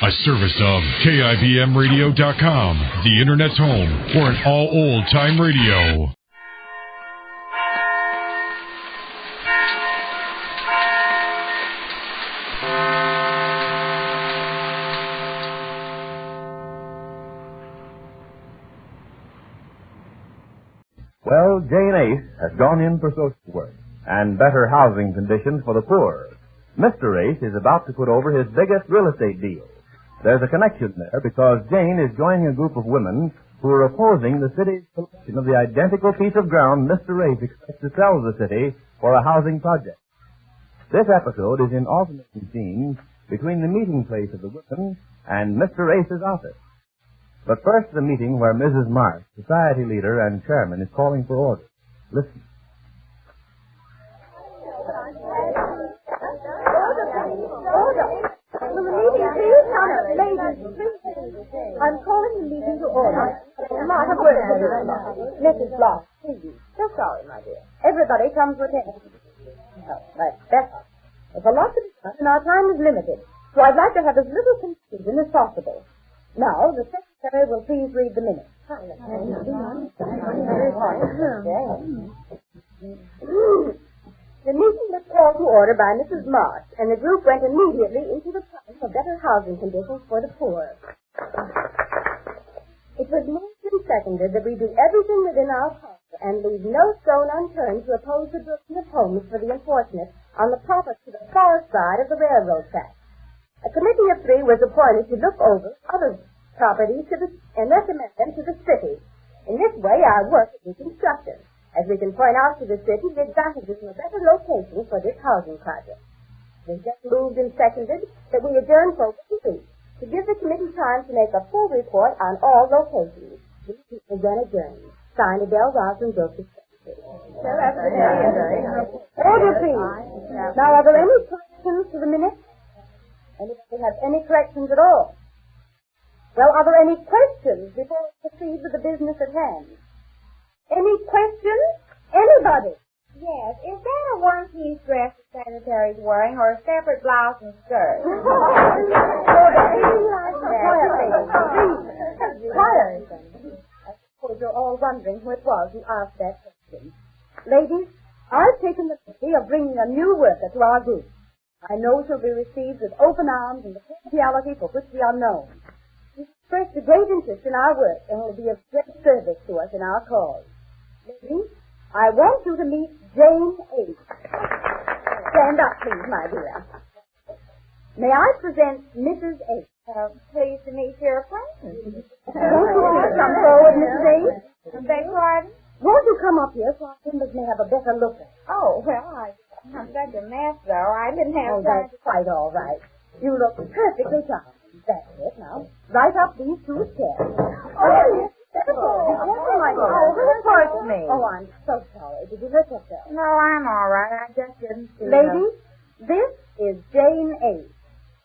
A service of KIBMradio.com, the Internet's home for an all old-time radio. Well, Jane Ace has gone in for social work and better housing conditions for the poor. Mr. Ace is about to put over his biggest real estate deal. There's a connection there because Jane is joining a group of women who are opposing the city's selection of the identical piece of ground Mr. Ace expects to sell the city for a housing project. This episode is in alternating scenes between the meeting place of the women and Mr. Ace's office. But first, the meeting where Mrs. Marsh, society leader and chairman, is calling for order. Listen. I'm calling the meeting to order. I have word for you. Mrs. Block, please. So sorry, my dear. Everybody comes to attend. Oh, that's better. There's a lot to be done, and our time is limited, so I'd like to have as little confusion as possible. Now, the secretary will please read the minutes. The meeting was called to order by Mrs. Marsh, and the group went immediately into the plan for better housing conditions for the poor. It was moved and seconded that we do everything within our power and leave no stone unturned to oppose the building of homes for the unfortunate on the property to the far side of the railroad track. A committee of 3 was appointed to look over other properties and recommend them to the city. In this way, our work will be constructive, as we can point out to the city the advantages of a better location for this housing project. It is just moved and seconded that we adjourn for 1 week to give the committee time to make a full report on all locations. The meeting is then adjourned. Signed, Adele Roslin, Joseph Secretary. Order, please. Now, are there any corrections to the minutes? Anybody have any corrections at all? Well, are there any questions before we proceed with the business at hand? Any questions? Anybody? Yes. Is that a one-piece dress the secretary's wearing, or a separate blouse and skirt? Quiet. I suppose you're all wondering who it was who asked that question. Ladies, I've taken the liberty of bringing a new worker to our group. I know she'll be received with open arms and the cordiality for which we are known. She's expressed a great interest in our work and will be of great service to us in our cause. Ladies, I want you to meet Jane Ace. Stand up, please, my dear. May I present Mrs. Ace? Pleased to meet your acquaintance. Won't you please come forward, Mrs. Ace? Beg pardon? Won't you come up here so our members may have a better look at it? Oh, well, I'm such a mess, though. I didn't have time. That's quite all right. You look perfectly charming. That's it. Now, right up these 2 chairs. Oh, who pushed me? Oh, I'm so sorry. Did you hurt yourself? No, I'm all right. I just didn't see Ladies, this is Jane Ace.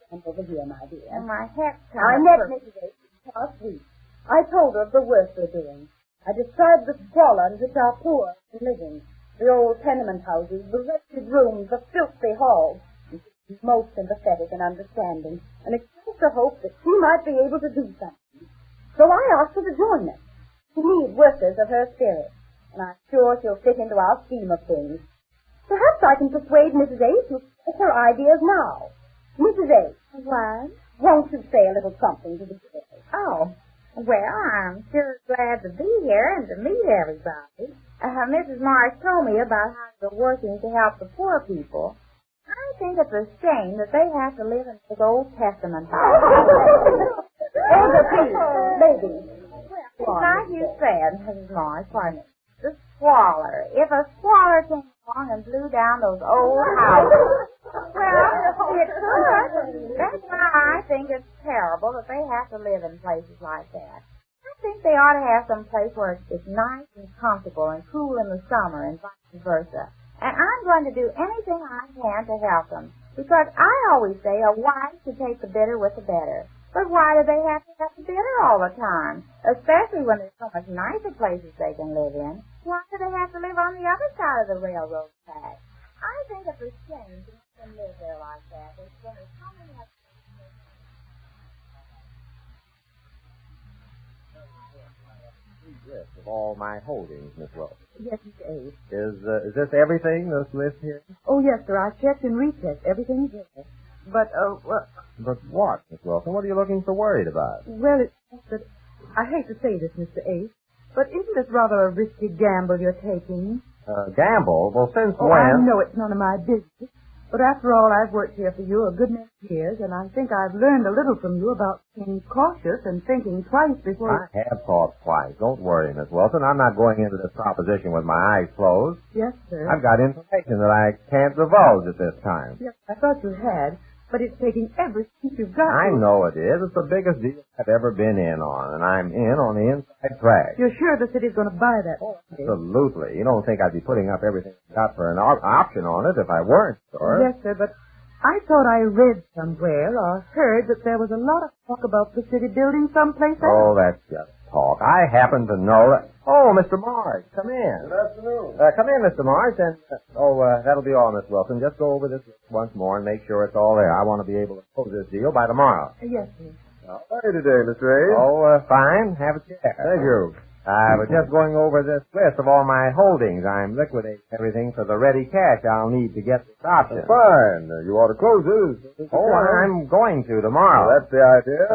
Come over here, my dear. And my hat's I met Mrs. Ace last week. I told her of the work we're doing. I described the squalor in which our poor are living. The old tenement houses, the wretched rooms, the filthy halls. She's most sympathetic and understanding, and expressed a hope that she might be able to do something. So I asked her to join us. We need workers of her spirit, and I'm sure she'll fit into our scheme of things. Perhaps I can persuade Mrs. Ace to express her ideas now. Mrs. Ace. What? Won't you say a little something to the girls? Oh, well, I'm sure glad to be here and to meet everybody. Mrs. Marsh told me about how they're working to help the poor people. I think it's a shame that they have to live in those Old Testament houses. Older, please, ladies. Like you said, Mrs. Marsh, pardon me, the squalor. If a squalor came along and blew down those old houses, well, it could. That's why I think it's terrible that they have to live in places like that. I think they ought to have some place where it's nice and comfortable and cool in the summer and vice versa. And I'm going to do anything I can to help them, because I always say a wife should take the bitter with the better. But why do they have to have the bitter all the time? Especially when there's so much nicer places they can live in. Why do they have to live on the other side of the railroad track? I think it's a shame to let them live there like that. There's so many other list of all my holdings, Miss Wilson. Yes, Mr. Ace. Is this everything, this list here? Oh, yes, sir. I checked and rechecked. Everything's there. But, But what, Miss Wilson? What are you looking so worried about? well, it's just that I hate to say this, Mr. Ace, but isn't this rather a risky gamble you're taking? Gamble? Well, since Oh, when? I know it's none of my business. But after all, I've worked here for you a good many years, and I think I've learned a little from you about being cautious and thinking twice before... I have thought twice. Don't worry, Miss Wilson. I'm not going into this proposition with my eyes closed. Yes, sir. I've got information that I can't divulge at this time. Yes, I thought you had, but it's taking everything you've got. I know it is. It's the biggest deal I've ever been in on, and I'm in on the inside track. You're sure the city's going to buy that? Oh, absolutely. You don't think I'd be putting up everything I've got for an option on it if I weren't, sure? Yes, sir, but I thought I read somewhere or heard that there was a lot of talk about the city building someplace else. Oh, that's just talk. I happen to know that... Oh, Mr. Marsh, come in. Good afternoon. Come in, Mr. Marsh, and... that'll be all, Miss Wilson. Just go over this once more and make sure it's all there. I want to be able to close this deal by tomorrow. Yes, sir. How are you today, Mr. Ace? Oh, fine. Have a chair. Thank you. I was just going over this list of all my holdings. I'm liquidating everything for the ready cash I'll need to get this option. Fine. You ought to close it. Oh, I'm going to tomorrow. Well, that's the idea.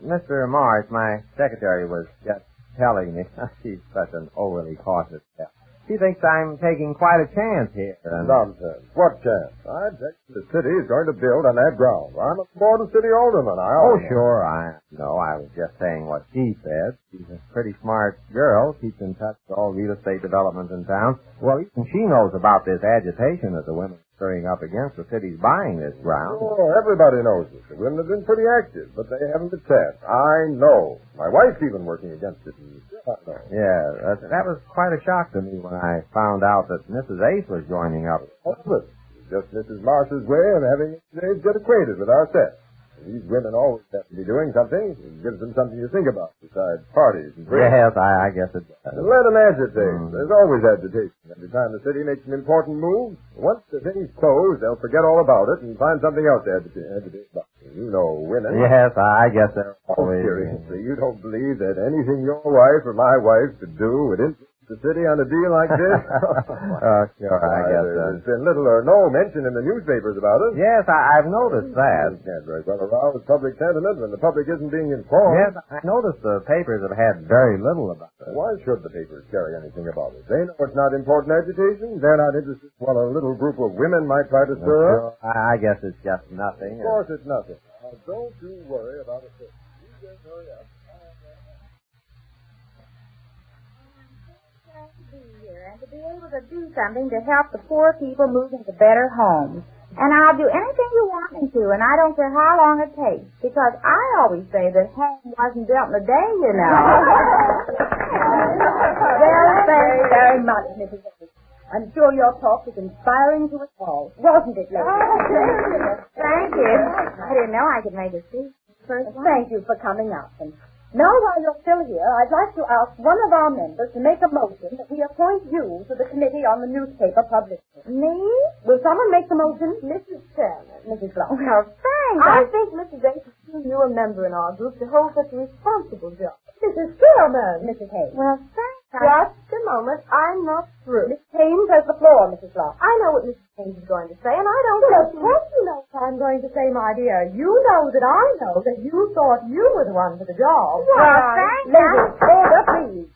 Mr. Marsh, my secretary was just telling me. She's such an overly cautious gal. She thinks I'm taking quite a chance here. Nonsense. What chance? I bet the city is going to build on that ground. I'm a board of city alderman. Oh, sure. I know. I was just saying what she said. She's a pretty smart girl. Keeps in touch with all real estate developments in town. Well, even she knows about this agitation that the women are stirring up against the city's buying this ground. Oh, everybody knows it. The women have been pretty active, but they haven't been set. I know. My wife's even working against it. I know. Yeah, that was quite a shock to me when I found out that Mrs. Ace was joining up. Oh, but it's just Mrs. Marsh's way of having Ace get acquainted with our set. These women always have to be doing something. It gives them something to think about besides parties and drinks. Yes, I guess it does. Let them agitate. There's always agitation. Every time the city makes an important move, once the thing's closed, they'll forget all about it and find something else to agitate about. You know women. Yes, I guess they're Oh, always... seriously, you don't believe that anything your wife or my wife could do would influence the city on a deal like this? Sure, I guess so. There's been little or no mention in the newspapers about it. Yes, I've noticed that. You can't very well arouse public sentiment when the public isn't being informed. Yes, I noticed the papers have had very little about it. Why should the papers carry anything about it? They know it's not important agitation. They're not interested in what a little group of women might try to stir up. I guess it's just nothing. Of course it's nothing. Now, don't you worry about it. You just hurry up. To be here and to be able to do something to help the poor people move into better homes. And I'll do anything you want me to, and I don't care how long it takes, because I always say that home wasn't built in a day, you know. Well, thank you very much, Mrs. Ace. I'm sure your talk was inspiring to us all, wasn't it, lady? Thank you. I didn't know I could make a speech. Thank you for coming out. And now, while you're still here, I'd like to ask one of our members to make a motion that we appoint you to the committee on the newspaper publicity. Me? Will someone make the motion? Mrs. Chairman, Mrs. Blanc. Well, thanks. I think Mrs. Ace is too new a member in our group to hold such a responsible job. Mrs. Chairman, Mrs. Haynes. Well, thanks. Just a moment. I'm not through. Miss Haynes has the floor, Mrs. Blanc. I know what Mrs. Haynes is going to say, and I don't know. Of course you know what I'm going to say, my dear. You know that I know that you thought you were the one for the job. Well, thanks. Ladies, order, please.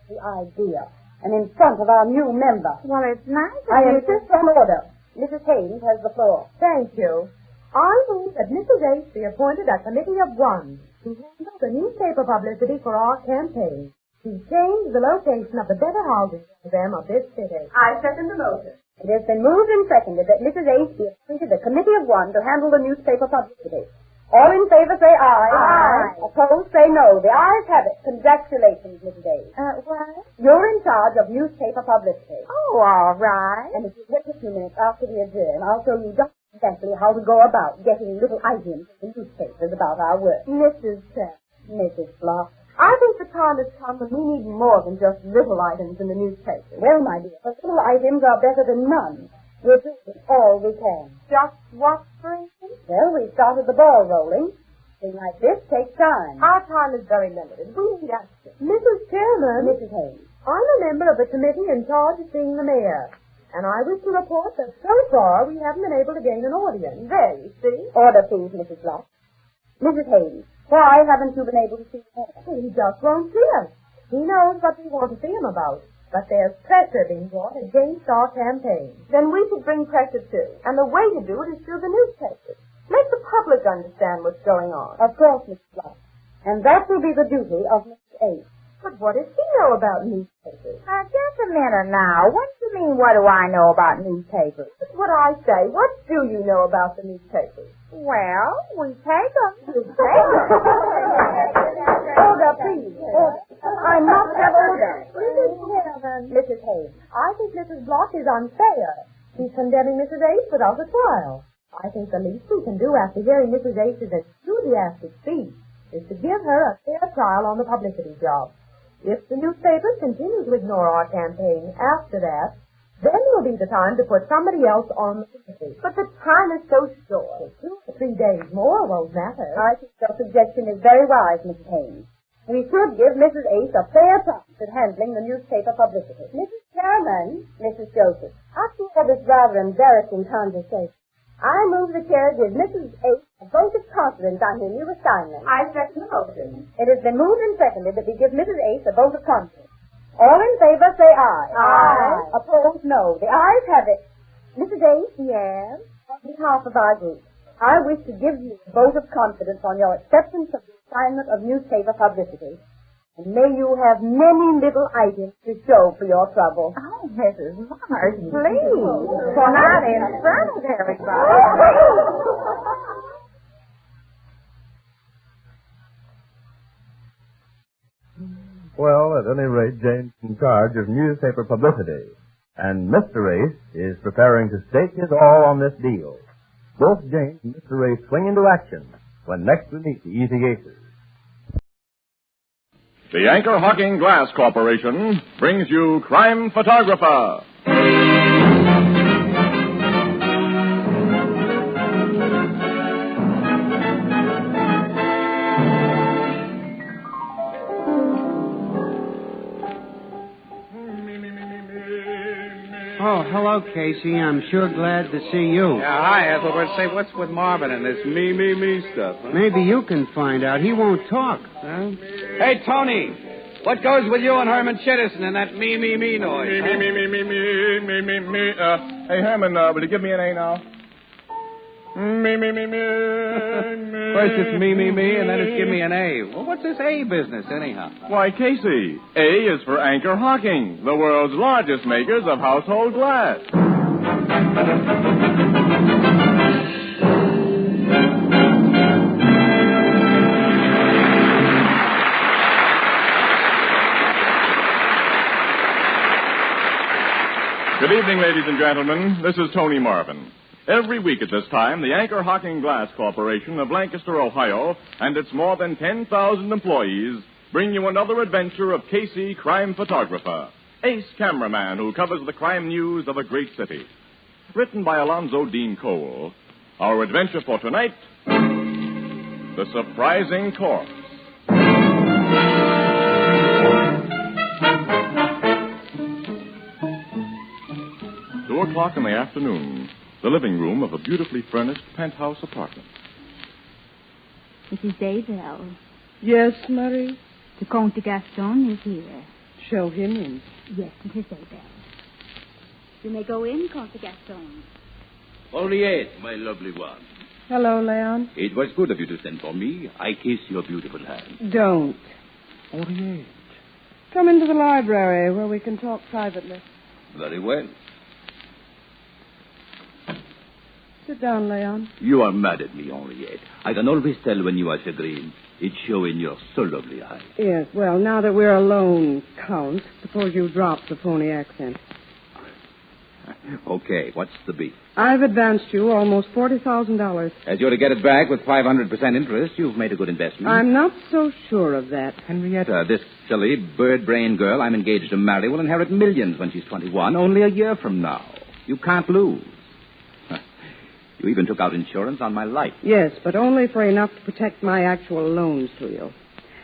The idea. And in front of our new member. Well, it's nice of I you insist on order. Mrs. Haynes has the floor. Thank you. I move that Mrs. Ace be appointed a committee of one to handle the newspaper publicity for our campaign, to change the location of the better housing program of this city. I second the motion. It has been moved and seconded that Mrs. Ace be appointed a committee of one to handle the newspaper publicity. All in favor say aye. Aye. Opposed say no. The ayes have it. Congratulations, Mrs. Ace. what? You're in charge of newspaper publicity. Oh, all right. And if you wait a few minutes after we adjourn, I'll show you just exactly how to go about getting little items in the newspapers about our work. Mrs. Mrs. Bluff, I think the time has come when we need more than just little items in the newspapers. Well, my dear, the little items are better than none. We're doing all we can. Just what, for instance? Well, we started the ball rolling. Anything like this takes time. Our time is very limited. We need action. Mrs. Chairman, Mrs. Haynes. I'm a member of the committee in charge of seeing the mayor, and I wish to report that so far we haven't been able to gain an audience. There, you see. Order, please, Mrs. Locke. Mrs. Haynes, why haven't you been able to see the mayor? He just won't see us. He knows what we want to see him about. But there's pressure being brought against our campaign. Then we should bring pressure, too. And the way to do it is through the newspapers. Make the public understand what's going on. Of course, Mrs. Locke. And that will be the duty of Mrs. Ace. But what does he know about newspapers? Just a minute now. What do you mean, what do I know about newspapers? That's what I say. What do you know about the newspapers? Well, we take them. Order, please. Order. I must have order. Mrs. Haynes, I think Mrs. Block is unfair. She's condemning Mrs. Ace without a trial. I think the least we can do after hearing Mrs. Ace's enthusiastic speech is to give her a fair trial on the publicity job. If the newspapers continue to ignore our campaign after that, then will be the time to put somebody else on the committee. But the time is so short. 2 or 3 days more won't matter. I think your suggestion is very wise, Mrs. Haynes. We should give Mrs. Ace a fair chance at handling the newspaper publicity. Mrs. Chairman, Mrs. Joseph, after all this rather embarrassing conversation, I move the chair gives Mrs. Ace a vote of confidence on her new assignment. I second the motion. It has been moved and seconded that we give Mrs. Ace a vote of confidence. All in favor, say aye. Aye. Opposed, no. The ayes have it. Mrs. Ace? Yes? On behalf of our group, I wish to give you a vote of confidence on your acceptance of the assignment of newspaper publicity. And may you have many little items to show for your trouble. Oh, Mrs. Mars, please. For not in front of everybody. Well, at any rate, Jane's in charge of newspaper publicity, and Mr. Ace is preparing to stake his all on this deal. Both Jane and Mr. Ace swing into action when next we meet the Easy Aces. The Anchor Hawking Glass Corporation brings you Crime Photographer. Oh, hello, Casey. I'm sure glad to see you. Yeah, hi, Ethelbert. Say, what's with Marvin and this me stuff? Huh? Maybe you can find out. He won't talk. Huh? Hey, Tony, what goes with you and Herman Chittison and that me noise? Me. Hey, Herman, will you give me an A now? Me. First it's me, and then it's give me an A. Well, what's this A business, anyhow? Why, Casey, A is for Anchor Hawking, the world's largest makers of household glass. Good evening, ladies and gentlemen. This is Tony Marvin. Every week at this time, the Anchor Hawking Glass Corporation of Lancaster, Ohio, and its more than 10,000 employees bring you another adventure of Casey, crime photographer, ace cameraman who covers the crime news of a great city. Written by Alonzo Dean Cole, our adventure for tonight, The Surprising Corpse. 2 o'clock in the afternoon, the living room of a beautifully furnished penthouse apartment. Mrs. Daybell. Yes, Marie? The Comte Gaston is here. Show him in. Yes, Mrs. Daybell. You may go in, Comte Gaston. Henriette, my lovely one. Hello, Leon. It was good of you to send for me. I kiss your beautiful hand. Don't. Henriette. Come into the library where we can talk privately. Very well. Sit down, Leon. You are mad at me, Henriette. I can always tell when you are chagrined. It shows in your so lovely eyes. Yes, well, now that we're alone, Count, suppose you drop the phony accent. Okay, what's the beef? I've advanced you almost $40,000. As you're to get it back with 500% interest, you've made a good investment. I'm not so sure of that. Henrietta, this silly, bird-brained girl I'm engaged to marry will inherit millions when she's 21, only a year from now. You can't lose. You even took out insurance on my life. Yes, but only for enough to protect my actual loans to you.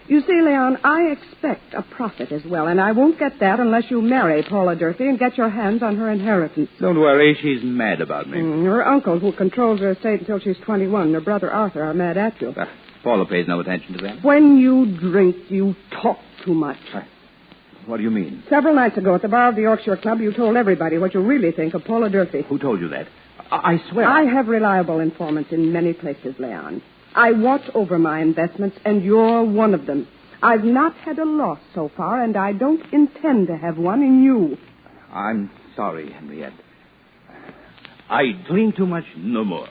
You see, Leon, I expect a profit as well, and I won't get that unless you marry Paula Durfee and get your hands on her inheritance. Don't worry, she's mad about me. Her uncle, who controls her estate until she's 21, and her brother Arthur are mad at you. Paula pays no attention to that. When you drink, you talk too much. What do you mean? Several nights ago at the bar of the Yorkshire Club, you told everybody what you really think of Paula Durfee. Who told you that? I swear. I have reliable informants in many places, Leon. I watch over my investments, and you're one of them. I've not had a loss so far, and I don't intend to have one in you. I'm sorry, Henriette. I drink too much, no more.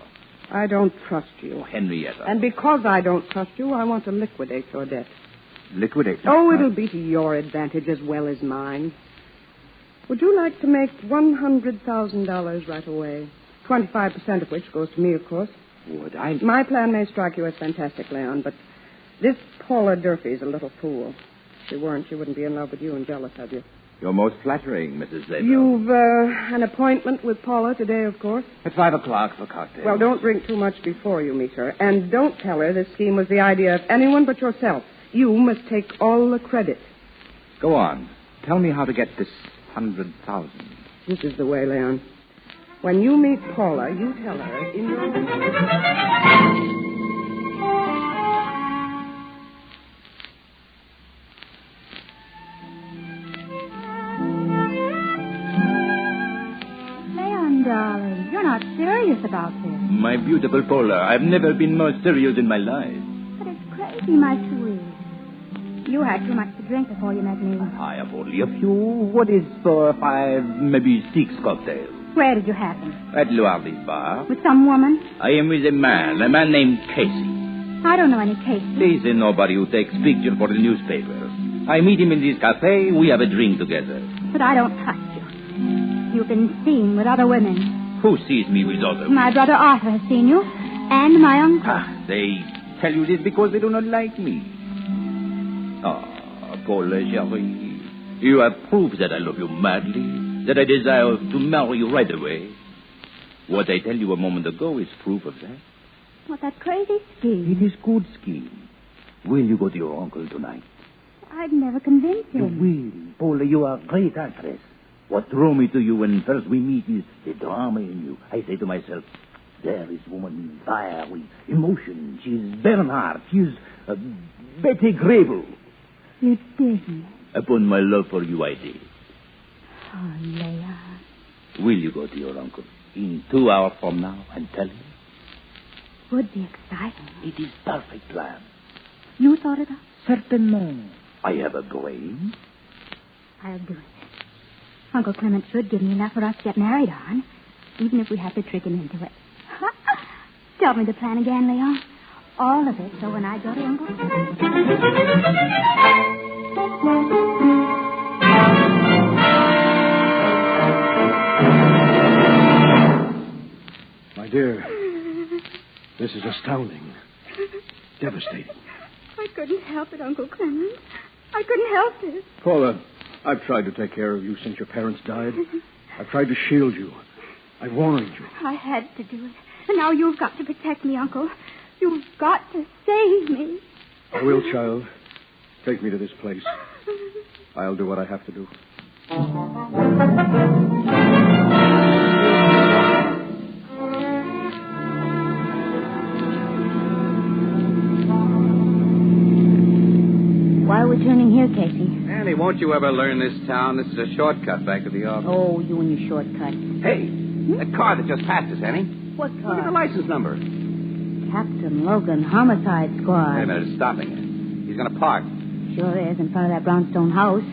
I don't trust you. Oh, Henrietta. And because I don't trust you, I want to liquidate your debt. Liquidate? Oh, it'll be to your advantage as well as mine. Would you like to make $100,000 right away? 25% of which goes to me, of course. Would I? My plan may strike you as fantastic, Leon, but this Paula Durfee's a little fool. If she weren't, she wouldn't be in love with you and jealous of you. You're most flattering, Mrs. Zabel. You've an appointment with Paula today, of course? At 5 o'clock for cocktails. Well, don't drink too much before you meet her. And don't tell her this scheme was the idea of anyone but yourself. You must take all the credit. Go on. Tell me how to get this 100,000. This is the way, Leon. When you meet Paula, you tell her in your... Leon, darling, you're not serious about this. My beautiful Paula, I've never been more serious in my life. But it's crazy, my sweet. You had too much to drink before you met me. I have only a few. What is for 5, maybe 6 cocktails? Where did you have them? At Luardi's bar. With some woman? I am with a man named Casey. I don't know any Casey. He's a nobody who takes pictures for the newspaper. I meet him in this cafe. We have a drink together. But I don't trust you. You've been seen with other women. Who sees me with other women? My brother Arthur has seen you, and my uncle. They tell you this because they do not like me. Paula chérie, you have proof that I love you madly, that I desire to marry you right away. What I tell you a moment ago is proof of that. What, that crazy scheme? It is good scheme. Will you go to your uncle tonight? I'd never convince him. You will. Paula, you are a great actress. What drew me to you when first we meet is the drama in you. I say to myself, there is woman, fire, with emotion. She is Bernhardt. She is Betty Grable. You didn't. Upon my love for you, I did. Oh, Leon. Will you go to your uncle in 2 hours from now and tell him? Would be exciting. It is perfect plan. You thought it up? Certainement. I have a brain. I'll do it. Uncle Clement should give me enough for us to get married on, even if we have to trick him into it. Tell me the plan again, Leon. All of it, so when I go to Uncle... My dear, this is astounding. Devastating. I couldn't help it, Uncle Clement. I couldn't help it. Paula, I've tried to take care of you since your parents died. I've tried to shield you. I warned you. I had to do it. And now you've got to protect me, Uncle. You've got to save me. I will, child. Take me to this place. I'll do what I have to do. Why are we turning here, Casey? Annie, won't you ever learn this town? This is a shortcut back to the office. Oh, you and your shortcut. Hey, that car that just passed us, Annie. What car? Look at the license number. Captain Logan, Homicide Squad. Wait a minute, it's stopping it. He's going to park. Sure is, in front of that brownstone house.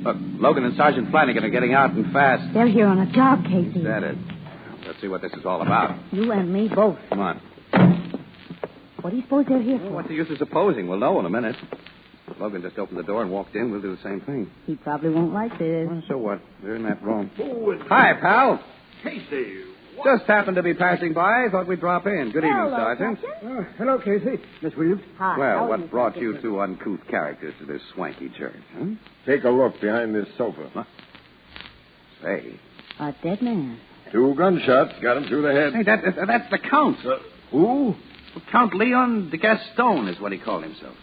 Look, Logan and Sergeant Flanagan are getting out and fast. They're here on a job, Casey. Is that it? Let's see what this is all about. You and me both. Come on. What do you suppose they're here for? What's the use of supposing? We'll know in a minute. Logan just opened the door and walked in. We'll do the same thing. He probably won't like this. Well, so what? They're in that room. Hi, pal. Casey. Just happened to be passing by. Thought we'd drop in. Good evening, Hello, Sergeant. Hello, Casey. Miss Williams. Hi. Well, what brought you two uncouth characters to this swanky church, huh? Take a look behind this sofa. Say, A dead man. 2 gunshots got him through the head. Hey, that's the Count. Who? Well, Count Leon de Gaston is what he called himself.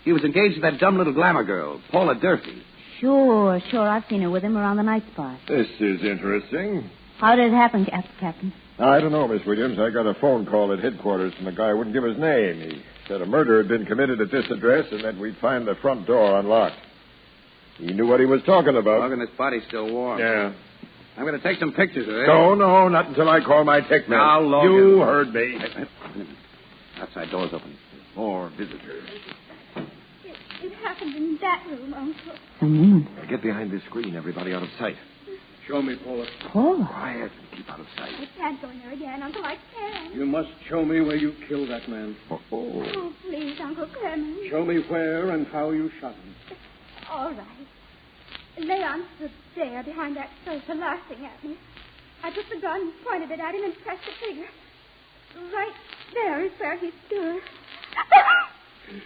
He was engaged to that dumb little glamour girl, Paula Durfee. Sure. I've seen her with him around the night spot. This is interesting. How did it happen, Captain? I don't know, Miss Williams. I got a phone call at headquarters from a guy who wouldn't give his name. He said a murder had been committed at this address and that we'd find the front door unlocked. He knew what he was talking about. Look, and this body's still warm. Yeah. I'm going to take some pictures of it. No, not until I call my tech man. Now, Logan. You heard me. Outside door's open. More visitors. It happened in that room, Uncle. Someone. Get behind this screen, everybody out of sight. Show me, Paula. Paula? Quiet. Keep out of sight. I can't go in there again, Uncle. I can't. You must show me where you killed that man. Oh, please, Uncle Clement. Show me where and how you shot him. All right. Leon stood there behind that sofa laughing at me. I took the gun, pointed it at him, and pressed the trigger. Right there is where he stood. You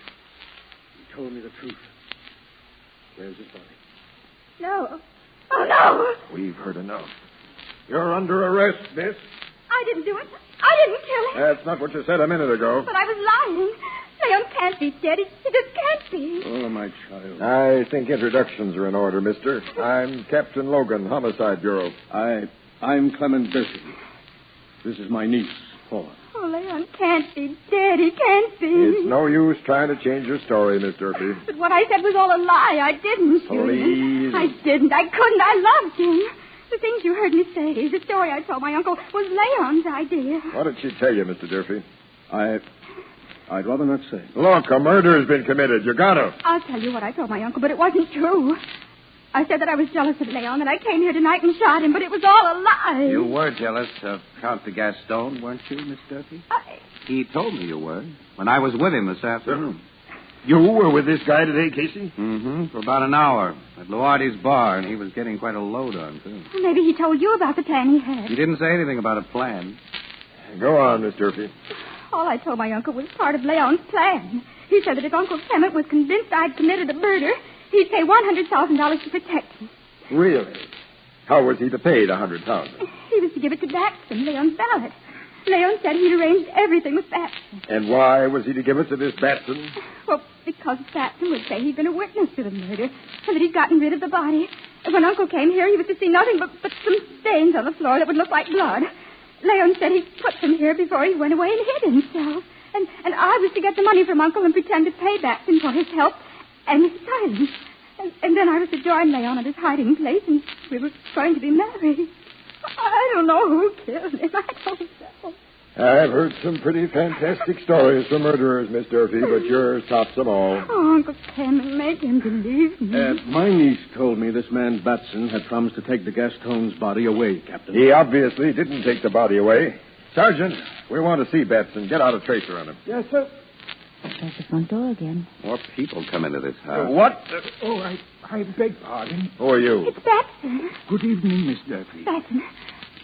told me the truth. Where's his body? No. Oh, no! We've heard enough. You're under arrest, miss. I didn't do it. I didn't kill him. That's not what you said a minute ago. But I was lying. Leon can't be dead. He just can't be. Oh, my child. I think introductions are in order, mister. I'm Captain Logan, Homicide Bureau. I'm Clement Durfee. This is my niece, Paula. Oh, Leon can't be dead. He can't be. It's no use trying to change your story, Miss Durfee. But what I said was all a lie. I didn't shoot him. Please. I didn't. I couldn't. I loved him. The things you heard me say, the story I told my uncle, was Leon's idea. What did she tell you, Mr. Durfee? I'd rather not say. Look, a murder has been committed. You got to. I'll tell you what I told my uncle, but it wasn't true. I said that I was jealous of Leon, and I came here tonight and shot him, but it was all a lie. You were jealous of Count de Gaston, weren't you, Miss Durfee? He told me you were, when I was with him this afternoon. You were with this guy today, Casey? Mm-hmm, for about an hour at Luardi's bar, and he was getting quite a load on, too. Maybe he told you about the plan he had. He didn't say anything about a plan. Go on, Miss Durfee. All I told my uncle was part of Leon's plan. He said that if Uncle Clement was convinced I'd committed a murder, he'd pay $100,000 to protect me. Really? How was he to pay the $100,000? He was to give it to Batson, Leon's valet. Leon said he'd arranged everything with Batson. And why was he to give it to this Batson? Well, because Batson would say he'd been a witness to the murder and that he'd gotten rid of the body. And when Uncle came here, he was to see nothing but some stains on the floor that would look like blood. Leon said he'd put them here before he went away and hid himself. And I was to get the money from Uncle and pretend to pay Batson for his help and his silence. And then I was to join Leon at his hiding place, and we were going to be married. I don't know who killed him. I don't know. I've heard some pretty fantastic stories from murderers, Miss Durfee, but yours tops them all. Oh, Uncle Clement, make him believe me. My niece told me this man Batson had promised to take the Gaston's body away, Captain. He obviously didn't take the body away. Sergeant, we want to see Batson. Get out a tracer on him. Yes, sir. There's the front door again. More people come into this house. What? I beg pardon. Who are you? It's Batson. Good evening, Miss Durfee. Batson,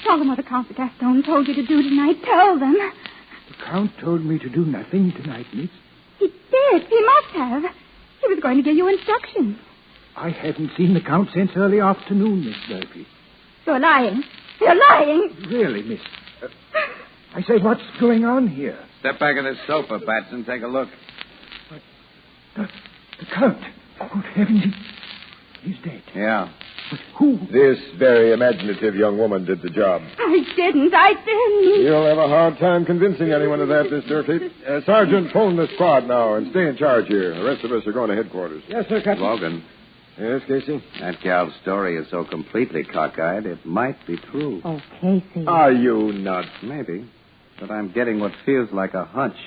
tell them what the Count de Gaston told you to do tonight. Tell them. The Count told me to do nothing tonight, miss. He did. He must have. He was going to give you instructions. I haven't seen the Count since early afternoon, Miss Durfee. You're lying. You're lying. Really, miss. I say, what's going on here? Step back of this sofa, Batson. Take a look. The Count. Good heavens, he's dead. Yeah. But who? This very imaginative young woman did the job. I didn't. You'll have a hard time convincing anyone of that, Miss Durfee. Sergeant, phone the squad now and stay in charge here. The rest of us are going to headquarters. Yes, sir, Captain. Logan. Yes, Casey? That gal's story is so completely cockeyed, it might be true. Oh, Casey. Are you nuts? Maybe. But I'm getting what feels like a hunch.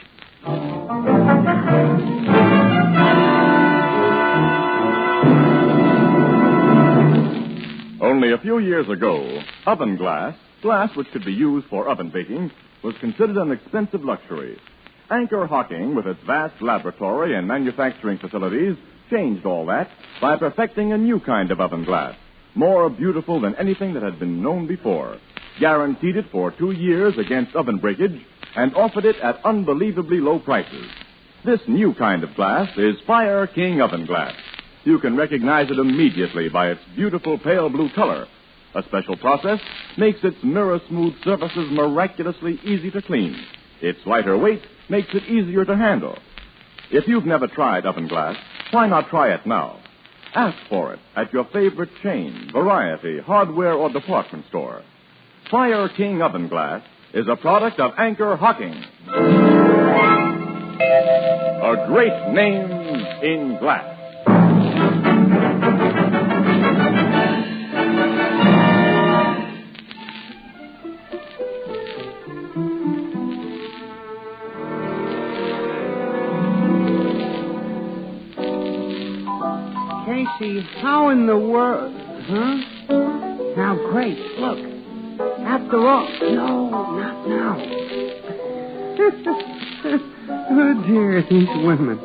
Only a few years ago, oven glass which could be used for oven baking, was considered an expensive luxury. Anchor Hocking, with its vast laboratory and manufacturing facilities, changed all that by perfecting a new kind of oven glass, more beautiful than anything that had been known before, guaranteed it for 2 years against oven breakage, and offered it at unbelievably low prices. This new kind of glass is Fire King Oven Glass. You can recognize it immediately by its beautiful pale blue color. A special process makes its mirror-smooth surfaces miraculously easy to clean. Its lighter weight makes it easier to handle. If you've never tried oven glass, why not try it now? Ask for it at your favorite chain, variety, hardware, or department store. Fire King Oven Glass is a product of Anchor Hocking. A great name in glass. Casey, how in the world... Huh? Now, Grace, look. After all... No, not now. Oh, dear, these women.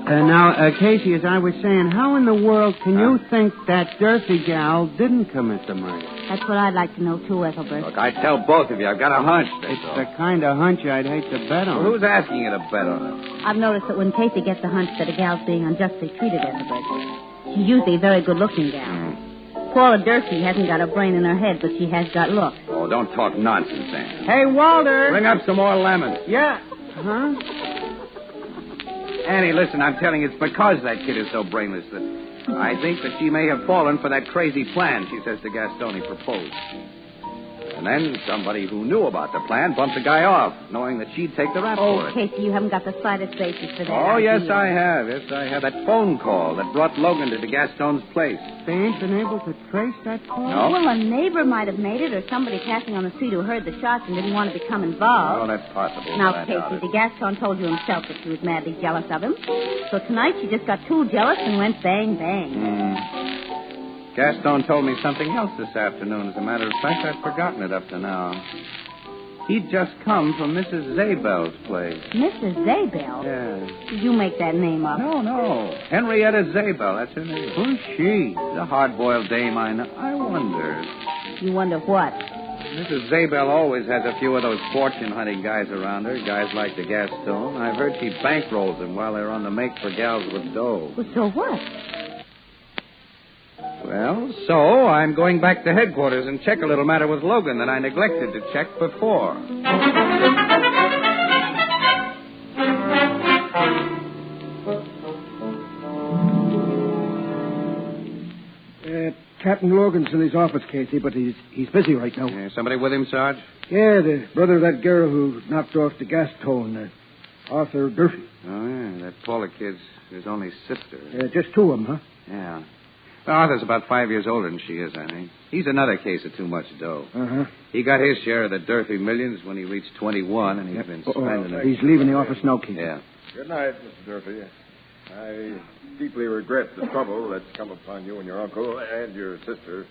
Now, Casey, as I was saying, how in the world can you think that Durfee gal didn't commit the murder? That's what I'd like to know, too, Ethelbert. Look, I tell both of you, I've got a hunch. It's the kind of hunch I'd hate to bet on. Well, who's asking you to bet on it? I've noticed that when Casey gets a hunch that a gal's being unjustly treated, Ethelbert, she's usually a very good-looking gal. Paula Durfee hasn't got a brain in her head, but she has got looks. Oh, don't talk nonsense, Anne. Hey, Walter! Bring up some more lemons. Yeah. Huh? Annie, listen, I'm telling you, it's because that kid is so brainless that I think that she may have fallen for that crazy plan she says to Gastone proposed. And then somebody who knew about the plan bumped the guy off, knowing that she'd take the rap for it. Casey, you haven't got the slightest basis for that. Oh, idea. yes, I have. Yes, I have. That phone call that brought Logan to Gastone's place. They ain't been able to trace that call? No. Well, a neighbor might have made it, or somebody passing on the street who heard the shots and didn't want to become involved. Oh, that's possible. Now, I doubt Casey, it. the Gaston told you himself that she was madly jealous of him. So tonight she just got too jealous and went bang, bang. Gaston told me something else this afternoon. As a matter of fact, I'd forgotten it up to now. He'd just come from Mrs. Zabel's place. Mrs. Zabel? Yeah. Did you make that name up? No. Henrietta Zabel, that's her name. Who's she? The hard-boiled dame I know. I wonder. You wonder what? Mrs. Zabel always has a few of those fortune-hunting guys around her, guys like the Gaston. I've heard she bankrolls them while they're on the make for gals with dough. Well, so what? Well, so I'm going back to headquarters and check a little matter with Logan that I neglected to check before. Captain Logan's in his office, Casey, but he's busy right now. Somebody with him, Sarge? Yeah, the brother of that girl who knocked off the gas tone, Arthur Durfee. Oh, yeah, that Paula kid's his only sister. Just two of them, huh? Yeah. Well, Arthur's about 5 years older than she is, I think. He's another case of too much dough. Uh-huh. He got his share of the Durfee millions when he reached 21, and he's been spending it. He's leaving the office now, Casey. Yeah. Good night, Mr. Durfee. I deeply regret the trouble that's come upon you and your uncle and your sister.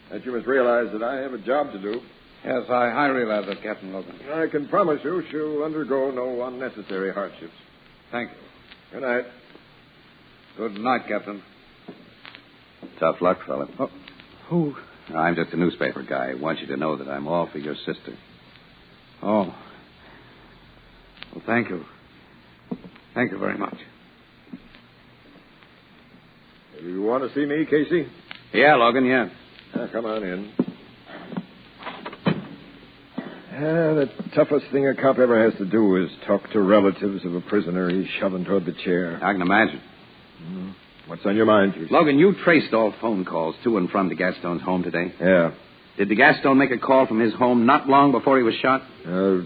That you must realize that I have a job to do. Yes, I realize that, Captain Logan. I can promise you she'll undergo no unnecessary hardships. Thank you. Good night. Good night, Captain. Tough luck, fella. Oh, who? I'm just a newspaper guy. I want you to know that I'm all for your sister. Oh. Well, thank you. Thank you very much. You want to see me, Casey? Yeah, Logan, yeah. Come on in. The toughest thing a cop ever has to do is talk to relatives of a prisoner he's shoving toward the chair. I can imagine. What's on your mind, Casey? Logan, you traced all phone calls to and from the Gaston's home today? Yeah. Did the Gaston make a call from his home not long before he was shot? Yeah,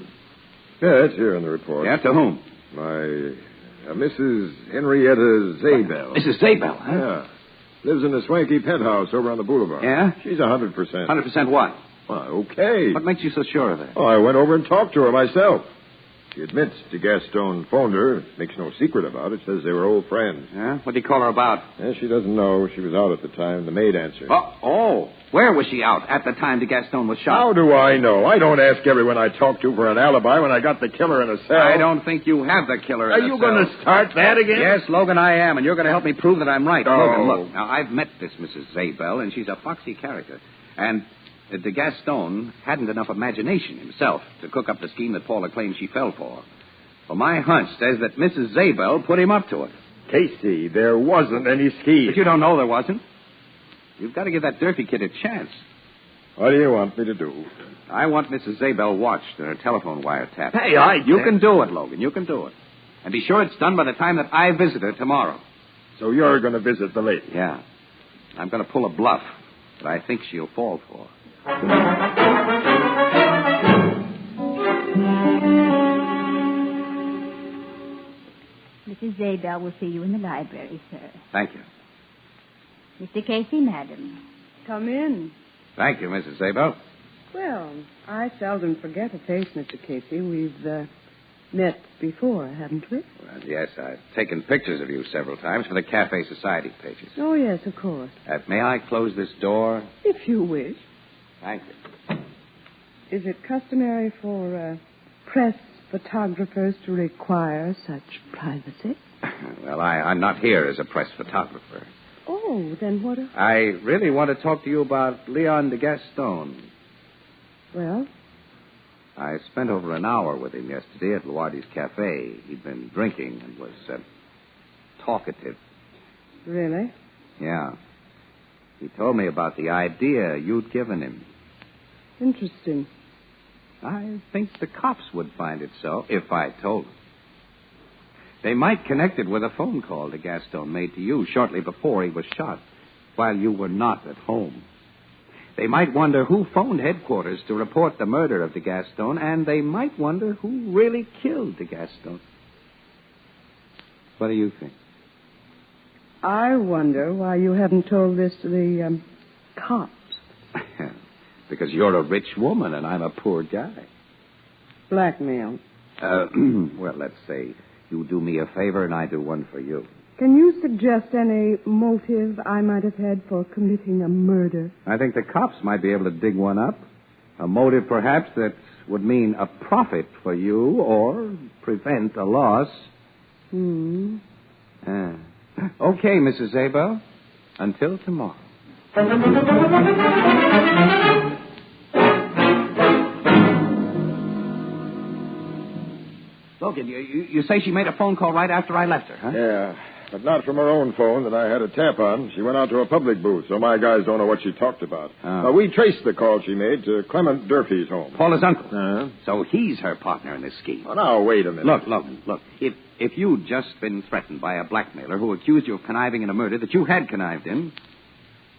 it's here in the report. Yeah, to whom? My Mrs. Henrietta Zabel. Mrs. Zabel, huh? Yeah. Lives in a swanky penthouse over on the boulevard. Yeah? She's 100%. 100% what? Well, okay. What makes you so sure of that? Oh, I went over and talked to her myself. She admits the Gaston phoned her. Makes no secret about it. Says they were old friends. Yeah? What did he call her about? Yeah, she doesn't know. She was out at the time. The maid answered. Oh. Where was she out at the time the Gaston was shot? How do I know? I don't ask everyone I talk to for an alibi when I got the killer in a cell. I don't think you have the killer in a cell. Are you going to start that again? Yes, Logan, I am, and you're going to help me prove that I'm right. Oh. Logan, look. Now, I've met this Mrs. Zabel, and she's a foxy character. And the Gaston hadn't enough imagination himself to cook up the scheme that Paula claims she fell for. Well, my hunch says that Mrs. Zabel put him up to it. Casey, there wasn't any scheme. But you don't know there wasn't? You've got to give that Durfee kid a chance. What do you want me to do? I want Mrs. Zabel watched and her telephone wiretapped. Hey, You can do it, Logan. You can do it. And be sure it's done by the time that I visit her tomorrow. So you're going to visit the lady? Yeah. I'm going to pull a bluff that I think she'll fall for. Mrs. Zabel will see you in the library, sir. Thank you. Mr. Casey, madam. Come in. Thank you, Mrs. Zabel. Well, I seldom forget a face, Mr. Casey. We've met before, haven't we? Well, yes, I've taken pictures of you several times for the Cafe Society pages. Oh, yes, of course. May I close this door? If you wish. Thank you. Is it customary for press photographers to require such privacy? Well, I'm not here as a press photographer. Oh, then what? I really want to talk to you about Leon de Gaston. Well? I spent over an hour with him yesterday at Luardi's Cafe. He'd been drinking and was talkative. Really? Yeah. He told me about the idea you'd given him. Interesting. I think the cops would find it so if I told them. They might connect it with a phone call de Gaston made to you shortly before he was shot, while you were not at home. They might wonder who phoned headquarters to report the murder of de Gaston, and they might wonder who really killed de Gaston. What do you think? I wonder why you haven't told this to the cops. Because you're a rich woman and I'm a poor guy. Blackmail. Well, let's say you do me a favor and I do one for you. Can you suggest any motive I might have had for committing a murder? I think the cops might be able to dig one up. A motive, perhaps, that would mean a profit for you or prevent a loss. Okay, Mrs. Zabel. Until tomorrow. Logan, you say she made a phone call right after I left her, huh? Yeah, but not from her own phone that I had a tap on. She went out to a public booth, so my guys don't know what she talked about. Oh. We traced the call she made to Clement Durfee's home. Paula's uncle. Uh-huh. So he's her partner in this scheme. Oh, now, wait a minute. Look. If you'd just been threatened by a blackmailer who accused you of conniving in a murder that you had connived in,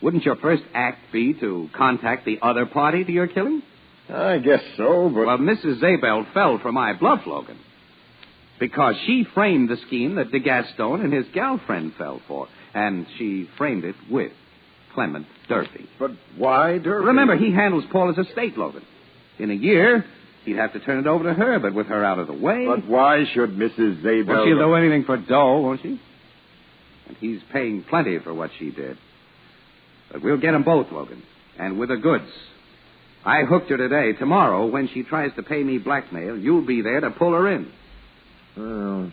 wouldn't your first act be to contact the other party to your killing? I guess so, but... Well, Mrs. Zabel fell for my bluff, Logan. Because she framed the scheme that de Gaston and his gal friend fell for. And she framed it with Clement Durfee. But why Durfee? Remember, he handles Paula's estate, Logan. In a year, he'd have to turn it over to her, but with her out of the way... But why should Mrs. Zabel... Well, she'll do anything for dough, won't she? And he's paying plenty for what she did. But we'll get them both, Logan. And with the goods. I hooked her today. Tomorrow, when she tries to pay me blackmail, you'll be there to pull her in. Well,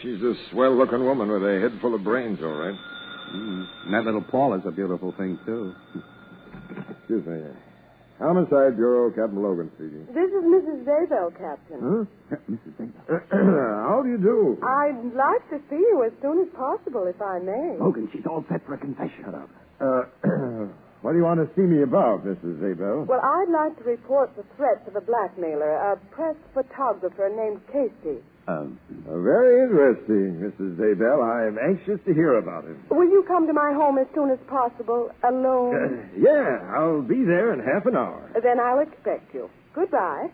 she's a swell-looking woman with a head full of brains, all right. And that little Paula's a beautiful thing, too. Excuse me. Homicide Bureau, Captain Logan speaking. This is Mrs. Zabel, Captain. Huh? Mrs. Zabel. How do you do? I'd like to see you as soon as possible, if I may. Logan, she's all set for a confession. Shut up. What do you want to see me about, Mrs. Zabel? Well, I'd like to report the threats of a blackmailer, a press photographer named Casey. Very interesting, Mrs. Zabel. I'm anxious to hear about him. Will you come to my home as soon as possible, alone? Yeah, I'll be there in half an hour. Then I'll expect you. Goodbye.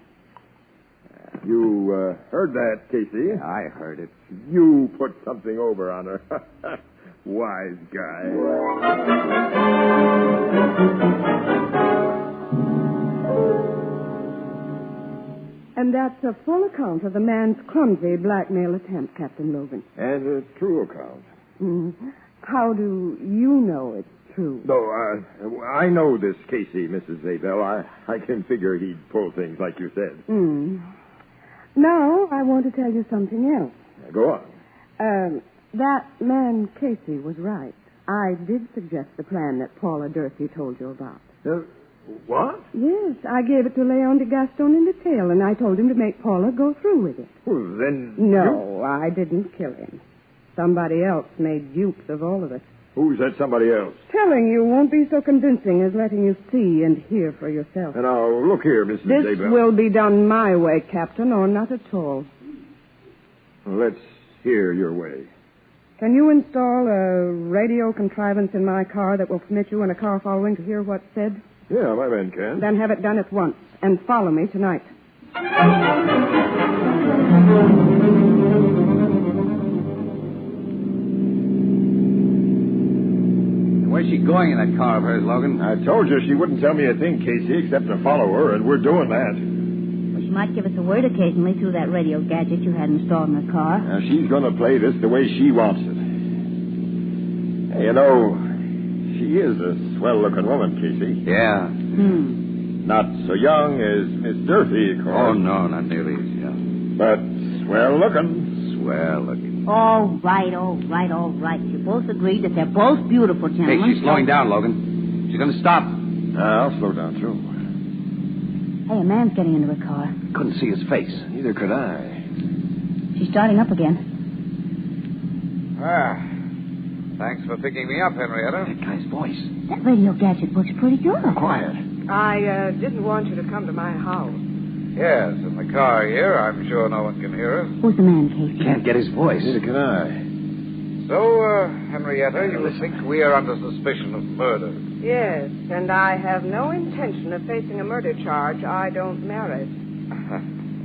You heard that, Casey? I heard it. You put something over on her. Wise guy. And that's a full account of the man's clumsy blackmail attempt, Captain Logan. And a true account. How do you know it's true? No, I know this Casey, Mrs. Zabel. I can figure he'd pull things like you said. Now, I want to tell you something else. Go on. That man Casey was right. I did suggest the plan that Paula Durfee told you about. What? Yes, I gave it to Leon de Gaston in detail, and I told him to make Paula go through with it. Well, then... No, I didn't kill him. Somebody else made dupes of all of us. Who's that somebody else? Telling you won't be so convincing as letting you see and hear for yourself. And now, look here, Mrs. This Daybell. will be done my way, Captain, or not at all. Let's hear your way. Can you install a radio contrivance in my car that will permit you in a car following to hear what's said? Yeah, my man can. Then have it done at once, and follow me tonight. Where's she going in that car of hers, Logan? I told you she wouldn't tell me a thing, Casey, except to follow her, and we're doing that. Well, she might give us a word occasionally through that radio gadget you had installed in the car. Now, she's going to play this the way she wants it. Hey, you know, she is a swell-looking woman, Casey. Yeah. Not so young as Miss Durfee, of course. Oh, no, not nearly as young. But swell-looking. Swell-looking. All right. You both agreed that they're both beautiful Hey, gentlemen. she's slowing down, Logan. She's going to stop. I'll slow down, too. Hey, a man's getting into the car. Couldn't see his face. Neither could I. She's starting up again. Thanks for picking me up, Henrietta. That guy's voice. That radio gadget works pretty good. Quiet. I didn't want you to come to my house. Yes, in the car here. I'm sure no one can hear us. Who's the man, Casey? Can't get his voice. Neither can I. So, Henrietta, you think we are under suspicion of murder? Yes, and I have no intention of facing a murder charge I don't merit.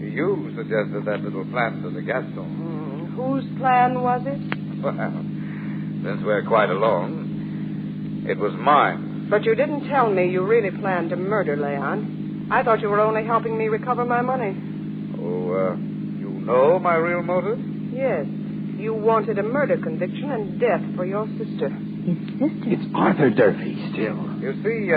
You suggested that little plan to the Gaston. Whose plan was it? Well, since we're quite alone, it was mine. But you didn't tell me you really planned to murder Leon. I thought you were only helping me recover my money. Oh, you know my real motive? Yes. You wanted a murder conviction and death for your sister. His sister? It's Arthur Durfee still. You see,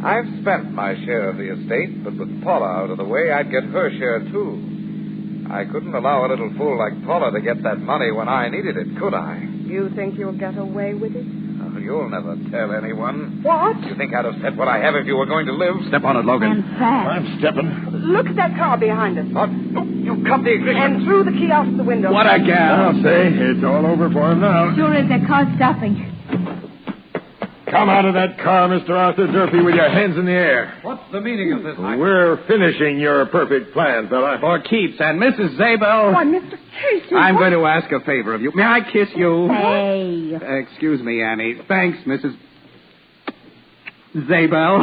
I've spent my share of the estate, but with Paula out of the way, I'd get her share, too. I couldn't allow a little fool like Paula to get that money when I needed it, could I? You think you'll get away with it? Oh, you'll never tell anyone. What? You think I'd have said what I have if you were going to live? Step on it, Logan. And fast. I'm stepping. Look at that car behind us. What? You cut the ignition. And threw the key out of the window. What a gal. I'll say it's all over for him now. Sure is their car stopping. Come out of that car, Mr. Arthur Durfee, with your hands in the air. What's the meaning of this? We're finishing your perfect plan, fella. For keeps. And Mrs. Zabel... Why, Mr. Casey. I'm going to ask a favor of you. May I kiss you? Hey. Excuse me, Annie. Thanks, Mrs. Zabel.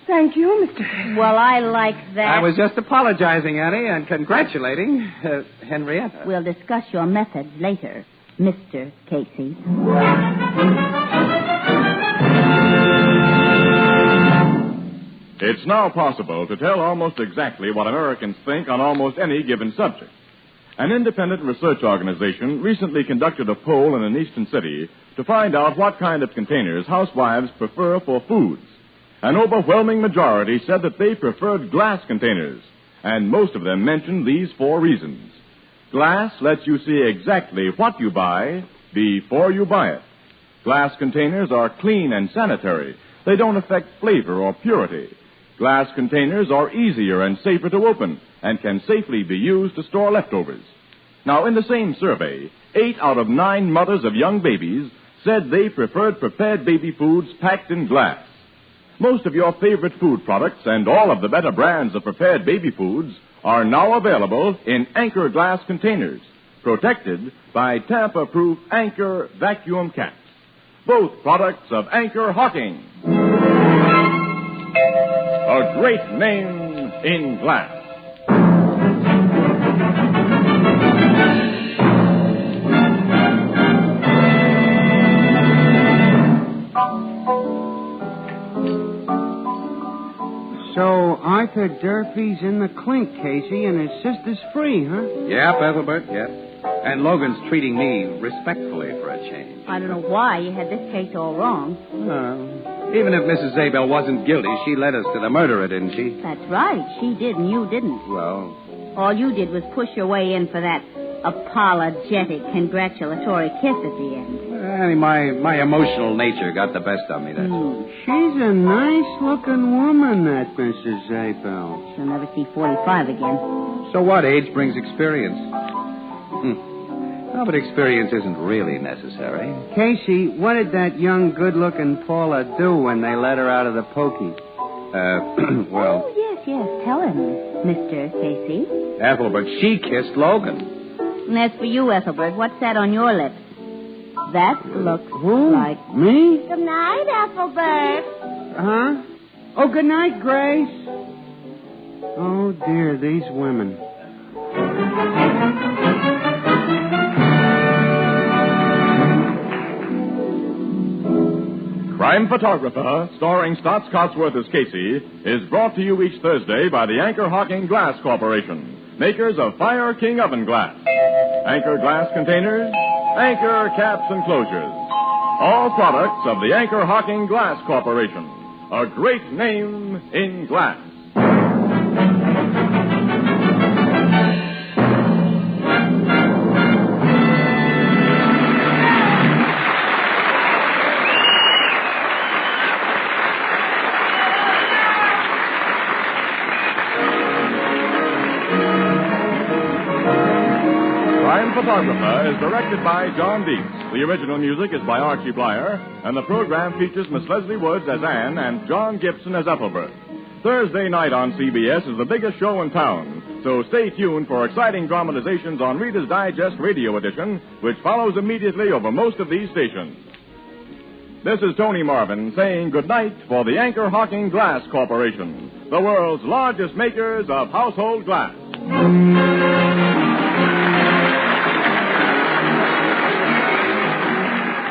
Thank you, Mr. Casey. Well, I like that. I was just apologizing, Annie, and congratulating Henrietta. We'll discuss your methods later, Mr. Casey. It's now possible to tell almost exactly what Americans think on almost any given subject. An independent research organization recently conducted a poll in an eastern city to find out what kind of containers housewives prefer for foods. An overwhelming majority said that they preferred glass containers, and most of them mentioned these 4 reasons. Glass lets you see exactly what you buy before you buy it. Glass containers are clean and sanitary. They don't affect flavor or purity. Glass containers are easier and safer to open and can safely be used to store leftovers. Now, in the same survey, 8 out of 9 mothers of young babies said they preferred prepared baby foods packed in glass. Most of your favorite food products and all of the better brands of prepared baby foods are now available in Anchor glass containers, protected by tamper-proof Anchor vacuum caps. Both products of Anchor Hawking. A great name in glass. So Arthur Durfee's in the clink, Casey, and his sister's free, huh? Yep, Ethelbert, yep. And Logan's treating me respectfully for a change. I don't know why you had this case all wrong. Well, even if Mrs. Zabel wasn't guilty, she led us to the murderer, didn't she? That's right. She did, and you didn't. Well... All you did was push your way in for that apologetic, congratulatory kiss at the end. Annie, my emotional nature got the best of me, that's all. She's a nice-looking woman, that Mrs. Zabel. She'll never see 45 again. So what? Age brings experience. Oh, but experience isn't really necessary. Casey, what did that young, good-looking Paula do when they let her out of the pokey? Well... Oh, yes. Tell him, Mr. Casey. Ethelbert, she kissed Logan. And as for you, Ethelbert, what's that on your lips? That looks like... Me? Good night, Ethelbert. Huh? Oh, good night, Grace. Oh, dear, these women. Crime Photographer, starring Stotts Cotsworth as Casey, is brought to you each Thursday by the Anchor Hocking Glass Corporation, makers of Fire King Oven Glass. Anchor glass containers, Anchor caps and closures. All products of the Anchor Hocking Glass Corporation. A great name in glass. Photographer is directed by John Dietz. The original music is by Archie Blyer, and the program features Miss Leslie Woods as Anne and John Gibson as Ethelbert. Thursday night on CBS is the biggest show in town, so stay tuned for exciting dramatizations on Reader's Digest Radio Edition, which follows immediately over most of these stations. This is Tony Marvin saying goodnight for the Anchor Hocking Glass Corporation, the world's largest makers of household glass.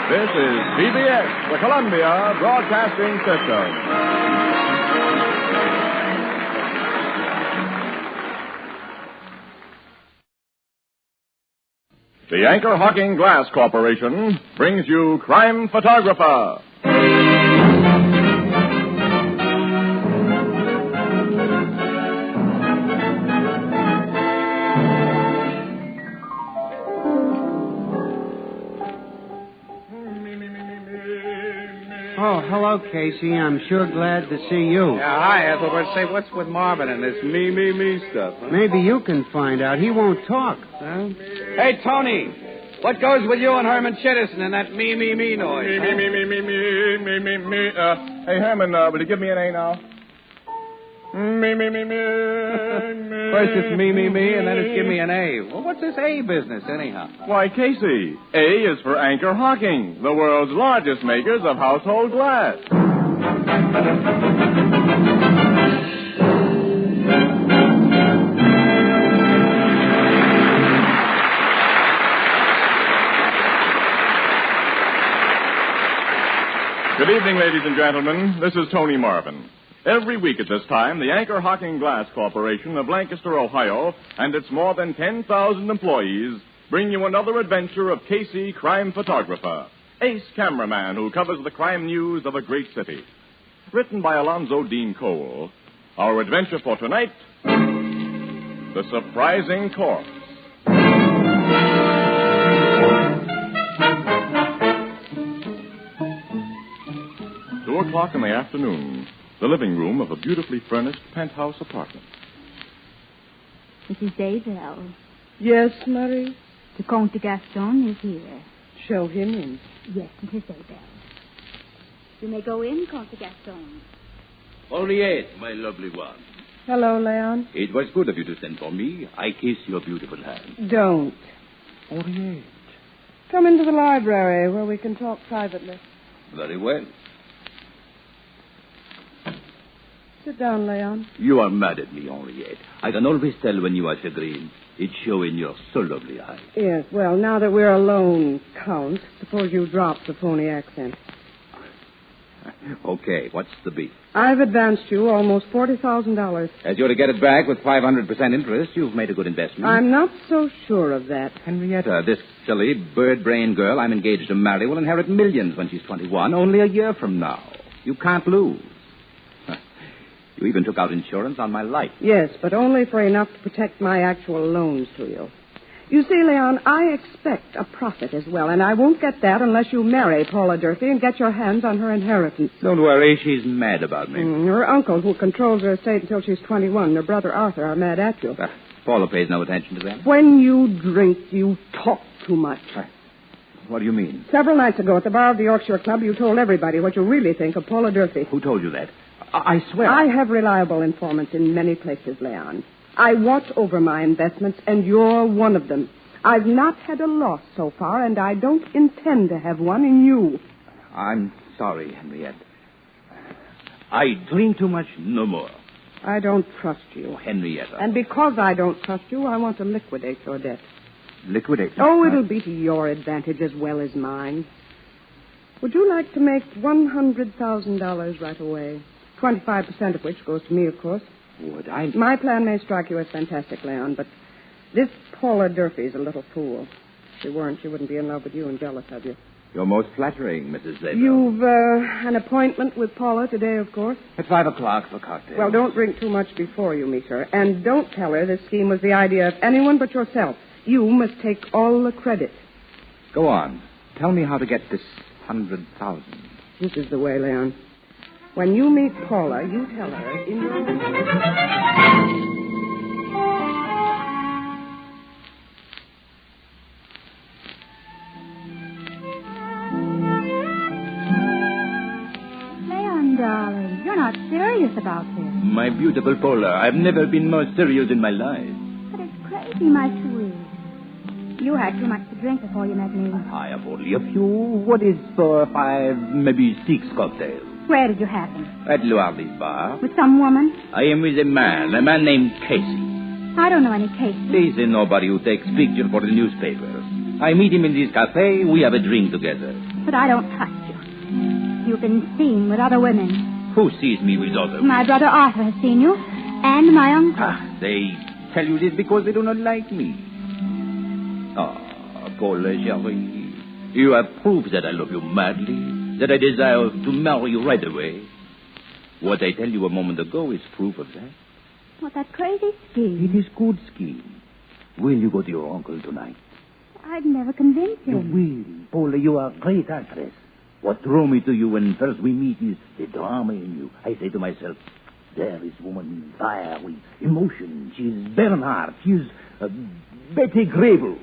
This is CBS, the Columbia Broadcasting System. The Anchor Hocking Glass Corporation brings you Crime Photographer. Oh, hello, Casey. I'm sure glad to see you. Yeah, hi, Ethelbert. Say, what's with Marvin and this me stuff? Huh? Me can find out. He won't talk. Huh? Hey, Tony, what goes with you and Herman Chittison and that me noise? Me. Hey, Herman, will you give me an A now? Me. First it's me, and then it's give me an A. Well, what's this A business, anyhow? Why, Casey, A is for Anchor Hocking, the world's largest makers of household glass. Good evening, ladies and gentlemen. This is Tony Marvin. Every week at this time, the Anchor Hocking Glass Corporation of Lancaster, Ohio, and its more than 10,000 employees bring you another adventure of Casey, crime photographer, ace cameraman who covers the crime news of a great city. Written by Alonzo Dean Cole, our adventure for tonight, The Surprising Corpse. 2 o'clock in the afternoon. The living room of a beautifully furnished penthouse apartment. Mrs. Daybell. Yes, Marie? The Comte de Gaston is here. Show him in. Yes, Mrs. Daybell. You may go in, Comte de Gaston. Henriette, my lovely one. Hello, Leon. It was good of you to send for me. I kiss your beautiful hand. Don't. Henriette. Come into the library where we can talk privately. Very well. Sit down, Leon. You are mad at me, Henriette. I can always tell when you are chagrined. It shows in your so lovely eyes. Yes, well, now that we're alone, Count, suppose you drop the phony accent. Okay, what's the beef? I've advanced you almost $40,000. As you're to get it back with 500% interest, you've made a good investment. I'm not so sure of that. Henrietta, this silly, bird-brained girl I'm engaged to marry will inherit millions when she's 21, only a year from now. You can't lose. You even took out insurance on my life. Yes, but only for enough to protect my actual loans to you. You see, Leon, I expect a profit as well, and I won't get that unless you marry Paula Durfee and get your hands on her inheritance. Don't worry, she's mad about me. Her uncle, who controls her estate until she's 21, and her brother Arthur are mad at you. Paula pays no attention to that. When you drink, you talk too much. What do you mean? Several nights ago at the bar of the Yorkshire Club, you told everybody what you really think of Paula Durfee. Who told you that? I swear. I have reliable informants in many places, Leon. I watch over my investments, and you're one of them. I've not had a loss so far, and I don't intend to have one in you. I'm sorry, Henriette. I drink too much, no more. I don't trust you. Oh, Henrietta. And because I don't trust you, I want to liquidate your debt. Liquidate? Oh, it'll be to your advantage as well as mine. Would you like to make $100,000 right away? 25% of which goes to me, of course. Would I? My plan may strike you as fantastic, Leon, but this Paula Durfee's a little fool. If she weren't, she wouldn't be in love with you and jealous of you. You're most flattering, Mrs. Zabel. You've an appointment with Paula today, of course? At 5 o'clock for cocktails. Well, don't drink too much before you meet her. And don't tell her this scheme was the idea of anyone but yourself. You must take all the credit. Go on. Tell me how to get this 100,000. This is the way, Leon. When you meet Paula, you tell her in your own Leon, darling, you're not serious about this. My beautiful Paula, I've never been more serious in my life. But it's crazy, my sweet. You had too much to drink before you met me. I have only a few. What is for 5, maybe 6 cocktails? Where did you have them? At Luardi's bar. With some woman? I am with a man named Casey. I don't know any Casey. He's a nobody who takes pictures for the newspapers. I meet him in this cafe. We have a drink together. But I don't trust you. You've been seen with other women. Who sees me with other women? My brother Arthur has seen you, and my uncle. They tell you this because they do not like me. Paula, chérie, you have proof that I love you madly, that I desire to marry you right away. What I tell you a moment ago is proof of that. What, that crazy scheme? It is good scheme. Will you go to your uncle tonight? I'd never convince him. You will. Paula, you are a great actress. What drew me to you when first we meet is the drama in you. I say to myself, there is woman, fire, with emotion. She is Bernhardt. She is Betty Grable.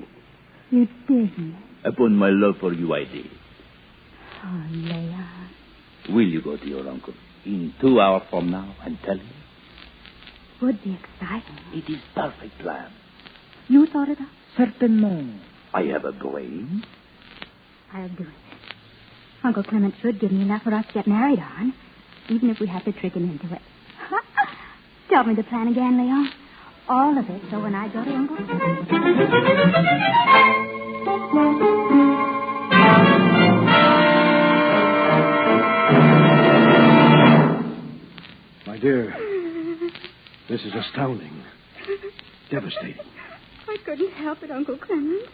You didn't. Upon my love for you, I did. Oh, Leon. Will you go to your uncle in 2 hours from now and tell him? Would be exciting. It is perfect plan. You thought it up? Certainly. I have a brain. I'll do it. Uncle Clement should give me enough for us to get married on, even if we have to trick him into it. Tell me the plan again, Leon. All of it, so when I go to Uncle Clement... My dear, this is astounding. Devastating. I couldn't help it, Uncle Clement.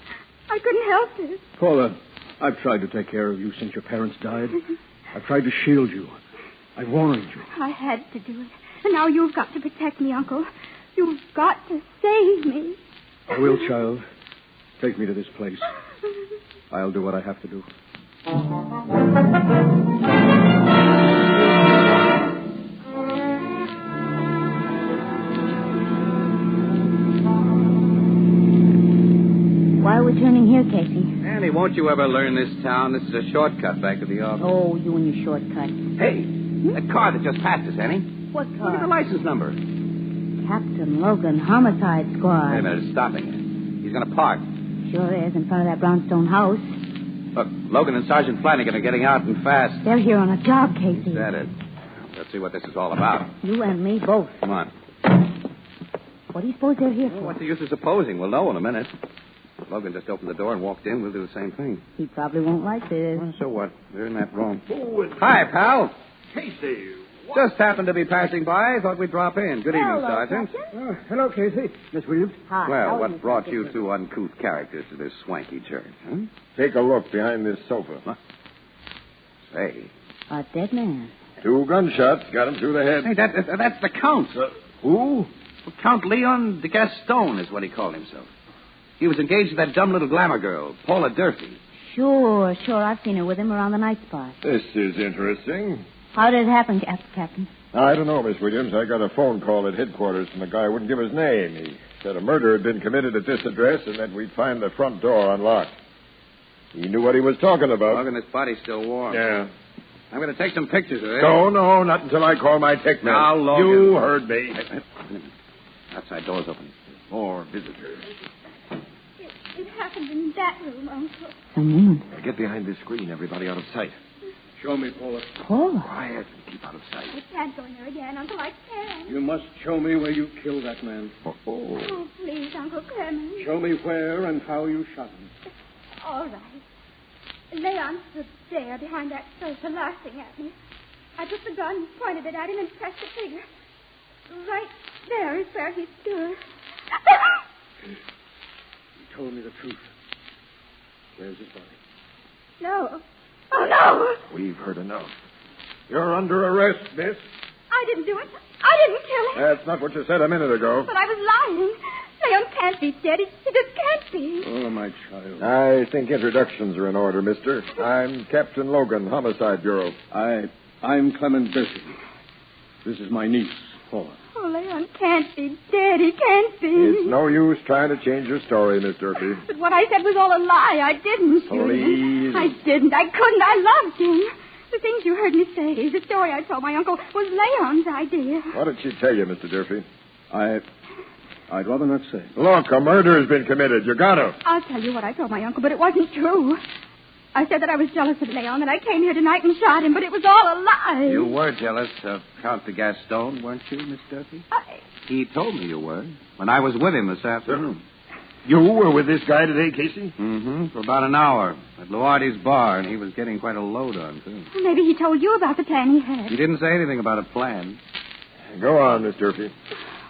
I couldn't help it. Paula, I've tried to take care of you since your parents died. I've tried to shield you. I warned you. I had to do it. And now you've got to protect me, Uncle. You've got to save me. I will, child. Take me to this place. I'll do what I have to do. Why are we turning here, Casey? Annie, won't you ever learn this town? This is a shortcut back to the office. Oh, you and your shortcut. Hey, that car that just passed us, Annie. What car? Look at the license number. Captain Logan, Homicide Squad. Wait a minute, it's stopping it. He's going to park. Sure is, in front of that brownstone house. Look, Logan and Sergeant Flanagan are getting out and fast. They're here on a job, Casey. Is that it? Let's see what this is all about. You and me both. Come on. What do you suppose they're here for? What's the use of supposing? We'll know in a minute. Logan just opened the door and walked in. We'll do the same thing. He probably won't like this. Well, so what? They're in that room. Hi, pal. Casey. Just happened to be passing by. Thought we'd drop in. Good evening, Sergeant. Hello, Casey. Miss Williams. Hi. Well, what brought you two uncouth characters to this swanky church, huh? Take a look behind this sofa. What? Say. A dead man. 2 gunshots got him through the head. Hey, that's the Count. Who? Well, Count Leon de Gaston is what he called himself. He was engaged to that dumb little glamour girl, Paula Durfee. Sure. I've seen her with him around the night spot. This is interesting. How did it happen, Captain? I don't know, Miss Williams. I got a phone call at headquarters from a guy who wouldn't give his name. He Said a murder had been committed at this address and that we'd find the front door unlocked. He knew what he was talking about. Look, and his body's still warm. Yeah. I'm going to take some pictures of it. No, not until I call my tech man. Now, Logan. You heard me. Outside door's open. More visitors. It happened in that room, Uncle. Someone. Get behind this screen, everybody out of sight. Show me, Paula. Paula? Quiet and keep out of sight. I can't go in there again, Uncle. I can't. You must show me where you killed that man. Oh, please, Uncle Clement. Show me where and how you shot him. All right. Leon stood there behind that sofa laughing at me. I took the gun, pointed it at him, and pressed the trigger. Right there is where he stood. You told me the truth. Where's his body? No. Oh, no! We've heard enough. You're under arrest, miss. I didn't do it. I didn't kill him. That's not what you said a minute ago. But I was lying. Leon can't be dead. He just can't be. Oh, my child. I think introductions are in order, mister. I'm Captain Logan, Homicide Bureau. I'm Clement Durfee. This is my niece, Paula. Oh, Leon can't be dead. He can't be. It's no use trying to change your story, Miss Durfee. But what I said was all a lie. I didn't shoot Please. him. I didn't. I couldn't. I loved him. The things you heard me say, the story I told my uncle, was Leon's idea. What did she tell you, Mr. Durfee? I'd rather not say. Look, a murder has been committed. You got to. I'll tell you what I told my uncle, but it wasn't true. I said that I was jealous of Leon, and I came here tonight and shot him, but it was all a lie. You were jealous of Count de Gaston, weren't you, Miss Durfee? He told me you were, when I was with him this afternoon. You were with this guy today, Casey? Mm-hmm, for about an hour at Luardi's bar, and he was getting quite a load on, too. Maybe he told you about the plan he had. He didn't say anything about a plan. Go on, Miss Durfee.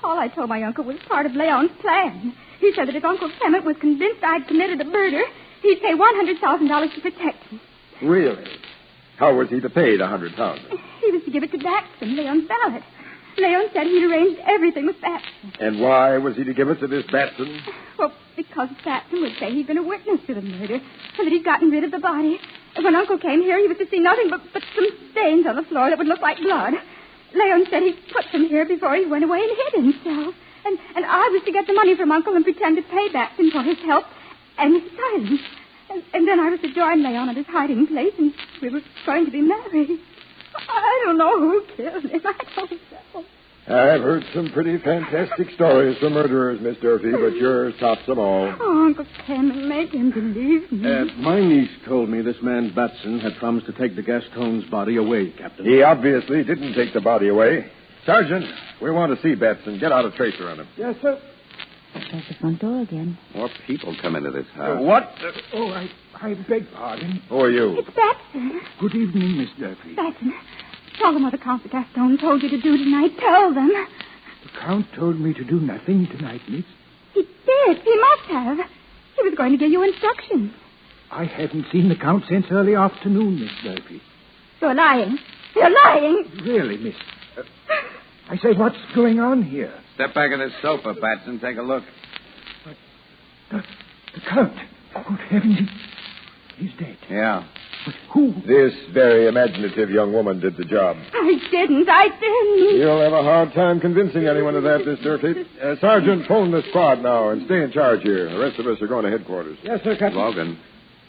All I told my uncle was part of Leon's plan. He said that if Uncle Clement was convinced I'd committed a murder, he'd pay $100,000 to protect me. Really? How was he to pay the $100,000? He was to give it to Batson, Leon's valet. Leon said he'd arranged everything with Batson. And why was he to give it to this Batson? Well, because Batson would say he'd been a witness to the murder, and that he'd gotten rid of the body. And when Uncle came here, he was to see nothing but some stains on the floor that would look like blood. Leon said he'd put them here before he went away and hid himself. And I was to get the money from Uncle and pretend to pay Batson for his help and his silence. And then I was to join Leon at his hiding place, and we were going to be married. I don't know who killed him. I don't know. I've heard some pretty fantastic stories from murderers, Miss Durfee, but yours tops them all. Oh, Uncle Clement, make him believe me. My niece told me this man Batson had promised to take the Gaston's body away, Captain. He obviously didn't take the body away. Sergeant, we want to see Batson. Get out a tracer on him. Yes, sir. There's the front door again. More people come into this house. What? I beg pardon. Who are you? It's Batson. Good evening, Miss Durfee. Batson, tell them what the Count de Gaston told you to do tonight. Tell them. The Count told me to do nothing tonight, miss. He did. He must have. He was going to give you instructions. I haven't seen the Count since early afternoon, Miss Durfee. You're lying. You're lying. Really, miss. I say, what's going on here? Step back of this sofa, Batson. Take a look. The Count. Good heavens, he's dead. Yeah. But who? This very imaginative young woman did the job. I didn't. You'll have a hard time convincing anyone of that, Miss Durfee. Sergeant, phone the squad now and stay in charge here. The rest of us are going to headquarters. Yes, sir, Captain. Logan.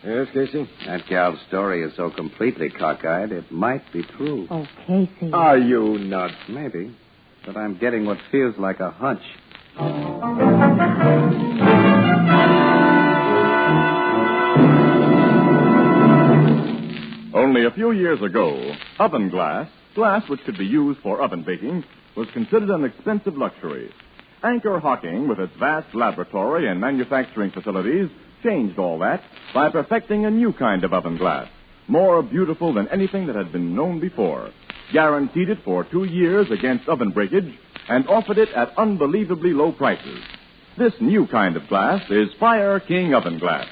Yes, Casey? That gal's story is so completely cockeyed, it might be true. Oh, Casey. Are you nuts? Maybe. But I'm getting what feels like a hunch. Only a few years ago, oven glass which could be used for oven baking, was considered an expensive luxury. Anchor Hocking, with its vast laboratory and manufacturing facilities, changed all that by perfecting a new kind of oven glass, more beautiful than anything that had been known before, guaranteed it for 2 years against oven breakage, and offered it at unbelievably low prices. This new kind of glass is Fire King Oven Glass.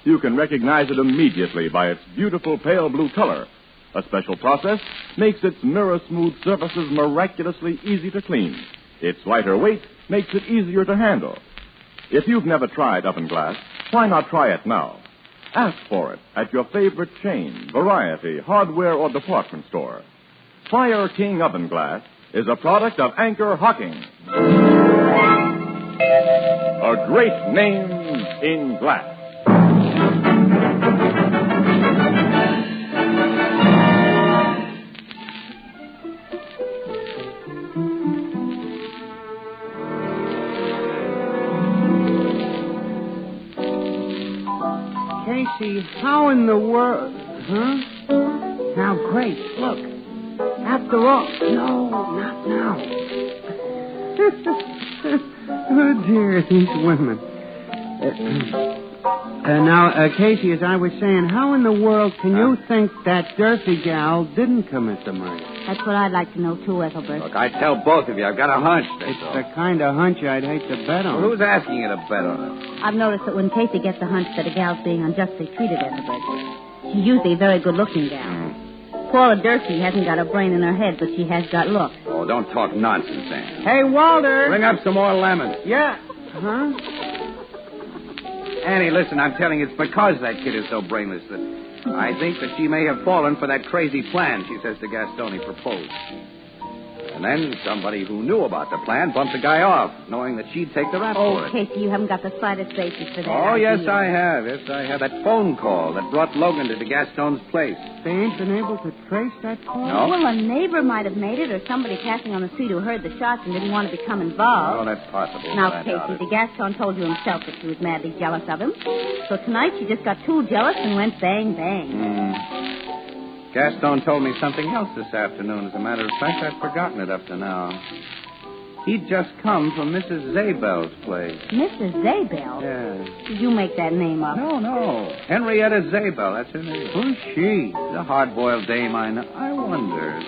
You can recognize it immediately by its beautiful pale blue color. A special process makes its mirror-smooth surfaces miraculously easy to clean. Its lighter weight makes it easier to handle. If you've never tried oven glass, why not try it now? Ask for it at your favorite chain, variety, hardware, or department store. Fire King Oven Glass is a product of Anchor Hocking. A great name in glass. Casey, how in the world? Huh? Now, Grace, look. After all... No, not now. Oh, dear, these women. Now, Casey, as I was saying, how in the world can you think that Durfee gal didn't commit the murder? That's what I'd like to know, too, Ethelbert. Look, I tell both of you, I've got a hunch. It's the kind of hunch I'd hate to bet on. Well, who's asking you to bet on it? I've noticed that when Casey gets a hunch that a gal's being unjustly treated, Ethelbert, she's usually a very good-looking gal. Paula Durfee hasn't got a brain in her head, but she has got looks. Oh, don't talk nonsense, Anne. Hey, Walter! Bring up some more lemons. Yeah. Huh? Annie, listen, I'm telling you, it's because that kid is so brainless that I think that she may have fallen for that crazy plan she says to Gastoni proposed. And then somebody who knew about the plan bumped the guy off, knowing that she'd take the rap for it. Casey, you haven't got the slightest basis for that. Oh, yes, I have. Yes, I have. That phone call that brought Logan to the Gaston's place. They ain't been able to trace that call? No. Well, a neighbor might have made it, or somebody passing on the street who heard the shots and didn't want to become involved. Oh, that's possible. Now, I doubt Casey, it. the Gaston told you himself that she was madly jealous of him. So tonight she just got too jealous and went bang, bang. Gaston told me something else this afternoon. As a matter of fact, I'd forgotten it up to now. He'd just come from Mrs. Zabel's place. Mrs. Zabel? Yeah. Did you make that name up? No. Henrietta Zabel, that's her name. Who's she? The hard-boiled dame I know. I wonder.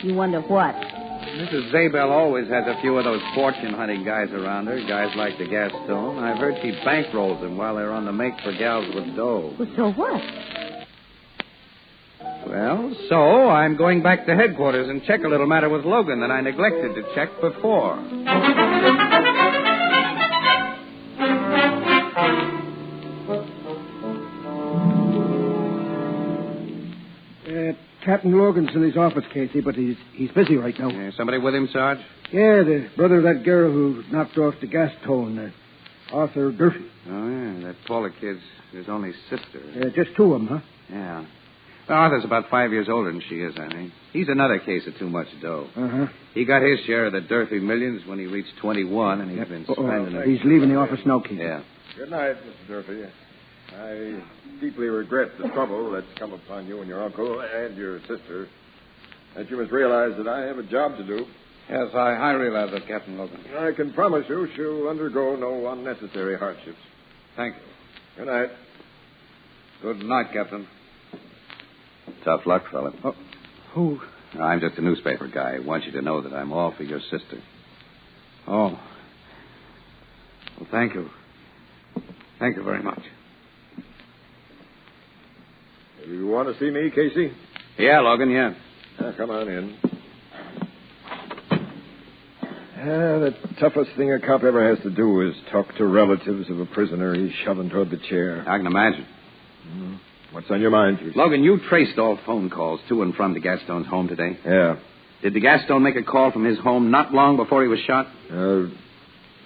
You wonder what? Mrs. Zabel always has a few of those fortune-hunting guys around her, guys like the Gaston. I've heard she bankrolls them while they're on the make for gals with dough. Well, so what? Well, so I'm going back to headquarters and check a little matter with Logan that I neglected to check before. Captain Logan's in his office, Casey, but he's busy right now. Somebody with him, Sarge? Yeah, the brother of that girl who knocked off the Gaston, Arthur Durfee. Oh, yeah, that Paula kid's his only sister. Just two of them, huh? Yeah. Well, Arthur's about 5 years older than she is, I think. He's another case of too much dough. Uh-huh. He got his share of the Durfee millions when he reached 21, and he's been spending it. He's leaving the office now, Casey. Yeah. Good night, Mr. Durfee. I deeply regret the trouble that's come upon you and your uncle and your sister. That you must realize that I have a job to do. Yes, I realize that, Captain Logan. I can promise you she'll undergo no unnecessary hardships. Thank you. Good night. Good night, Captain. Tough luck, fella. Oh, who? I'm just a newspaper guy. I want you to know that I'm all for your sister. Oh. Well, thank you. Thank you very much. You want to see me, Casey? Yeah, Logan, yeah. Come on in. The toughest thing a cop ever has to do is talk to relatives of a prisoner he's shoving toward the chair. I can imagine. What's on your mind, Casey? Logan, you traced all phone calls to and from the Gaston's home today? Yeah. Did the Gaston make a call from his home not long before he was shot? Yeah,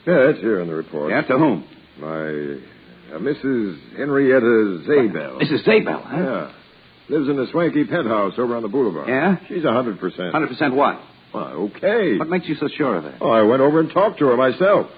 it's here in the report. Yeah, to whom? Mrs. Henrietta Zabel. Mrs. Zabel, huh? Yeah. Lives in a swanky penthouse over on the boulevard. Yeah? She's 100%. 100% what? Well, okay. What makes you so sure of that? Oh, I went over and talked to her myself.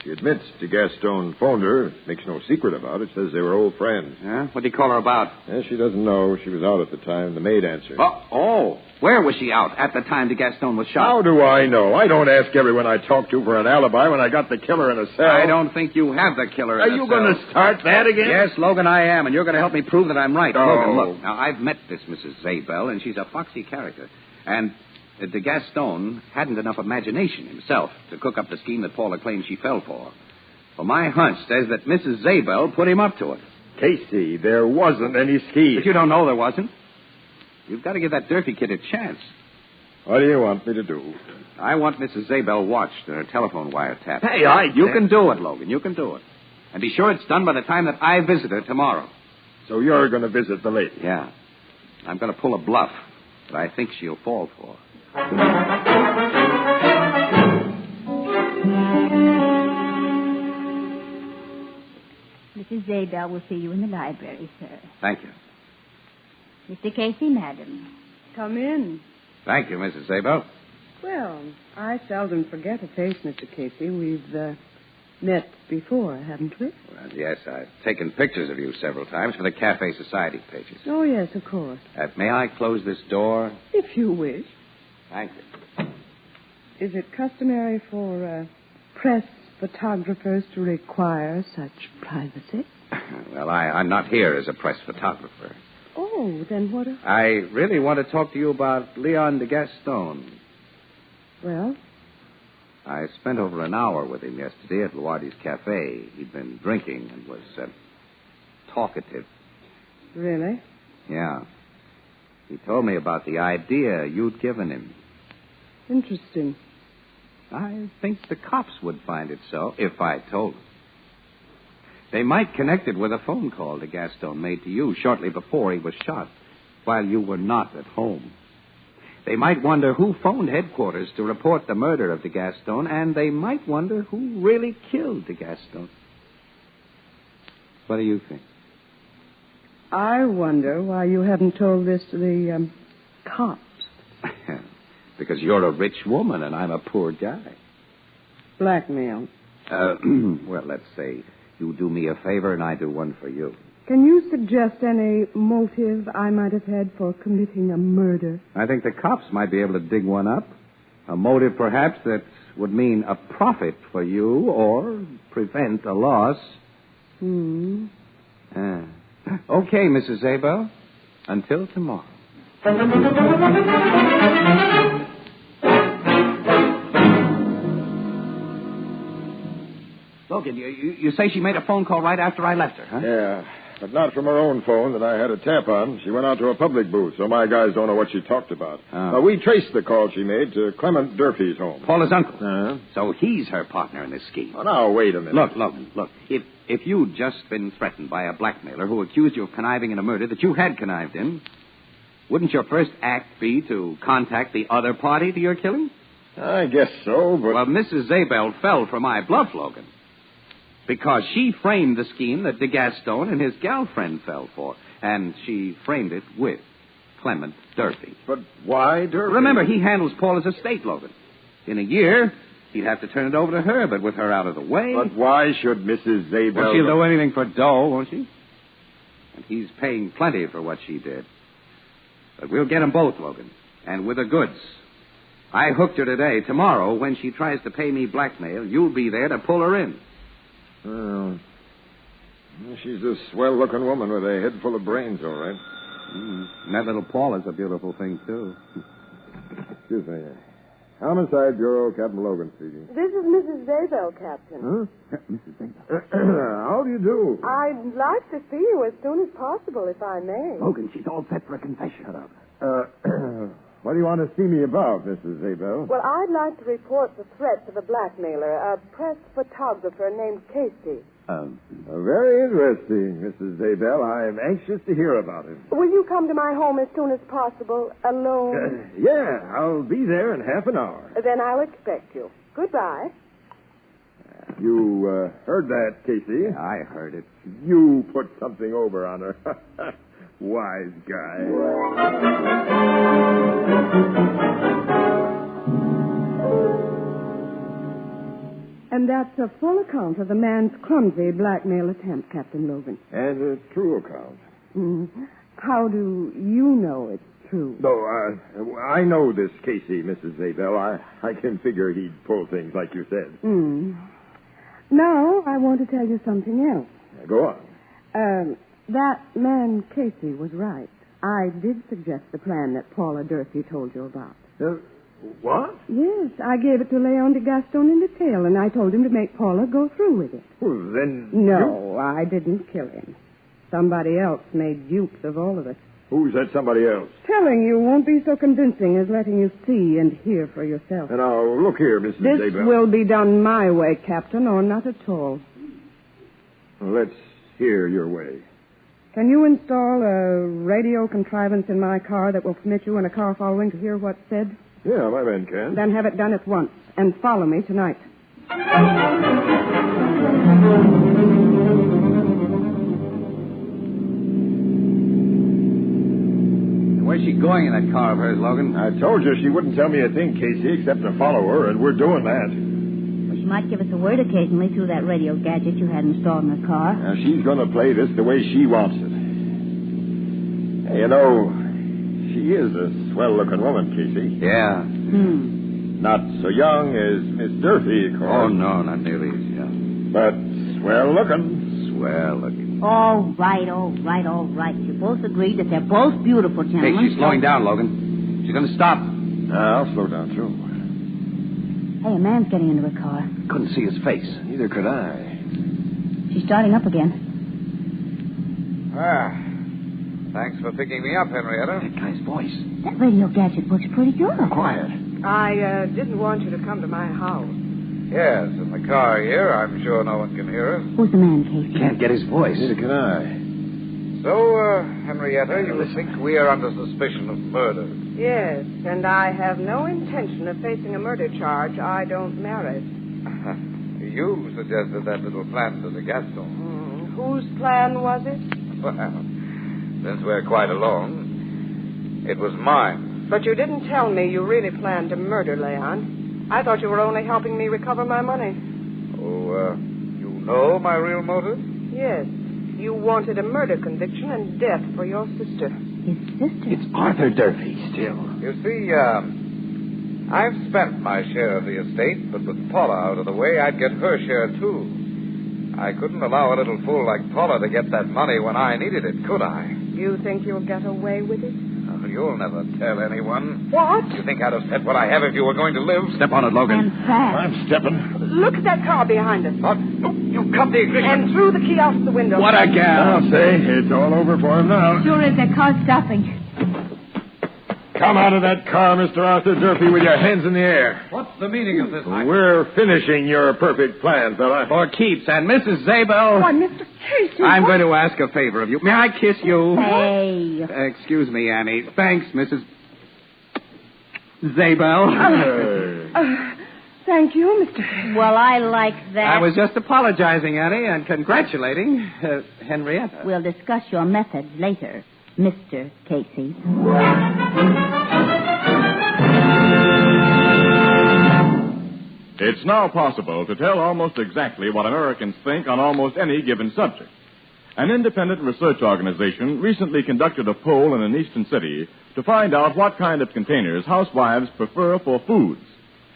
She admits the Gaston phoned her. Makes no secret about it. Says they were old friends. Yeah? What did he call her about? Yeah, she doesn't know. She was out at the time. The maid answered. Oh. Where was she out at the time the Gaston was shot? How do I know? I don't ask everyone I talk to for an alibi when I got the killer in a cell. I don't think you have the killer in a cell. Are you going to start that again? Yes, Logan, I am, and you're going to help me prove that I'm right. Oh. Logan, look. Now, I've met this Mrs. Zabel, and she's a foxy character. And the Gaston hadn't enough imagination himself to cook up the scheme that Paula claims she fell for. Well, my hunch says that Mrs. Zabel put him up to it. Casey, there wasn't any scheme. But you don't know there wasn't. You've got to give that Durfee kid a chance. What do you want me to do? I want Mrs. Zabel watched and her telephone wiretapped. Hey, You can do it, Logan. You can do it. And be sure it's done by the time that I visit her tomorrow. So you're going to visit the lady? Yeah. I'm going to pull a bluff that I think she'll fall for. Mrs. Zabel will see you in the library, sir. Thank you. Mr. Casey, madam. Come in. Thank you, Mrs. Zabel. Well, I seldom forget a face, Mr. Casey. We've met before, haven't we? Well, yes, I've taken pictures of you several times for the Cafe Society pages. Oh, yes, of course. May I close this door? If you wish. Thank you. Is it customary for press photographers to require such privacy? Well, I'm not here as a press photographer. Oh, then what? I really want to talk to you about Leon de Gaston. Well? I spent over an hour with him yesterday at Luardi's Cafe. He'd been drinking and was talkative. Really? Yeah. He told me about the idea you'd given him. Interesting. I think the cops would find it so if I told them. They might connect it with a phone call de Gaston made to you shortly before he was shot, while you were not at home. They might wonder who phoned headquarters to report the murder of de Gaston, and they might wonder who really killed de Gaston. What do you think? I wonder why you haven't told this to the cops. Because you're a rich woman and I'm a poor guy. Blackmail. Well, let's say you do me a favor and I do one for you. Can you suggest any motive I might have had for committing a murder? I think the cops might be able to dig one up. A motive, perhaps, that would mean a profit for you or prevent a loss. Okay, Mrs. Zabel. Until tomorrow. Logan, you say she made a phone call right after I left her, huh? Yeah, but not from her own phone that I had a tap on. She went out to a public booth, so my guys don't know what she talked about. Oh. We traced the call she made to Clement Durfee's home. Paula's uncle. Uh-huh. So he's her partner in this scheme. Oh, now, wait a minute. Look, Logan, look. If you'd just been threatened by a blackmailer who accused you of conniving in a murder that you had connived in, wouldn't your first act be to contact the other party to your killing? I guess so, but... Well, Mrs. Zabel fell for my bluff, Logan. Because she framed the scheme that de Gaston and his girlfriend fell for. And she framed it with Clement Durfee. But why Durfee? Remember, he handles Paula's estate, Logan. In a year, he'd have to turn it over to her, but with her out of the way... But why should Mrs. Zabel... Well, she'll do anything for dough, won't she? And he's paying plenty for what she did. But we'll get them both, Logan. And with the goods. I hooked her today. Tomorrow, when she tries to pay me blackmail, you'll be there to pull her in. Well, she's a swell-looking woman with a head full of brains, all right. And that little Paula's a beautiful thing, too. Excuse me. Homicide Bureau, Captain Logan speaking. This is Mrs. Zabel, Captain. Huh? Mrs. Zabel. How do you do? I'd like to see you as soon as possible, if I may. Logan, she's all set for a confession. Shut up. What do you want to see me about, Mrs. Zabel? Well, I'd like to report the threats of a blackmailer, a press photographer named Casey. Very interesting, Mrs. Zabel. I'm anxious to hear about him. Will you come to my home as soon as possible, alone? Yeah, I'll be there in half an hour. Then I'll expect you. Goodbye. You heard that, Casey? I heard it. You put something over on her. Wise guy. And that's a full account of the man's clumsy blackmail attempt, Captain Logan. And a true account. How do you know it's true? No, I know this Casey, Mrs. Zabel. I can figure he'd pull things like you said. Now, I want to tell you something else. Go on. That man Casey was right. I did suggest the plan that Paula Durfee told you about. What? Yes, I gave it to Leon de Gaston in detail, and I told him to make Paula go through with it. Well, then... No, I didn't kill him. Somebody else made dupes of all of us. Who's that somebody else? Telling you won't be so convincing as letting you see and hear for yourself. Now, look here, Mrs. Zabel. This will be done my way, Captain, or not at all. Let's hear your way. Can you install a radio contrivance in my car that will permit you in a car following to hear what's said? Yeah, my man can. Then have it done at once, and follow me tonight. going in that car of hers, Logan? I told you she wouldn't tell me a thing, Casey, except to follow her, and we're doing that. Well, she might give us a word occasionally through that radio gadget you had installed in the car. Now, she's going to play this the way she wants it. Hey, you know, she is a swell-looking woman, Casey. Yeah. Not so young as Miss Durfee, of course. Oh, no, not nearly as young. But swell-looking. Swell-looking. All right. You both agreed that they're both beautiful, Hey, gentlemen. she's slowing down, Logan. She's going to stop. I'll slow down, too. Hey, a man's getting into a car. Couldn't see his face. Neither could I. She's starting up again. Thanks for picking me up, Henrietta. That guy's voice. That radio gadget works pretty good. Quiet. I didn't want you to come to my house. Yes, in the car here. I'm sure no one can hear us. Who's the man, Casey? Can't get his voice. Neither can I. So, Henrietta, you think we are under suspicion of murder? Yes, and I have no intention of facing a murder charge I don't merit. You suggested that little plan to the Gaston. Whose plan was it? Well, since we're quite alone, it was mine. But you didn't tell me you really planned to murder Leon. I thought you were only helping me recover my money. Oh, you know my real motive? Yes. You wanted a murder conviction and death for your sister. His sister? It's Arthur Durfee still. You see, I've spent my share of the estate, but with Paula out of the way, I'd get her share, too. I couldn't allow a little fool like Paula to get that money when I needed it, could I? You think you'll get away with it? Oh, you'll never tell anyone. What? You think I'd have said what I have if you were going to live? Step on it, Logan. And fast. I'm stepping. Look at that car behind us. What? Oh, you cut the ignition. And threw the key out of the window. What a gal. I'll say it's all over for him now. Sure is. That car's stopping. Come out of that car, Mr. Arthur Durfee, with your hands in the air. What's the meaning of this? We're finishing your perfect plan, fella. For keeps. And Mrs. Zabel... Why, Mr. Casey. I'm going to ask a favor of you. May I kiss you? Hey. Excuse me, Annie. Thanks, Mrs. Zabel. Thank you, Mr. Casey. Well, I like that. I was just apologizing, Annie, and congratulating Henrietta. We'll discuss your methods later, Mr. Casey. It's now possible to tell almost exactly what Americans think on almost any given subject. An independent research organization recently conducted a poll in an eastern city to find out what kind of containers housewives prefer for foods.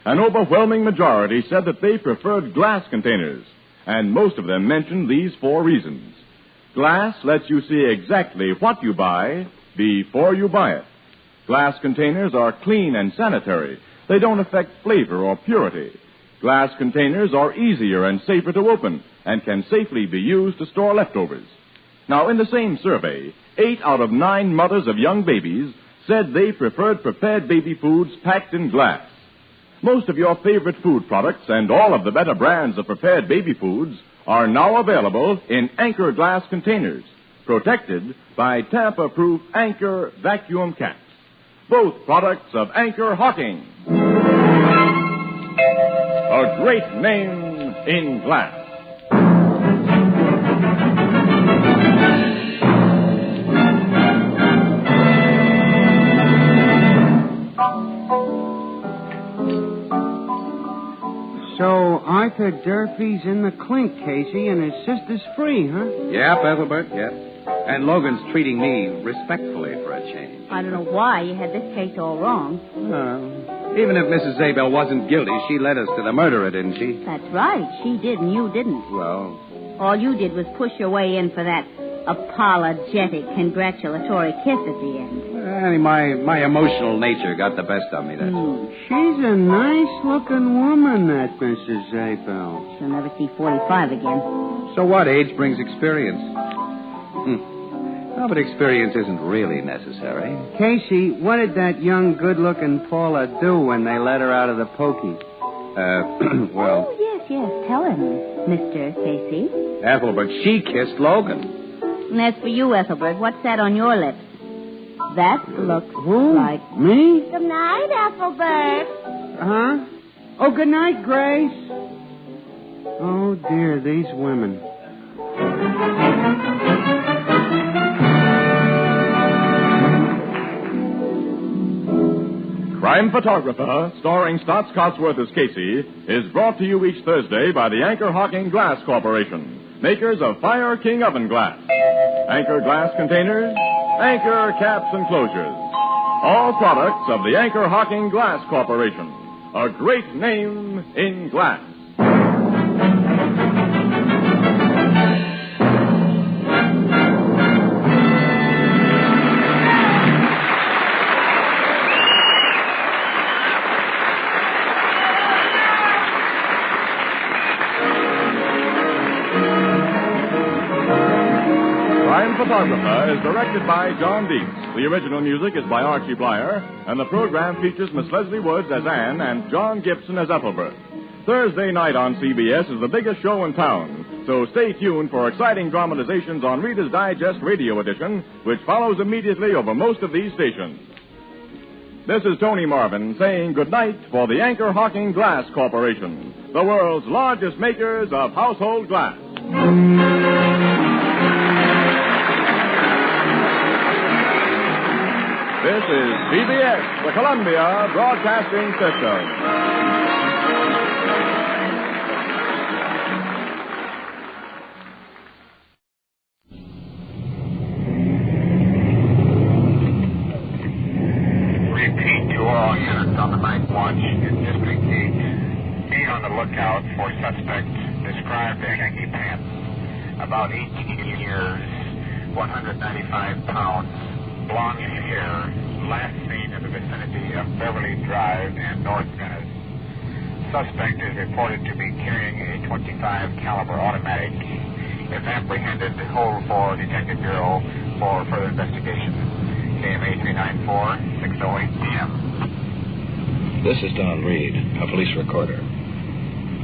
An overwhelming majority said that they preferred glass containers, and most of them mentioned these 4 reasons. Glass lets you see exactly what you buy before you buy it. Glass containers are clean and sanitary. They don't affect flavor or purity. Glass containers are easier and safer to open and can safely be used to store leftovers. Now, in the same survey, 8 out of 9 mothers of young babies said they preferred prepared baby foods packed in glass. Most of your favorite food products and all of the better brands of prepared baby foods are now available in Anchor glass containers, protected by tamper-proof Anchor vacuum caps. Both products of Anchor Hawking. A great name in glass. So Arthur Durfee's in the clink, Casey, and his sister's free, huh? Yep, Ethelbert, yep. And Logan's treating me respectfully for a change. I don't know why you had this case all wrong. Well, even if Mrs. Zabel wasn't guilty, she led us to the murderer, didn't she? That's right. She did, and you didn't. Well... All you did was push your way in for that apologetic, congratulatory kiss at the end. Annie, my emotional nature got the best of me, that's all. She's a nice-looking woman, that Mrs. Zabel. She'll never see 45 again. So what? Age brings experience. No, but experience isn't really necessary. Casey, what did that young, good-looking Paula do when they let her out of the pokey? Well... Oh, yes. Tell him, Mr. Casey. Ethelbert, she kissed Logan. And as for you, Ethelbert, what's that on your lips? That looks like... Me? Good night, Ethelbert. Huh? Oh, good night, Grace. Oh, dear, these women. Prime Photographer, starring Stotts Cotsworth as Casey, is brought to you each Thursday by the Anchor Hocking Glass Corporation, makers of Fire King Oven Glass. Anchor glass containers, Anchor caps and closures. All products of the Anchor Hocking Glass Corporation. A great name in glass. Photographer is directed by John Dietz. The original music is by Archie Blyer, and the program features Miss Leslie Woods as Anne and John Gibson as Ethelbert. Thursday night on CBS is the biggest show in town, so stay tuned for exciting dramatizations on Reader's Digest Radio Edition, which follows immediately over most of these stations. This is Tony Marvin saying goodnight for the Anchor Hocking Glass Corporation, the world's largest makers of household glass. This is CBS, the Columbia Broadcasting System. Repeat to all units on the Night Watch in District 8. Be on the lookout for suspect described as Yankee Pants. About 18 years, 195 pounds. Blondish hair, last seen in the vicinity of Beverly Drive and North Venice. Suspect is reported to be carrying a .25 caliber automatic. If apprehended, hold for Detective Bureau for further investigation. KMA 394, 6:08 p.m. This is Don Reed, a police recorder.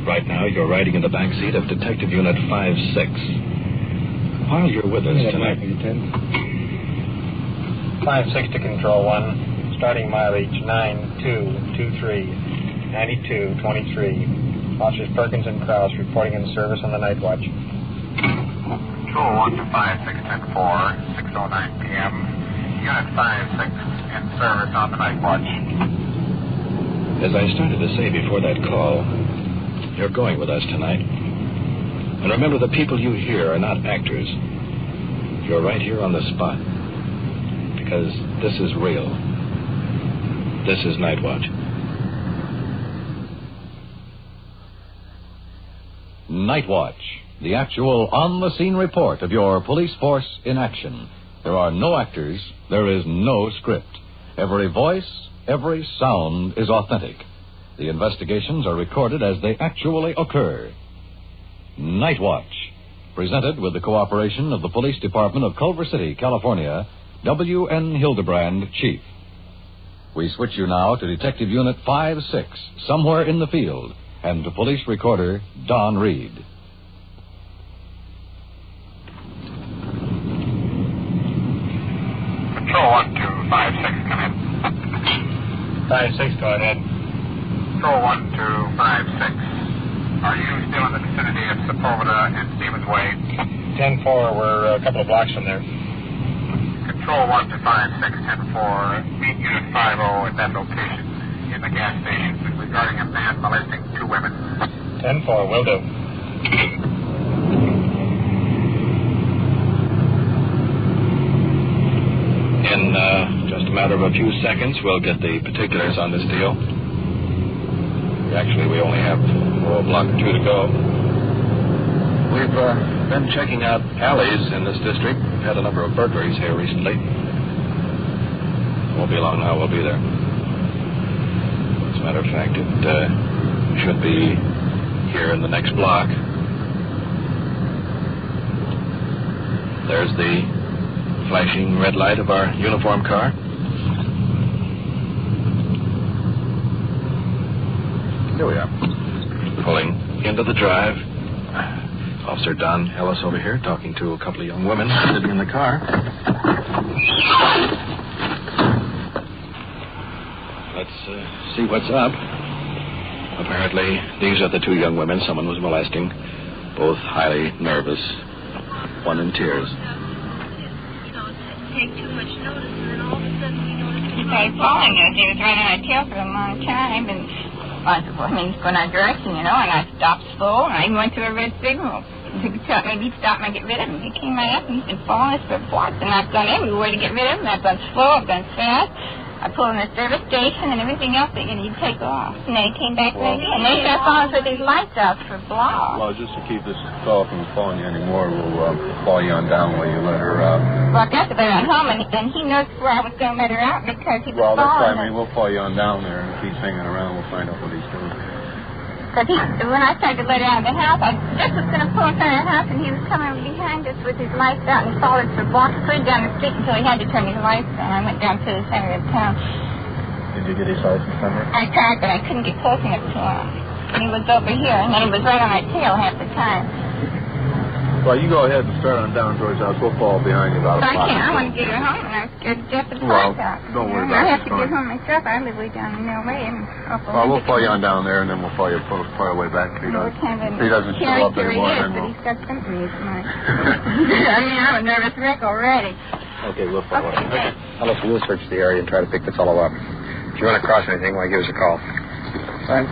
Right now, you're riding in the back seat of Detective Unit 5-6. While you're with us tonight... 5-6 to Control 1. Starting mileage 9223, 9223. Officers Perkins and Krause reporting in service on the Night Watch. Control 1 to 5610-4, 6:09 p.m. Unit 5-6 in service on the Night Watch. As I started to say before that call, you're going with us tonight. And remember, the people you hear are not actors. You're right here on the spot. Because this is real. This is Night Watch. Night Watch, the actual on-the-scene report of your police force in action. There are no actors, there is no script. Every voice, every sound is authentic. The investigations are recorded as they actually occur. Night Watch, presented with the cooperation of the Police Department of Culver City, California, W.N. Hildebrand, Chief. We switch you now to Detective Unit 5-6, somewhere in the field, and to police recorder Don Reed. Control 1 to 5-6, come in. 5-6, go ahead. Control 1 to 5-6. Are you still in the vicinity of Sepulveda and Stevens Way? 10-4, we're a couple of blocks from there. Control 1 to 5610-4, meet Unit 50 at that location in the gas station regarding a man molesting 2 women. 10-4, will do. In just a matter of a few seconds, we'll get the particulars on this deal. Actually, we only have a block or two to go. We've been checking out alleys in this district. We've had a number of burglaries here recently. Won't be long now, we'll be there. As a matter of fact, it should be here in the next block. There's the flashing red light of our uniform car. Here we are. Pulling into the drive. Officer Don Ellis over here talking to a couple of young women sitting in the car. Let's see what's up. Apparently, these are the 2 young women someone was molesting. Both highly nervous. One in tears. Take too much notice, and then all of a sudden we notice started following us. He was right on our tail for a long time, and going our direction, and I stopped slow, and I even went to a red signal. He thought maybe he'd stop and I get rid of him. He came right up, and he's been following us for blocks, and I've gone everywhere to get rid of him. I've gone slow, I've gone fast. I pulled in the service station and everything else that he'd take off. And then he came back right in. And they started following us with these lights out for blocks. Well, just to keep this fellow from following you anymore, we'll follow you on down while you let her out. Well, I got to let her on home, and then he knows where I was going to let her out because he was following that's us. right. I mean, we'll follow you on down there, and if he's hanging around, we'll find out what he's doing. Because when I tried to let her out of the house, I just was going to pull in front of the house, and he was coming behind us with his lights out and followed us for blocks, clear down the street until he had to turn his lights on. I went down to the center of town. Did you get his license number? I tried, but I couldn't get close enough to him. And he was over here, and then he was right on my tail half the time. Well, you go ahead and start on down towards the house. We'll fall behind you about a But I block. can't. I want to get her home, and I was scared to death of the Well, lights out. don't worry about it. I have It's to get fine. home myself. I live way down in Mill Way. And Well, we'll follow you on down there, and then we'll follow your way back. If he doesn't show up anymore, then but we'll... he's got sympathy of mine. I mean, I'm a nervous wreck already. Okay, we'll follow it. Okay. Alice, we'll search the area and try to pick the fellow up. If you want to cross anything, why, give us a call. Fine.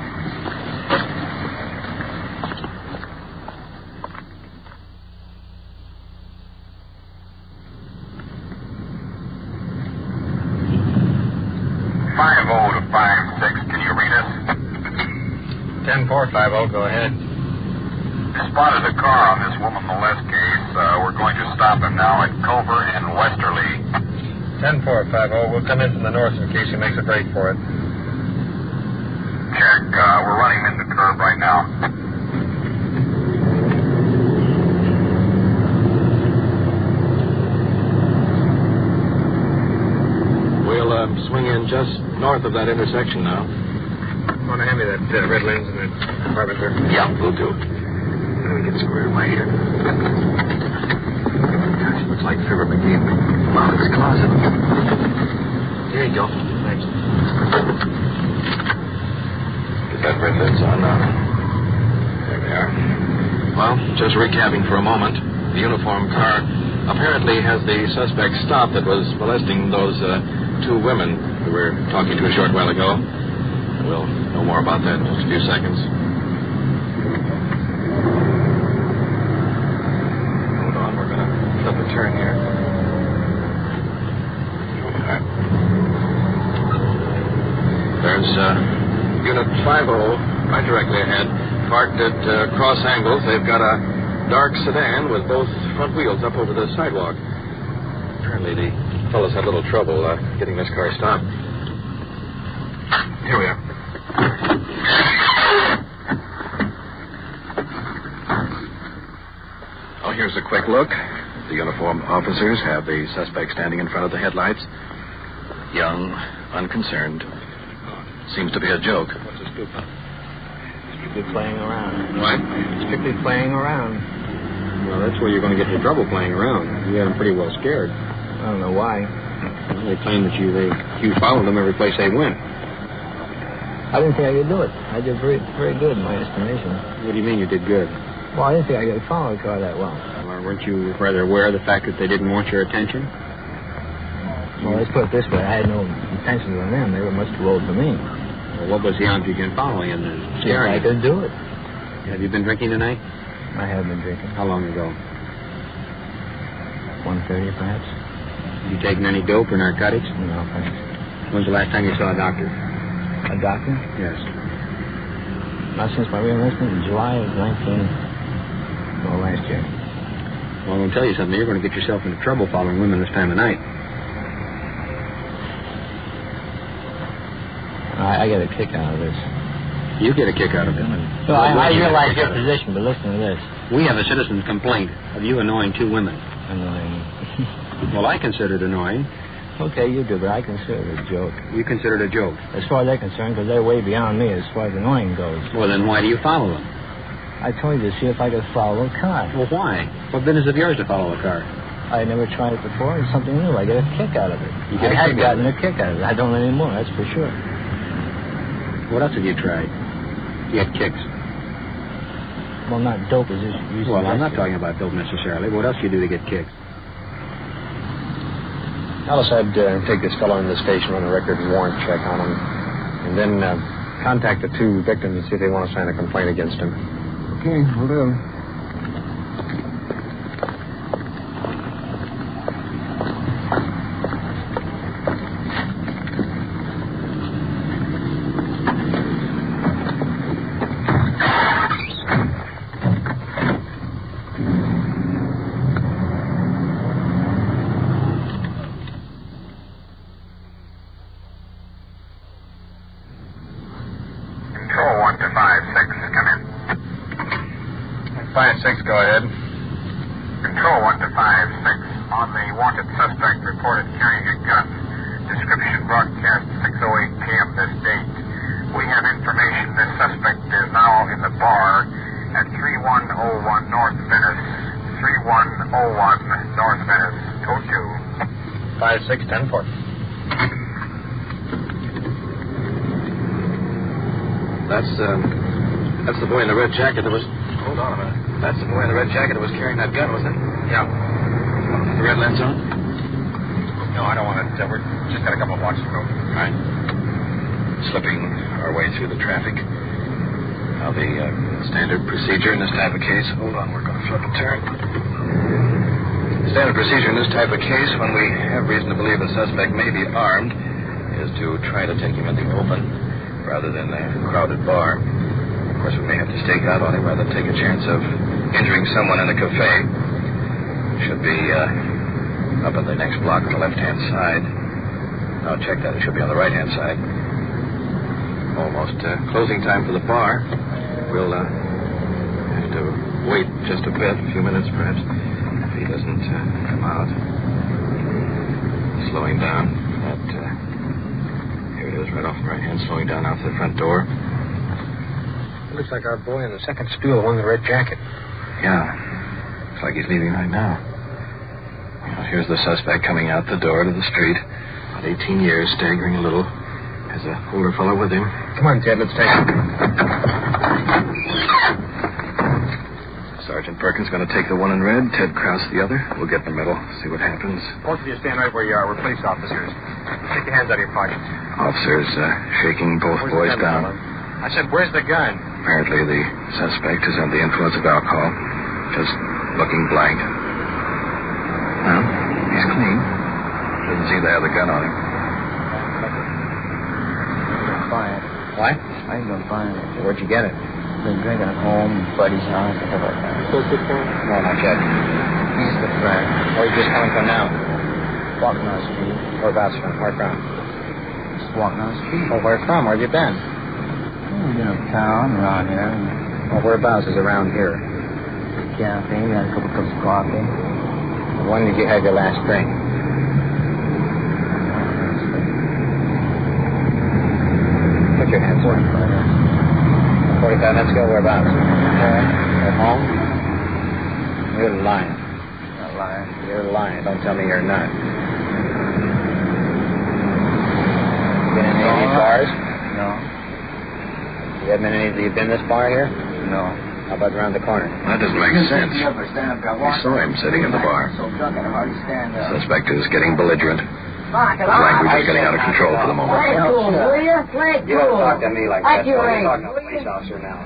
to 5-6, can you read us? 10-450, go ahead. I spotted a car on this woman molest case. We're going to stop him now at Culver and Westerly. 10-450, we'll come in from the north in case he makes a break for it. Check. We're running into the curve right now. We'll swing in just north of that intersection now. Want to hand me that red lens in the compartment there? Yeah, we'll do. Let me get squared away here. Gosh, looks like Fibber McGee in Molly's closet. Here you go. Thanks. Get that red lens on now. There we are. Well, just recapping for a moment. The uniformed car apparently has the suspect stopped that was molesting those two women we were talking to a short while ago. We'll know more about that in just a few seconds. Hold on, we're going to flip a turn here. There's Unit 50 right directly ahead, parked at cross angles. They've got a dark sedan with both front wheels up over the sidewalk. Apparently the fellows had a little trouble getting this car stopped. Here we are. Oh, here's a quick look. The uniformed officers have the suspect standing in front of the headlights. Young, unconcerned. Seems to be a joke. What's the scoop? Strictly playing around. What? Strictly playing around. Well, that's where you're going to get into trouble playing around. You had them pretty well scared. I don't know why. Well, they claim that you followed them every place they went. I didn't think I could do it. I did very, very good in my estimation. What do you mean you did good? Well, I didn't think I could follow the car that well. Well, weren't you rather aware of the fact that they didn't want your attention? Well, let's put it this way. I had no intentions on them. They were much too old for me. Well, what was the object in following and scaring I could do it. Have you been drinking tonight? I have been drinking. How long ago? 1:30, perhaps. Have you taken any dope or narcotics? No, thanks. When's the last time you saw a doctor? A doctor? Yes. Not since my re-enlistment in July of last year. Well, I'm going to tell you something. You're going to get yourself into trouble following women this time of night. I get a kick out of this. You get a kick out of it. So I realize your position, but listen to this. We have a citizen's complaint of you annoying two women. Annoying. Well, I consider it annoying. Okay, you do, but I consider it a joke. You consider it a joke? As far as they're concerned, because they're way beyond me as far as annoying goes. Well, then why do you follow them? I told you to see if I could follow a car. Well, why? What business of yours to follow a car? I never tried it before. It's something new. I get a kick out of it. You get I have gotten a kick out of it. I don't anymore, that's for sure. What else have you tried? You had kicks. Well, not dope as you Well, I'm not talking about dope necessarily. What else do you do to get kicks? Alice, I'd take this fellow into the station, run a record and warrant check on him, and then contact the two victims and see if they want to sign a complaint against him. Okay, we'll do. Control 1 to 5-6, come in. 5-6, go ahead. Control 1 to 5-6. On the wanted suspect reported carrying a gun. Description broadcast 6:08 p.m. this date. We have information this suspect is now in the bar at 3101 North Venice. 3101 North Venice. Code 2. 5-6, 10-4. That's the boy in the red jacket that was... Hold on a minute. That's the boy in the red jacket that was carrying that gun, wasn't it? Yeah. The red lens on? No, I don't want it. We're just got a couple of blocks to go. All right. Slipping our way through the traffic. Now, the standard procedure in this type of case... Hold on, we're going to flip and turn. The standard procedure in this type of case, when we have reason to believe the suspect may be armed, is to try to take him in the open rather than a crowded bar. Of course, we may have to stake out on him rather than take a chance of injuring someone in a cafe. Should be up on the next block on the left-hand side. Now, check that. It should be on the right-hand side. Almost closing time for the bar. We'll have to wait just a bit, a few minutes perhaps, if he doesn't come out. Slowing down. Here it is, right off the right hand, slowing down out to the front door. It looks like our boy in the second stool, the one in the red jacket. Yeah. Looks like he's leaving right now. Well, here's the suspect coming out the door to the street. About 18 years, staggering a little. Has an older fellow with him. Come on, Ted, let's take him. Sergeant Perkins going to take the one in red, Ted Krause the other. We'll get in the middle, see what happens. Both of you stand right where you are. We're police officers. Take your hands out of your pockets. Officers shaking both boys down. I said, where's the gun? Apparently the suspect is under the influence of alcohol. Just looking blank. Well, he's clean. Doesn't seem to have the gun on him. Find it. What? I ain't gonna find it. Where'd you get it? Been drinking at home, buddy's house, stuff like that. No, not yet. He's the friend. Where are you just coming from now? Walking on the street. Whereabouts from? Where from? Just walking on the street. Oh, where from? Where have you been? We've been uptown, around here. Oh, whereabouts is around here? Cafe, we had a couple cups of coffee. When did you have your last drink? Put your hands up. 45 minutes ago, whereabouts? At home? You're lying. Not lying. You're lying. Don't tell me you're not. Been in any of these bars? No. You haven't been in any? You been this bar here? No. How about around the corner? That doesn't make sense. We saw him sitting in the bar. Suspect is getting belligerent. His language is getting out of control for the moment. Play cool, will you? Play You don't cool. talk to me like that. You're You're right. talking to a police officer now.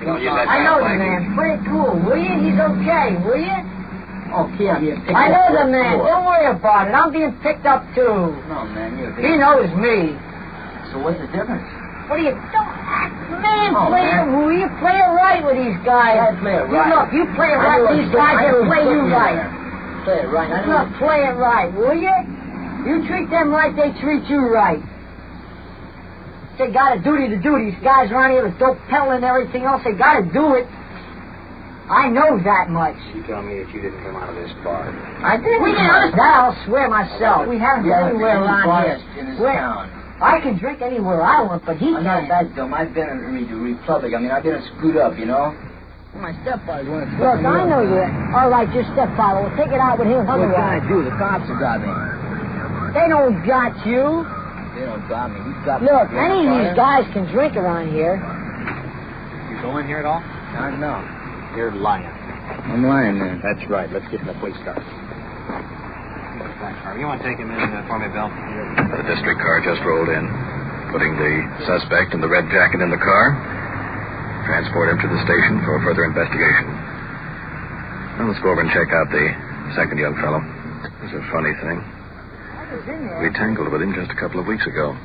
You don't use that I kind know of the language. man. Play cool, will you? He's okay, will you? Okay, I'm being picked I up. know the man. Don't worry about it. I'm being picked up, too. No, man, you're He knows me. So what's the difference? What do you... Don't act... Man, Oh, play man. it... Will you play it right with these guys? I play it right. Look, you play it I right know with these it's- guys, I they'll know play it's you good right. Play it right. Let's not play it right, will you? You treat them right, they treat you right. They got a duty to do. These guys around here with dope peddling and everything else, they got to do it. I know that much. You tell me that you didn't come out of this bar. I didn't. We didn't. That I'll swear myself. We haven't been anywhere around here. In this Where- town. I can drink anywhere I want, but he I'm not can't. that dumb. I've been in the Republic. I mean, I've been screwed up, you know? My stepfather's one of the... Look, I know you. All right, your stepfather. We'll take it out with him. What can I do? The cops have got me. They don't got you. They don't got me. You got me. Look, any of these guys can drink around here. You go in here at all? No. You're lying. I'm lying, man. That's right. Let's get in the police car. You want to take him in for me, Bill? The district car just rolled in, putting the suspect in the red jacket in the car. Transport him to the station for further investigation. Now let's go over and check out the second young fellow. It's a funny thing. We tangled with him just a couple of weeks ago.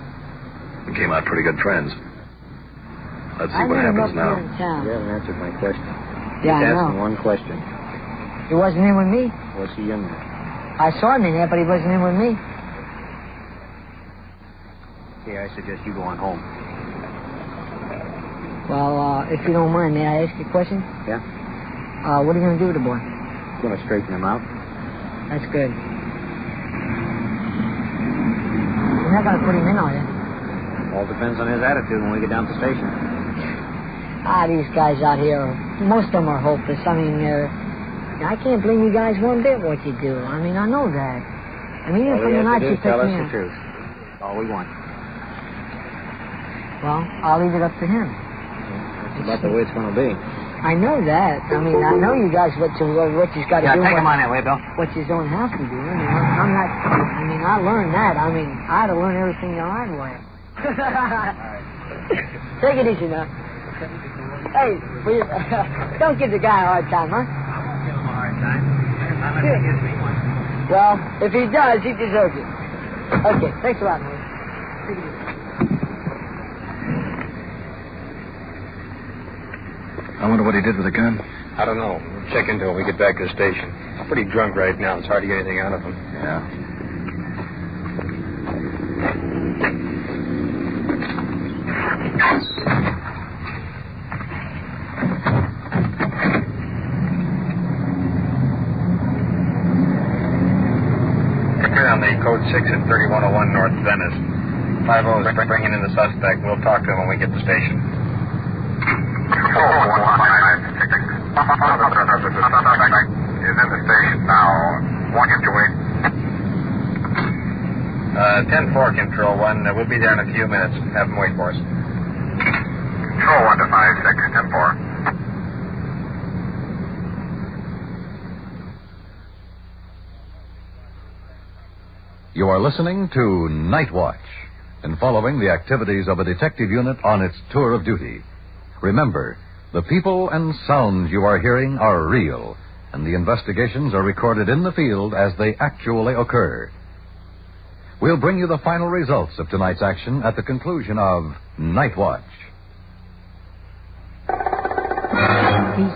We came out pretty good friends. Let's see what happens now. You haven't answered my question. Yeah, I Just know. asking one question. He wasn't in with me. Was he in there? I saw him in there, but he wasn't in with me. Okay, I suggest you go on home. Well, if you don't mind, may I ask you a question? Yeah? What are you going to do with the boy? I'm going to straighten him out. That's good. You're not going to put him in, are you? All depends on his attitude when we get down to the station. These guys out here, most of them are hopeless. I mean, I can't blame you guys one bit what you do. I mean, I know that. I mean, even from the night you picked tell us me the up. truth. That's all we want. Well, I'll leave it up to him. That's about the way it's going to be. I know that. I mean, I know you guys what you've got to do. Yeah, take him on that way, Bill. What you don't have to do. I mean, I'm not. I mean, I learned that. I mean, I had to learn everything the hard way. Take it easy now. Hey, will you, don't give the guy a hard time, huh? I won't give him a hard time. Unless he gives me one. Well, if he does, he deserves it. Okay, thanks a lot, man. Take it easy. I wonder what he did with the gun. I don't know. We'll check into it when we get back to the station. I'm pretty drunk right now. It's hard to get anything out of him. Yeah. On the code 6 at 3101 North Venice. 50 is bringing in the suspect. We'll talk to him when we get to the station. Is in the station now. Want him to wait. 10-4, Control 1. We'll be there in a few minutes. Have him wait for us. Control 1 to 5-6, 10-4. You are listening to Night Watch and following the activities of a detective unit on its tour of duty. Remember, the people and sounds you are hearing are real, and the investigations are recorded in the field as they actually occur. We'll bring you the final results of tonight's action at the conclusion of Night Watch.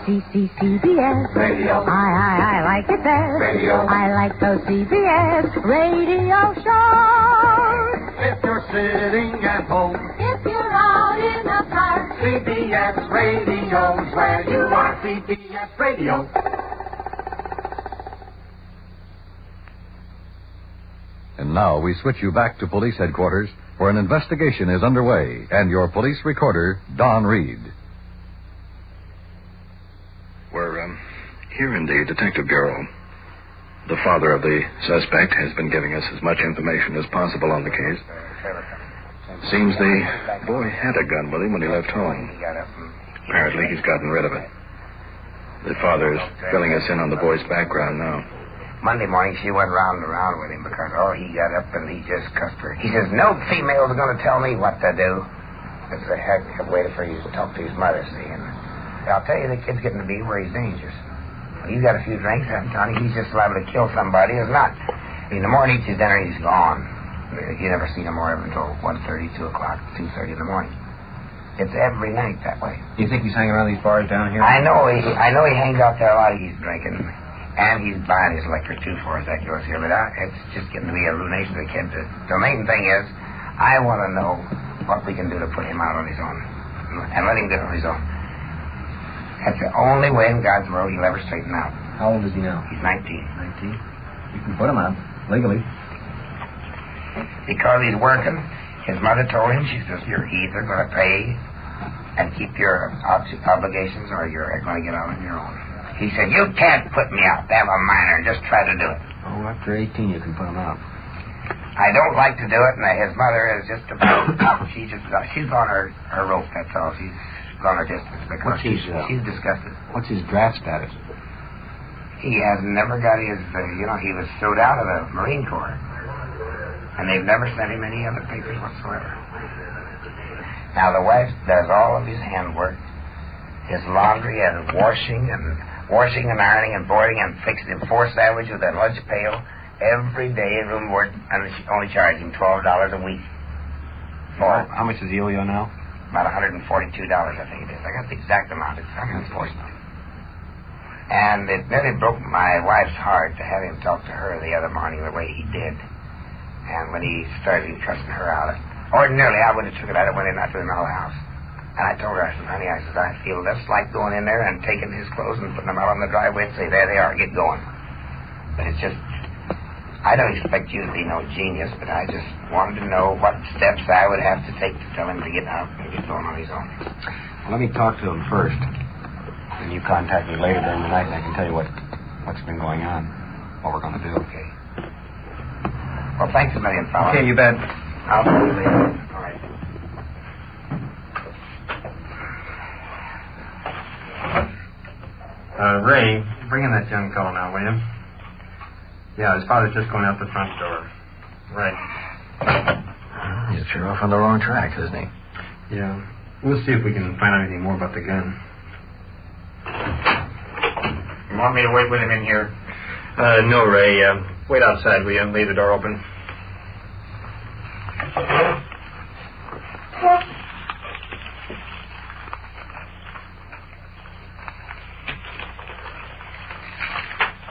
CBS. Radio. I like it there. Radio. I like those CBS radio shows. If you're sitting at home, If you're out in the park, CBS Radio's where you are. CBS Radio. And now we switch you back to police headquarters, where an investigation is underway, and your police recorder, Don Reed. We're here in the Detective Bureau. The father of the suspect has been giving us as much information as possible on the case. Seems the boy had a gun with him when he left home. Apparently he's gotten rid of it. The father's filling us in on the boy's background now. Monday morning, she went round and round with him because, he got up and he just cussed her. He says, no female's going to tell me what to do. It's a heck of a way for you to talk to his mother, see. And I'll tell you, the kid's getting to be where he's dangerous. When he's got a few drinks, I'm telling you, he's just liable to kill somebody who's not. In the morning, he eats his dinner, he's gone. You never see him more ever until 1:30, 2 o'clock, 2:30 in the morning. It's every night that way. You think he's hanging around these bars down here? I know he hangs out there a lot. He's drinking. And he's buying his liquor, too, for us that goes here. But it's just getting to be a ruination of the kid. The main thing is, I want to know what we can do to put him out on his own. And let him do it on his own. That's the only way in God's world he'll ever straighten out. How old is he now? He's 19. 19? You can put him out, legally. Because he's working, his mother told him, she says, you're either going to pay and keep your obligations or you're going to get out on your own. He said, you can't put me out. Damn a minor and just try to do it. Oh, after 18 you can put him out. I don't like to do it, and his mother is just about, she's on her rope, that's all. She's gone her distance because she's disgusted. What's his draft status? He has never got his, he was thrown out of the Marine Corps. And they've never sent him any other papers whatsoever. Now, the wife does all of his handwork, his laundry and washing and ironing and boarding and fixing him 4 sandwiches with a lunch pail every day in room board, and she only charged him $12 a week. How much does he owe you now? About $142, I think it is. I got the exact amount. It's unfortunate. And it nearly broke my wife's heart to have him talk to her the other morning the way he did. And when he started cussing her out, ordinarily I would have took it out and went in after the house. And I told her, I said, honey, I feel less like going in there and taking his clothes and putting them out on the driveway and say, there they are, get going. But it's just, I don't expect you to be no genius, but I just wanted to know what steps I would have to take to tell him to get out and get going on his own. Well, let me talk to him first. And you contact me later during the night, and I can tell you what's been going on, what we're going to do. Okay. Well, thanks a million, fella. Okay, you bet. I'll see you later. All right. Ray, bring in that young fellow now, will you? Yeah, his father's just going out the front door. Right. He's sure off on the wrong track, isn't he? Yeah. We'll see if we can find out anything more about the gun. You want me to wait with him in here? No, Ray. Wait outside, will you? Leave the door open.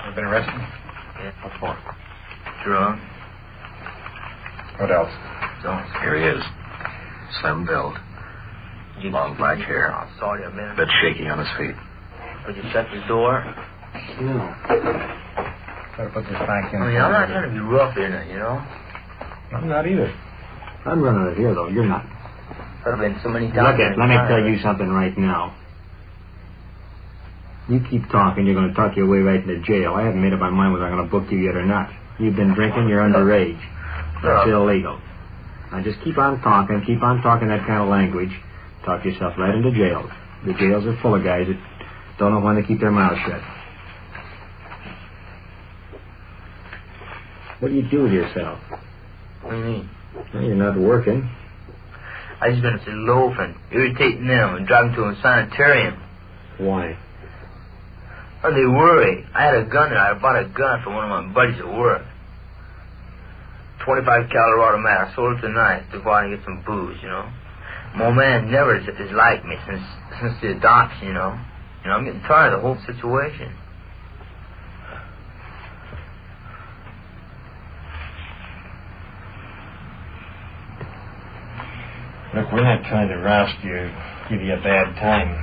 You've been arrested? Yeah. What for? Drunk. What else? Here he is. Slim build. Long black hair. Oh, sorry, man. Bit shaky on his feet. Would you shut the door? No. Try to put this back in. I mean, I'm not trying to be rough in it, you know? I'm not either. I'm running it here, though. You're not. I've been so many times. Look, let me tell you something right now. You keep talking, you're going to talk your way right into jail. I haven't made up my mind whether I'm going to book you yet or not. You've been drinking, you're underage. That's illegal. Now just keep on talking that kind of language. Talk yourself right into jail. The jails are full of guys that don't know when to keep their mouths shut. What do you do with yourself? What do you mean? Well, you're not working. I just been to loafing, irritating them, and driving to a sanitarium. Why? Well, they worry. I had a gun there. I bought a gun for one of my buddies at work. 25 caliber automatic. I sold it tonight to go out and get some booze, you know. My old man never has liked me since the adoption, you know. You know, I'm getting tired of the whole situation. Look, we're not trying to roust you, give you a bad time.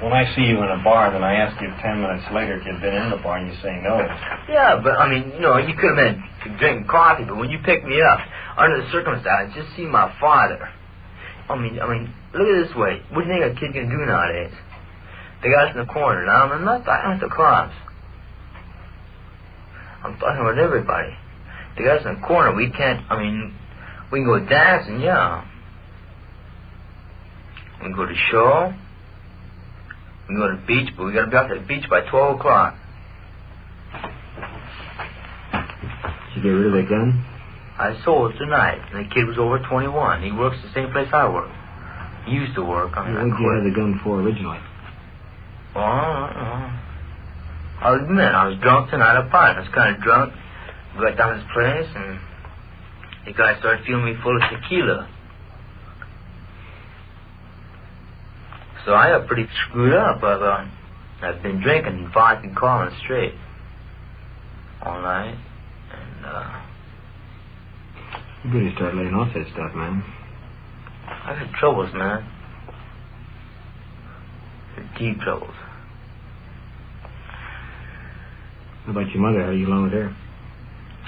When I see you in a bar, then I ask you 10 minutes later if you've been in the bar, and you say no. Yeah, but, I mean, you know, you could have been drinking coffee, but when you picked me up, under the circumstances, just see my father. I mean, look at it this way. What do you think a kid can do nowadays? They got us in the corner. Now, I'm not talking with the cops. I'm talking with everybody. They got us in the corner. We can't, we can go dancing, yeah. We can go to the show. We can go to the beach, but we got to be out at the beach by 12 o'clock. Did you get rid of that gun? I sold it tonight. And the kid was over 21. He works the same place I work. He used to work. What did you have the gun for originally? I'll admit, I was drunk tonight at a party. I was kind of drunk. We got down to his place, and the guy started filling me full of tequila. So I got pretty screwed up. I've been drinking vodka and calling straight all night. And, you better start laying off that stuff, man. I got troubles, man. Deep troubles. How about your mother? How are you along with her?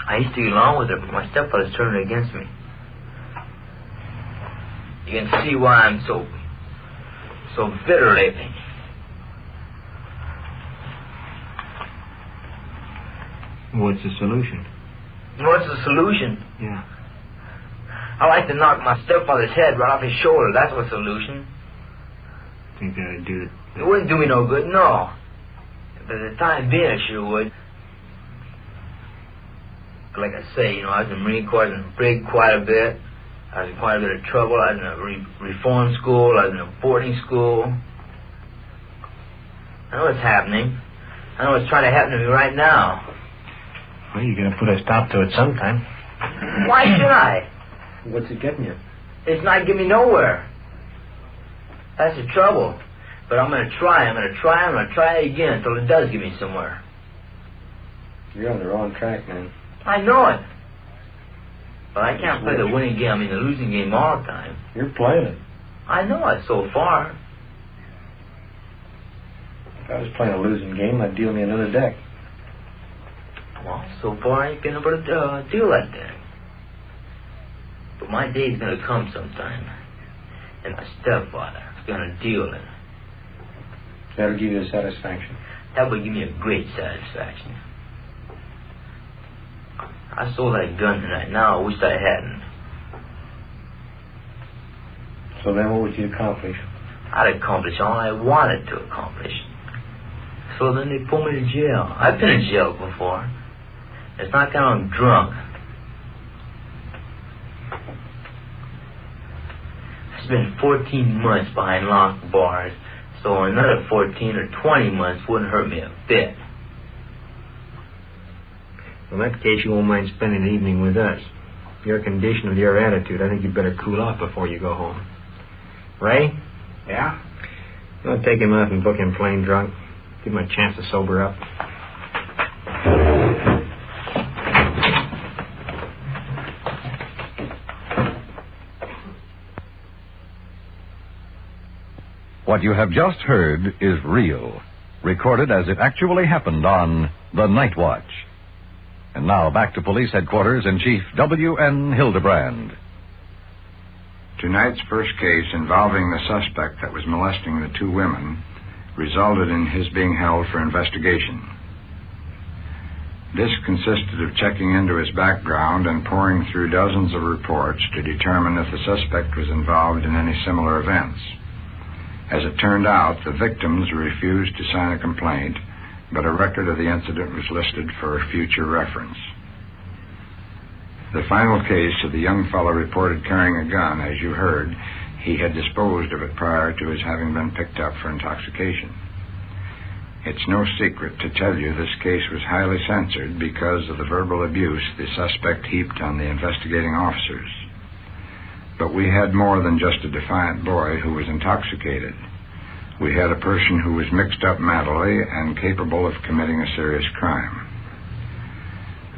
I used to get along with her, but my stepfather's turned her against me. You can see why I'm so bitter lately. What's the solution? What's the solution? Yeah. I like to knock my stepfather's head right off his shoulder. That's the solution. Think that'd do it? It wouldn't do me no good, no. For the time being, I sure would. Like I say, you know, I was in the Marine Corps, I was in the brig quite a bit. I was in quite a bit of trouble. I was in a reform school. I was in a boarding school. I know what's happening. I know what's trying to happen to me right now. Well, you're going to put a stop to it sometime. Why should I? What's it getting you? It's not getting me nowhere. That's the trouble. But I'm going to try. I'm going to try it again until it does get me somewhere. You're on the wrong track, man. I know it. But I can't play the winning game, I mean the losing game all the time. You're playing it. I know it so far. If I was playing a losing game, I'd deal me another deck. Well, so far I ain't been able to deal that deck. But my day's going to come sometime. And my stepfather's going to deal it. That'll give you a satisfaction. That would give me a great satisfaction. I sold that gun tonight. Now I wish I hadn't. So then what would you accomplish? I'd accomplish all I wanted to accomplish. So then they pull me to jail. I've been in jail before. It's not that I'm drunk. I spent 14 months behind locked bars, so another 14 or 20 months wouldn't hurt me a bit. In that case, you won't mind spending the evening with us. Your condition with your attitude, I think you'd better cool off before you go home. Ray? Yeah? Don't take him off and book him plain drunk. Give him a chance to sober up. What you have just heard is real, recorded as it actually happened on The Night Watch. And now back to Police Headquarters in Chief W.N. Hildebrand. Tonight's first case involving the suspect that was molesting the two women resulted in his being held for investigation. This consisted of checking into his background and poring through dozens of reports to determine if the suspect was involved in any similar events. As it turned out, the victims refused to sign a complaint, but a record of the incident was listed for future reference. The final case of the young fellow reported carrying a gun. As you heard, he had disposed of it prior to his having been picked up for intoxication. It's no secret to tell you this case was highly censored because of the verbal abuse the suspect heaped on the investigating officers. But we had more than just a defiant boy who was intoxicated. We had a person who was mixed up mentally and capable of committing a serious crime.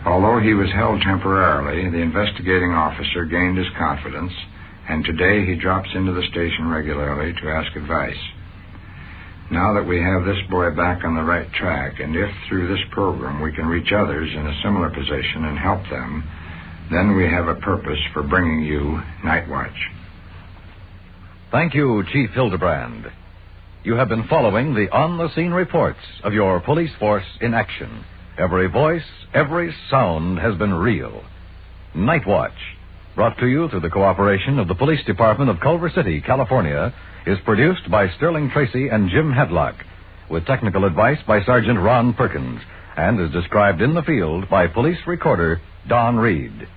Although he was held temporarily, the investigating officer gained his confidence, and today he drops into the station regularly to ask advice. Now that we have this boy back on the right track, and if through this program we can reach others in a similar position and help them, then we have a purpose for bringing you Night Watch. Thank you, Chief Hildebrand. You have been following the on-the-scene reports of your police force in action. Every voice, every sound has been real. Night Watch, brought to you through the cooperation of the Police Department of Culver City, California, is produced by Sterling Tracy and Jim Hadlock, with technical advice by Sergeant Ron Perkins, and is described in the field by police recorder Don Reed.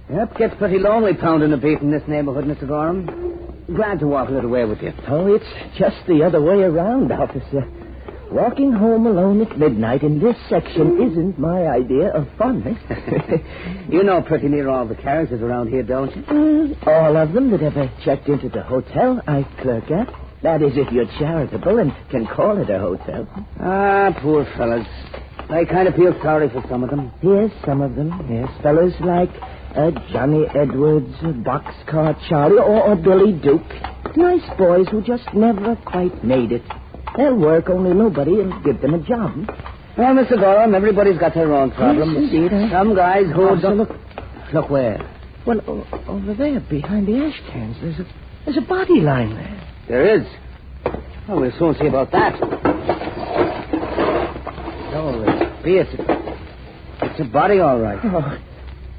Yep, gets pretty lonely pounding a beat in this neighborhood, Mr. Gorham. Glad to walk a little way with you. Oh, it's just the other way around, officer. Walking home alone at midnight in this section isn't my idea of fun. You know pretty near all the characters around here, don't you? All of them that ever checked into the hotel I clerk at. That is, if you're charitable and can call it a hotel. Ah, poor fellas. I kind of feel sorry for some of them. Yes, some of them. Yes, fellas like Johnny Edwards, Boxcar Charlie, or Billy Duke. Nice boys who just never quite made it. They'll work, only nobody will give them a job. Well, Mr. Gorham, everybody's got their own problems. Yes, indeed. Some guys who... Look where? Well, over there, behind the ash cans, there's a body lying there. There is. Oh, we'll soon see about that. Oh, it's a body, all right. Oh.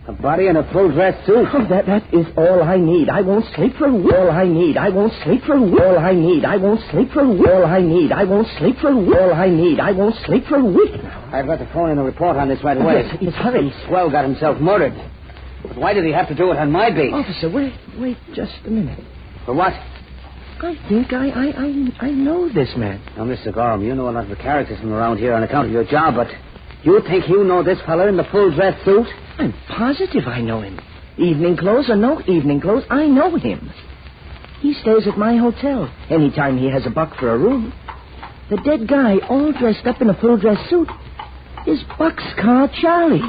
A body in a full-dress suit. Oh, that is all I need. I won't sleep for a week. All I need. I won't sleep for a week. All I need. I won't sleep for a week. All I need. I won't sleep for a week. All I need. I won't sleep for a week now. I've got to phone in a report on this right away. Yes, hurry. Swell got himself murdered. But why did he have to do it on my beat? Officer, wait just a minute. For what? I think I know this man. Now, Mr. Gorham, you know a lot of the characters from around here on account of your job, but you think you know this fella in the full-dress suit? I'm positive I know him. Evening clothes or no evening clothes, I know him. He stays at my hotel anytime he has a buck for a room. The dead guy, all dressed up in a full-dress suit, is Boxcar Charlie.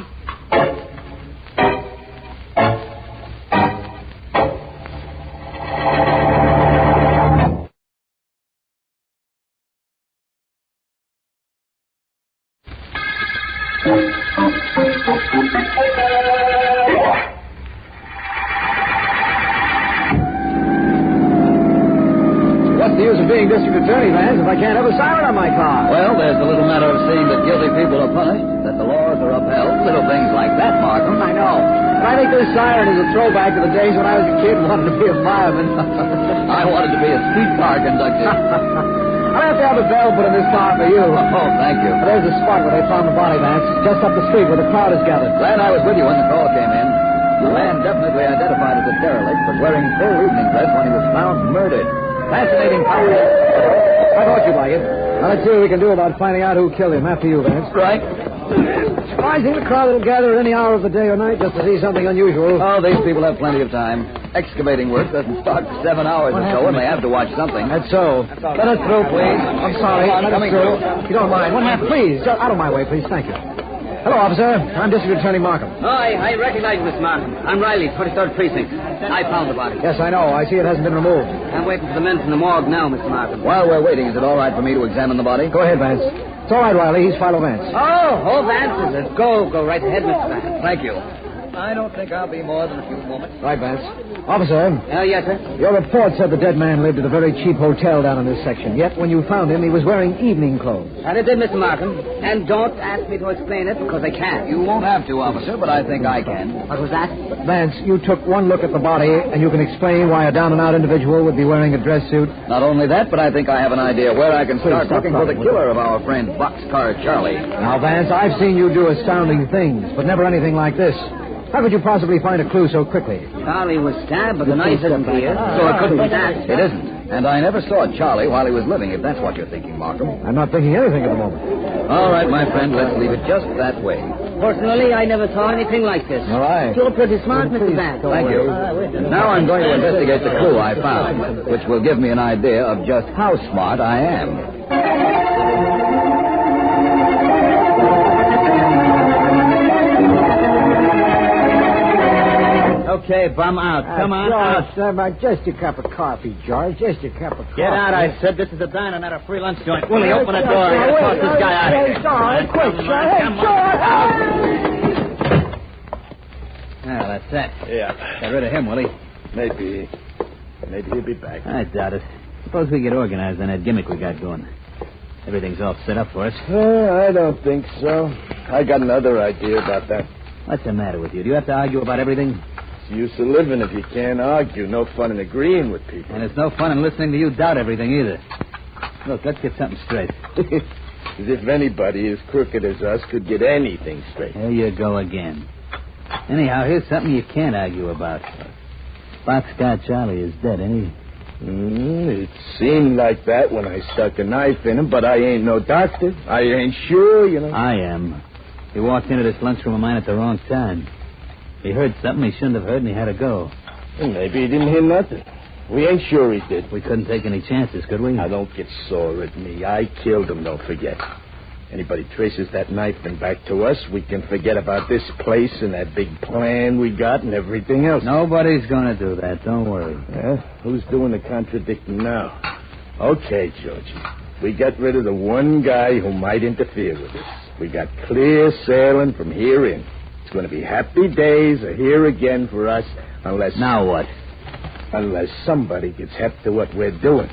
What's the use of being district attorney, Vance, if I can't have a siren on my car? Well, there's the little matter of seeing that guilty people are punished, that the laws are upheld, little things like that, Markham. I know. But I think this siren is a throwback to the days when I was a kid and wanted to be a fireman. I wanted to be a streetcar conductor. I'll have to have a bell put in this car for you. Oh, thank you. There's the spot where they found the body, Vance. Just up the street where the crowd is gathered. Glad I was with you when the call came in. The man definitely identified as a derelict, was wearing full evening dress when he was found murdered. Fascinating power. I thought you'd like it. Now, let's see what we can do about finding out who killed him. After you, Vance. Right. Surprising the crowd will gather at any hour of the day or night just to see something unusual. Oh, these people have plenty of time. Excavating work doesn't start for 7 hours or so, and they have to watch something. That's so. Let us through, please. I'm sorry. Let us through. If you don't mind. What happened? Please. Out of my way, please. Thank you. Hello, officer. I'm District Attorney Markham. Oh, I recognize Miss Markham. I'm Riley, 23rd Precinct. I found the body. Yes, I know. I see it hasn't been removed. I'm waiting for the men from the morgue now, Mr. Markham. While we're waiting, is it all right for me to examine the body? Go ahead, Vance. It's all right, Riley. He's Philo Vance. Oh, Vance is it. Go right ahead, Mr. Vance. Thank you. I don't think I'll be more than a few moments. Right, Vance. Officer. Yes, sir? Your report said the dead man lived at a very cheap hotel down in this section. Yet, when you found him, he was wearing evening clothes. And it did, Mr. Markham. And don't ask me to explain it, because I can't. You won't have to, officer, but I think I can. What was that? Vance, you took one look at the body, and you can explain why a down-and-out individual would be wearing a dress suit? Not only that, but I think I have an idea where I can start looking for the killer of our friend Boxcar Charlie. Now, Vance, I've seen you do astounding things, but never anything like this. How could you possibly find a clue so quickly? Charlie was stabbed, but the knife isn't here, so it couldn't be that. It isn't. And I never saw Charlie while he was living, if that's what you're thinking, Markham. I'm not thinking anything at the moment. All right, my friend, let's leave it just that way. Personally, I never saw anything like this. All right. You're pretty smart, Mr. Vance. Thank you. Now I'm going to investigate the clue I found, which will give me an idea of just how smart I am. Okay, bum out. Come on, out. Just a cup of coffee, George. Just a cup of coffee. Get out, I said. This is a diner, not a free lunch joint. Willie, open the door. I gotta toss this guy out of here. George, quick, Well, that's that. Yeah. Got rid of him, Willie. Maybe he'll be back. I doubt it. Suppose we get organized on that gimmick we got going. Everything's all set up for us. I don't think so. I got another idea about that. What's the matter with you? Do you have to argue about everything? It's the use of living if you can't argue. No fun in agreeing with people. And it's no fun in listening to you doubt everything either. Look, let's get something straight. As if anybody as crooked as us could get anything straight. There you go again. Anyhow, here's something you can't argue about. Boxcar Charlie is dead, ain't he? It seemed like that when I stuck a knife in him, but I ain't no doctor. I ain't sure, you know. I am. He walked into this lunchroom of mine at the wrong time. He heard something he shouldn't have heard, and he had to go. Well, maybe he didn't hear nothing. We ain't sure he did. We couldn't take any chances, could we? Now, don't get sore at me. I killed him, don't forget. Anybody traces that knife and back to us, we can forget about this place and that big plan we got and everything else. Nobody's going to do that. Don't worry. Who's doing the contradicting now? Okay, Georgie. We got rid of the one guy who might interfere with us. We got clear sailing from here in. It's going to be happy days here again for us, unless... Now what? Unless somebody gets hep to what we're doing.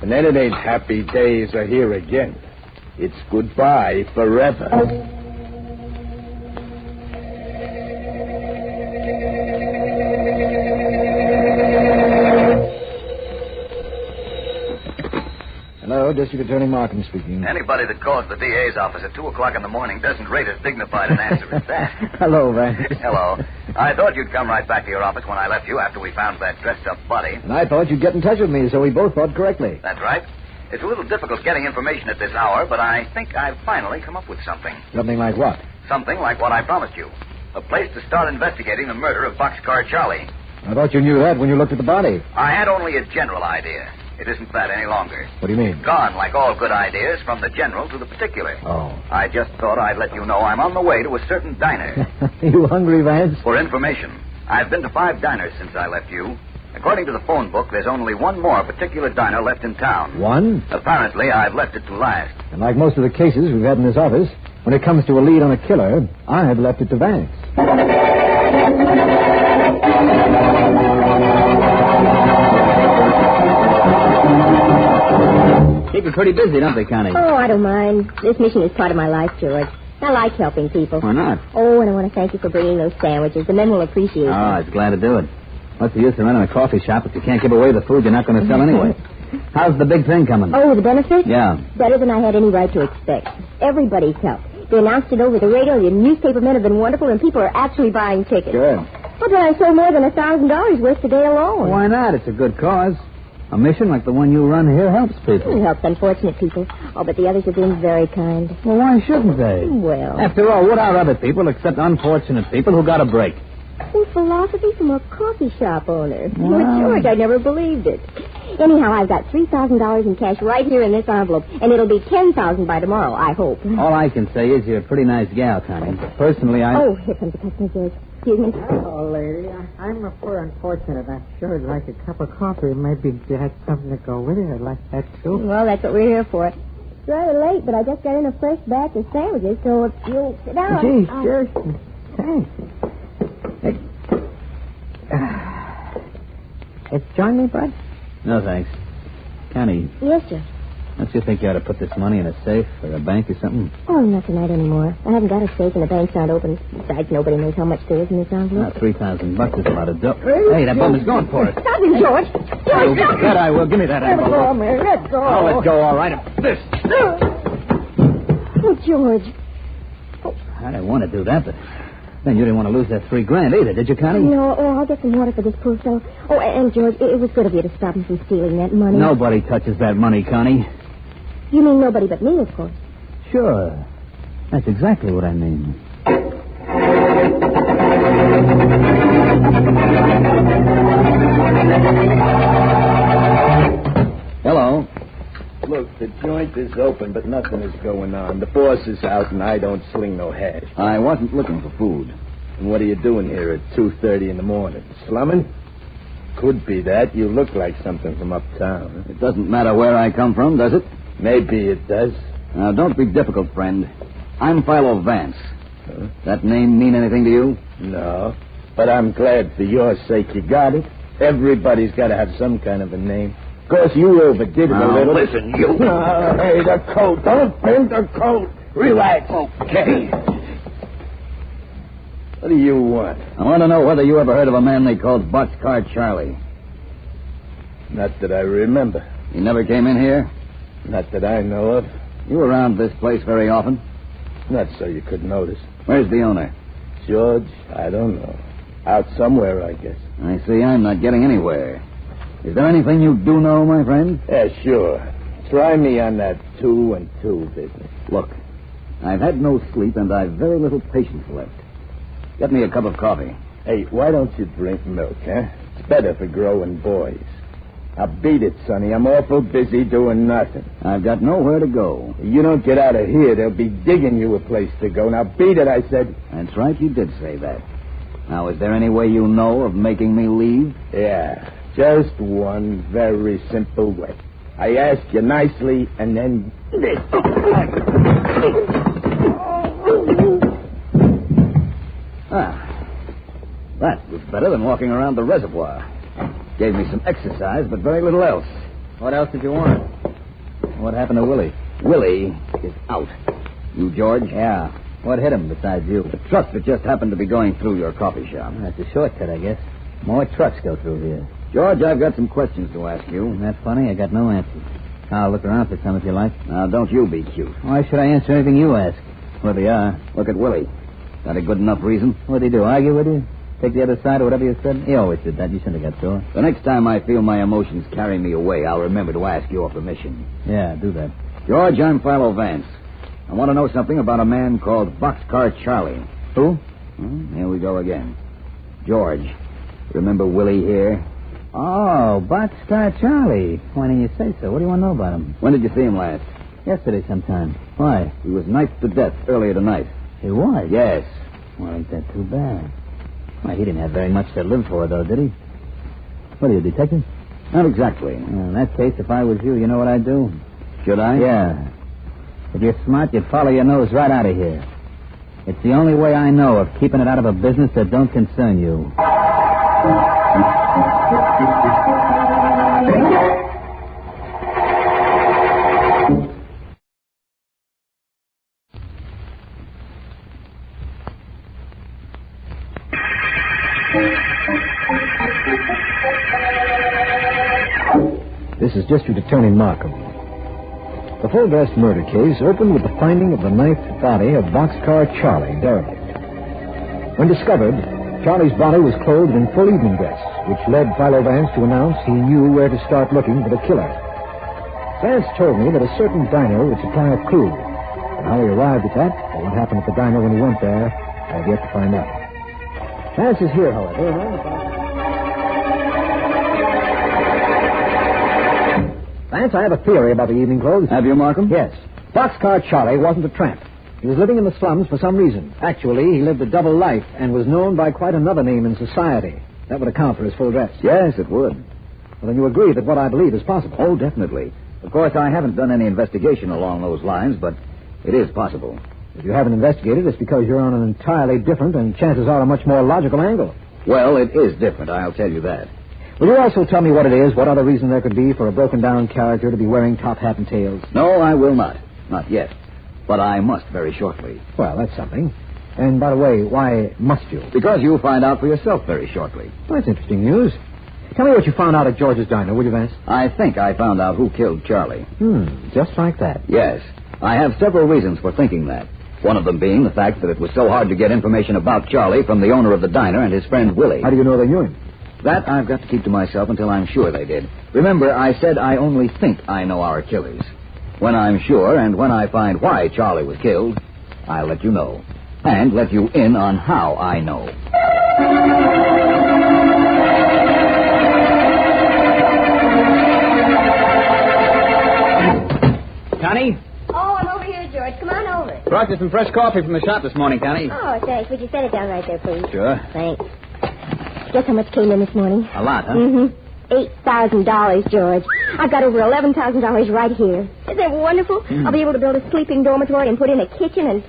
And then it ain't happy days here again. It's goodbye forever. Hello, District Attorney Markham speaking. Anybody that calls the DA's office at 2 o'clock in the morning doesn't rate as dignified an answer as that. Hello, Vance. Hello. I thought you'd come right back to your office when I left you after we found that dressed-up body. And I thought you'd get in touch with me, so we both thought correctly. That's right. It's a little difficult getting information at this hour, but I think I've finally come up with something. Something like what? Something like what I promised you. A place to start investigating the murder of Boxcar Charlie. I thought you knew that when you looked at the body. I had only a general idea. It isn't that any longer. What do you mean? Gone, like all good ideas, from the general to the particular. Oh. I just thought I'd let you know I'm on the way to a certain diner. You hungry, Vance? For information. I've been to 5 diners since I left you. According to the phone book, there's only one more particular diner left in town. One? Apparently, I've left it to last. And like most of the cases we've had in this office, when it comes to a lead on a killer, I've left it to Vance. Keep you pretty busy, don't they, Connie? Oh, I don't mind. This mission is part of my life, George. I like helping people. Why not? Oh, and I want to thank you for bringing those sandwiches. The men will appreciate Oh, them. I was glad to do it. What's the use of running a coffee shop if you can't give away the food you're not going to sell anyway? How's the big thing coming? Oh, the benefit? Yeah. Better than I had any right to expect. Everybody's helped. They announced it over the radio. The newspaper men have been wonderful, and people are actually buying tickets. Good. Well, then I sold more than $1,000 worth today alone. Well, why not? It's a good cause. A mission like the one you run here helps people. It helps unfortunate people. Oh, but the others have been very kind. Well, why shouldn't they? Well. After all, what are other people except unfortunate people who got a break? Some philosophy from a coffee shop owner. Wow. Well, George, I never believed it. Anyhow, I've got $3,000 in cash right here in this envelope, and it'll be $10,000 by tomorrow, I hope. All I can say is you're a pretty nice gal, Connie. Personally, Oh, here comes the customer, George. Excuse me. Hello, lady. I'm a poor unfortunate. I sure would like a cup of coffee. Maybe you had something to go with it. I'd like that, too. Well, that's what we're here for. It's rather late, but I just got in a fresh batch of sandwiches, so if you'll sit down... Gee, sure. Thanks. Join me, bud? No, thanks. Connie, Yes, sir. don't you think you ought to put this money in a safe or a bank or something? Oh, not tonight anymore. I haven't got a safe and the banks aren't open. Besides, nobody knows how much there is in this envelope. $3,000 is a lot of dough. Hey, that bum is going for it. Stop him, George. George, stop him. That I will. Give me that Let envelope. go, Mary. Let go. I'll let go, all right. This. Oh, George. I didn't want to do that, but then you didn't want to lose that $3,000 either, did you, Connie? No, I'll get some water for this poor fellow. Oh, and George, it was good of you to stop him from stealing that money. Nobody touches that money, Connie. You mean nobody but me, of course. Sure. That's exactly what I mean. Hello. Look, the joint is open, but nothing is going on. The boss is out, and I don't sling no hash. I wasn't looking for food. And what are you doing here at 2:30 in the morning? Slumming? Could be that. You look like something from uptown. It doesn't matter where I come from, does it? Maybe it does. Now, don't be difficult, friend. I'm Philo Vance. That name mean anything to you? No. But I'm glad for your sake you got it. Everybody's got to have some kind of a name. Of course, you overdid it a little. Listen, you. Hey, the coat. Don't bend the coat. Relax. Okay. What do you want? I want to know whether you ever heard of a man they called Boxcar Charlie. Not that I remember. He never came in here? Not that I know of. You around this place very often? Not so you could notice. Where's the owner? George, I don't know. Out somewhere, I guess. I see I'm not getting anywhere. Is there anything you do know, my friend? Yeah, sure. Try me on that 2 and 2 business. Look, I've had no sleep and I've very little patience left. Get me a cup of coffee. Hey, why don't you drink milk, huh? It's better for growing boys. Now beat it, Sonny. I'm awful busy doing nothing. I've got nowhere to go. If you don't get out of here, they'll be digging you a place to go. Now beat it, I said. That's right, you did say that. Now, is there any way you know of making me leave? Yeah, just one very simple way. I ask you nicely, and then... That was better than walking around the reservoir. Gave me some exercise, but very little else. What else did you want? What happened to Willie? Willie is out. You, George? Yeah. What hit him besides you? The truck that just happened to be going through your coffee shop. That's a shortcut, I guess. More trucks go through here. George, I've got some questions to ask you. That's funny. I got no answers. I'll look around for some if you like. Now, don't you be cute. Why should I answer anything you ask? Well, they are. Look at Willie. That a good enough reason? What'd he do, argue with you? Take the other side or whatever you said? He always did that. You shouldn't have got sore. The next time I feel my emotions carry me away, I'll remember to ask your permission. Yeah, do that. George, I'm Philo Vance. I want to know something about a man called Boxcar Charlie. Who? Here we go again. George, remember Willie here? Oh, Boxcar Charlie. Why didn't you say so? What do you want to know about him? When did you see him last? Yesterday sometime. Why? He was knifed to death earlier tonight. He was? Yes. Well, ain't that too bad. Well, he didn't have very much to live for, though, did he? What are you, a detective? Not exactly. Well, in that case, if I was you know what I'd do? Should I? Yeah. If you're smart, you'd follow your nose right out of here. It's the only way I know of keeping it out of a business that don't concern you. This is District Attorney Markham. The full-dress murder case opened with the finding of the knifed body of Boxcar Charlie, derelict. When discovered, Charlie's body was clothed in full evening dress, which led Philo Vance to announce he knew where to start looking for the killer. Vance told me that a certain diner would supply a clue. And how he arrived at that, or what happened at the diner when he went there, I've yet to find out. Vance is here, however. Vance, I have a theory about the evening clothes. Have you, Markham? Yes. Boxcar Charlie wasn't a tramp. He was living in the slums for some reason. Actually, he lived a double life and was known by quite another name in society. That would account for his full dress. Yes, it would. Well, then you agree that what I believe is possible. Oh, definitely. Of course, I haven't done any investigation along those lines, but it is possible. If you haven't investigated, it's because you're on an entirely different and chances are a much more logical angle. Well, it is different, I'll tell you that. Will you also tell me what it is, what other reason there could be for a broken-down character to be wearing top hat and tails? No, I will not. Not yet. But I must very shortly. Well, that's something. And, by the way, why must you? Because you'll find out for yourself very shortly. Well, that's interesting news. Tell me what you found out at George's diner, will you, Vance? I think I found out who killed Charlie. Just like that. Yes. I have several reasons for thinking that. One of them being the fact that it was so hard to get information about Charlie from the owner of the diner and his friend Willie. How do you know they knew him? That I've got to keep to myself until I'm sure they did. Remember, I said I only think I know our killers. When I'm sure and when I find why Charlie was killed, I'll let you know. And let you in on how I know. Connie? Oh, I'm over here, George. Come on over. Brought you some fresh coffee from the shop this morning, Connie. Oh, thanks. Would you set it down right there, please? Sure. Thanks. Guess how much came in this morning? A lot, huh? Mm-hmm. $8,000, George. I've got over $11,000 right here. Isn't that wonderful? I'll be able to build a sleeping dormitory and put in a kitchen and...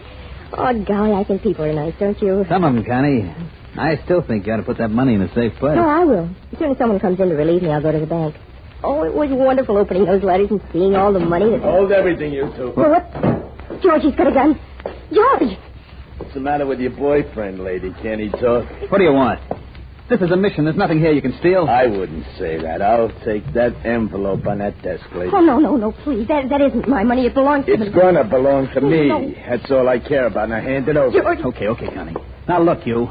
Oh, golly, I think people are nice, don't you? Some of them, Connie. I still think you ought to put that money in a safe place. Oh, I will. As soon as someone comes in to relieve me, I'll go to the bank. Oh, it was wonderful opening those letters and seeing all the money that... Hold everything, you two. Well, what? George, he's got a gun. George! What's the matter with your boyfriend, lady? Can't he talk? What do you want? This is a mission. There's nothing here you can steal. I wouldn't say that. I'll take that envelope on that desk, lady. Oh, no, please. That isn't my money. It belongs to me. It's gonna belong to me. No. That's all I care about. Now hand it over. George. Okay, Connie. Now, look, you.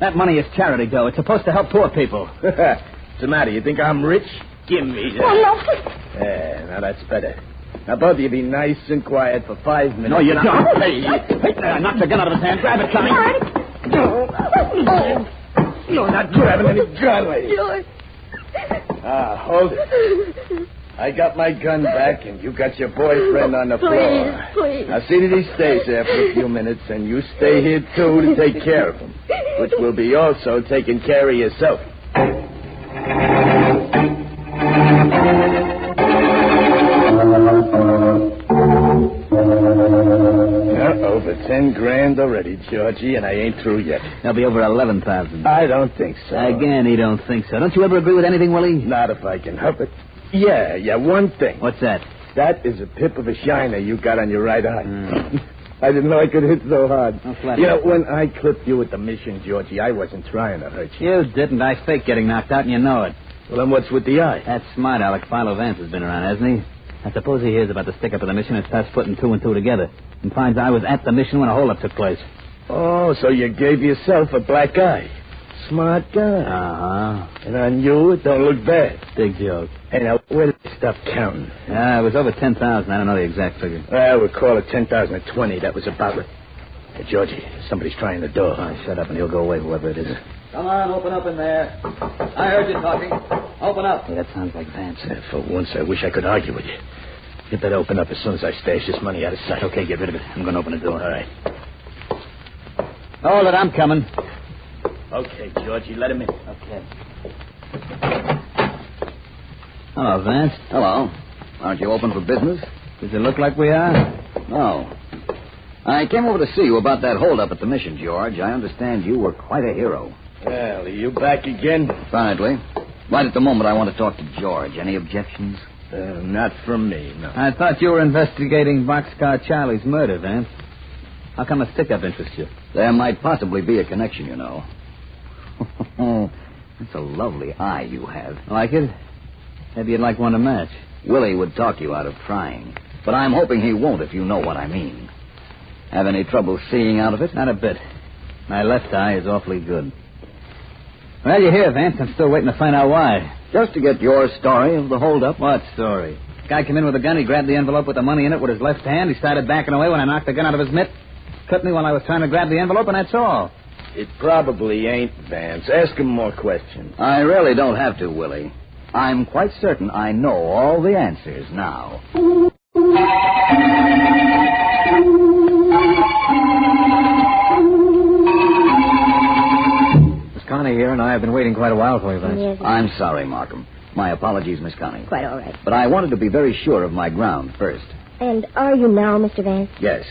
That money is charity dough. It's supposed to help poor people. What's the matter? You think I'm rich? Give me that. Oh, no. Yeah, now that's better. Now, both of you be nice and quiet for 5 minutes. No, you don't. Hey, I knocked your gun out of his hand. Grab it, Connie. You're not grabbing any gun, lady. George. Hold it. I got my gun back, and you got your boyfriend on the floor. Please. Now, see that he stays there for a few minutes, and you stay here, too, to take care of him, which will be also taking care of yourself. Over 10 grand already, Georgie, and I ain't through yet. There'll be over 11,000. I don't think so. Again, he don't think so. Don't you ever agree with anything, Willie? Not if I can help it. Yeah, one thing. What's that? That is a pip of a shiner you got on your right eye. I didn't know I could hit so hard. You know, when I clipped you at the mission, Georgie, I wasn't trying to hurt you. You didn't. I faked getting knocked out, and you know it. Well, then what's with the eye? That's smart, Alec. Philo Vance has been around, hasn't he? I suppose he hears about the stick-up of the mission and starts putting two and two together and finds I was at the mission when a hold-up took place. Oh, so you gave yourself a black eye. Smart guy. Uh-huh. And on you, it don't look bad. Big joke. Hey, now, where did they stop counting? It was over 10,000. I don't know the exact figure. Well, we'll call it 10,020. That was about it. Hey, Georgie, somebody's trying the door. Oh, shut up and he'll go away, whoever it is. Come on, open up in there. I heard you talking. Open up. Hey, that sounds like Vance. For once, I wish I could argue with you. You better open up as soon as I stash this money out of sight. Okay, get rid of it. I'm going to open the door. All right. Hold it, I'm coming. Okay, Georgie, let him in. Okay. Hello, Vance. Hello. Aren't you open for business? Does it look like we are? No. I came over to see you about that holdup at the mission, George. I understand you were quite a hero. Well, are you back again? Finally. Right at the moment, I want to talk to George. Any objections? Not from me, no. I thought you were investigating Boxcar Charlie's murder, Vance. How come a stick-up interests you? There might possibly be a connection, you know. That's a lovely eye you have. Like it? Maybe you'd like one to match. Willie would talk you out of trying. But I'm hoping he won't, if you know what I mean. Have any trouble seeing out of it? Not a bit. My left eye is awfully good. Well, you're here, Vance. I'm still waiting to find out why. Just to get your story of the holdup. What story? Guy came in with a gun. He grabbed the envelope with the money in it with his left hand. He started backing away when I knocked the gun out of his mitt. Cut me while I was trying to grab the envelope, and that's all. It probably ain't, Vance. Ask him more questions. I really don't have to, Willie. I'm quite certain I know all the answers now. Miss Connie here, and I have been waiting quite a while for you, Vance. Yes. I'm sorry, Markham. My apologies, Miss Connie. Quite all right. But I wanted to be very sure of my ground first. And are you now, Mr. Vance? Yes.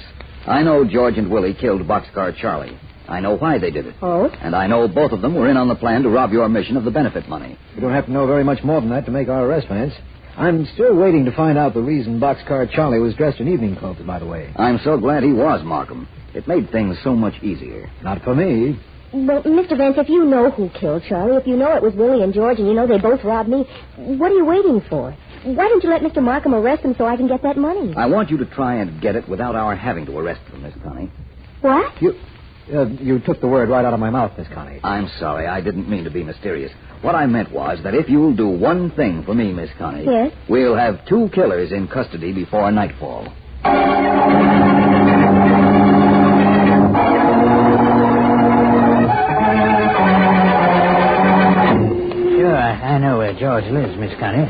I know George and Willie killed Boxcar Charlie. I know why they did it. Oh? And I know both of them were in on the plan to rob your mission of the benefit money. You don't have to know very much more than that to make our arrest, Vance. I'm still waiting to find out the reason Boxcar Charlie was dressed in evening clothes, by the way. I'm so glad he was, Markham. It made things so much easier. Not for me. Well, Mr. Vance, if you know who killed Charlie, if you know it was Willie and George, and you know they both robbed me, what are you waiting for? Why don't you let Mr. Markham arrest him so I can get that money? I want you to try and get it without our having to arrest him, Miss Connie. What? You took the word right out of my mouth, Miss Connie. I'm sorry. I didn't mean to be mysterious. What I meant was that if you'll do one thing for me, Miss Connie... Yes? We'll have 2 killers in custody before nightfall. Sure, I know where George lives, Miss Connie.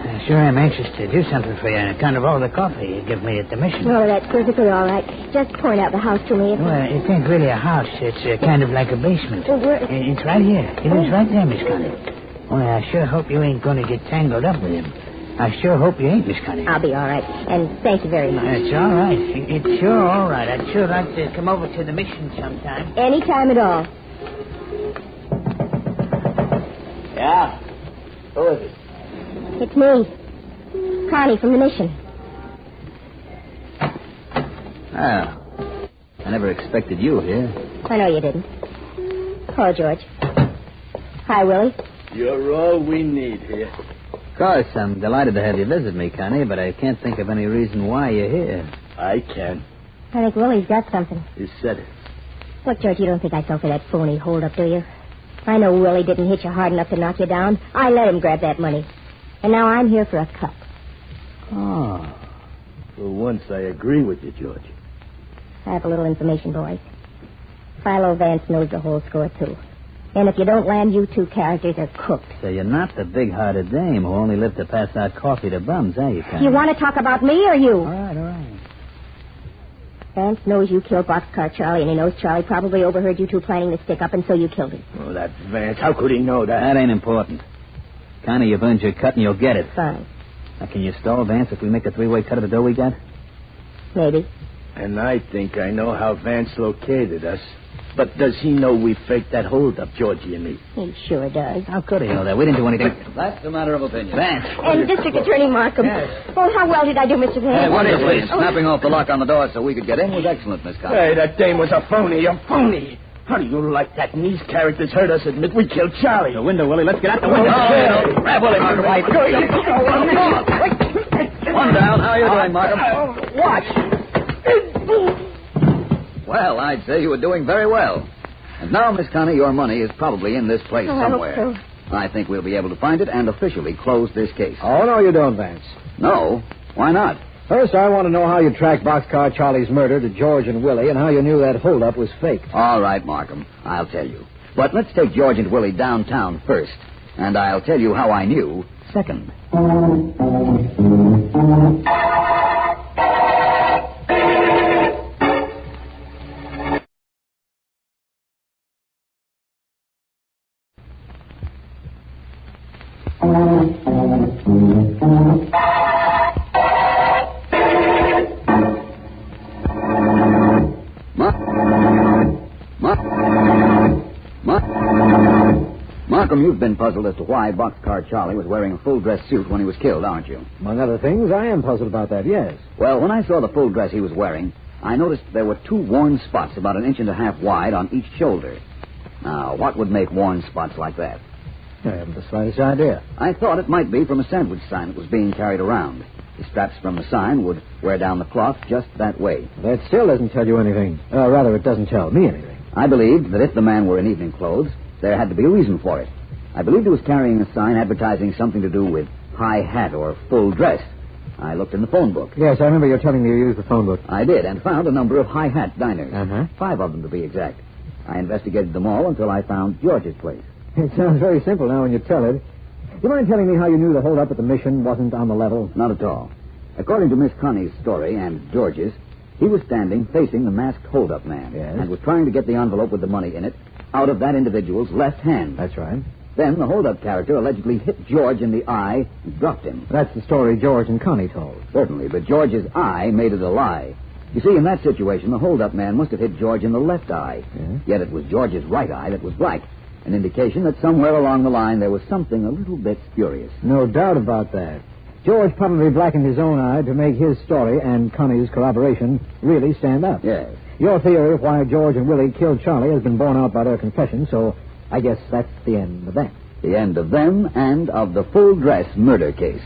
I sure am anxious to do something for you on account of all the coffee you give me at the mission. Oh, that's perfectly all right. Just point out the house to me. Well, it ain't really a house. It's kind of like a basement. It's right here. It is right there, Miss Connie. Only I sure hope you ain't going to get tangled up with him. I sure hope you ain't, Miss Connie. I'll be all right. And thank you very much. It's all right. It's sure all right. I'd sure like to come over to the mission sometime. Any time at all. Yeah? Who is it? It's me. Connie from the mission. Ah. I never expected you here. I know you didn't. Hello, George. Hi, Willie. You're all we need here. Of course, I'm delighted to have you visit me, Connie, but I can't think of any reason why you're here. I can. I think Willie's got something. You said it. Look, George, you don't think I fell for that phony hold-up, do you? I know Willie didn't hit you hard enough to knock you down. I let him grab that money. And now I'm here for a cut. Oh. For once, I agree with you, George. I have a little information, boys. Philo Vance knows the whole score, too. And if you don't land, you two characters are cooked. So you're not the big-hearted dame who only lived to pass out coffee to bums, are you, Connie? Do you want to talk about me or you? All right. Vance knows you killed Boxcar Charlie, and he knows Charlie probably overheard you two planning the stick-up, and so you killed him. Oh, that's Vance. How could he know that? That ain't important. Connie, you've earned your cut, and you'll get it. Fine. Now, can you stall, Vance, if we make a three-way cut of the dough we got? Maybe. And I think I know how Vance located us. But does he know we faked that hold-up, Georgie and me? He sure does. How could he know that? We didn't do anything. That's a matter of opinion. Vance. And District Attorney Markham. Yes. Oh, how well did I do, Mr. Vance? Hey, what is it? Snapping off the lock on the door so we could get in was excellent, Miss Connie. Hey, that dame was a phony. How do you like that? And these characters heard us admit we killed Charlie. The window, Willie. Let's get out the window. No. Grab Willie, Markham. One down. How are you doing, Markham? Watch. Well, I'd say you were doing very well. And now, Miss Connie, your money is probably in this place somewhere. I hope so. I think we'll be able to find it and officially close this case. Oh, no, you don't, Vance. No? Why not? First, I want to know how you tracked Boxcar Charlie's murder to George and Willie and how you knew that holdup was fake. All right, Markham. I'll tell you. But let's take George and Willie downtown first. And I'll tell you how I knew second. Markham, you've been puzzled as to why Boxcar Charlie was wearing a full-dress suit when he was killed, aren't you? Among other things, I am puzzled about that, yes. Well, when I saw the full dress he was wearing, I noticed there were two worn spots about 1.5 inches wide on each shoulder. Now, what would make worn spots like that? I haven't the slightest idea. I thought it might be from a sandwich sign that was being carried around. The straps from the sign would wear down the cloth just that way. That still doesn't tell you anything. Rather, it doesn't tell me anything. I believed that if the man were in evening clothes, there had to be a reason for it. I believed he was carrying a sign advertising something to do with high hat or full dress. I looked in the phone book. Yes, I remember you telling me you used the phone book. I did, and found a number of high hat diners. 5 of them, to be exact. I investigated them all until I found George's place. It sounds very simple now when you tell it. Do you mind telling me how you knew the holdup at the Mission wasn't on the level? Not at all. According to Miss Connie's story and George's, he was standing facing the masked holdup man. Yes. And was trying to get the envelope with the money in it out of that individual's left hand. That's right. Then the hold-up character allegedly hit George in the eye and dropped him. That's the story George and Connie told. Certainly, but George's eye made it a lie. You see, in that situation, the hold-up man must have hit George in the left eye. Yes. Yet it was George's right eye that was black, an indication that somewhere along the line there was something a little bit spurious. No doubt about that. George probably blackened his own eye to make his story and Connie's corroboration really stand up. Yes. Your theory of why George and Willie killed Charlie has been borne out by their confession, so I guess that's the end of that. The end of them and of the full-dress murder case.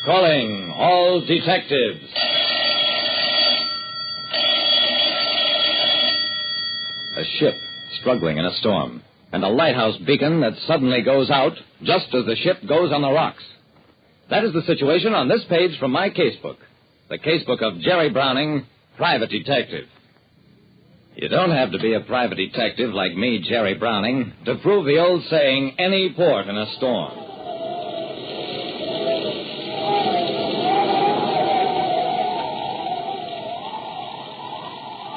Calling all detectives. A ship struggling in a storm, and a lighthouse beacon that suddenly goes out just as the ship goes on the rocks. That is the situation on this page from my casebook, the casebook of Jerry Browning, private detective. You don't have to be a private detective like me, Jerry Browning, to prove the old saying, any port in a storm.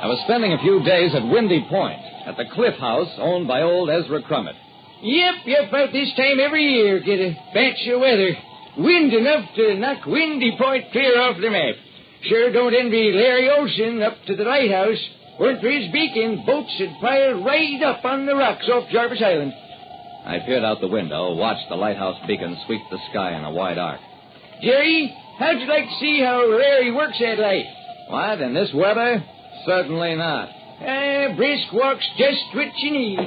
I was spending a few days at Windy Point, at the Cliff House owned by old Ezra Crummett. Yep, about this time every year get a batch of weather. Wind enough to knock Windy Point clear off the map. Sure don't envy Larry Olson up to the lighthouse. Weren't for his beacon, boats had piled right up on the rocks off Jarvis Island. I peered out the window, watched the lighthouse beacon sweep the sky in a wide arc. Jerry, how'd you like to see how Larry works that light? What, in this weather? Certainly not. Brisk walk's just what you need.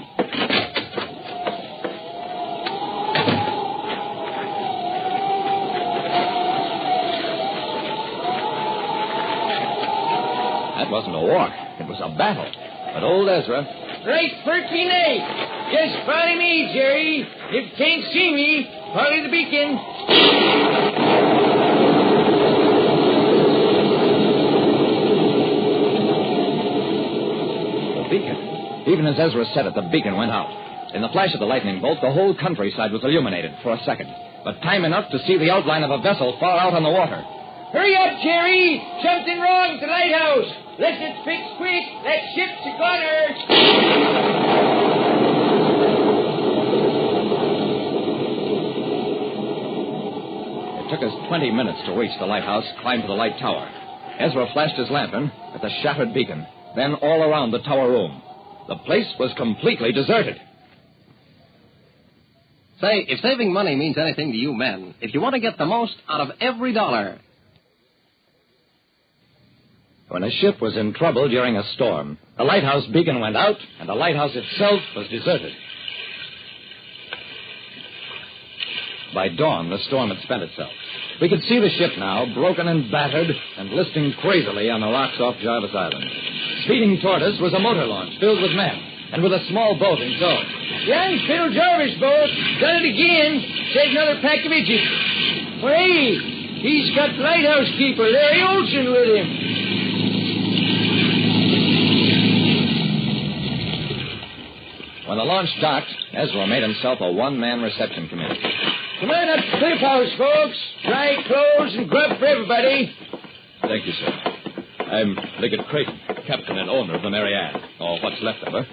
That wasn't a walk. It was a battle. But old Ezra... Right, perky night. Just follow me, Jerry. If you can't see me, follow the beacon. The beacon. Even as Ezra said it, the beacon went out. In the flash of the lightning bolt, the whole countryside was illuminated for a second. But time enough to see the outline of a vessel far out on the water. Hurry up, Jerry! Something wrong at the lighthouse. Let's get fixed quick. That ship's a goner. It took us 20 minutes to reach the lighthouse, climb to the light tower. Ezra flashed his lantern at the shattered beacon, then all around the tower room. The place was completely deserted. Say, if saving money means anything to you men, if you want to get the most out of every dollar... When a ship was in trouble during a storm, the lighthouse beacon went out, and the lighthouse itself was deserted. By dawn, the storm had spent itself. We could see the ship now, broken and battered, and listing crazily on the rocks off Jarvis Island. Speeding toward us was a motor launch filled with men, and with a small boat in tow. Young Phil Jarvis boat. Done it again. Says another pack of idiots. Well, hey, he's got lighthouse keeper Larry Olson with him. When the launch docked, Ezra made himself a one-man reception committee. Come on up to the Cliff House, folks. Dry clothes and grub for everybody. Thank you, sir. I'm Liggett Creighton, captain and owner of the Mary Ann, or what's left of her.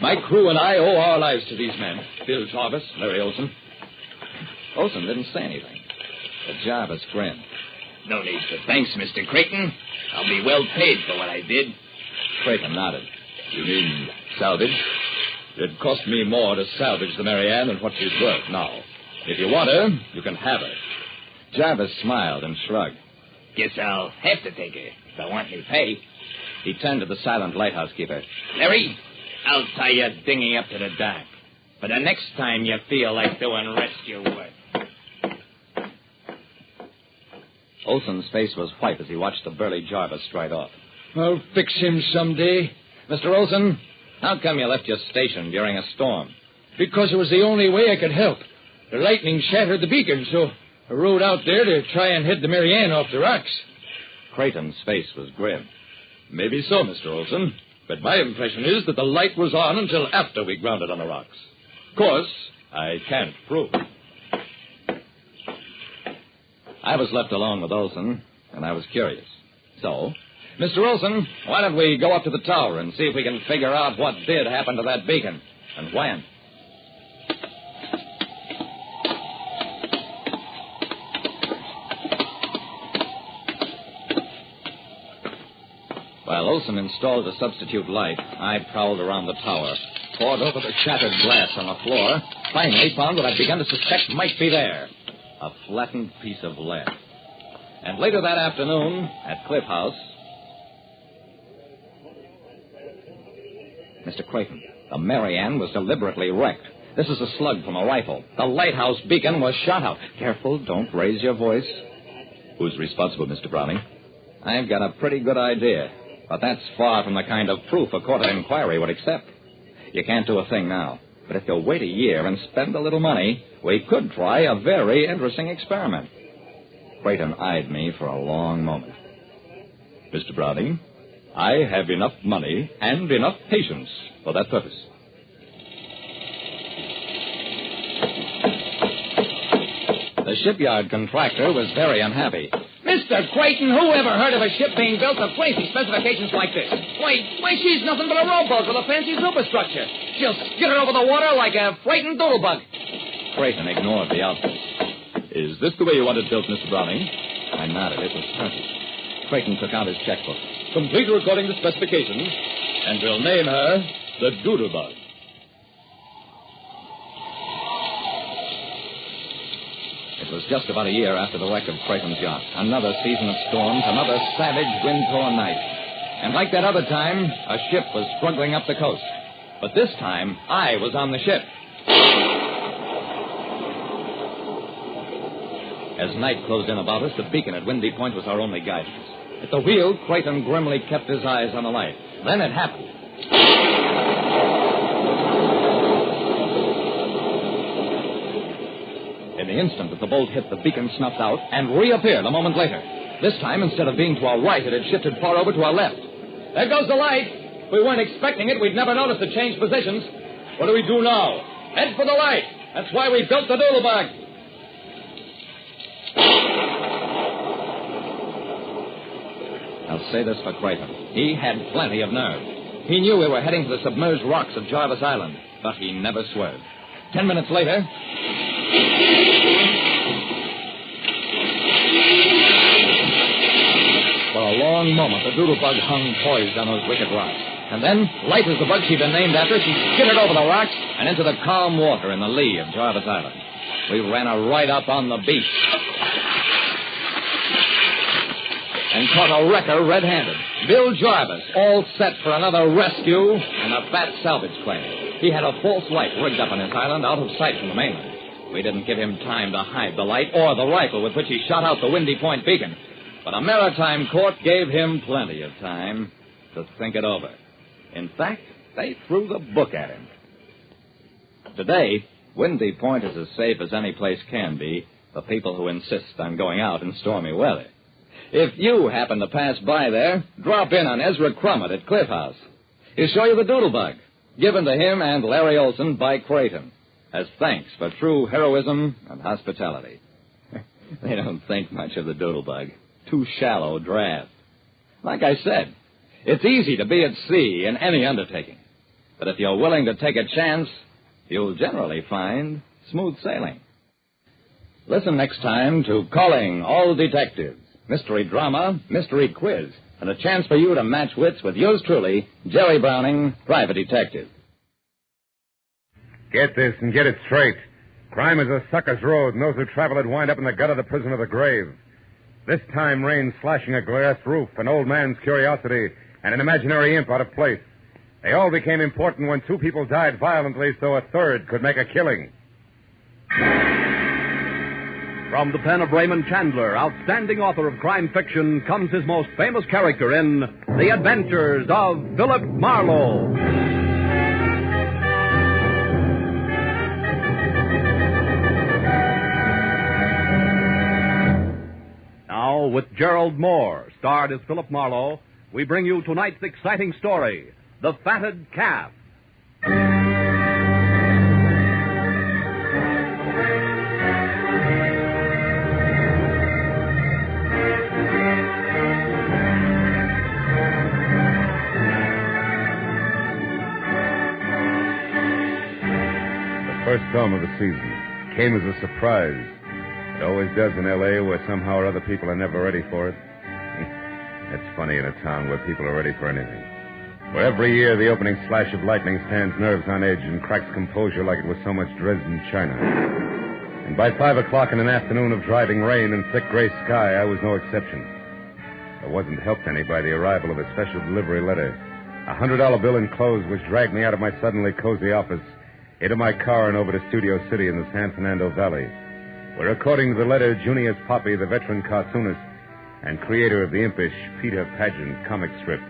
My crew and I owe our lives to these men, Phil Jarvis, Larry Olson. Olson didn't say anything, but Jarvis grinned. No need for thanks, Mr. Creighton. I'll be well paid for what I did. Creighton nodded. You mean salvage? It cost me more to salvage the Mary Ann than what she's worth now. If you want her, you can have her. Jarvis smiled and shrugged. Guess I'll have to take her if I want me pay. He turned to the silent lighthouse keeper. Larry, I'll tie your dinghy up to the dock. For the next time you feel like doing rescue work. Olson's face was white as he watched the burly Jarvis stride off. I'll fix him someday. Mr. Olson, how come you left your station during a storm? Because it was the only way I could help. The lightning shattered the beacon, so I rode out there to try and head the Mary Ann off the rocks. Creighton's face was grim. Maybe so, Mr. Olson. But my impression is that the light was on until after we grounded on the rocks. Of course, I can't prove. I was left alone with Olson, and I was curious. So, Mr. Olson, why don't we go up to the tower and see if we can figure out what did happen to that beacon, and when? While Olson installed a substitute light, I prowled around the tower, pored over the shattered glass on the floor, finally found what I began to suspect might be there. A flattened piece of lead. And later that afternoon, at Cliff House... Mr. Creighton, the Mary Ann was deliberately wrecked. This is a slug from a rifle. The lighthouse beacon was shot out. Careful, don't raise your voice. Who's responsible, Mr. Browning? I've got a pretty good idea, but that's far from the kind of proof a court of inquiry would accept. You can't do a thing now. But if you'll wait a year and spend a little money, we could try a very interesting experiment. Creighton eyed me for a long moment. Mr. Browning, I have enough money and enough patience for that purpose. The shipyard contractor was very unhappy. Mr. Creighton, who ever heard of a ship being built to crazy specifications like this? Why, she's nothing but a rowboat with a fancy superstructure. She'll skitter over the water like a frightened doodlebug. Creighton ignored the outfit. Is this the way you want it built, Mr. Browning? I nodded. It was perfect. Creighton took out his checkbook. Complete her according to specifications, and we'll name her the Doodlebug. It was just about a year after the wreck of Creighton's yacht. Another season of storms, another savage, wind-torn night. And like that other time, a ship was struggling up the coast. But this time, I was on the ship. As night closed in about us, the beacon at Windy Point was our only guidance. At the wheel, Creighton grimly kept his eyes on the light. Then it happened. In the instant that the bolt hit, the beacon snuffed out and reappeared a moment later. This time, instead of being to our right, it had shifted far over to our left. There goes the light. If we weren't expecting it, we'd never noticed it change positions. What do we do now? Head for the light. That's why we built the Doodlebug. I'll say this for Creighton. He had plenty of nerve. He knew we were heading for the submerged rocks of Jarvis Island, but he never swerved. 10 minutes later... For a long moment, the Doodlebug hung poised on those wicked rocks. And then, light as the bug she'd been named after, she skittered over the rocks and into the calm water in the lee of Jarvis Island. We ran her right up on the beach. And caught a wrecker red-handed. Bill Jarvis, all set for another rescue and a fat salvage claim. He had a false light rigged up on his island out of sight from the mainland. We didn't give him time to hide the light or the rifle with which he shot out the Windy Point beacon. But a maritime court gave him plenty of time to think it over. In fact, they threw the book at him. Today, Windy Point is as safe as any place can be for people who insist on going out in stormy weather. If you happen to pass by there, drop in on Ezra Crummett at Cliff House. He'll show you the Doodlebug, given to him and Larry Olson by Creighton, as thanks for true heroism and hospitality. They don't think much of the Doodlebug. Too shallow draft. Like I said, it's easy to be at sea in any undertaking. But if you're willing to take a chance, you'll generally find smooth sailing. Listen next time to Calling All Detectives. Mystery drama, mystery quiz, and a chance for you to match wits with yours truly, Jerry Browning, private detective. Get this and get it straight. Crime is a sucker's road, and those who travel it wind up in the gut of the prison of the grave. This time, rain slashing a glass roof, an old man's curiosity, and an imaginary imp out of place. They all became important when two people died violently so a third could make a killing. From the pen of Raymond Chandler, outstanding author of crime fiction, comes his most famous character in The Adventures of Philip Marlowe. Now, with Gerald Moore, starred as Philip Marlowe, we bring you tonight's exciting story, The Fatted Calf. First film of the season came as a surprise. It always does in L.A., where somehow or other people are never ready for it. It's funny in a town where people are ready for anything. Where every year the opening flash of lightning stands nerves on edge and cracks composure like it was so much Dresden china. And by 5 o'clock in an afternoon of driving rain and thick gray sky, I was no exception. I wasn't helped any by the arrival of a special delivery letter. A $100 bill enclosed which dragged me out of my suddenly cozy office, into my car and over to Studio City in the San Fernando Valley, where, according to the letter, Junius Poppy, the veteran cartoonist and creator of the impish Peter Pageant comic strip,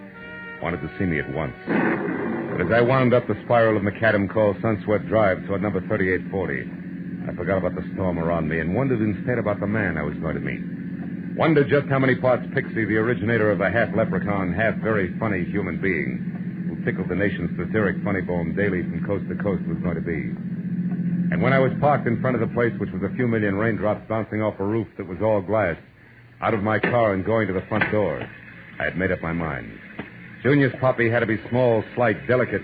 wanted to see me at once. But as I wound up the spiral of macadam called Sunswept Drive toward number 3840, I forgot about the storm around me and wondered instead about the man I was going to meet. Wondered just how many parts Pixie, the originator of a half-leprechaun, half-very funny human being who tickled the nation's satiric funny bone daily from coast to coast was going to be. And when I was parked in front of the place, which was a few million raindrops bouncing off a roof that was all glass, out of my car and going to the front door, I had made up my mind. Junior's puppy had to be small, slight, delicate,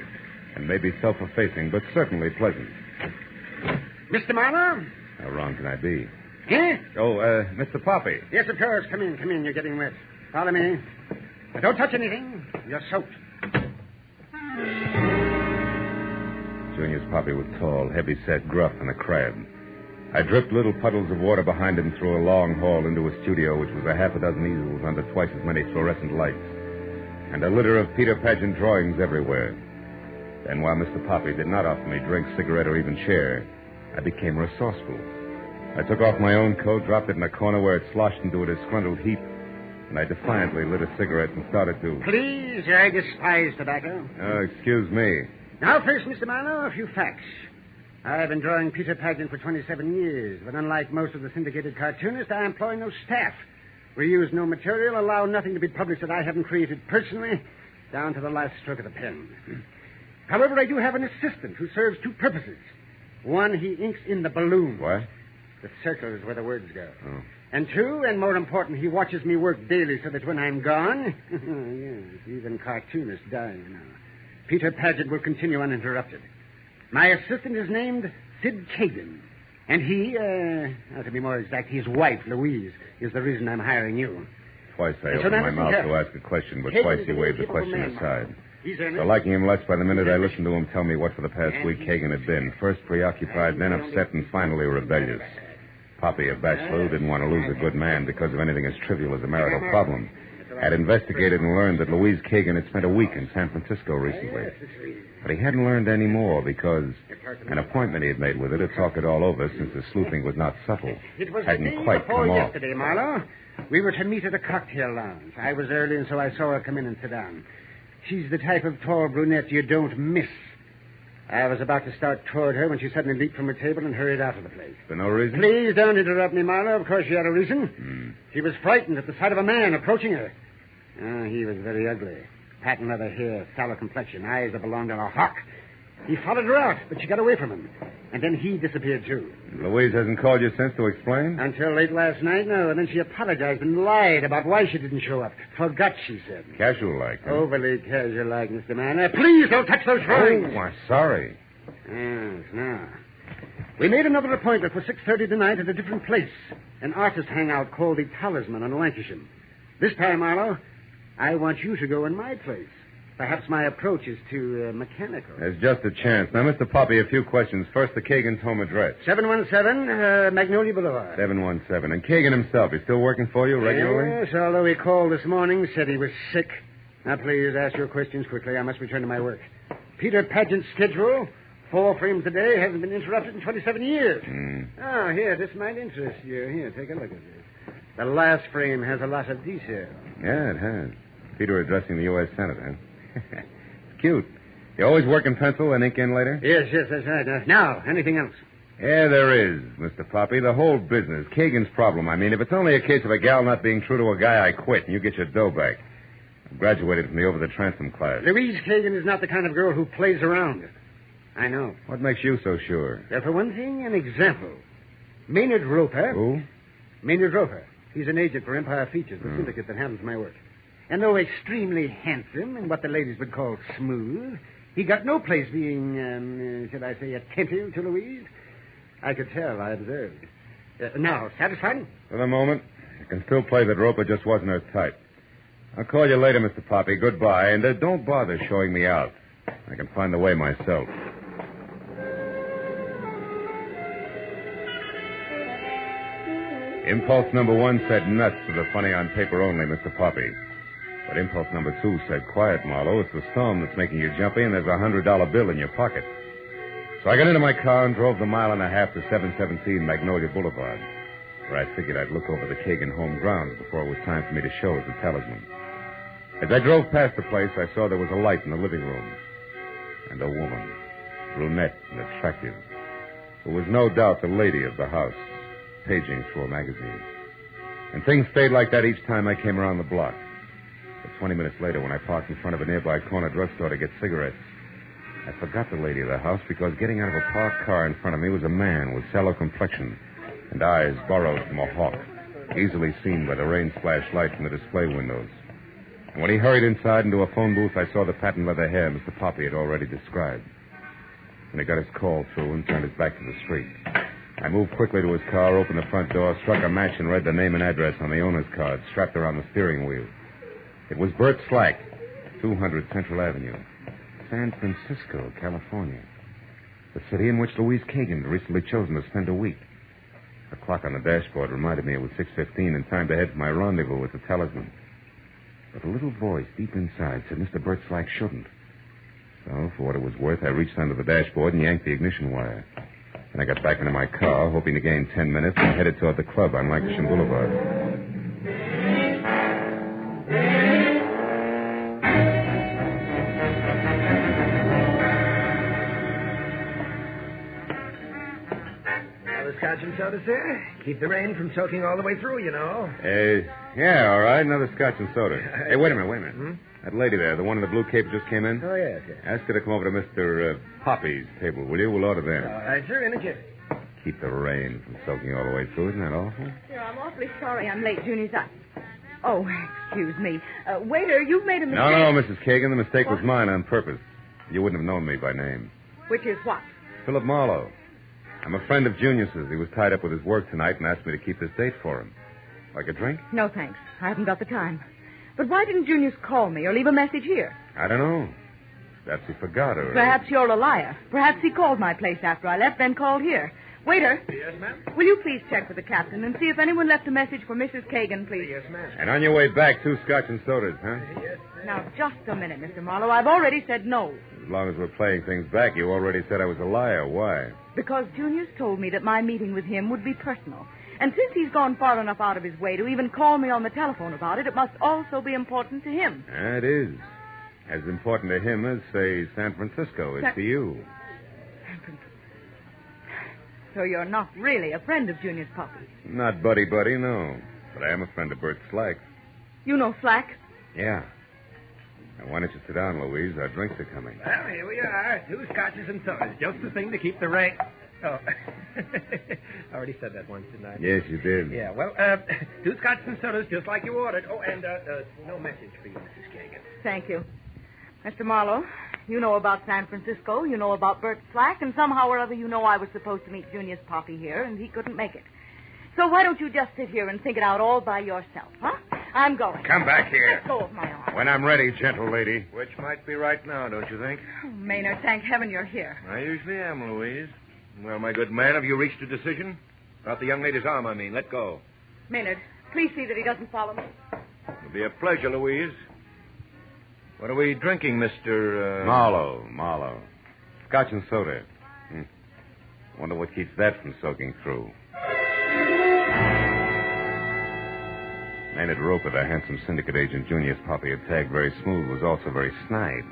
and maybe self-effacing, but certainly pleasant. Mr. Marlowe? How wrong can I be? Eh? Oh, Mr. Poppy. Yes, of course. Come in. You're getting wet. Follow me. But don't touch anything. You're soaked. Junior's puppy was tall, heavy-set, gruff, and a crab. I dripped little puddles of water behind him through a long hall into a studio, which was a half a dozen easels under twice as many fluorescent lights, and a litter of Peter Pageant drawings everywhere. Then, while Mr. Poppy did not offer me drink, cigarette, or even chair, I became resourceful. I took off my own coat, dropped it in a corner where it sloshed into a disgruntled heap, and I defiantly lit a cigarette and started to... Please, I despise tobacco. Oh, excuse me. Now, first, Mr. Marlowe, a few facts. I've been drawing Peter Pageant for 27 years, but unlike most of the syndicated cartoonists, I employ no staff. We use no material, allow nothing to be published that I haven't created personally, down to the last stroke of the pen. However, I do have an assistant who serves two purposes. One, he inks in the balloon. What? The circle is where the words go. Oh. And two, and more important, he watches me work daily so that when I'm gone, yes, even cartoonists die, you know, Peter Pageant will continue uninterrupted. My assistant is named Sid Kagan, and he, to be more exact, his wife, Louise, is the reason I'm hiring you. Twice I opened my mouth to ask a question, but twice he waved the question aside. So liking him less by the minute I listened to him tell me what for the past week Kagan had been. First preoccupied, then upset, and finally rebellious. Poppy, a bachelor who didn't want to lose a good man because of anything as trivial as a marital problem, had investigated and learned that Louise Kagan had spent a week in San Francisco recently. But he hadn't learned any more because an appointment he had made with her to talk it all over, since the sleuthing was not subtle, hadn't quite come off. Yesterday, Marlowe. We were to meet at a cocktail lounge. I was early, and so I saw her come in and sit down. She's the type of tall brunette you don't miss. I was about to start toward her when she suddenly leaped from her table and hurried out of the place. For no reason? Please don't interrupt me, Marlowe. Of course she had a reason. She was frightened at the sight of a man approaching her. He was very ugly. Patent leather hair, sallow complexion, eyes that belonged on a hawk. He followed her out, but she got away from him. And then he disappeared, too. Louise hasn't called you since to explain? Until late last night, no. And then she apologized and lied about why she didn't show up. Forgot, she said. Casual-like, huh? Overly casual-like, Mr. Mann. Please don't touch those drawings. Oh, I'm sorry. Yes, now. We made another appointment for 6:30 tonight at a different place. An artist hangout called the Talisman on Lancashire. This time, Marlowe, I want you to go in my place. Perhaps my approach is too mechanical. There's just a chance. Now, Mr. Poppy, a few questions. First, the Kagan's home address. 717 Magnolia Boulevard. 717. And Kagan himself, he's still working for you regularly? Yes, although he called this morning, said he was sick. Now, please, ask your questions quickly. I must return to my work. Peter Pageant's schedule, 4 frames a day, hasn't been interrupted in 27 years. Oh, here, this might interest you. Here, take a look at this. The last frame has a lot of detail. Yeah, it has. Peter addressing the U.S. Senate, huh? It's cute. You always work in pencil and ink in later? Yes, that's right. Now, anything else? Yeah, there is, Mr. Poppy. The whole business. Kagan's problem, I mean. If it's only a case of a gal not being true to a guy, I quit, and you get your dough back. I graduated from the over-the-transom class. Louise Kagan is not the kind of girl who plays around. I know. What makes you so sure? For one thing, an example. Maynard Roper. Who? Maynard Roper. He's an agent for Empire Features, the syndicate that handles my work. And though extremely handsome and what the ladies would call smooth, he got no place being, should I say, attentive to Louise. I could tell, I observed. Now, satisfied? For the moment, you can still play that Roper just wasn't her type. I'll call you later, Mr. Poppy. Goodbye. And don't bother showing me out. I can find the way myself. Impulse number 1 said nuts to the funny on paper only, Mr. Poppy. But impulse number 2 said, quiet, Marlowe. It's the storm that's making you jumpy, and there's a $100 bill in your pocket. So I got into my car and drove the 1.5 miles to 717 Magnolia Boulevard, where I figured I'd look over the Kagan home grounds before it was time for me to show at the Talisman. As I drove past the place, I saw there was a light in the living room. And a woman, brunette and attractive, who was no doubt the lady of the house, paging through a magazine. And things stayed like that each time I came around the block. But 20 minutes later, when I parked in front of a nearby corner drugstore to get cigarettes, I forgot the lady of the house because getting out of a parked car in front of me was a man with sallow complexion and eyes borrowed from a hawk, easily seen by the rain-splashed light from the display windows. And when he hurried inside into a phone booth, I saw the patent leather hair Mr. Poppy had already described. And he got his call through and turned his back to the street. I moved quickly to his car, opened the front door, struck a match, and read the name and address on the owner's card strapped around the steering wheel. It was Bert Slack, 200 Central Avenue, San Francisco, California. The city in which Louise Kagan had recently chosen to spend a week. The clock on the dashboard reminded me it was 6:15 and time to head for my rendezvous with the talisman. But a little voice deep inside said Mr. Bert Slack shouldn't. So, for what it was worth, I reached under the dashboard and yanked the ignition wire. Then I got back into my car, hoping to gain 10 minutes, and headed toward the club on Lancashire Boulevard. Scotch and soda, sir? Keep the rain from soaking all the way through, you know. Yeah, all right. Another scotch and soda. Hey, wait a minute. Hmm? That lady there, the one in the blue cape just came in? Oh, yes. Ask her to come over to Mr. Poppy's table, will you? We'll order there. All right, sir. In a jiff. Keep the rain from soaking all the way through. Isn't that awful? Sir, I'm awfully sorry I'm late, Junior's. Oh, excuse me. Waiter, you've made a mistake. No, Mrs. Kagan. The mistake was mine on purpose. You wouldn't have known me by name. Which is what? Philip Marlowe. I'm a friend of Junius's. He was tied up with his work tonight and asked me to keep this date for him. Like a drink? No, thanks. I haven't got the time. But why didn't Junius call me or leave a message here? I don't know. Perhaps he forgot or... Perhaps you're a liar. Perhaps he called my place after I left, then called here. Waiter. Yes, ma'am? Will you please check with the captain and see if anyone left a message for Mrs. Kagan, please? Yes, ma'am. And on your way back, 2 scotch and sodas, huh? Yes, now, just a minute, Mr. Marlowe. I've already said no. As long as we're playing things back, you already said I was a liar. Why? Because Junius told me that my meeting with him would be personal. And since he's gone far enough out of his way to even call me on the telephone about it, it must also be important to him. It is. As important to him as, say, San Francisco is to you. So you're not really a friend of Junius Poppy? Not buddy-buddy, no. But I am a friend of Bert Slack. You know Slack? Yeah. Now, why don't you sit down, Louise? Our drinks are coming. Well, here we are. 2 scotches and sodas. Just the thing to keep the rain... Oh. I already said that once, didn't I? Yes, you did. Yeah, well, 2 scotches and sodas just like you ordered. Oh, and no message for you, Mrs. Kagan. Thank you. Mr. Marlowe, you know about San Francisco, you know about Bert Slack, and somehow or other you know I was supposed to meet Junius Poppy here, and he couldn't make it. So why don't you just sit here and think it out all by yourself, huh? I'm going. Come back here. Let go of my arm. When I'm ready, gentle lady. Which might be right now, don't you think? Oh, Maynard, thank heaven you're here. I usually am, Louise. Well, my good man, have you reached a decision? About the young lady's arm, I mean. Let go. Maynard, please see that he doesn't follow me. It'll be a pleasure, Louise. What are we drinking, Mr. Marlowe. Scotch and soda. Wonder what keeps that from soaking through. Maynard Roper, the handsome syndicate agent Junius Poppy had tagged very smooth, was also very snide.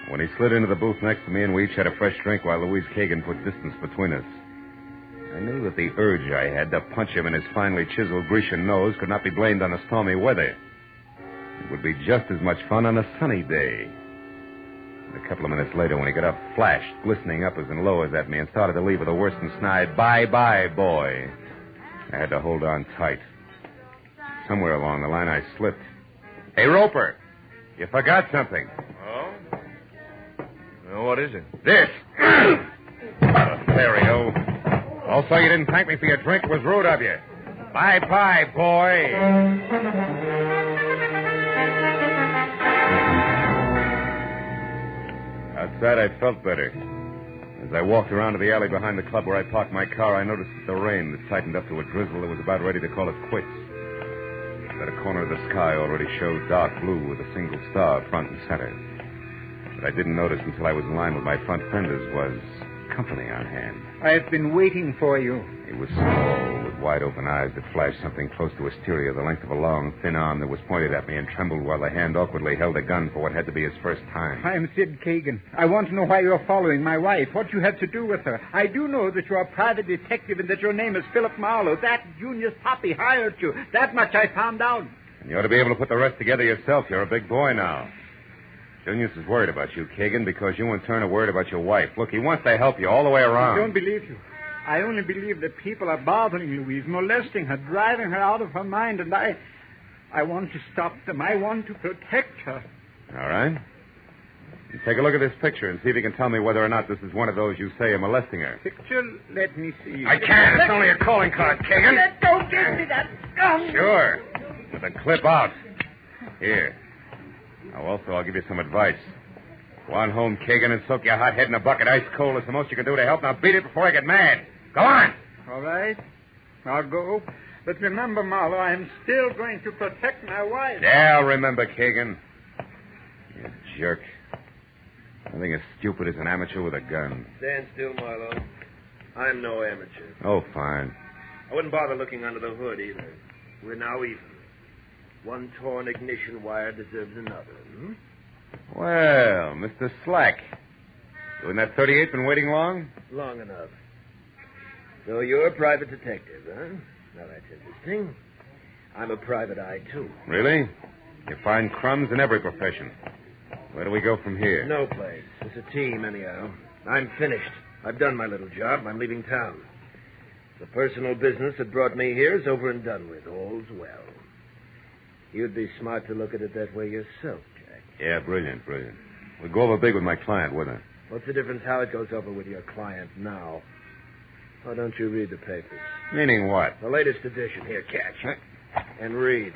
When he slid into the booth next to me and we each had a fresh drink while Louise Kagan put distance between us, I knew that the urge I had to punch him in his finely chiseled Grecian nose could not be blamed on the stormy weather. It would be just as much fun on a sunny day. And a couple of minutes later, when he got up, flashed, glistening uppers and lowers at me, and started to leave with a worse than snide, "Bye-bye, boy." I had to hold on tight. Somewhere along the line, I slipped. "Hey, Roper, you forgot something." Oh? Well, what is it? This. There we go. Also, you didn't thank me for your drink. It was rude of you. Bye-bye, boy. Outside, I felt better. As I walked around to the alley behind the club where I parked my car, I noticed that the rain had tightened up to a drizzle that was about ready to call it quits. That a corner of the sky already showed dark blue with a single star front and center. What I didn't notice until I was in line with my front fenders was company on hand. I've been waiting for you. He was small, with wide-open eyes that flashed something close to hysteria, the length of a long, thin arm that was pointed at me and trembled while the hand awkwardly held a gun for what had to be his first time. I'm Sid Kagan. I want to know why you're following my wife, what you have to do with her. I do know that you're a private detective and that your name is Philip Marlowe. That Junior's Poppy hired you. That much I found out. And you ought to be able to put the rest together yourself. You're a big boy now. Junius is worried about you, Kagan, because you in turn are worried about your wife. Look, he wants to help you all the way around. I don't believe you. I only believe that people are bothering Louise, molesting her, driving her out of her mind, and I want to stop them. I want to protect her. All right. You take a look at this picture and see if you can tell me whether or not this is one of those you say are molesting her. Picture? Let me see. I can't. It's only a calling card, Kagan. Don't give me that gun. Sure. With the clip out. Here. Now, also, I'll give you some advice. Go on home, Kagan, and soak your hot head in a bucket ice cold. It's the most you can do to help. Now beat it before I get mad. Go on. All right. I'll go. But remember, Marlowe, I'm still going to protect my wife. Yeah, I'll remember, Kagan. You jerk. Nothing as stupid as an amateur with a gun. Stand still, Marlowe. I'm no amateur. Oh, fine. I wouldn't bother looking under the hood, either. We're now even. One torn ignition wire deserves another. Hmm? Well, Mr. Slack. You and that 38 been waiting long? Long enough. So you're a private detective, huh? Now, that's interesting. I'm a private eye, too. Really? You find crumbs in every profession. Where do we go from here? No place. It's a team, anyhow. I'm finished. I've done my little job. I'm leaving town. The personal business that brought me here is over and done with. All's well. You'd be smart to look at it that way yourself, Jack. Yeah, brilliant. We'll go over big with my client, wouldn't it? What's the difference how it goes over with your client now? Why don't you read the papers? Meaning what? The latest edition. Here, catch. Huh? And read.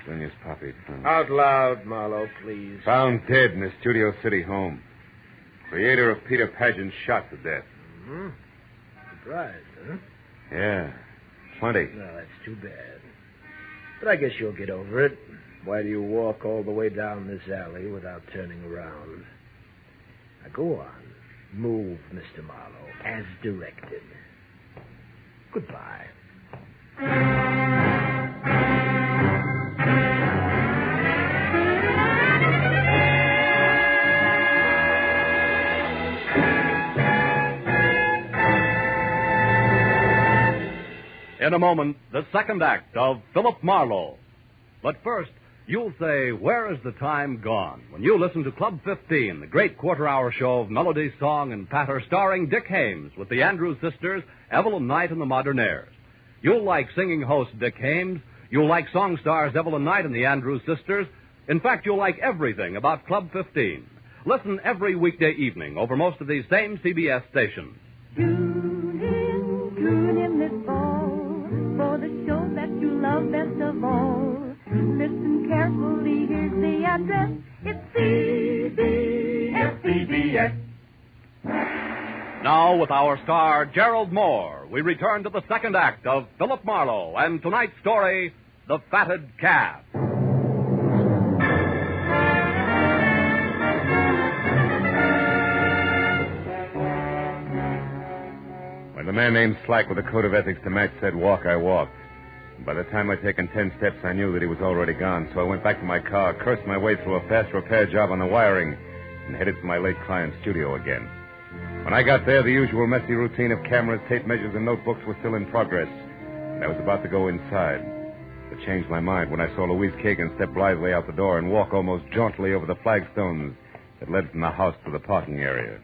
Junius Poppy. Out loud, Marlowe, please. Found dead in his Studio City home. Creator of Peter Pageant shot to death. Mm-hmm. Surprised, huh? Yeah, plenty. No, that's too bad. But I guess you'll get over it while you walk all the way down this alley without turning around. Now, go on. Move, Mr. Marlowe, as directed. Goodbye. In a moment, the second act of Philip Marlowe. But first, you'll say, where is the time gone? When you listen to Club 15, the great quarter-hour show of melody, song, and patter starring Dick Hames with the Andrews sisters, Evelyn Knight and the Modernaires. You'll like singing host Dick Hames. You'll like song stars Evelyn Knight and the Andrews sisters. In fact, you'll like everything about Club 15. Listen every weekday evening over most of these same CBS stations. Tune in this fall for the show that you love best of all. Listen carefully, here's the address. It's CBS. Now, with our star, Gerald Moore, we return to the second act of Philip Marlowe and tonight's story, The Fatted Calf. When the man named Slack with a code of ethics to match said walk, I walked. By the time I'd taken 10 steps, I knew that he was already gone, so I went back to my car, cursed my way through a fast repair job on the wiring, and headed for my late client's studio again. When I got there, the usual messy routine of cameras, tape measures, and notebooks was still in progress, and I was about to go inside. But changed my mind when I saw Louise Kagan step blithely out the door and walk almost jauntily over the flagstones that led from the house to the parking area.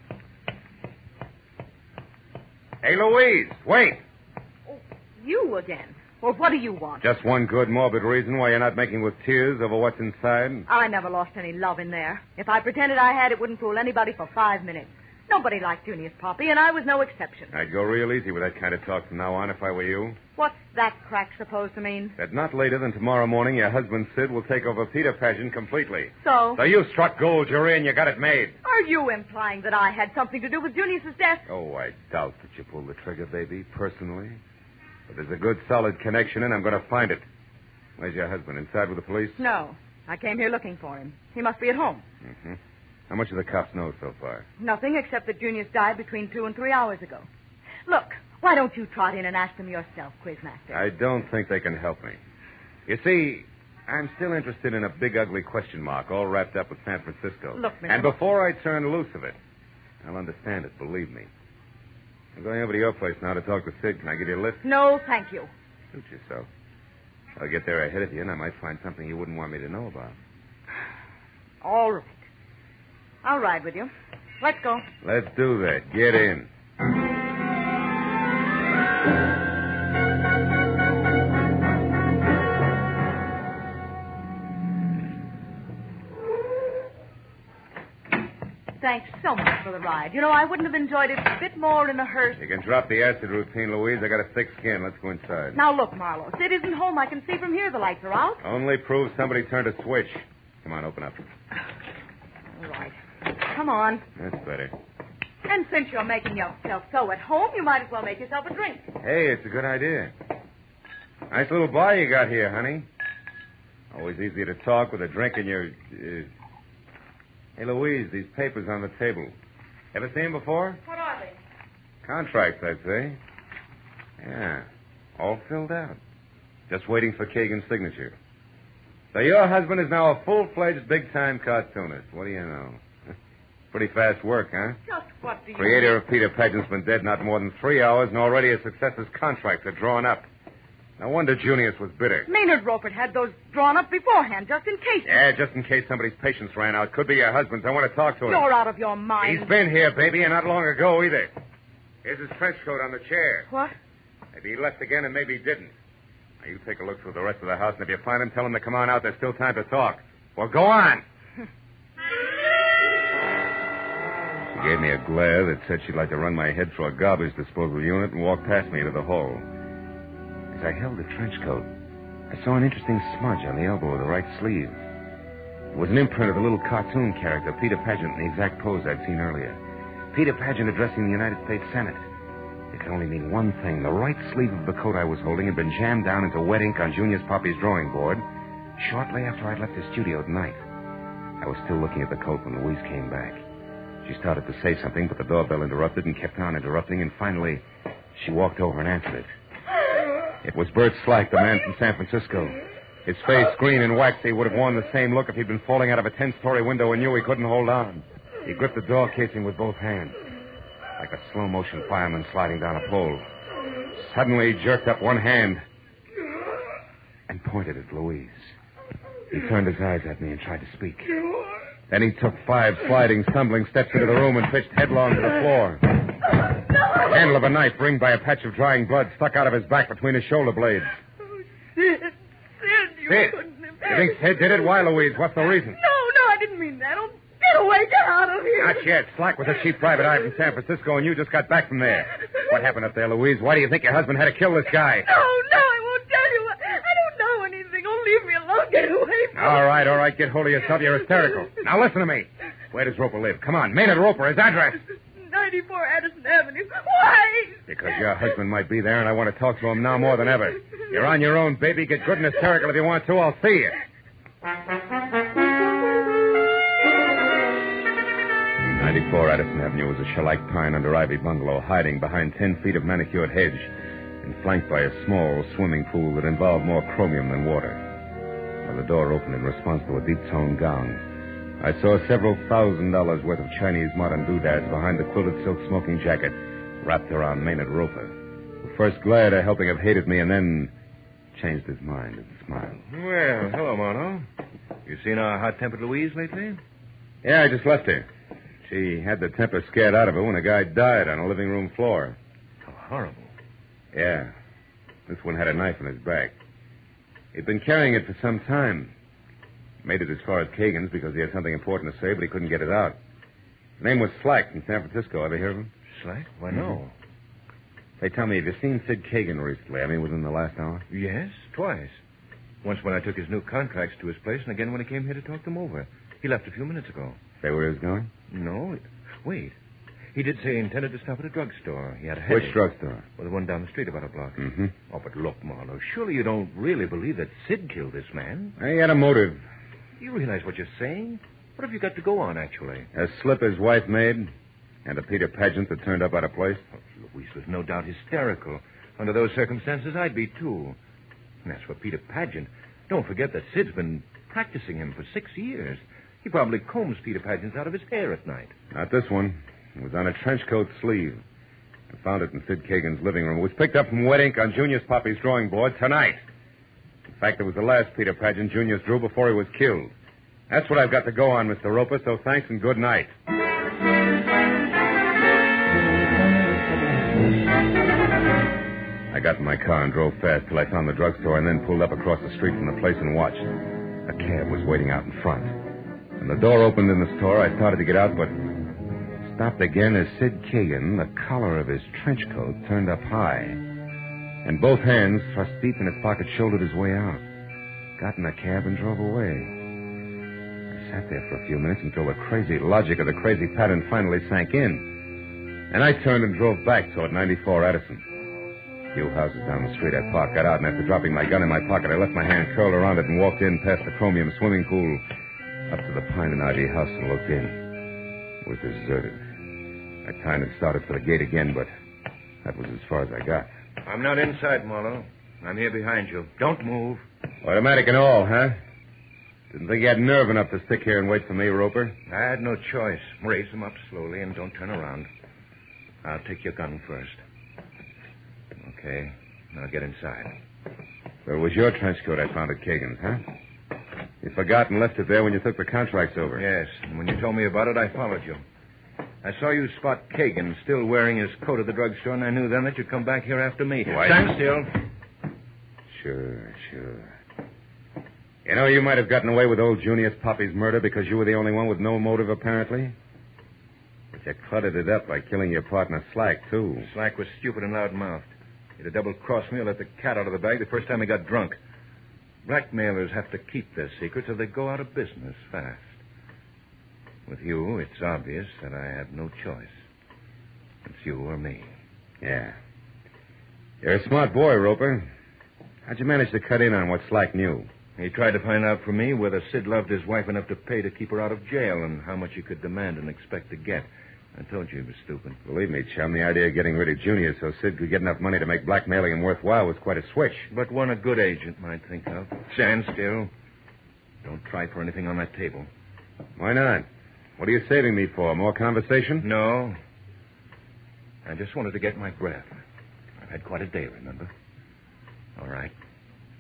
Hey, Louise, wait! Oh, you again? Well, what do you want? Just one good, morbid reason why you're not making with tears over what's inside? I never lost any love in there. If I pretended I had, it wouldn't fool anybody for 5 minutes. Nobody liked Junius Poppy, and I was no exception. I'd go real easy with that kind of talk from now on if I were you. What's that crack supposed to mean? That not later than tomorrow morning, your husband, Sid, will take over Peter Pageant completely. So? So you struck gold, you're in, you got it made. Are you implying that I had something to do with Junius's death? Oh, I doubt that you pulled the trigger, baby, personally. But there's a good, solid connection, and I'm going to find it. Where's your husband? Inside with the police? No. I came here looking for him. He must be at home. Mm-hmm. How much do the cops know so far? Nothing except that Junius died between 2 and 3 hours ago. Look, Why don't you trot in and ask them yourself, Quizmaster? I don't think they can help me. You see, I'm still interested in a big, ugly question mark all wrapped up with San Francisco. Look, Mr. And before I turn loose of it, I'll understand it, believe me. I'm going over to your place now to talk to Sid. Can I give you a lift? No, thank you. Suit yourself. I'll get there ahead of you, and I might find something you wouldn't want me to know about. All right. I'll ride with you. Let's go. Let's do that. Get in. Thanks so much for the ride. You know, I wouldn't have enjoyed it a bit more in a hearse. You can drop the acid routine, Louise. I got a thick skin. Let's go inside. Now, look, Marlowe. Sid isn't home. I can see from here the lights are out. Only proves somebody turned a switch. Come on, open up. All right. Come on. That's better. And since you're making yourself so at home, you might as well make yourself a drink. Hey, it's a good idea. Nice little bar you got here, honey. Always easy to talk with a drink in your... Hey, Louise, these papers on the table. Ever seen them before? What are they? Contracts, I'd say. Yeah, all filled out. Just waiting for Kagan's signature. So your husband is now a full-fledged, big-time cartoonist. What do you know? Pretty fast work, huh? Just what do you... Creator of Peter Pageant's been dead not more than 3 hours, and already his successor's contracts are drawn up. No wonder Junius was bitter. Maynard Roper had those drawn up beforehand, just in case. Yeah, just in case somebody's patience ran out. Could be your husband's. I want to talk to him. You're out of your mind. He's been here, baby, and not long ago either. Here's his trench coat on the chair. What? Maybe he left again, and maybe he didn't. Now, you take a look through the rest of the house, and if you find him, tell him to come on out. There's still time to talk. Well, go on. She gave me a glare that said she'd like to run my head through a garbage disposal unit and walk past me into the hall. As I held the trench coat, I saw an interesting smudge on the elbow of the right sleeve. It was an imprint of the little cartoon character, Peter Pageant, in the exact pose I'd seen earlier. Peter Pageant addressing the United States Senate. It could only mean one thing. The right sleeve of the coat I was holding had been jammed down into wet ink on Junius Poppy's drawing board shortly after I'd left the studio tonight. I was still looking at the coat when Louise came back. She started to say something, but the doorbell interrupted and kept on interrupting, and finally she walked over and answered it. It was Bert Slack, the man from San Francisco. His face green and waxy would have worn the same look if he'd been falling out of a 10-story window and knew he couldn't hold on. He gripped the door casing with both hands, like a slow-motion fireman sliding down a pole. Suddenly he jerked up one hand and pointed at Louise. He turned his eyes at me and tried to speak. Then he took 5 sliding, stumbling steps into the room and pitched headlong to the floor. The handle of a knife, ringed by a patch of drying blood, stuck out of his back between his shoulder blades. Sid, you Sid? couldn't have... You think Sid did it? Why, Louise? What's the reason? No, I didn't mean that. Oh, get away, get out of here. Not yet. Slack was a cheap private eye from San Francisco, and you just got back from there. What happened up there, Louise? Why do you think your husband had to kill this guy? No, I won't tell you. I don't know anything. Oh, leave me alone. Get away from me. All right. Get hold of yourself. You're hysterical. Now listen to me. Where does Roper live? Come on. Maynard Roper, his address. 94 Addison Avenue. Why? Because your husband might be there, and I want to talk to him now more than ever. You're on your own, baby. Get good and hysterical if you want to. I'll see you. 94 Addison Avenue was a shellac pine under ivy bungalow hiding behind 10 feet of manicured hedge and flanked by a small swimming pool that involved more chromium than water. When the door opened in response to a deep-toned gong, I saw several $1,000s worth of Chinese modern doodads behind the quilted silk smoking jacket wrapped around Maynard Roper, who first glared at helping have hated me and then changed his mind and smiled. Well, hello, Marlowe. You seen our hot-tempered Louise lately? Yeah, I just left her. She had the temper scared out of her when a guy died on a living room floor. How horrible. Yeah. This one had a knife in his back. He'd been carrying it for some time. Made it as far as Kagan's because he had something important to say, but he couldn't get it out. His name was Slack from San Francisco. Ever hear of him? Slack? Why, no. Hey, tell me, have you seen Sid Kagan recently? I mean, within the last hour? Yes, twice. Once when I took his new contracts to his place, and again when he came here to talk them over. He left a few minutes ago. Say where he was going? No. Wait. He did say he intended to stop at a drugstore. He had a headache. Which drugstore? Well, the one down the street about a block. Mm-hmm. Oh, but look, Marlowe, surely you don't really believe that Sid killed this man? He had a motive. You realize what you're saying? What have you got to go on, actually? A slip his wife made, and a Peter Pageant that turned up out of place. Oh, look, Louise was no doubt hysterical. Under those circumstances, I'd be, too. And as for Peter Pageant, don't forget that Sid's been practicing him for 6 years. He probably combs Peter Pageant's out of his hair at night. Not this one. It was on a trench coat sleeve. I found it in Sid Kagan's living room. It was picked up from wet ink on Junior's Poppy's drawing board tonight. In fact, it was the last Peter Pageant Junior's drew before he was killed. That's what I've got to go on, Mr. Roper, so thanks and good night. I got in my car and drove fast till I found the drugstore and then pulled up across the street from the place and watched. A cab was waiting out in front. When the door opened in the store, I started to get out, but stopped again as Sid Kagan, the collar of his trench coat, turned up high. And both hands, thrust deep in his pocket, shouldered his way out. Got in a cab and drove away. I sat there for a few minutes until the crazy logic of the crazy pattern finally sank in. And I turned and drove back toward 94 Addison. A few houses down the street I parked, got out, and after dropping my gun in my pocket, I left my hand curled around it and walked in past the chromium swimming pool up to the pine and ivy house and looked in. It was deserted. I turned and started for the gate again, but that was as far as I got. I'm not inside, Marlowe. I'm here behind you. Don't move. Automatic and all, huh? Didn't think you had nerve enough to stick here and wait for me, Roper. I had no choice. Raise them up slowly and don't turn around. I'll take your gun first. Okay. Now get inside. So it was your trench coat I found at Kagan's, huh? You forgot and left it there when you took the contracts over. Yes, and when you told me about it, I followed you. I saw you spot Kagan still wearing his coat at the drugstore, and I knew then that you'd come back here after me. Why? Stand still. Sure. You know, you might have gotten away with old Junius Poppy's murder because you were the only one with no motive, apparently. But you cluttered it up by killing your partner, Slack, too. Slack was stupid and loud-mouthed. He'd have double-crossed me or let the cat out of the bag the first time he got drunk. Blackmailers have to keep their secrets or they go out of business fast. With you, it's obvious that I had no choice. It's you or me. Yeah. You're a smart boy, Roper. How'd you manage to cut in on what Slack knew? He tried to find out from me whether Sid loved his wife enough to pay to keep her out of jail and how much he could demand and expect to get. I told you he was stupid. Believe me, chum, the idea of getting rid of Junior so Sid could get enough money to make blackmailing him worthwhile was quite a switch. But one a good agent might think of. Stand still. Don't try for anything on that table. Why not? What are you saving me for? More conversation? No. I just wanted to get my breath. I've had quite a day, remember? All right.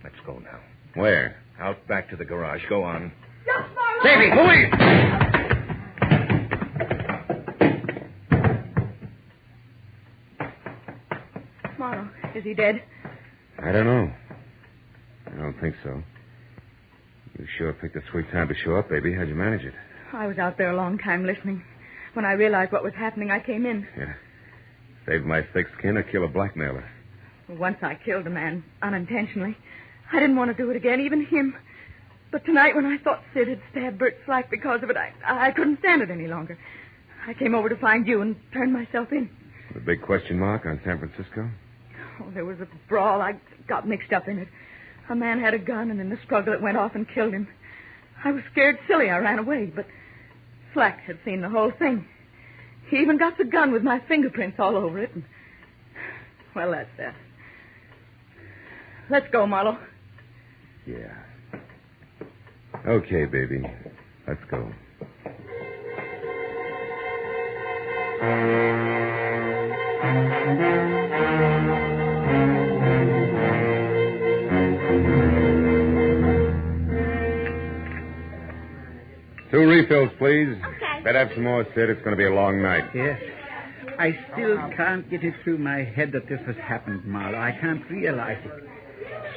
Let's go now. Where? Out back to the garage. Go on. Davy, police! Marlowe, is he dead? I don't know. I don't think so. You sure picked a sweet time to show up, baby. How'd you manage it? I was out there a long time listening. When I realized what was happening, I came in. Yeah. Save my thick skin or kill a blackmailer. Once I killed a man, unintentionally. I didn't want to do it again, even him. But tonight, when I thought Sid had stabbed Bert Slack because of it, I couldn't stand it any longer. I came over to find you and turned myself in. The big question mark on San Francisco? Oh, there was a brawl. I got mixed up in it. A man had a gun, and in the struggle, it went off and killed him. I was scared silly. I ran away, but Slack had seen the whole thing. He even got the gun with my fingerprints all over it. And... well, that's that. Let's go, Marlowe. Yeah. Okay, baby. Let's go. Two refills, please. Okay. Better have some more, Sid. It's going to be a long night. Yes. I still can't get it through my head that this has happened, Marlowe. I can't realize it.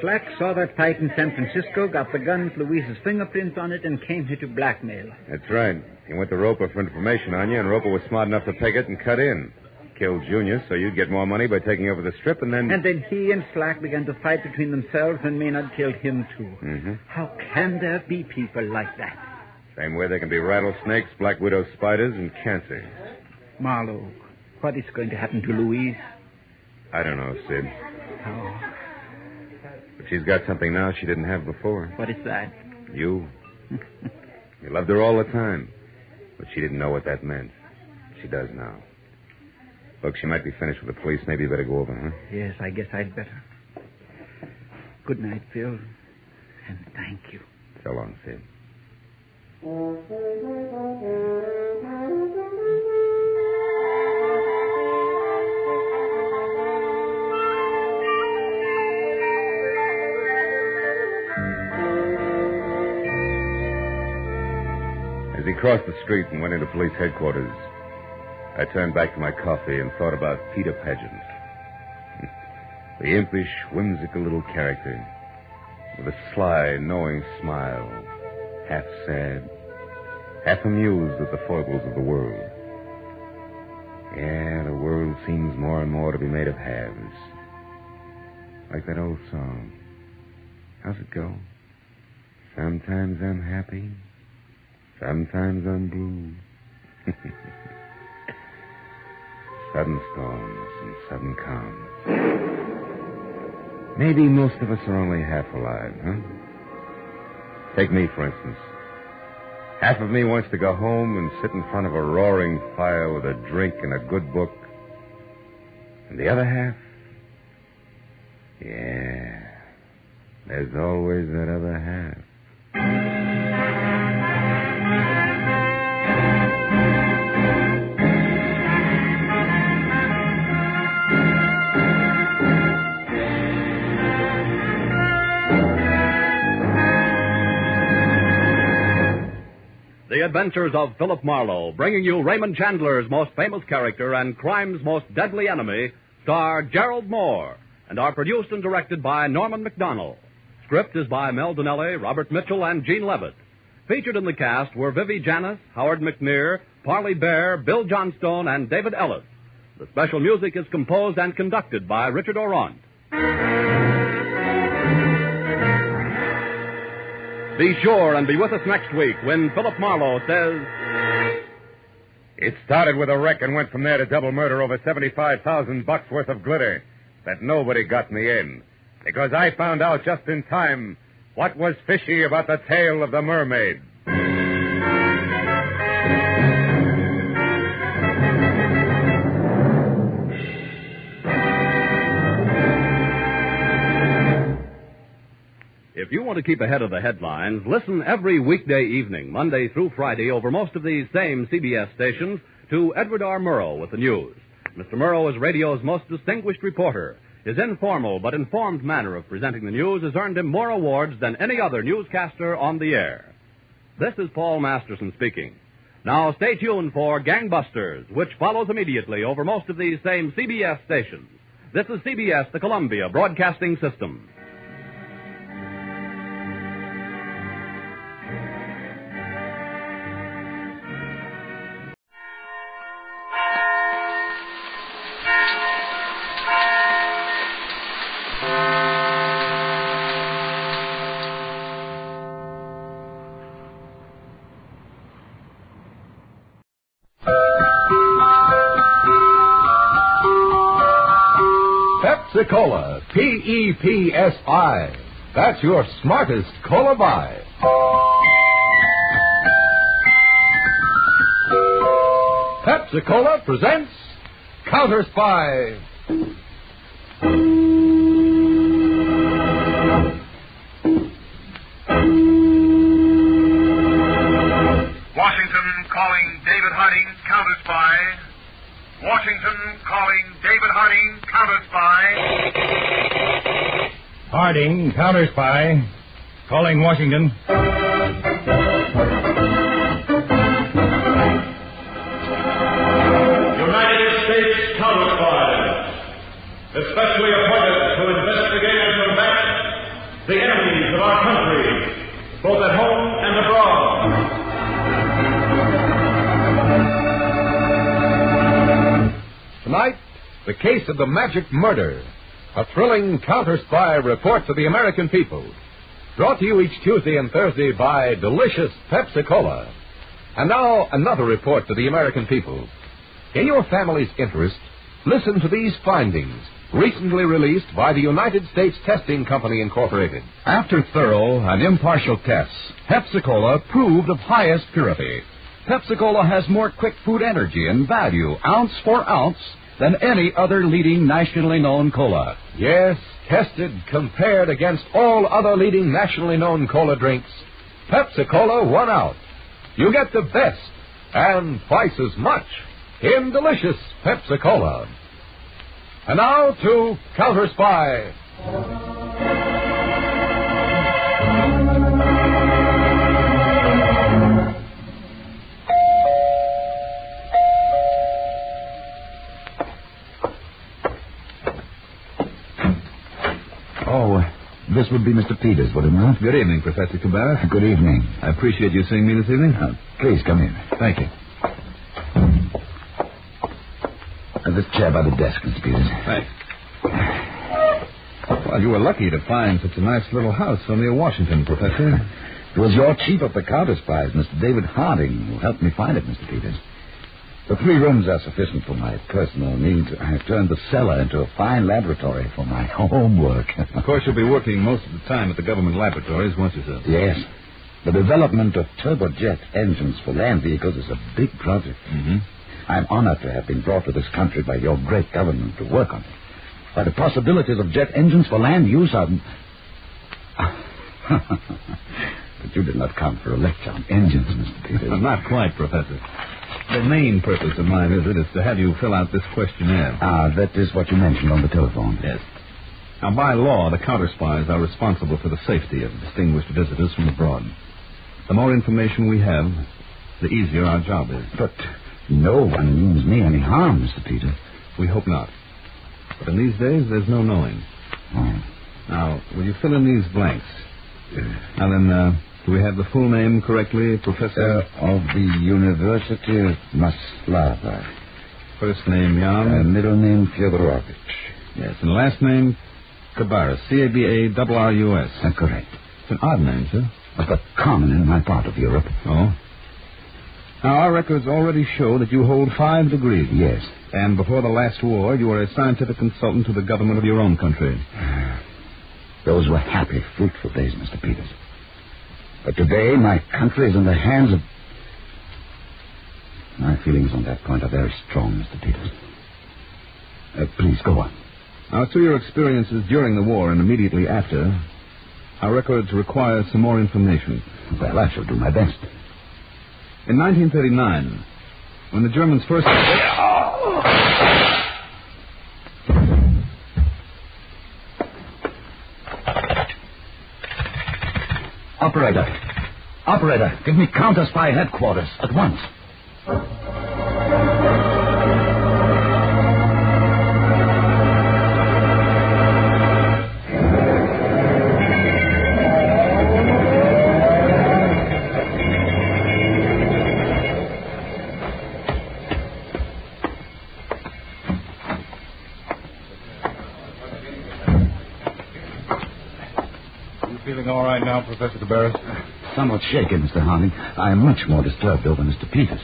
Slack saw that fight in San Francisco, got the gun with Louise's fingerprints on it, and came here to blackmail. That's right. He went to Roper for information on you, and Roper was smart enough to take it and cut in. Killed Junior, so you'd get more money by taking over the strip, and then... And then he and Slack began to fight between themselves, and Maynard killed him, too. Mm-hmm. How can there be people like that? Same way there can be rattlesnakes, black widow spiders, and cancer. Marlowe, what is going to happen to Louise? I don't know, Sid. Oh. But she's got something now she didn't have before. What is that? You. You loved her all the time. But she didn't know what that meant. She does now. Look, she might be finished with the police. Maybe you better go over, huh? Yes, I guess I'd better. Good night, Phil. And thank you. So long, Sid. As he crossed the street and went into police headquarters, I turned back to my coffee and thought about Peter Pageant. The impish, whimsical little character with a sly, knowing smile, half sad, half amused at the foibles of the world. Yeah, the world seems more and more to be made of halves. Like that old song. How's it go? Sometimes I'm happy, sometimes I'm blue. Sudden storms and sudden calms. Maybe most of us are only half alive, huh? Take me, for instance. Half of me wants to go home and sit in front of a roaring fire with a drink and a good book. And the other half? Yeah, there's always that other half. The Adventures of Philip Marlowe, bringing you Raymond Chandler's most famous character and crime's most deadly enemy, star Gerald Moore, and are produced and directed by Norman MacDonald. Script is by Mel Donnelly, Robert Mitchell, and Gene Levitt. Featured in the cast were Vivi Janis, Howard McNear, Parley Bear, Bill Johnstone, and David Ellis. The special music is composed and conducted by Richard Orant. Be sure and be with us next week when Philip Marlowe says... It started with a wreck and went from there to double murder over $75,000 worth of glitter that nobody got in the end. Because I found out just in time what was fishy about the tale of the mermaid. If you want to keep ahead of the headlines, listen every weekday evening, Monday through Friday, over most of these same CBS stations, to Edward R. Murrow with the news. Mr. Murrow is radio's most distinguished reporter. His informal but informed manner of presenting the news has earned him more awards than any other newscaster on the air. This is Paul Masterson speaking. Now stay tuned for Gangbusters, which follows immediately over most of these same CBS stations. This is CBS, the Columbia Broadcasting System. Pepsi-Cola, P-E-P-S-I. That's your smartest cola buy. Pepsi-Cola presents Counterspy. Washington calling David Harding, Counterspy. Washington calling David Harding, Counterspy. Harding, Counterspy. Calling Washington. United States Counterspy. Especially appointed to investigate and combat the enemies of our country, both at home and abroad. Tonight, the case of the magic murder. A thrilling counter-spy report to the American people. Brought to you each Tuesday and Thursday by delicious Pepsi-Cola. And now, another report to the American people. In your family's interest, listen to these findings, recently released by the United States Testing Company, Incorporated. After thorough and impartial tests, Pepsi-Cola proved of highest purity. Pepsi-Cola has more quick food energy and value, ounce for ounce, than any other leading nationally known cola. Yes, tested, compared against all other leading nationally known cola drinks, Pepsi-Cola won out. You get the best and twice as much in delicious Pepsi-Cola. And now to Counterspy. Oh, this would be Mr. Peters, would it not? Good evening, Professor Caper. Good evening. I appreciate you seeing me this evening. Please come in. Thank you. This chair by the desk, Mr. Peters. Thanks. Well, you were lucky to find such a nice little house near Washington, Professor. It was your chief of the counterspies, Mr. David Harding, who helped me find it, Mr. Peters. The 3 rooms are sufficient for my personal needs. I have turned the cellar into a fine laboratory for my homework. Of course, you'll be working most of the time at the government laboratories, won't you, sir? Yes. The development of turbojet engines for land vehicles is a big project. Mm-hmm. I'm honored to have been brought to this country by your great government to work on it. By the possibilities of jet engines for land use, But you did not come for a lecture on engines, Mr. Peters. Not quite, Professor. The main purpose of my visit is to have you fill out this questionnaire. That is what you mentioned on the telephone. Yes. Now, by law, the counterspies are responsible for the safety of distinguished visitors from abroad. The more information we have, the easier our job is. But no one means me any harm, Mr. Peters. We hope not. But in these days, there's no knowing. Oh. Now, will you fill in these blanks? Now then, do we have the full name correctly, Professor? Of the University of Maslava. First name, Jan. Middle name, Fyodorovich. Yes, and last name, Cabarrus. C-A-B-A-R-R-U-S. Correct. It's an odd name, sir. But common in my part of Europe. Oh? Now, our records already show that you hold 5 degrees. Yes. And before the last war, you were a scientific consultant to the government of your own country. Those were happy, fruitful days, Mr. Peters. But today, my country is in the hands of... My feelings on that point are very strong, Mr. Peters. Please, go on. Now, to your experiences during the war and immediately after, our records require some more information. Well, I shall do my best. In 1939, when the Germans first... Operator, give me Counterspy headquarters at once. Feeling all right now, Professor Cabarrus? Somewhat shaken, Mr. Harding. I am much more disturbed over Mr. Peters.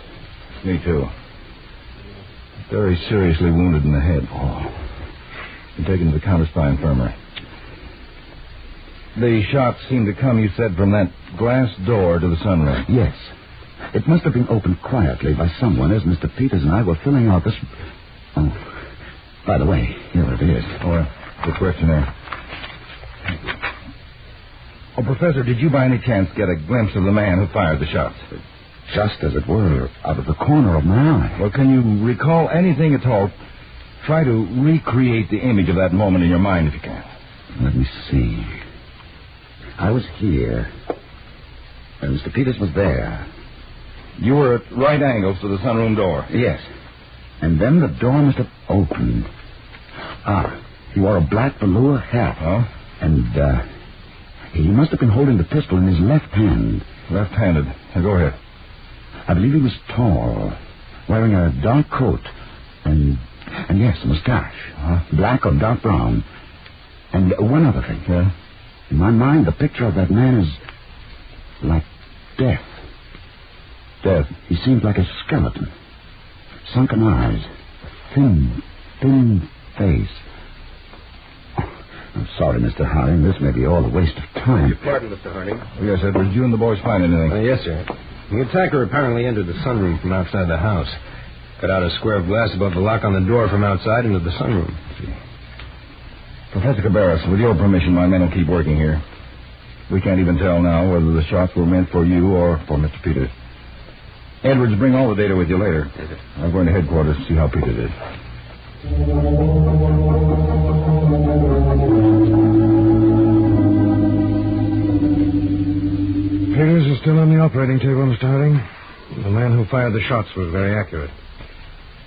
Me, too. Very seriously wounded in the head. Oh. Been taken to the Counterspy infirmary. The shots seemed to come, you said, from that glass door to the sunroom. Yes. It must have been opened quietly by someone as Mr. Peters and I were filling out this... Oh, by the way, here it is. Oh, the questionnaire. Oh, Professor, did you by any chance get a glimpse of the man who fired the shots? Just as it were, out of the corner of my eye. Well, can you recall anything at all? Try to recreate the image of that moment in your mind if you can. Let me see. I was here, and Mr. Peters was there. You were at right angles to the sunroom door? Yes. And then the door must have opened. He wore a black velour hat. Oh? And, he must have been holding the pistol in his left hand. Left-handed. Now, go ahead. I believe he was tall, wearing a dark coat, and yes, a mustache. Black or dark brown. And one other thing. Yeah? In my mind, the picture of that man is like death. Death? He seemed like a skeleton. Sunken eyes. Thin face. I'm sorry, Mr. Harding. This may be all a waste of time. Your pardon, Mr. Harding. Yes, Edward. Did you and the boys find anything? Yes, sir. The attacker apparently entered the sunroom from outside the house. Cut out a square of glass above the lock on the door from outside into the sunroom. Professor Cabarrus, with your permission, my men will keep working here. We can't even tell now whether the shots were meant for you or for Mr. Peters. Edwards, bring all the data with you later. I'm going to headquarters to see how Peters is. Peters is still on the operating table, Mr. Harding. The man who fired the shots was very accurate.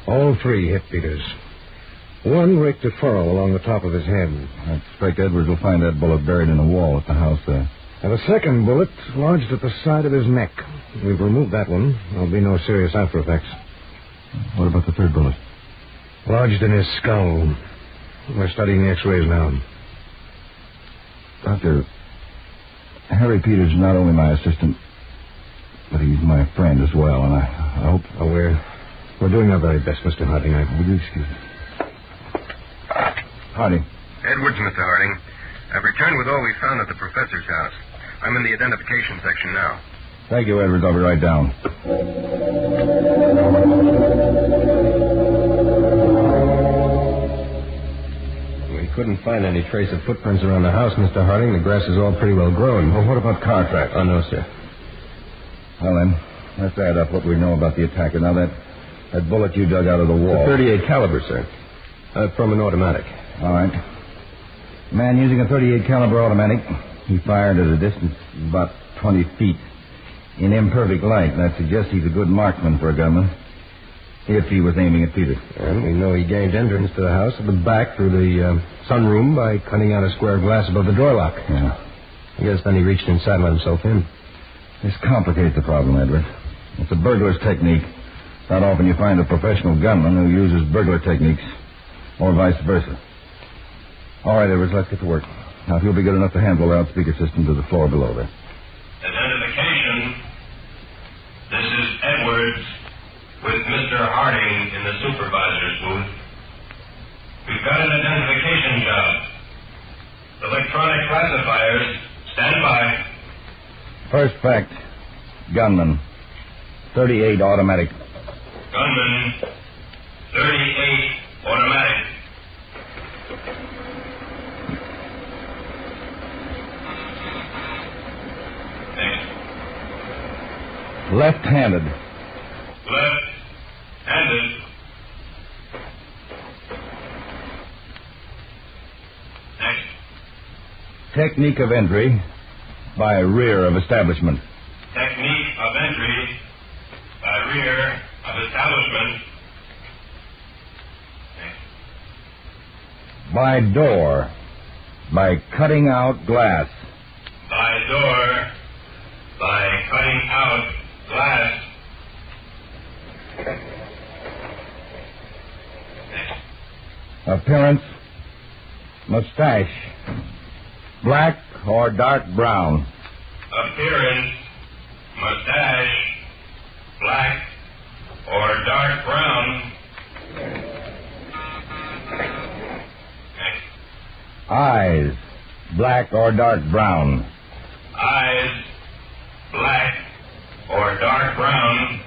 All three hit Peters. One raked a furrow along the top of his head. I expect Edwards will find that bullet buried in a wall at the house there. And the second bullet lodged at the side of his neck. We've removed that one. There'll be no serious after effects. What about the third bullet? Lodged in his skull. We're studying the x-rays now. Doctor, Harry Peters is not only my assistant, but he's my friend as well, and I hope... Oh, we're doing our very best, Mr. Harding. Would you excuse me? Harding. Edwards, Mr. Harding. I've returned with all we found at the professor's house. I'm in the identification section now. Thank you, Edwards. I'll be right down. We couldn't find any trace of footprints around the house, Mr. Harding. The grass is all pretty well grown. Well, what about car tracks? Oh, no, sir. Well, then, let's add up what we know about the attacker. Now, that bullet you dug out of the wall. It's a .38 caliber, sir. From an automatic. All right. Man using a .38 caliber automatic. He fired at a distance of about 20 feet. In imperfect light, that suggests he's a good marksman for a gunman. If he was aiming at Peters. And we know he gained entrance to the house at the back through the sunroom by cutting out a square of glass above the door lock. Yeah. I guess then he reached inside and let himself in. This complicates the problem, Edward. It's a burglar's technique. Not often you find a professional gunman who uses burglar techniques, or vice versa. All right, Edwards, let's get to work. Now, if you'll be good enough to handle the loudspeaker system to the floor below there. Identification. This is Edwards with Mr. Harding in the supervisor's booth. We've got an identification job. Electronic classifiers, stand by. First fact, gunman, .38 automatic. Gunman, 38 automatic. Left-handed. Left-handed. Next. Technique of entry by rear of establishment. Technique of entry by rear of establishment. Next. By door. By cutting out glass. By door. By cutting out glass. Appearance, mustache, black or dark brown. Appearance, mustache, black or dark brown. Eyes, black or dark brown. Eyes, black or dark brown.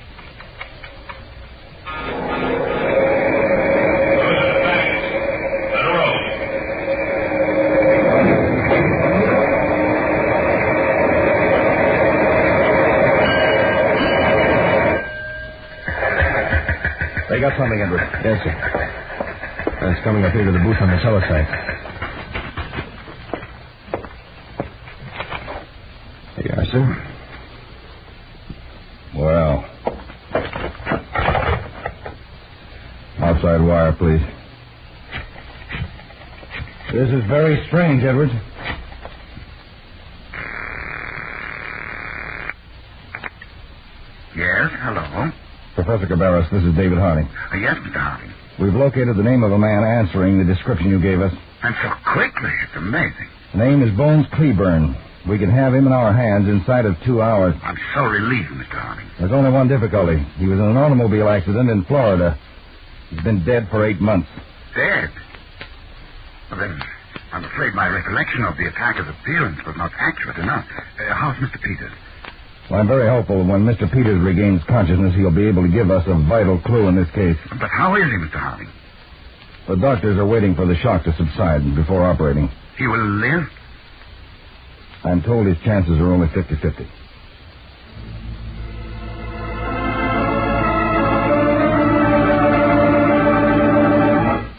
Those are the facts. Let her roll. They got something, Edward. Yes, sir. That's coming up here to the booth on the teletype. There you are, sir. Well. Outside wire, please. This is very strange, Edwards. Yes, hello. Professor Cabarrus, this is David Harding. Yes, Mr. Harding. We've located the name of a man answering the description you gave us. And so quickly. It's amazing. The name is Bones Cleburne. We can have him in our hands inside of 2 hours. I'm so relieved, Mr. Harding. There's only one difficulty. He was in an automobile accident in Florida. He's been dead for 8 months. Dead? Well, then, I'm afraid my recollection of the attacker's appearance was not accurate enough. How's Mr. Peters? Well, I'm very hopeful that when Mr. Peters regains consciousness, he'll be able to give us a vital clue in this case. But how is he, Mr. Harding? The doctors are waiting for the shock to subside before operating. He will live? I'm told his chances are only 50-50.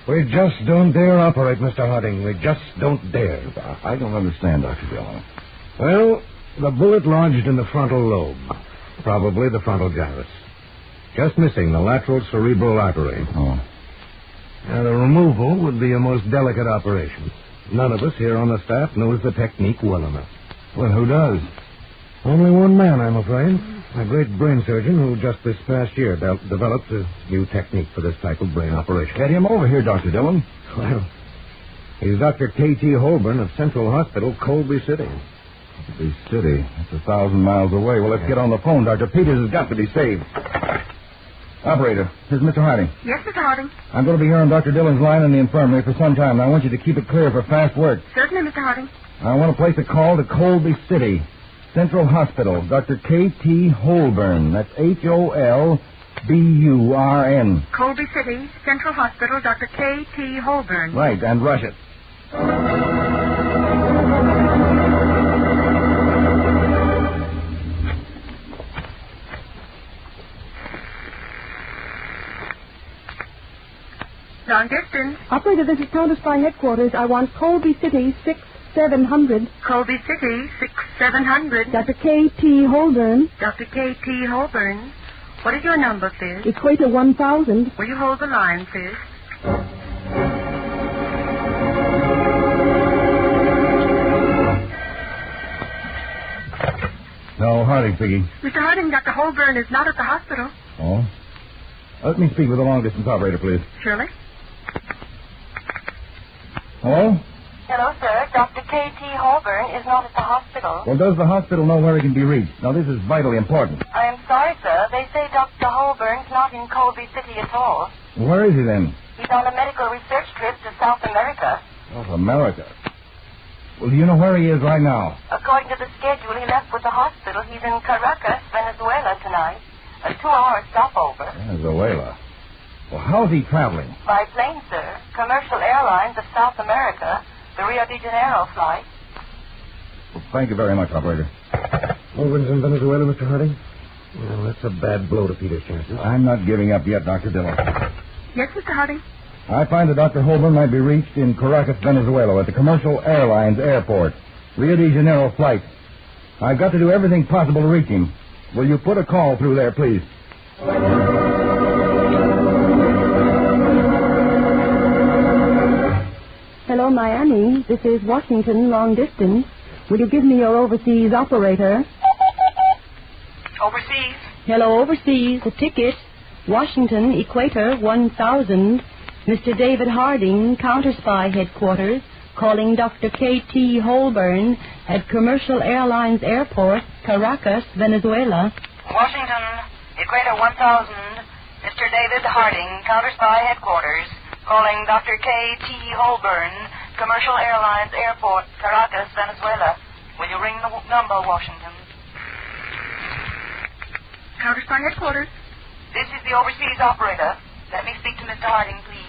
We just don't dare operate, Mr. Harding. We just don't dare. I don't understand, Dr. Dillon. Well, the bullet lodged in the frontal lobe. Probably the frontal gyrus. Just missing the lateral cerebral artery. Oh. Now, the removal would be a most delicate operation. None of us here on the staff knows the technique well enough. Well, who does? Only one man, I'm afraid. A great brain surgeon who just this past year developed a new technique for this type of brain operation. Get him over here, Dr. Dillon. Well, he's Dr. K.T. Holborn of Central Hospital, Colby City. Colby City? That's 1,000 miles away. Well, let's get on the phone. Dr. Peters has got to be saved. Operator, this is Mr. Harding. Yes, Mr. Harding. I'm going to be here on Dr. Dillon's line in the infirmary for some time, and I want you to keep it clear for fast work. Certainly, Mr. Harding. I want to place a call to Colby City, Central Hospital, Dr. K.T. Holborn. That's Holburn. Colby City, Central Hospital, Dr. K.T. Holborn. Right, and rush it. Long distance. Operator, this is Counterspy headquarters. I want Colby City 6700. Colby City 6700. Dr. K.T. Holborn. Dr. K.T. Holborn. What is your number, Fizz? Equator 1000. Will you hold the line, Fizz? No, Harding, Piggy. Mr. Harding, Dr. Holborn is not at the hospital. Oh? Let me speak with the long-distance operator, please. Surely. Hello? Hello, sir. Dr. K.T. Holborn is not at the hospital. Well, does the hospital know where he can be reached? Now, this is vitally important. I am sorry, sir. They say Dr. Holborn's not in Colby City at all. Where is he, then? He's on a medical research trip to South America. South America? Well, do you know where he is right now? According to the schedule, he left with the hospital. He's in Caracas, Venezuela tonight. A 2-hour stopover. Venezuela? Well, how's he traveling? By plane, sir. Commercial Airlines of South America. The Rio de Janeiro flight. Well, thank you very much, operator. Holborn's in Venezuela, Mr. Harding? Well, that's a bad blow to Peter's chances. I'm not giving up yet, Dr. Dillon. Yes, Mr. Harding? I find that Dr. Holborn might be reached in Caracas, Venezuela, at the Commercial Airlines airport. Rio de Janeiro flight. I've got to do everything possible to reach him. Will you put a call through there, please? Hello, Miami. This is Washington, long distance. Will you give me your overseas operator? Overseas? Hello, overseas. The ticket. Washington, Equator 1000. Mr. David Harding, Counterspy headquarters, calling Dr. K.T. Holborn at Commercial Airlines Airport, Caracas, Venezuela. Washington, Equator 1000. Mr. David Harding, Counterspy headquarters, calling Dr. K.T. Holborn, Commercial Airlines Airport, Caracas, Venezuela. Will you ring the number, Washington? Counterspy headquarters. This is the overseas operator. Let me speak to Mr. Harding, please.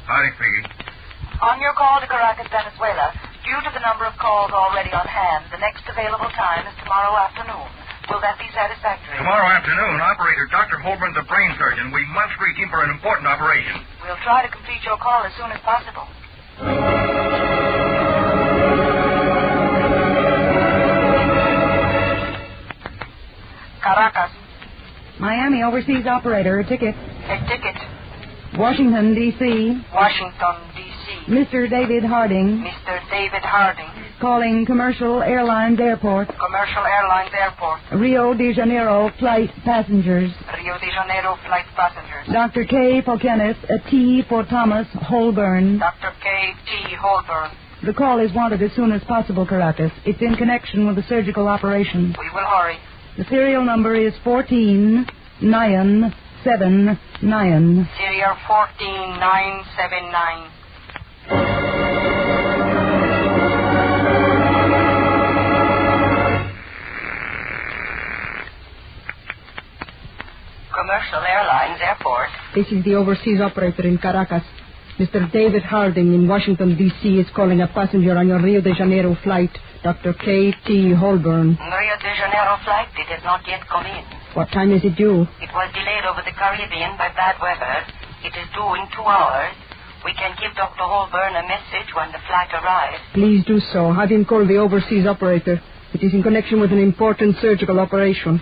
Harding speaking. On your call to Caracas, Venezuela, due to the number of calls already on hand, the next available time is tomorrow afternoon. Will that be satisfactory? Tomorrow afternoon, operator Dr. Holborn's a brain surgeon. We must reach him for an important operation. We'll try to complete your call as soon as possible. Caracas. Miami, overseas operator. A ticket. A ticket. Washington, D.C. Washington, D.C. Mr. David Harding. Mr. David Harding. Calling Commercial Airlines Airport. Commercial Airlines Airport. Rio de Janeiro flight passengers. Rio de Janeiro flight passengers. Dr. K. for Kenneth, a T for Thomas Holborn. Dr. K.T. Holborn. The call is wanted as soon as possible, Caracas. It's in connection with the surgical operation. We will hurry. The serial number is 14979. Serial 14979. Commercial Airlines Airport. This is the overseas operator in Caracas. Mr. David Harding in Washington, D.C. is calling a passenger on your Rio de Janeiro flight, Dr. K.T. Holborn. Rio de Janeiro flight, it has not yet come in. What time is it due? It was delayed over the Caribbean by bad weather. It is due in 2 hours. We can give Dr. Holborn a message when the flight arrives. Please do so. Have him call the overseas operator. It is in connection with an important surgical operation.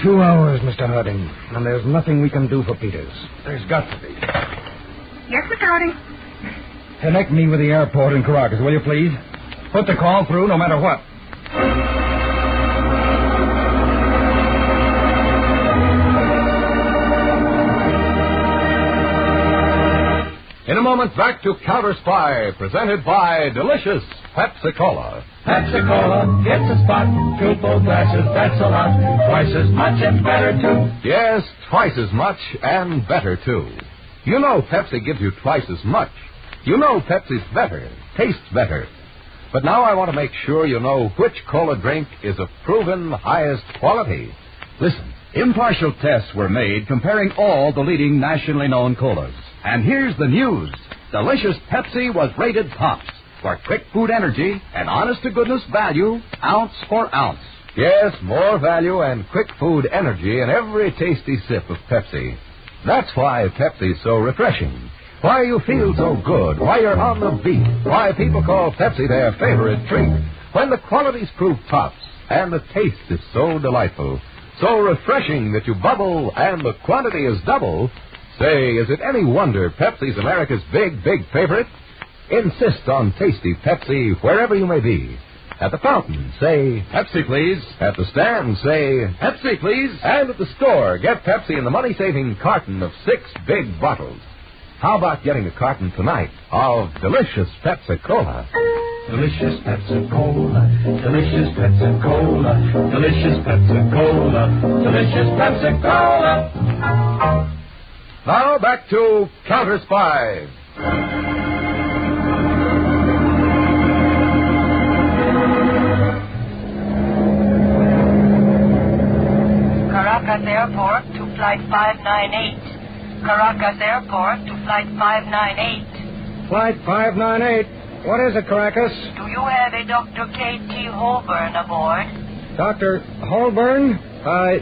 2 hours, Mr. Harding, and there's nothing we can do for Peters. There's got to be. Yes, Mr. Harding. Connect me with the airport in Caracas, will you, please? Put the call through no matter what. In a moment, back to Counterspy, presented by Delicious Pepsi-Cola. Pepsi-Cola gets a spot, 2 full glasses, that's a lot. Twice as much and better, too. Yes, twice as much and better, too. You know Pepsi gives you twice as much. You know Pepsi's better, tastes better. But now I want to make sure you know which cola drink is of proven highest quality. Listen, impartial tests were made comparing all the leading nationally known colas. And here's the news. Delicious Pepsi was rated tops for quick food energy and honest-to-goodness value, ounce for ounce. Yes, more value and quick food energy in every tasty sip of Pepsi. That's why Pepsi's so refreshing. Why you feel so good. Why you're on the beat. Why people call Pepsi their favorite drink. When the quality's proved tops and the taste is so delightful, so refreshing that you bubble and the quantity is double. Say, is it any wonder Pepsi's America's big, big favorite? Insist on tasty Pepsi wherever you may be. At the fountain, say, Pepsi, please. At the stand, say, Pepsi, please. And at the store, get Pepsi in the money-saving carton of 6 big bottles. How about getting a carton tonight of delicious Pepsi-Cola? Delicious Pepsi-Cola, delicious Pepsi-Cola, delicious Pepsi-Cola, delicious Pepsi-Cola. Now back to Counterspy. Caracas Airport to Flight 598. Caracas Airport to Flight 598. Flight 598. What is it, Caracas? Do you have a Dr. K.T. Holborn aboard? Dr. Holborn?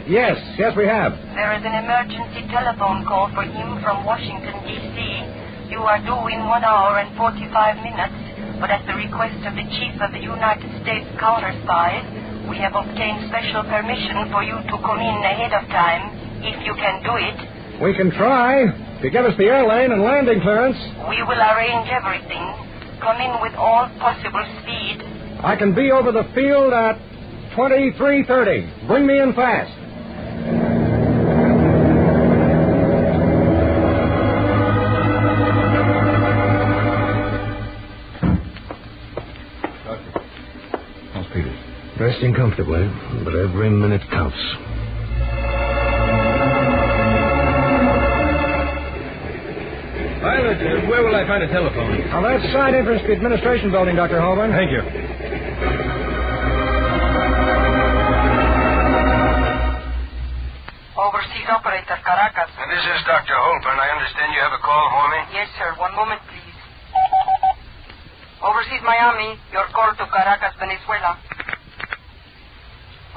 Yes, we have. There is an emergency telephone call for him from Washington, D.C. You are due in 1 hour and 45 minutes, but at the request of the Chief of the United States Counterspies, we have obtained special permission for you to come in ahead of time, if you can do it. We can try. If you give us the air lane and landing clearance. We will arrange everything. Come in with all possible speed. I can be over the field at 23:30. Bring me in fast. Doctor. How's Peters? Resting comfortably, but every minute counts. Pilot, where will I find a telephone? On that side entrance to the administration building, Dr. Holborn. Thank you. Overseas operator, Caracas. And this is Dr. Holborn. I understand you have a call for me? Yes, sir. 1 moment, please. Overseas Miami, your call to Caracas, Venezuela.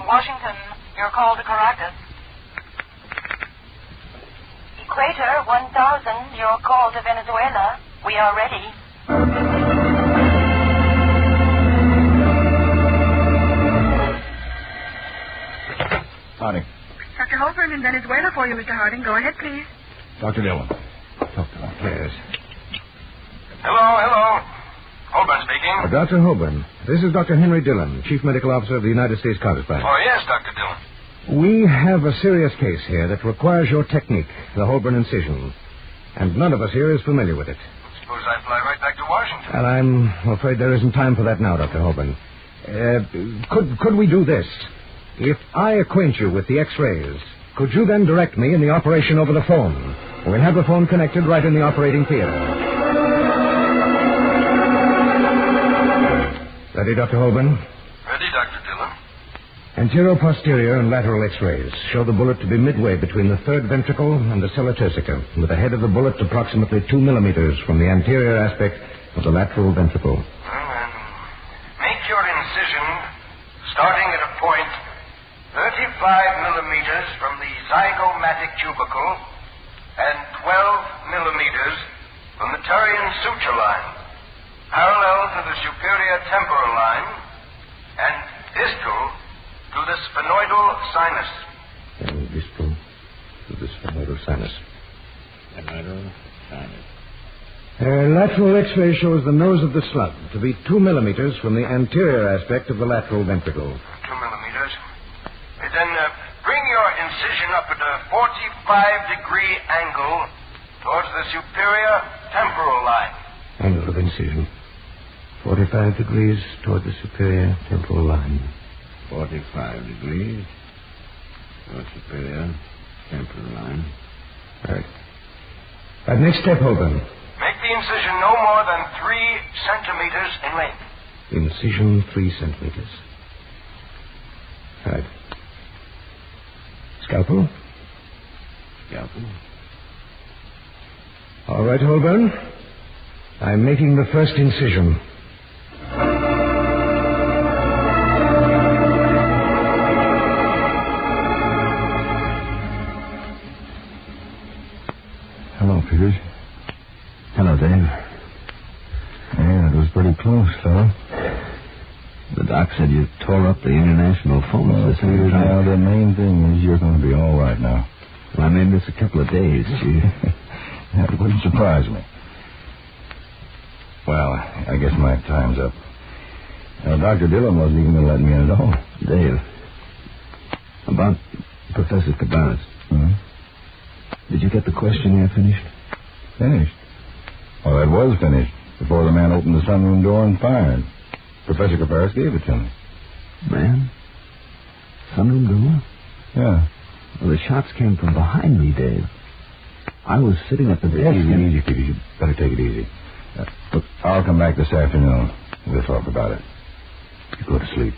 Washington, your call to Caracas. Equator 1000, your call to Venezuela. We are ready. Harding. Dr. Holborn in Venezuela for you, Mr. Harding. Go ahead, please. Dr. Dillon. Talk to him. Yes. Hello. Holborn speaking. Dr. Holborn, this is Dr. Henry Dillon, Chief Medical Officer of the United States Counterspy. Oh, yes, Dr. Dillon. We have a serious case here that requires your technique, the Holborn incision. And none of us here is familiar with it. Suppose I fly right back to Washington. And I'm afraid there isn't time for that now, Dr. Holborn. Could we do this? If I acquaint you with the X-rays, could you then direct me in the operation over the phone? We'll have the phone connected right in the operating theater. Ready, Dr. Holborn? Ready, Dr. Dillon. Anterior-posterior and lateral X-rays show the bullet to be midway between the third ventricle and the sella turcica, with the head of the bullet approximately 2 millimeters from the anterior aspect of the lateral ventricle. Make your incision starting at a point 35 millimeters from the zygomatic tubercle and 12 millimeters from the Turian suture line, parallel to the superior temporal line and distal to the sphenoidal sinus. And distal to the sphenoidal sinus. Sphenoidal sinus. Lateral X-ray shows the nose of the slug to be 2 millimeters from the anterior aspect of the lateral ventricle. 2 millimeters. Then bring your incision up at a 45-degree angle towards the superior temporal line. Angle of incision. 45 degrees toward the superior temporal line. 45 degrees toward superior temporal line. Right. Next step, Holborn. Make the incision no more than 3 centimeters in length. Incision 3 centimeters. Right. Scalpel. All right, Holborn. I'm making the first incision. Hello, Peters. Hello, Dave. Yeah, it was pretty close, fella. The doc said you tore up the international phone system. Now, the main thing is you're going to be all right now. Well, I may miss a couple of days, Chief. That wouldn't surprise me. Well, I guess my time's up. Now, Dr. Dillon wasn't even going to let me in at all. Dave, about Professor Cabarrus. Did you get the questionnaire finished? Finished? Well, that was finished before the man opened the sunroom door and fired. Professor Cabarrus gave it to me. Man? Sunroom door? Yeah. Well, the shots came from behind me, Dave. I was sitting at the... Easy, Peter. You better take it easy. Look, I'll come back this afternoon. We'll talk about it. You go to sleep.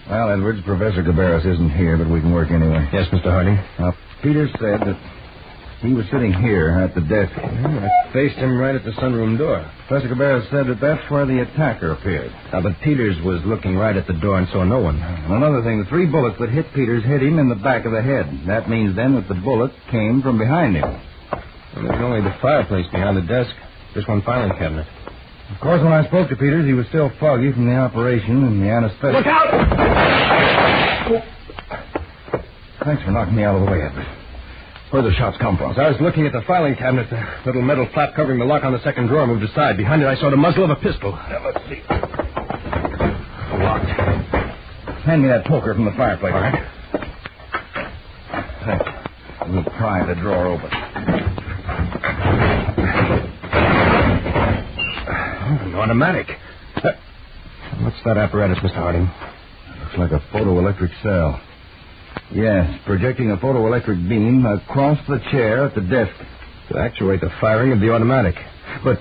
Well, Edwards, Professor Cabarrus isn't here, but we can work anyway. Yes, Mr. Harding. Now, Peter said that he was sitting here at the desk. I faced him right at the sunroom door. Professor Cabarrus said that that's where the attacker appeared. But Peters was looking right at the door and saw no one. And another thing, the 3 bullets that hit Peters hit him in the back of the head. That means then that the bullets came from behind him. Well, there's only the fireplace behind the desk. Just one filing cabinet. Of course, when I spoke to Peters, he was still foggy from the operation and the anesthetic. Look out! Thanks for knocking me out of the way, Edward. Where'd the shots come from? As I was looking at the filing cabinet, the little metal flap covering the lock on the second drawer moved aside. Behind it, I saw the muzzle of a pistol. Let's see. Locked. Hand me that poker from the fireplace. All right. Thanks. We'll pry the drawer open. An automatic. What's that apparatus, Mr. Harding? Looks like a photoelectric cell. Yes, projecting a photoelectric beam across the chair at the desk. To actuate the firing of the automatic. But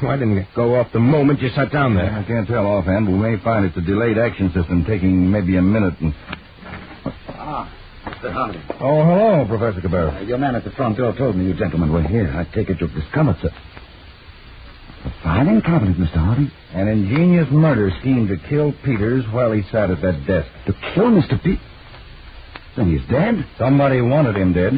why didn't it go off the moment you sat down there? I can't tell offhand, but we may find it's a delayed action system taking maybe a minute. Mr. Harding. Oh, hello, Professor Cabarrus. Your man at the front door told me you gentlemen were here. I take it you've discovered, sir. A filing cabinet, Mr. Harding. An ingenious murder scheme to kill Peters while he sat at that desk. To kill Mr. Peters? Then he's dead? Somebody wanted him dead.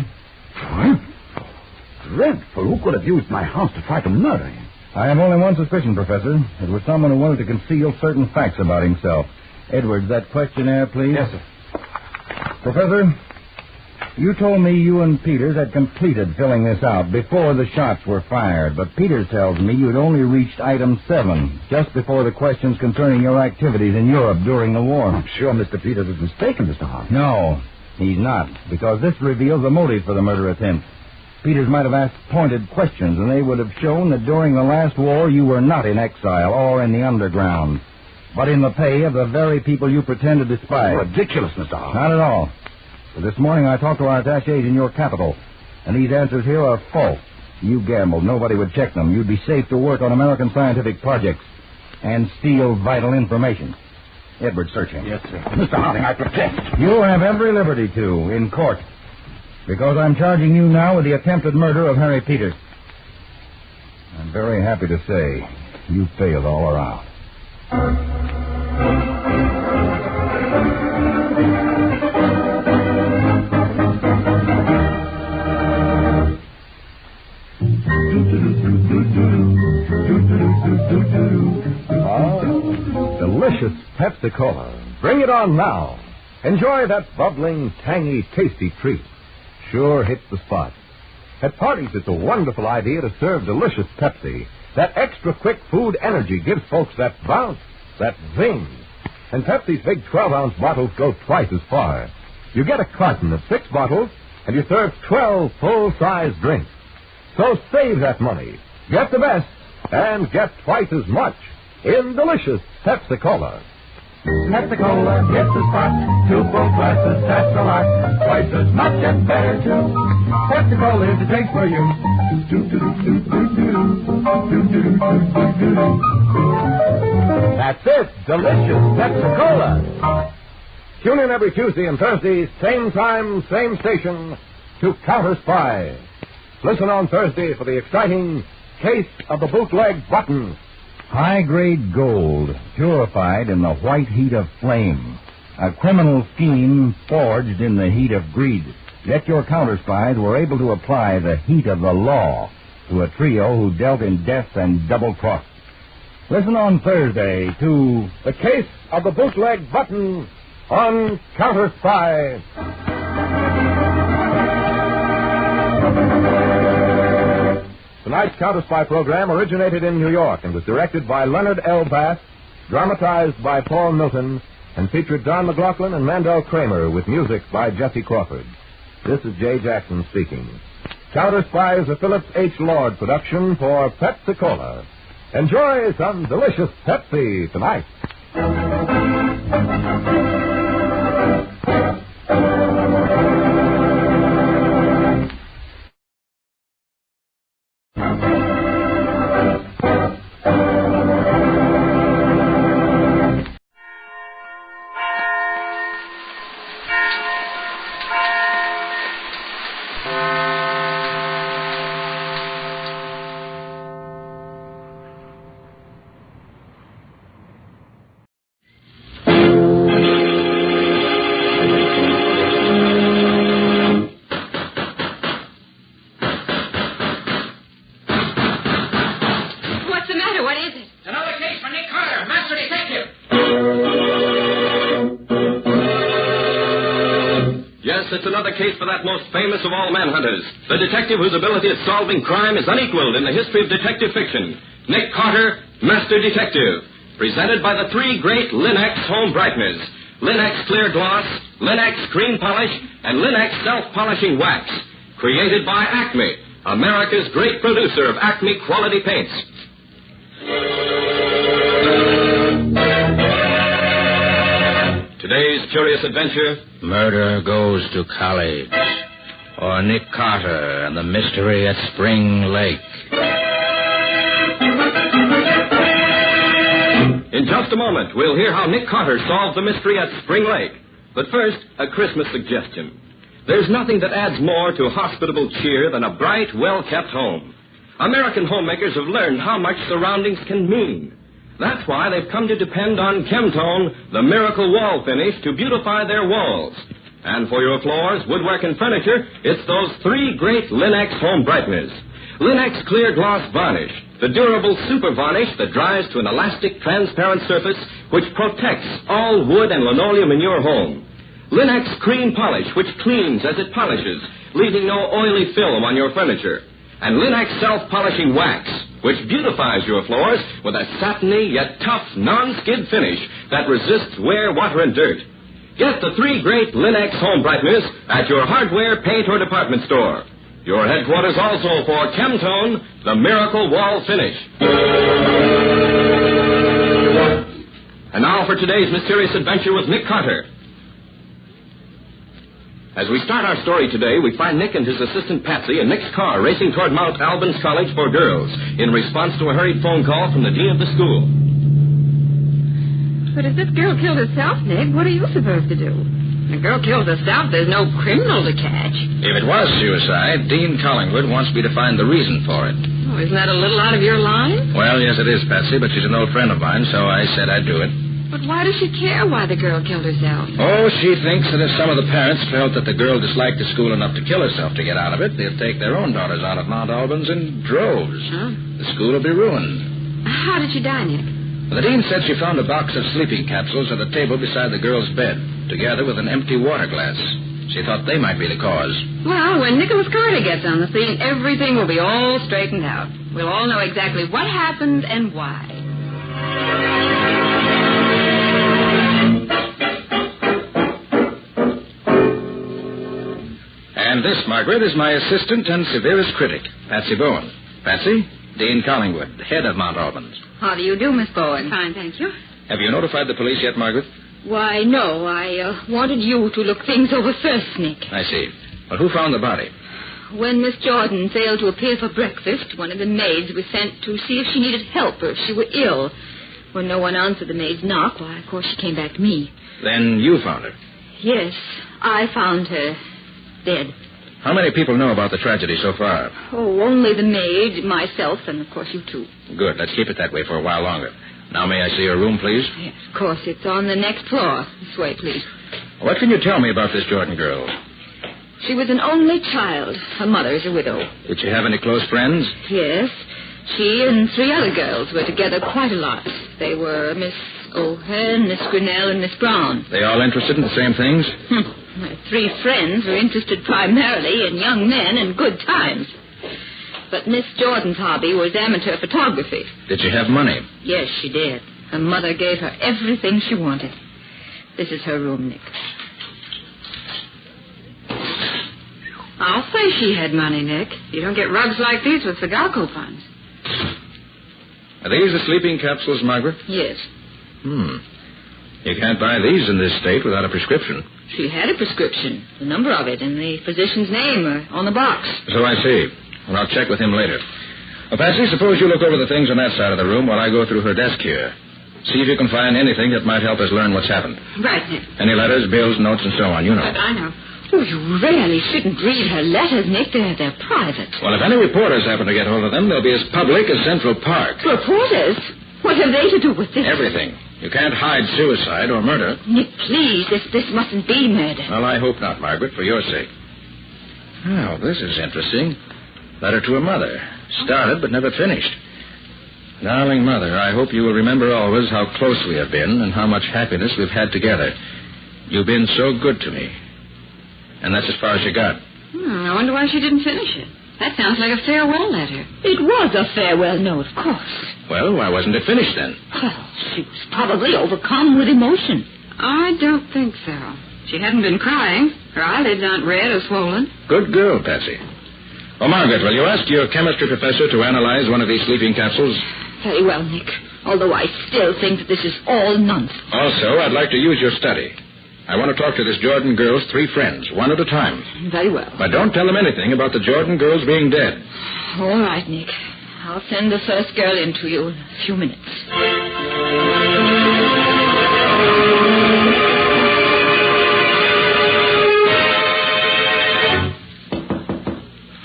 Dreadful. Who could have used my house to try to murder him? I have only one suspicion, Professor. It was someone who wanted to conceal certain facts about himself. Edwards, that questionnaire, please. Yes, sir. Professor, you told me you and Peters had completed filling this out before the shots were fired, but Peters tells me you'd only reached item 7, just before the questions concerning your activities in Europe during the war. I'm sure Mr. Peters is mistaken, Mr. Harding. No, he's not, because this reveals the motive for the murder attempt. Peters might have asked pointed questions, and they would have shown that during the last war you were not in exile or in the underground, but in the pay of the very people you pretend to despise. Ridiculous, Mr. Harding. Not at all. But this morning I talked to our attachés in your capital, and these answers here are false. You gambled nobody would check them. You'd be safe to work on American scientific projects and steal vital information. Edward, search him. Yes, sir. Mr. Harding, I protest. You have every liberty to, in court, because I'm charging you now with the attempted murder of Harry Peters. I'm very happy to say you failed all around. Delicious Pepsi-Cola. Bring it on now. Enjoy that bubbling, tangy, tasty treat. Sure hits the spot. At parties, it's a wonderful idea to serve delicious Pepsi. That extra quick food energy gives folks that bounce, that zing. And Pepsi's big 12-ounce bottles go twice as far. You get a carton of 6 bottles, and you serve 12 full-size drinks. So save that money. Get the best, and get twice as much in delicious Pepsi-Cola. Pepsi-Cola hits the spot. 2 full glasses, that's a lot. Twice as much and better, too. Pepsi-Cola is the drink for you. That's it. Delicious Pepsi-Cola. Tune in every Tuesday and Thursday, same time, same station, to Counterspy. Listen on Thursday for the exciting Case of the Bootleg Button. High-grade gold, purified in the white heat of flame. A criminal scheme forged in the heat of greed. Yet your counterspies were able to apply the heat of the law to a trio who dealt in death and double-cross. Listen on Thursday to The Case of the Bootleg Button on Counterspy. Tonight's Counterspy program originated in New York and was directed by Leonard L. Bass, dramatized by Paul Milton, and featured Don McLaughlin and Mandel Kramer with music by Jesse Crawford. This is Jay Jackson speaking. Counterspy is a Phillips H. Lord production for Pepsi-Cola. Enjoy some delicious Pepsi tonight. It's another case for that most famous of all manhunters, the detective whose ability at solving crime is unequaled in the history of detective fiction, Nick Carter, Master Detective, presented by the 3 great Linex home brighteners, Linex Clear Gloss, Linex Cream Polish, and Linex Self-Polishing Wax, created by Acme, America's great producer of Acme quality paints. Today's curious adventure: Murder Goes to College, or Nick Carter and the Mystery at Spring Lake. In just a moment, we'll hear how Nick Carter solved the mystery at Spring Lake. But first, a Christmas suggestion. There's nothing that adds more to hospitable cheer than a bright, well-kept home. American homemakers have learned how much surroundings can mean. That's why they've come to depend on Chemtone, the miracle wall finish, to beautify their walls. And for your floors, woodwork, and furniture, it's those 3 great Linex home brighteners. Linex Clear Gloss Varnish, the durable super varnish that dries to an elastic, transparent surface which protects all wood and linoleum in your home. Linex Cream Polish, which cleans as it polishes, leaving no oily film on your furniture. And Linex Self-Polishing Wax, which beautifies your floors with a satiny yet tough non-skid finish that resists wear, water, and dirt. Get the 3 great Linex home brighteners at your hardware, paint, or department store. Your headquarters also for Chemtone, the miracle wall finish. And now for today's mysterious adventure with Nick Carter. As we start our story today, we find Nick and his assistant Patsy in Nick's car racing toward Mount Albans College for Girls in response to a hurried phone call from the dean of the school. But if this girl killed herself, Nick, what are you supposed to do? If a girl kills herself, there's no criminal to catch. If it was suicide, Dean Collingwood wants me to find the reason for it. Oh, isn't that a little out of your line? Well, yes, it is, Patsy, but she's an old friend of mine, so I said I'd do it. But why does she care why the girl killed herself? Oh, she thinks that if some of the parents felt that the girl disliked the school enough to kill herself to get out of it, they'd take their own daughters out of Mount Albans in droves. Huh? The school will be ruined. How did she die, Nick? The dean said she found a box of sleeping capsules at a table beside the girl's bed, together with an empty water glass. She thought they might be the cause. Well, when Nicholas Carter gets on the scene, everything will be all straightened out. We'll all know exactly what happened and why. And this, Margaret, is my assistant and severest critic, Patsy Bowen. Patsy, Dean Collingwood, head of Mount Albans. How do you do, Miss Bowen? Fine, thank you. Have you notified the police yet, Margaret? Why, no. I wanted you to look things over first, Nick. I see. Well, who found the body? When Miss Jordan failed to appear for breakfast, one of the maids was sent to see if she needed help or if she were ill. When no one answered the maid's knock, why, of course, she came back to me. Then you found her? Yes, I found her dead. How many people know about the tragedy so far? Oh, only the maid, myself, and, of course, you two. Good. Let's keep it that way for a while longer. Now, may I see your room, please? Yes, of course. It's on the next floor. This way, please. What can you tell me about this Jordan girl? She was an only child. Her mother is a widow. Did she have any close friends? Yes. She and 3 other girls were together quite a lot. They were Miss O'Hearn, Miss Grinnell, and Miss Brown. They all interested in the same things? My 3 friends were interested primarily in young men and good times. But Miss Jordan's hobby was amateur photography. Did she have money? Yes, she did. Her mother gave her everything she wanted. This is her room, Nick. I'll say she had money, Nick. You don't get rugs like these with cigar coupons. Are these the sleeping capsules, Margaret? Yes. You can't buy these in this state without a prescription. She had a prescription. The number of it and the physician's name are on the box. So I see. Well, I'll check with him later. Well, Patsy, suppose you look over the things on that side of the room while I go through her desk here. See if you can find anything that might help us learn what's happened. Right, Nick. Any letters, bills, notes, and so on, you know. I know. Oh, you really shouldn't read her letters, Nick. They're private. Well, if any reporters happen to get hold of them, they'll be as public as Central Park. Reporters? What have they to do with this? Everything. You can't hide suicide or murder. Nick, please, this mustn't be murder. Well, I hope not, Margaret, for your sake. Oh, this is interesting. Letter to a mother. Started but never finished. Darling Mother, I hope you will remember always how close we have been and how much happiness we've had together. You've been so good to me. And that's as far as you got. I wonder why she didn't finish it. That sounds like a farewell letter. It was a farewell note, of course. Well, why wasn't it finished then? Well, she was probably overcome with emotion. I don't think so. She hadn't been crying. Her eyelids aren't red or swollen. Good girl, Patsy. Well, Margaret, will you ask your chemistry professor to analyze one of these sleeping capsules? Very well, Nick. Although I still think that this is all nonsense. Also, I'd like to use your study. I want to talk to this Jordan girl's 3 friends, one at a time. Very well. But don't tell them anything about the Jordan girls being dead. All right, Nick. I'll send the first girl in to you in a few minutes.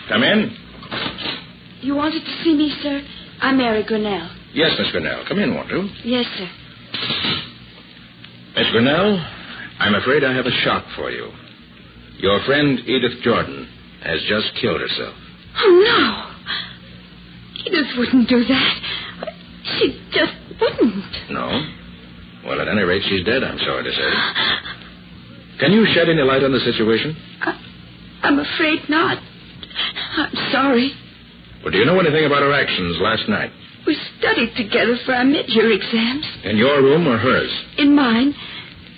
Come in. You wanted to see me, sir? I'm Mary Grinnell. Yes, Miss Grinnell. Come in, won't you? Yes, sir. Miss Grinnell, I'm afraid I have a shock for you. Your friend Edith Jordan has just killed herself. Oh, no. Edith wouldn't do that. She just wouldn't. No? Well, at any rate, she's dead, I'm sorry to say. Can you shed any light on the situation? I'm afraid not. I'm sorry. Well, do you know anything about her actions last night? We studied together for our mid-year exams. In your room or hers? In mine.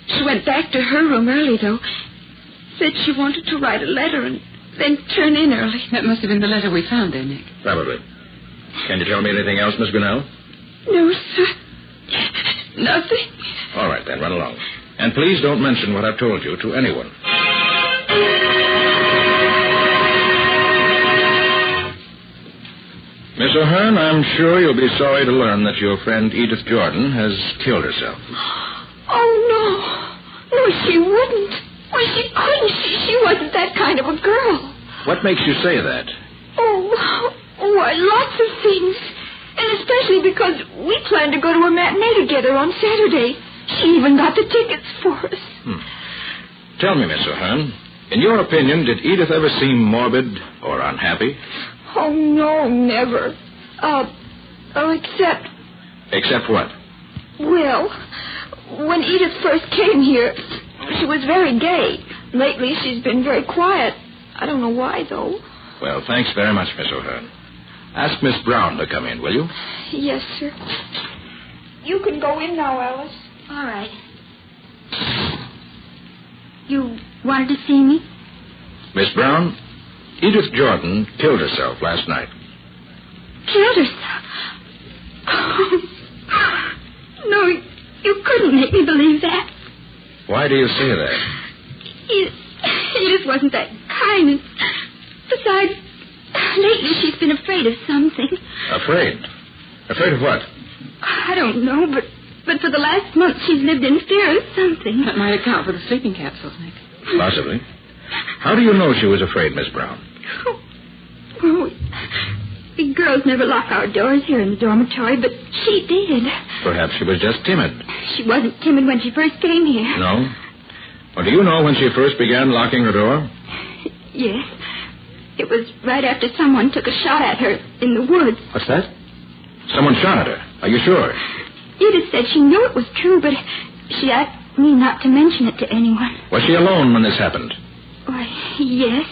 She went back to her room early, though. Said she wanted to write a letter and then turn in early. That must have been the letter we found there, Nick. Probably. Can you tell me anything else, Miss Grinnell? No, sir. Nothing. All right, then, run along. And please don't mention what I've told you to anyone. Miss O'Hearn, I'm sure you'll be sorry to learn that your friend Edith Jordan has killed herself. Oh, no. No, she wouldn't. Well, she couldn't. She wasn't that kind of a girl. What makes you say that? Oh, why, lots of things. And especially because we planned to go to a matinee together on Saturday. She even got the tickets for us. Tell me, Miss O'Hearn, in your opinion, did Edith ever seem morbid or unhappy? Oh, no, never. Except... Except what? Well, when Edith first came here, she was very gay. Lately, she's been very quiet. I don't know why, though. Well, thanks very much, Miss O'Hearn. Ask Miss Brown to come in, will you? Yes, sir. You can go in now, Alice. All right. You wanted to see me? Miss Brown, Edith Jordan killed herself last night. Killed herself? No, you couldn't make me believe that. Why do you say that? Edith wasn't that kind. And besides, lately she's been afraid of something. Afraid? Afraid of what? I don't know, but for the last month she's lived in fear of something. That might account for the sleeping capsules, Nick. Possibly. How do you know she was afraid, Miss Brown? Oh, we girls never lock our doors here in the dormitory, but she did. Perhaps she was just timid. She wasn't timid when she first came here. No? Well, do you know when she first began locking her door? Yes. It was right after someone took a shot at her in the woods. What's that? Someone shot at her. Are you sure? Edith said she knew it was true, but she asked me not to mention it to anyone. Was she alone when this happened? Why, yes.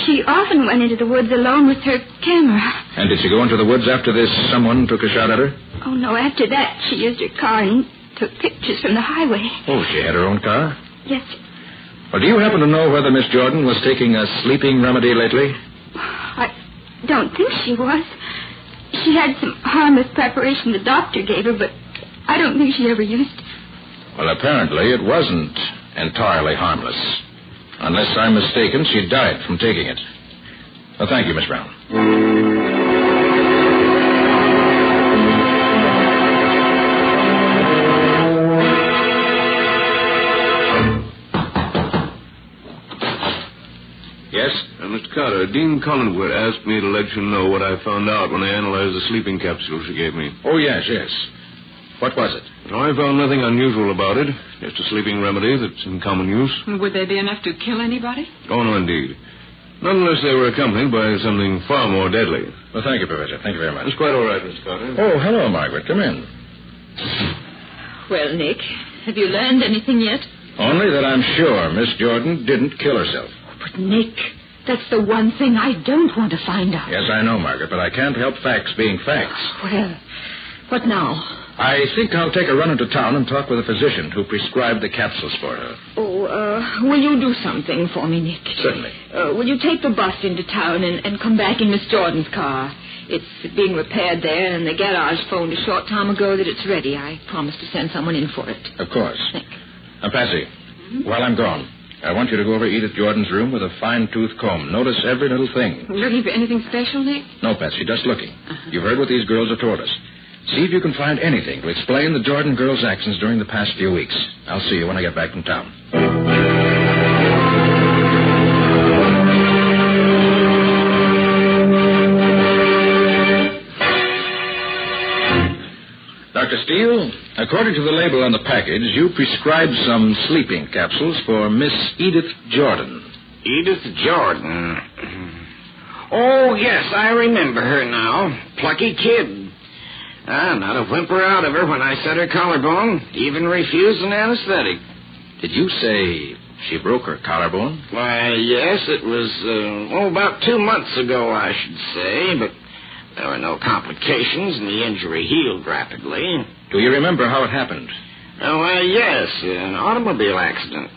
She often went into the woods alone with her camera. And did she go into the woods after this someone took a shot at her? Oh, no. After that, she used her car and took pictures from the highway. Oh, she had her own car? Yes. Well, do you happen to know whether Miss Jordan was taking a sleeping remedy lately? I don't think she was. She had some harmless preparation the doctor gave her, but I don't think she ever used it. Well, apparently it wasn't entirely harmless. Unless I'm mistaken, she died from taking it. Well, thank you, Miss Brown. Yes? Mr. Carter, Dean Collingwood asked me to let you know what I found out when I analyzed the sleeping capsule she gave me. Oh, yes. What was it? Well, I found nothing unusual about it. Just a sleeping remedy that's in common use. Would they be enough to kill anybody? Oh, no, indeed. Not unless they were accompanied by something far more deadly. Well, thank you, Professor. Thank you very much. It's quite all right, Mr. Carter. Oh, hello, Margaret. Come in. Well, Nick, have you learned anything yet? Only that I'm sure Miss Jordan didn't kill herself. But, Nick, that's the one thing I don't want to find out. Yes, I know, Margaret, but I can't help facts being facts. Well, what now? I think I'll take a run into town and talk with a physician who prescribed the capsules for her. Will you do something for me, Nick? Certainly. Will you take the bus into town and come back in Miss Jordan's car? It's being repaired there, and the garage phoned a short time ago that it's ready. I promised to send someone in for it. Of course. Nick. Patsy, while I'm gone, I want you to go over Edith Jordan's room with a fine-tooth comb. Notice every little thing. Looking for anything special, Nick? No, Patsy, just looking. You've heard what these girls have told us. See if you can find anything to explain the Jordan girls' actions during the past few weeks. I'll see you when I get back from town. Dr. Steele, according to the label on the package, you prescribed some sleeping capsules for Miss Edith Jordan. Edith Jordan? Oh, yes, I remember her now. Plucky kid. Not a whimper out of her when I set her collarbone. Even refused an anesthetic. Did you say she broke her collarbone? Why, yes, it was, about 2 months ago, I should say, but there were no complications and the injury healed rapidly. Do you remember how it happened? Yes, an automobile accident.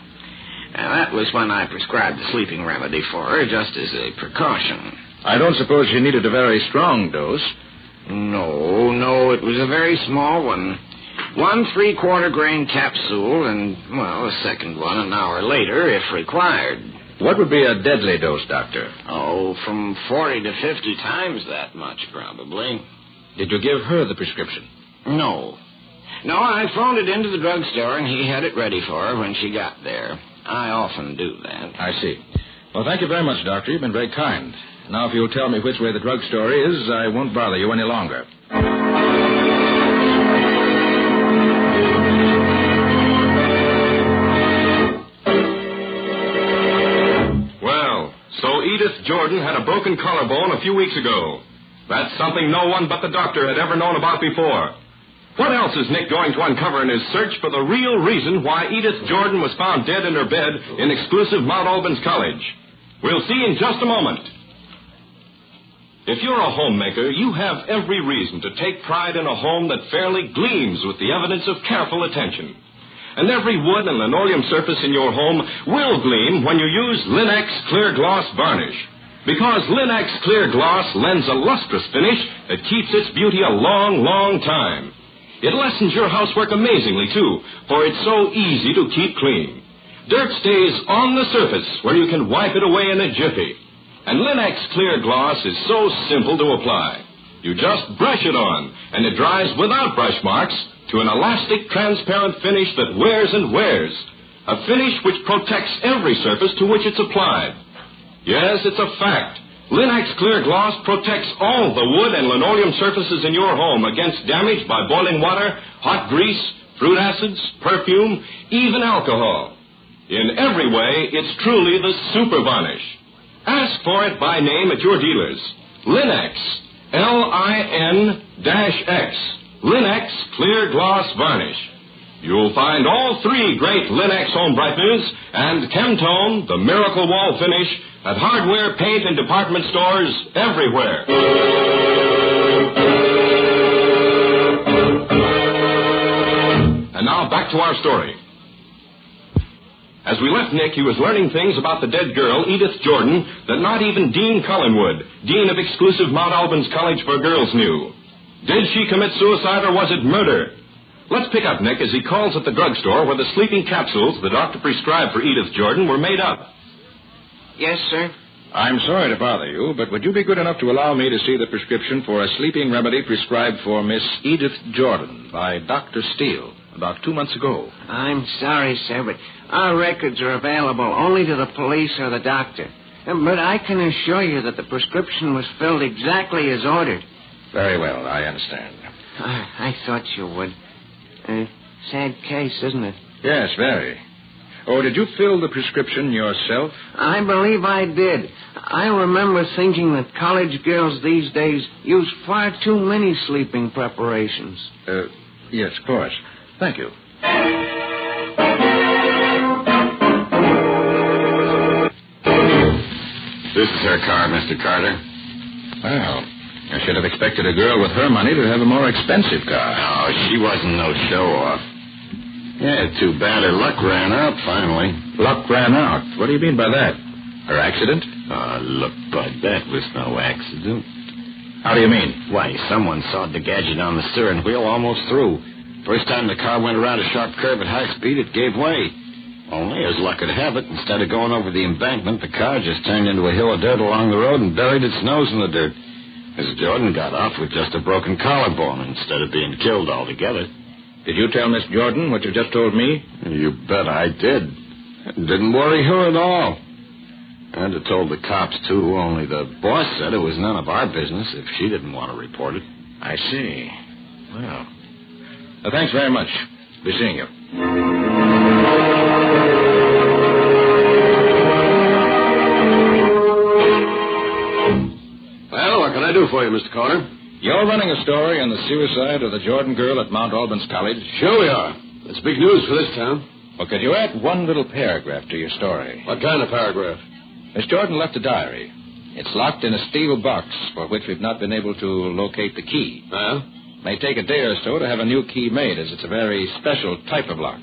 That was when I prescribed the sleeping remedy for her, just as a precaution. I don't suppose she needed a very strong dose. No, it was a very small one. 1 3/4 grain capsule and, a second one an hour later if required. What would be a deadly dose, Doctor? Oh, from 40 to 50 times that much, probably. Did you give her the prescription? No. No, I phoned it into the drugstore, and he had it ready for her when she got there. I often do that. I see. Well, thank you very much, Doctor. You've been very kind. Now, if you'll tell me which way the drugstore is, I won't bother you any longer. Well, so Edith Jordan had a broken collarbone a few weeks ago. That's something no one but the doctor had ever known about before. What else is Nick going to uncover in his search for the real reason why Edith Jordan was found dead in her bed in exclusive Mount Albans College? We'll see in just a moment. If you're a homemaker, you have every reason to take pride in a home that fairly gleams with the evidence of careful attention. And every wood and linoleum surface in your home will gleam when you use Linex Clear Gloss Varnish. Because Linex Clear Gloss lends a lustrous finish that keeps its beauty a long, long time. It lessens your housework amazingly, too, for it's so easy to keep clean. Dirt stays on the surface where you can wipe it away in a jiffy. And Linex Clear Gloss is so simple to apply. You just brush it on, and it dries without brush marks to an elastic, transparent finish that wears and wears. A finish which protects every surface to which it's applied. Yes, it's a fact. Linex Clear Gloss protects all the wood and linoleum surfaces in your home against damage by boiling water, hot grease, fruit acids, perfume, even alcohol. In every way, it's truly the super varnish. Ask for it by name at your dealers. Linex, L-I-N-X, Linex Clear Gloss Varnish. You'll find all three great Linex home brighteners and Chemtone, the miracle wall finish, at hardware, paint, and department stores everywhere. And now back to our story. As we left Nick, he was learning things about the dead girl, Edith Jordan, that not even Dean Collinwood, dean of exclusive Mount Albans College for Girls, knew. Did she commit suicide or was it murder? Let's pick up Nick as he calls at the drugstore where the sleeping capsules the doctor prescribed for Edith Jordan were made up. Yes, sir? I'm sorry to bother you, but would you be good enough to allow me to see the prescription for a sleeping remedy prescribed for Miss Edith Jordan by Dr. Steele about 2 months ago? I'm sorry, sir, but our records are available only to the police or the doctor. But I can assure you that the prescription was filled exactly as ordered. Very well, I understand. I thought you would. Sad case, isn't it? Yes, very. Oh, did you fill the prescription yourself? I believe I did. I remember thinking that college girls these days use far too many sleeping preparations. Yes, of course. Thank you. This is her car, Mr. Carter. Well, I should have expected a girl with her money to have a more expensive car. Oh, she wasn't no show-off. Yeah, too bad her luck ran out, finally. Luck ran out? What do you mean by that? Her accident? Look, Bud, that was no accident. How do you mean? Why, someone sawed the gadget on the steering wheel almost through. First time the car went around a sharp curve at high speed, it gave way. Only, as luck would have it, instead of going over the embankment, the car just turned into a hill of dirt along the road and buried its nose in the dirt. Miss Jordan got off with just a broken collarbone instead of being killed altogether. Did you tell Miss Jordan what you just told me? You bet I did. It didn't worry her at all. I'd have told the cops, too, only the boss said it was none of our business if she didn't want to report it. I see. Well, thanks very much. Be seeing you. Well, what can I do for you, Mr. Carter? You're running a story on the suicide of the Jordan girl at Mount Albans College? Sure we are. It's big news for this town. Well, could you add one little paragraph to your story? What kind of paragraph? Miss Jordan left a diary. It's locked in a steel box for which we've not been able to locate the key. Well? May take a day or so to have a new key made, as it's a very special type of lock.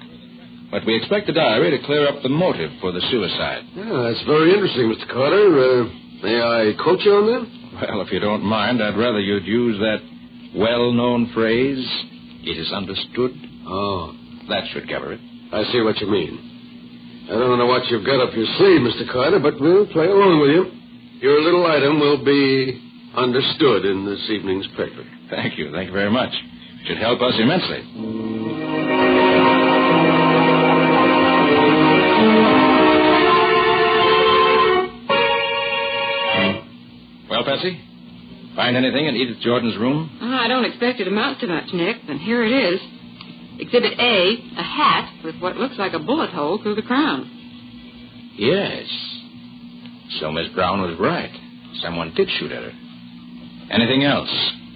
But we expect the diary to clear up the motive for the suicide. Yeah, that's very interesting, Mr. Carter. May I quote you on that? Well, if you don't mind, I'd rather you'd use that well-known phrase, "It is understood." Oh. That should cover it. I see what you mean. I don't know what you've got up your sleeve, Mr. Carter, but we'll play along with you. Your little item will be understood in this evening's paper. Thank you. Thank you very much. Should help us immensely. Well, Patsy? Find anything in Edith Jordan's room? I don't expect it amounts to much, Nick, but here it is. Exhibit A, a hat with what looks like a bullet hole through the crown. Yes. So Miss Brown was right. Someone did shoot at her. Anything else?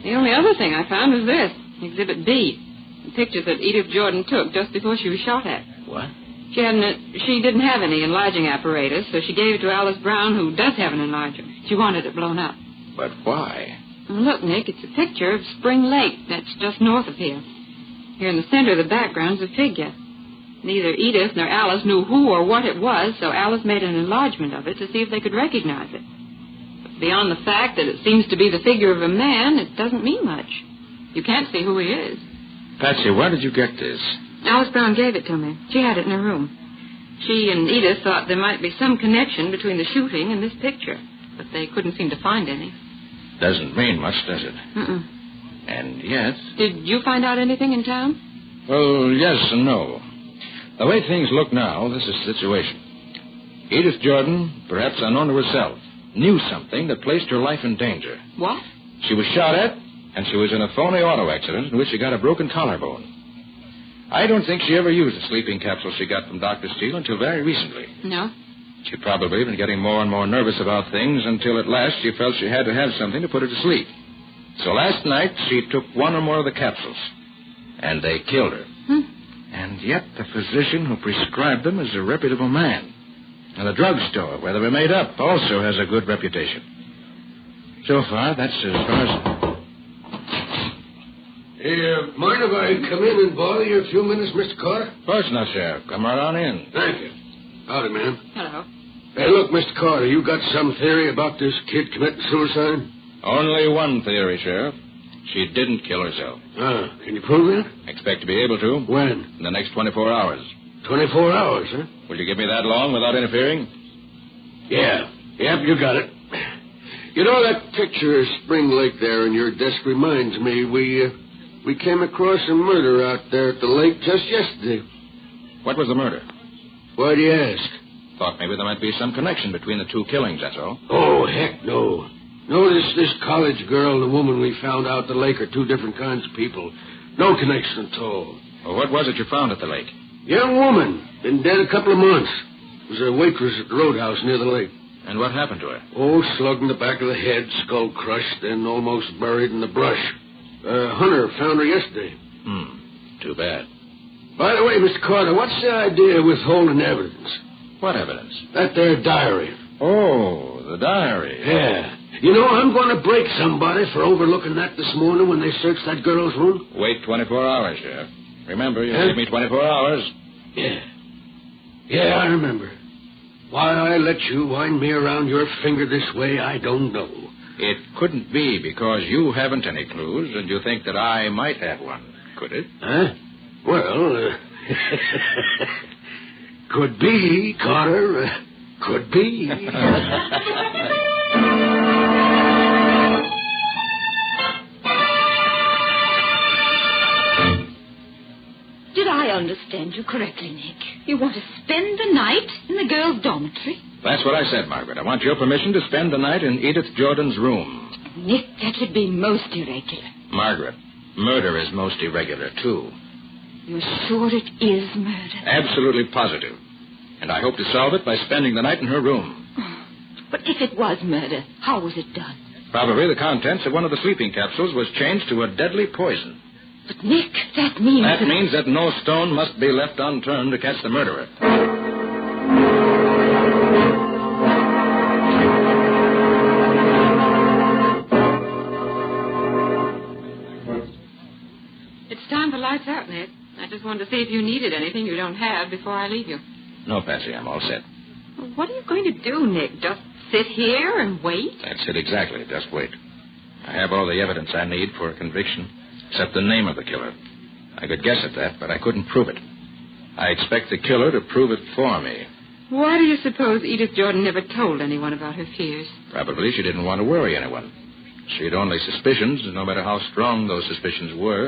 The only other thing I found was this, Exhibit B, the picture that Edith Jordan took just before she was shot at. What? She didn't have any enlarging apparatus, so she gave it to Alice Brown, who does have an enlarger. She wanted it blown up. But why? Well, look, Nick, it's a picture of Spring Lake. That's just north of here. Here in the center of the background's a figure. Neither Edith nor Alice knew who or what it was, so Alice made an enlargement of it to see if they could recognize it. But beyond the fact that it seems to be the figure of a man, it doesn't mean much. You can't see who he is. Patsy, where did you get this? Alice Brown gave it to me. She had it in her room. She and Edith thought there might be some connection between the shooting and this picture, but they couldn't seem to find any. Doesn't mean much, does it? Mm-mm. And yet... Did you find out anything in town? Well, yes and no. The way things look now, this is the situation. Edith Jordan, perhaps unknown to herself, knew something that placed her life in danger. What? She was shot at, and she was in a phony auto accident in which she got a broken collarbone. I don't think she ever used the sleeping capsule she got from Dr. Steele until very recently. No? She'd probably been getting more and more nervous about things until at last she felt she had to have something to put her to sleep. So last night she took one or more of the capsules, and they killed her. And yet the physician who prescribed them is a reputable man. And the drugstore where they were made up also has a good reputation. So far, that's as far as... Hey, mind if I come in and bother you a few minutes, Mr. Carter? Of course not, Sheriff. Come right on in. Thank you. Howdy, man. Hello. Hey, look, Mr. Carter, you got some theory about this kid committing suicide? Only one theory, Sheriff. She didn't kill herself. Can you prove that? Expect to be able to. When? In the next 24 hours. 24 hours, huh? Will you give me that long without interfering? Yeah. Yep, you got it. You know, that picture of Spring Lake there in your desk reminds me we came across a murder out there at the lake just yesterday. What was the murder? Why do you ask? Thought maybe there might be some connection between the two killings, that's all. Oh, heck no. No, this college girl and the woman we found out at the lake are two different kinds of people. No connection at all. Well, what was it you found at the lake? Young woman. Been dead a couple of months. Was a waitress at the roadhouse near the lake. And what happened to her? Oh, slugged in the back of the head, skull crushed, then almost buried in the brush. Hunter found her yesterday. Too bad. By the way, Mr. Carter, what's the idea of withholding evidence? What evidence? That there diary. Oh, the diary. Yeah. You know, I'm going to break somebody for overlooking that this morning when they searched that girl's room. Wait 24 hours, Sheriff. Remember, you gave me 24 hours. Yeah, I remember. Why I let you wind me around your finger this way, I don't know. It couldn't be because you haven't any clues and you think that I might have one, could it? Huh? Well, could be, Carter. Could be. Did I understand you correctly, Nick? You want to spend the night in the girls' dormitory? That's what I said, Margaret. I want your permission to spend the night in Edith Jordan's room. Nick, that would be most irregular. Margaret, murder is most irregular, too. You're sure it is murder? Absolutely positive. And I hope to solve it by spending the night in her room. But if it was murder, how was it done? Probably the contents of one of the sleeping capsules was changed to a deadly poison. But, Nick, that means... That means that no stone must be left unturned to catch the murderer. It's time for lights out, Nick. I just wanted to see if you needed anything you don't have before I leave you. No, Patsy, I'm all set. Well, what are you going to do, Nick? Just sit here and wait? That's it exactly. Just wait. I have all the evidence I need for a conviction, except the name of the killer. I could guess at that, but I couldn't prove it. I expect the killer to prove it for me. Why do you suppose Edith Jordan never told anyone about her fears? Probably she didn't want to worry anyone. She'd only suspicions, no matter how strong those suspicions were.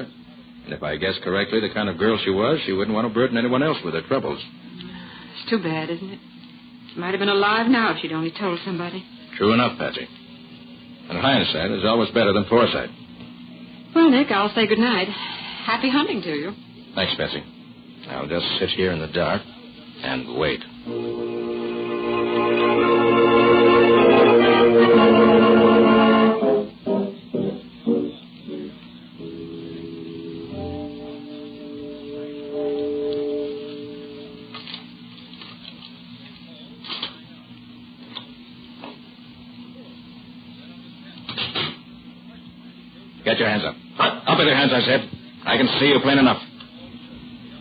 And if I guess correctly the kind of girl she was, she wouldn't want to burden anyone else with her troubles. It's too bad, isn't it? She might have been alive now if she'd only told somebody. True enough, Patsy. And hindsight is always better than foresight. Well, Nick, I'll say goodnight. Happy hunting to you. Thanks, Patsy. I'll just sit here in the dark and wait. Get your hands up. Up with your hands, I said. I can see you plain enough.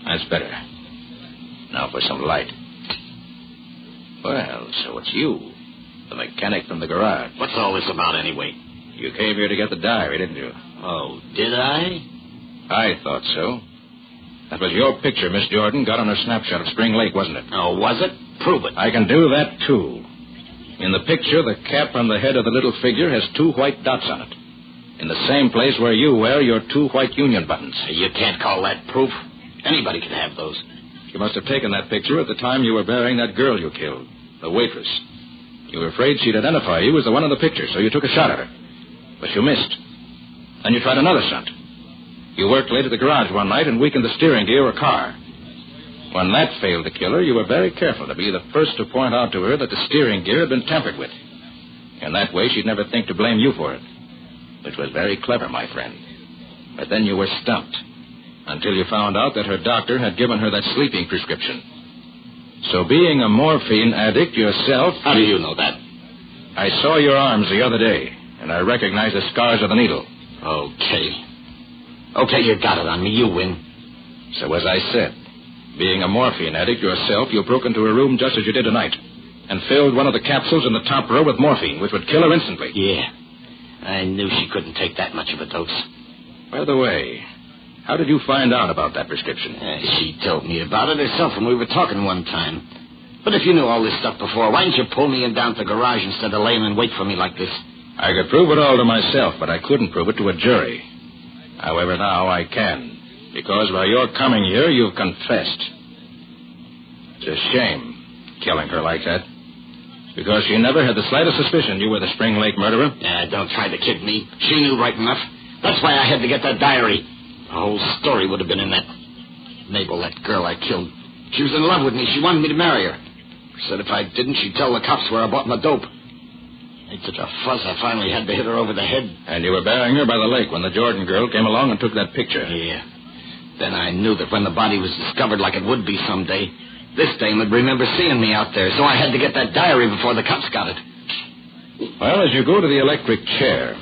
That's better. Now for some light. Well, so it's you, the mechanic from the garage. What's all this about, anyway? You came here to get the diary, didn't you? Oh, did I? I thought so. That was your picture Miss Jordan got on her snapshot of Spring Lake, wasn't it? Oh, was it? Prove it. I can do that, too. In the picture, the cap on the head of the little figure has 2 white dots on it. In the same place where you wear your 2 white union buttons. You can't call that proof. Anybody can have those. You must have taken that picture at the time you were burying that girl you killed, the waitress. You were afraid she'd identify you as the one in the picture, so you took a shot at her. But you missed. Then you tried another stunt. You worked late at the garage one night and weakened the steering gear of a car. When that failed to kill her, you were very careful to be the first to point out to her that the steering gear had been tampered with. In that way, she'd never think to blame you for it. Which was very clever, my friend. But then you were stumped. Until you found out that her doctor had given her that sleeping prescription. So being a morphine addict yourself... How do you know that? I saw your arms the other day, and I recognized the scars of the needle. Okay, you got it on me. You win. So as I said, being a morphine addict yourself, you broke into her room just as you did tonight, and filled one of the capsules in the top row with morphine, which would kill her instantly. Yeah. I knew she couldn't take that much of a dose. By the way, how did you find out about that prescription? She told me about it herself when we were talking one time. But if you knew all this stuff before, why didn't you pull me in down to the garage instead of laying and wait for me like this? I could prove it all to myself, but I couldn't prove it to a jury. However, now I can, because by your coming here, you've confessed. It's a shame, killing her like that. Because she never had the slightest suspicion you were the Spring Lake murderer. Don't try to kid me. She knew right enough. That's why I had to get that diary. The whole story would have been in that. Mabel, that girl I killed. She was in love with me. She wanted me to marry her. She said if I didn't, she'd tell the cops where I bought my dope. Made such a fuss, I finally had to hit her over the head. And you were burying her by the lake when the Jordan girl came along and took that picture. Yeah. Then I knew that when the body was discovered, like it would be someday, this dame would remember seeing me out there, so I had to get that diary before the cops got it. Well, as you go to the electric chair,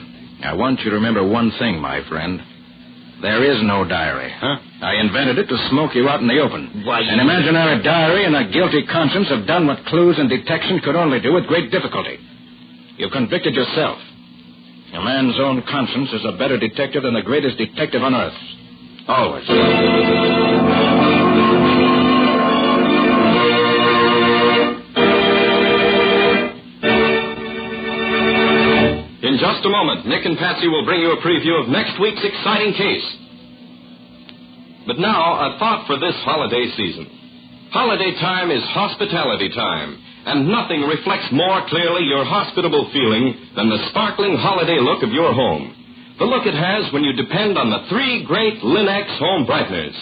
I want you to remember one thing, my friend. There is no diary. Huh? I invented it to smoke you out in the open. Why, An imaginary diary and a guilty conscience have done what clues and detection could only do with great difficulty. You've convicted yourself. A man's own conscience is a better detective than the greatest detective on earth. Always. In just a moment, Nick and Patsy will bring you a preview of next week's exciting case. But now, a thought for this holiday season. Holiday time is hospitality time, and nothing reflects more clearly your hospitable feeling than the sparkling holiday look of your home. The look it has when you depend on the 3 great Linex home brighteners.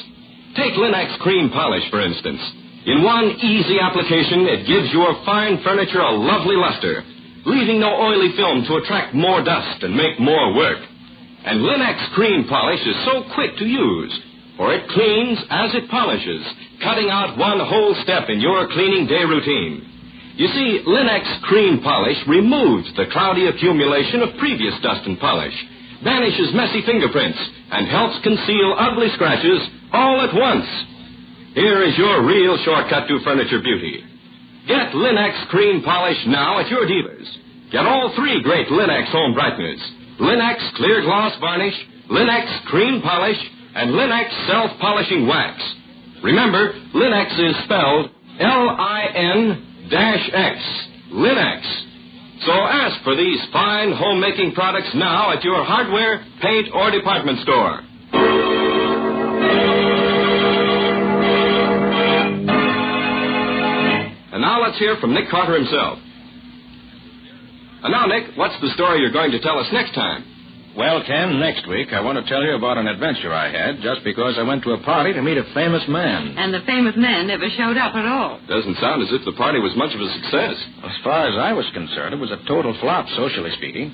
Take Linex cream polish, for instance. In one easy application, it gives your fine furniture a lovely luster, leaving no oily film to attract more dust and make more work. And Linex cream polish is so quick to use, for it cleans as it polishes, cutting out one whole step in your cleaning day routine. You see, Linex cream polish removes the cloudy accumulation of previous dust and polish, banishes messy fingerprints, and helps conceal ugly scratches all at once. Here is your real shortcut to furniture beauty. Get Linex cream polish now at your dealers. Get all 3 great Linex home brighteners. Linex clear gloss varnish, Linex cream polish, and Linex self-polishing wax. Remember, Linex is spelled L-I-N L-I-X, Linex. So ask for these fine homemaking products now at your hardware, paint, or department store. And now let's hear from Nick Carter himself. And now, Nick, what's the story you're going to tell us next time? Well, Ken, next week I want to tell you about an adventure I had just because I went to a party to meet a famous man. And the famous man never showed up at all. Doesn't sound as if the party was much of a success. As far as I was concerned, it was a total flop, socially speaking.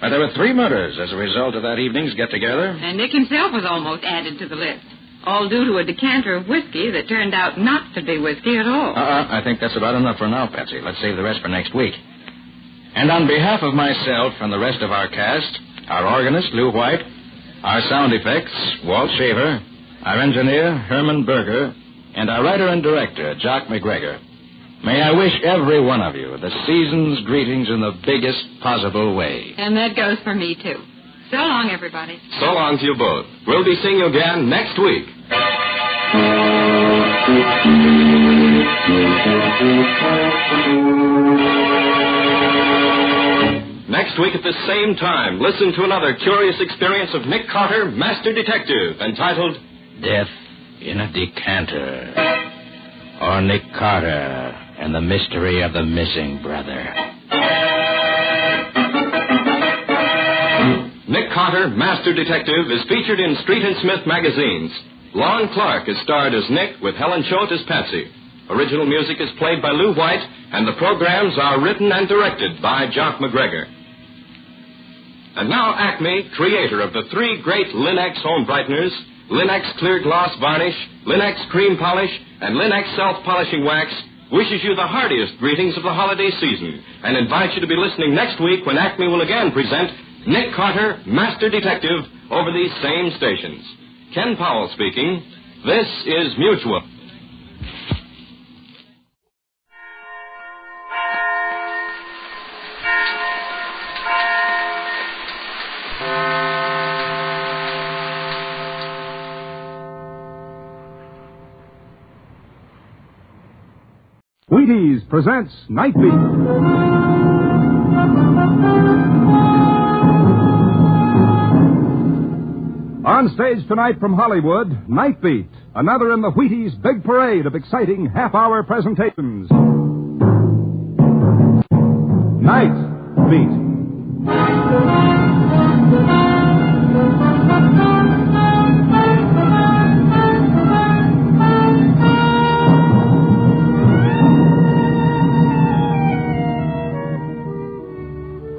But there were 3 murders as a result of that evening's get-together. And Nick himself was almost added to the list. All due to a decanter of whiskey that turned out not to be whiskey at all. I think that's about enough for now, Patsy. Let's save the rest for next week. And on behalf of myself and the rest of our cast, our organist, Lou White, our sound effects, Walt Shaver, our engineer, Herman Berger, and our writer and director, Jock McGregor, may I wish every one of you the season's greetings in the biggest possible way. And that goes for me, too. So long, everybody. So long to you both. We'll be seeing you again next week. Next week at the same time, listen to another curious experience of Nick Carter, Master Detective, entitled Death in a Decanter. Or Nick Carter and the Mystery of the Missing Brother. Nick Carter, Master Detective, is featured in Street and Smith magazines. Lon Clark is starred as Nick with Helen Choate as Patsy. Original music is played by Lou White, and the programs are written and directed by Jock McGregor. And now Acme, creator of the 3 great Linex home brighteners, Linex Clear Gloss Varnish, Linex Cream Polish, and Linex Self-Polishing Wax, wishes you the heartiest greetings of the holiday season and invites you to be listening next week when Acme will again present Nick Carter, Master Detective, over these same stations. Ken Powell speaking. This is Mutual. Wheaties presents Night Beat. On stage tonight from Hollywood, Night Beat, another in the Wheaties' big parade of exciting half-hour presentations. Night Beat.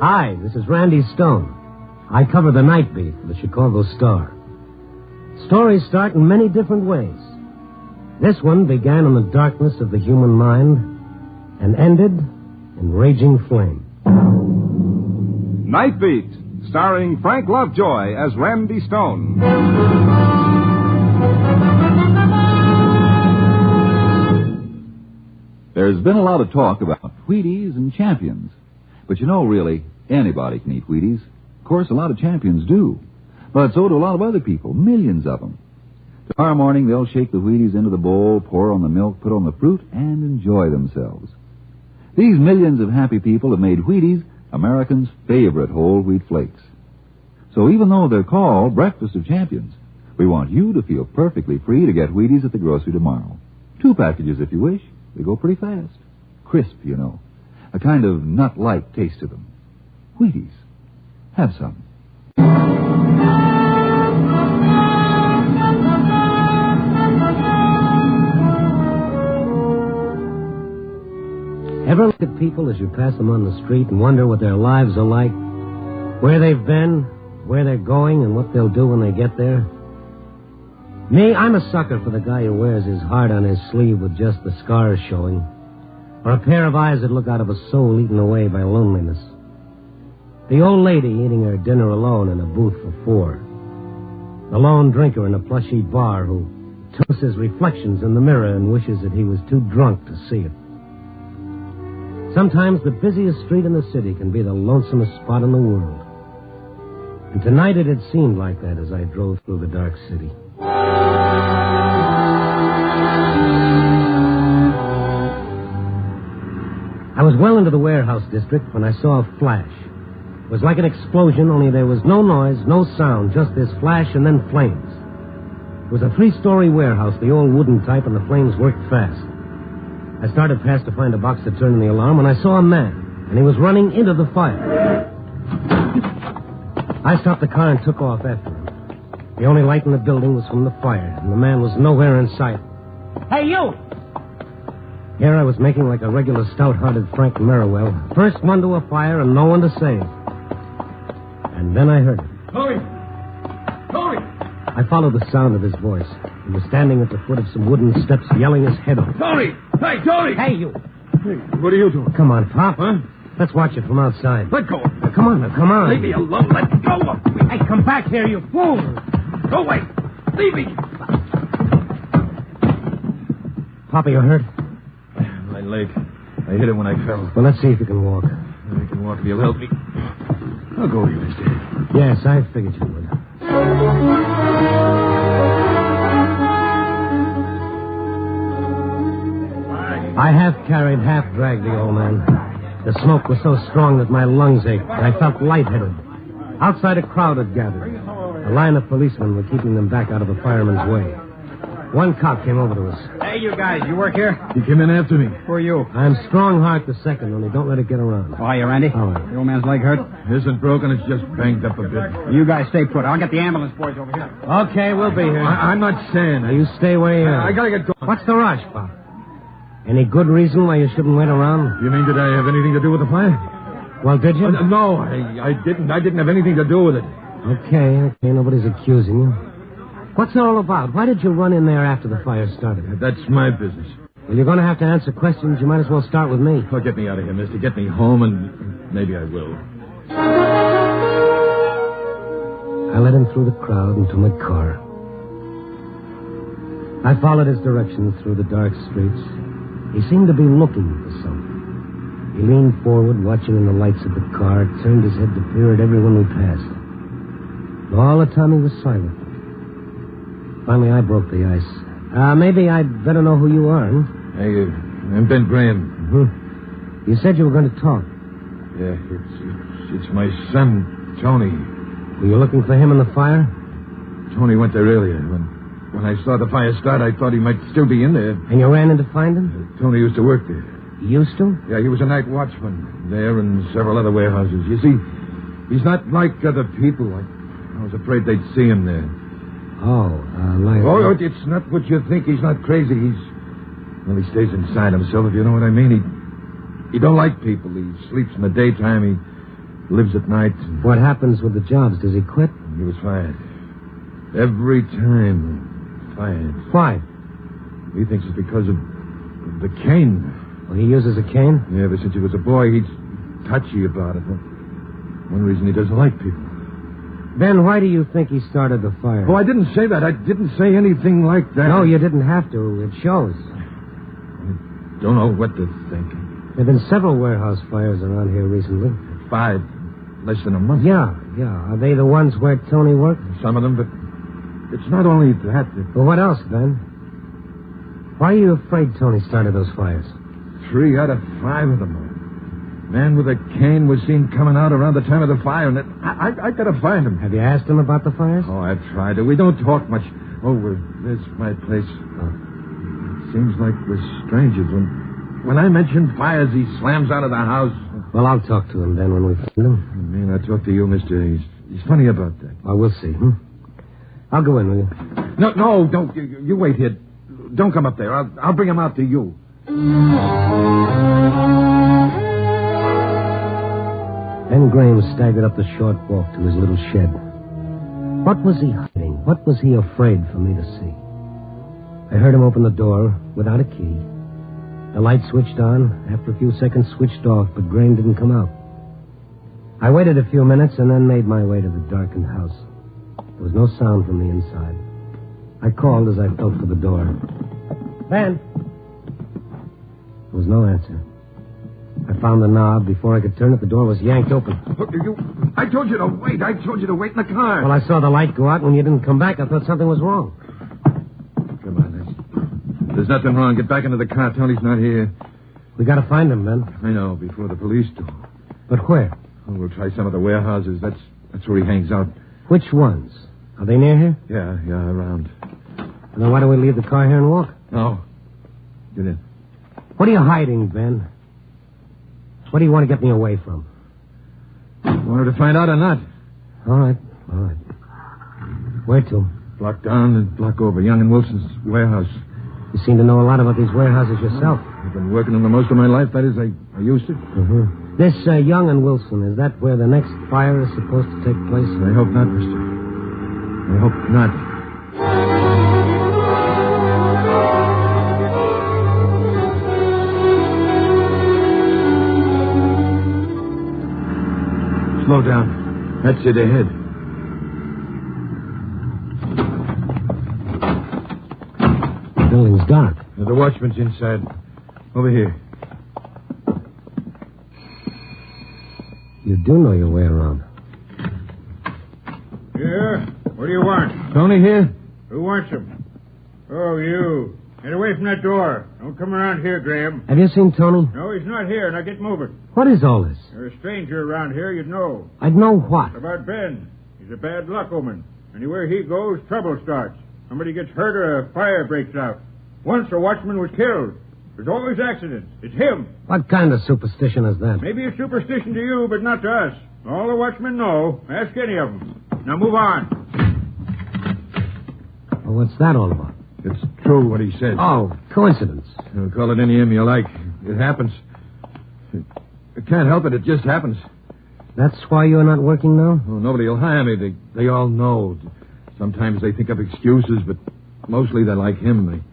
Hi, this is Randy Stone. I cover the Night Beat for the Chicago Star. Stories start in many different ways. This one began in the darkness of the human mind and ended in raging flame. Night Beat, starring Frank Lovejoy as Randy Stone. There's been a lot of talk about Wheaties and champions. But you know, really, anybody can eat Wheaties. Of course, a lot of champions do. But so do a lot of other people, millions of them. Tomorrow morning, they'll shake the Wheaties into the bowl, pour on the milk, put on the fruit, and enjoy themselves. These millions of happy people have made Wheaties Americans' favorite whole wheat flakes. So even though they're called Breakfast of Champions, we want you to feel perfectly free to get Wheaties at the grocery tomorrow. 2 packages if you wish. They go pretty fast. Crisp, you know. A kind of nut-like taste to them. Wheaties. Have some. Ever look at people as you pass them on the street and wonder what their lives are like? Where they've been, where they're going, and what they'll do when they get there? Me, I'm a sucker for the guy who wears his heart on his sleeve with just the scars showing. Or a pair of eyes that look out of a soul eaten away by loneliness. The old lady eating her dinner alone in a booth for 4. The lone drinker in a plushy bar who toasts his reflections in the mirror and wishes that he was too drunk to see it. Sometimes the busiest street in the city can be the lonesomest spot in the world. And tonight it had seemed like that as I drove through the dark city. I was well into the warehouse district when I saw a flash. It was like an explosion, only there was no noise, no sound, just this flash and then flames. It was a 3-story warehouse, the old wooden type, and the flames worked fast. I started past to find a box to turn in the alarm when I saw a man, and he was running into the fire. I stopped the car and took off after him. The only light in the building was from the fire, and the man was nowhere in sight. Hey, you! Here I was making like a regular stout-hearted Frank Merriwell. First one to a fire and no one to save. And then I heard him. Tony! Tony! I followed the sound of his voice. He was standing at the foot of some wooden steps, yelling his head off. Tony! Hey, Tony! Hey, you! Hey, what are you doing? Come on, Pop. Huh? Let's watch it from outside. Let go of me. Now, come on, now, come on. Leave me alone. Let go of me. Hey, come back here, you fool! Go away. Leave me. Papa, you hurt? My leg. I hit it when I fell. Well, let's see if you can walk. I can walk if you'll help me. I'll go with you, mister. Yes, I figured you would. I half carried, half dragged the old man. The smoke was so strong that my lungs ached. I felt lightheaded. Outside, a crowd had gathered. A line of policemen were keeping them back out of the fireman's way. One cop came over to us. Hey, you guys, you work here? He came in after me. Who are you? I'm Strongheart the second, only don't let it get around. Oh, you Randy? All right. The old man's leg hurt? Isn't broken, it's just banged up a bit. You guys stay put. I'll get the ambulance boys over here. Okay, we'll be here. I'm not saying. Now, you stay where you are. I gotta get going. What's the rush, Pop? Any good reason why you shouldn't wait around? You mean did I have anything to do with the fire? Well, did you? No, I didn't. I didn't have anything to do with it. Okay, nobody's accusing you. What's it all about? Why did you run in there after the fire started? That's my business. Well, you're going to have to answer questions. You might as well start with me. Oh, get me out of here, mister. Get me home, and maybe I will. I led him through the crowd and to my car. I followed his direction through the dark streets. He seemed to be looking for something. He leaned forward, watching in the lights of the car, turned his head to peer at everyone we passed. All the time he was silent. Finally, I broke the ice. Maybe I'd better know who you are, huh? Hey, I'm Ben Graham. Mm-hmm. You said you were going to talk. Yeah, it's my son, Tony. Were you looking for him in the fire? Tony went there earlier. When I saw the fire start, I thought he might still be in there. And you ran in to find him? Tony used to work there. Used to? Yeah, he was a night watchman there and several other warehouses. You see, he's not like other people. I was afraid they'd see him there. Oh, like... Oh, it's not what you think. He's not crazy. Well, he stays inside himself, if you know what I mean. He don't like people. He sleeps in the daytime. He lives at night. What happens with the jobs? Does he quit? He was fired. Every time. Fired. Why? He thinks it's because of the cane. Well, he uses a cane? Yeah, ever since he was a boy, he's touchy about it. One reason he doesn't like people. Ben, why do you think he started the fire? Oh, I didn't say that. I didn't say anything like that. No, you didn't have to. It shows. I don't know what to think. There have been several warehouse fires around here recently. 5, less than a month. Yeah. Are they the ones where Tony worked? Some of them, but it's not only that. Well, what else, Ben? Why are you afraid Tony started those fires? 3 out of 5 of them. Man with a cane was seen coming out around the time of the fire, and I gotta find him. Have you asked him about the fires? Oh, I've tried to. We don't talk much. Oh, there's my place. It seems like we're strangers. When I mention fires, he slams out of the house. Well, I'll talk to him then when we find him. I mean, I'll talk to you, mister. He's funny about that. Well, we'll see. I'll go in, will you? No, don't. You wait here. Don't come up there. I'll bring him out to you. Ben Graham staggered up the short walk to his little shed. What was he hiding? What was he afraid for me to see? I heard him open the door without a key. The light switched on. After a few seconds, switched off, but Graham didn't come out. I waited a few minutes and then made my way to the darkened house. There was no sound from the inside. I called as I felt for the door. Ben! There was no answer. I found the knob. Before I could turn it, the door was yanked open. I told you to wait. I told you to wait in the car. Well, I saw the light go out. When you didn't come back, I thought something was wrong. Come on, there's nothing wrong. Get back into the car. Tony's not here. We got to find them, Ben. I know, before the police do. But where? Oh, we'll try some of the warehouses. That's where he hangs out. Which ones? Are they near here? Yeah, around. Then why don't we leave the car here and walk? No. Get in. What are you hiding, Ben? What do you want to get me away from? Wanted to find out or not? All right. Where to? Block down and block over. Young and Wilson's warehouse. You seem to know a lot about these warehouses yourself. I've been working in them most of my life. That is, I used to. Mm-hmm. This Young and Wilson, is that where the next fire is supposed to take place? I hope not, mister. I hope not. Slow down. That's it ahead. The building's dark. The watchman's inside. Over here. You do know your way around. Yeah? What do you want? Tony here? Who wants him? Oh, you. Get away from that door. Don't come around here, Graham. Have you seen Tony? No, he's not here. Now get moving. What is all this? You're a stranger around here. You'd know. I'd know what? About Ben. He's a bad luck omen. Anywhere he goes, trouble starts. Somebody gets hurt or a fire breaks out. Once a watchman was killed. There's always accidents. It's him. What kind of superstition is that? Maybe a superstition to you, but not to us. All the watchmen know. Ask any of them. Now move on. Well, what's that all about? It's true what he said. Oh, coincidence. You call it any name you like. It happens. I can't help it. It just happens. That's why you're not working now? Oh, nobody will hire me. They all know. Sometimes they think of excuses, but mostly they're like him.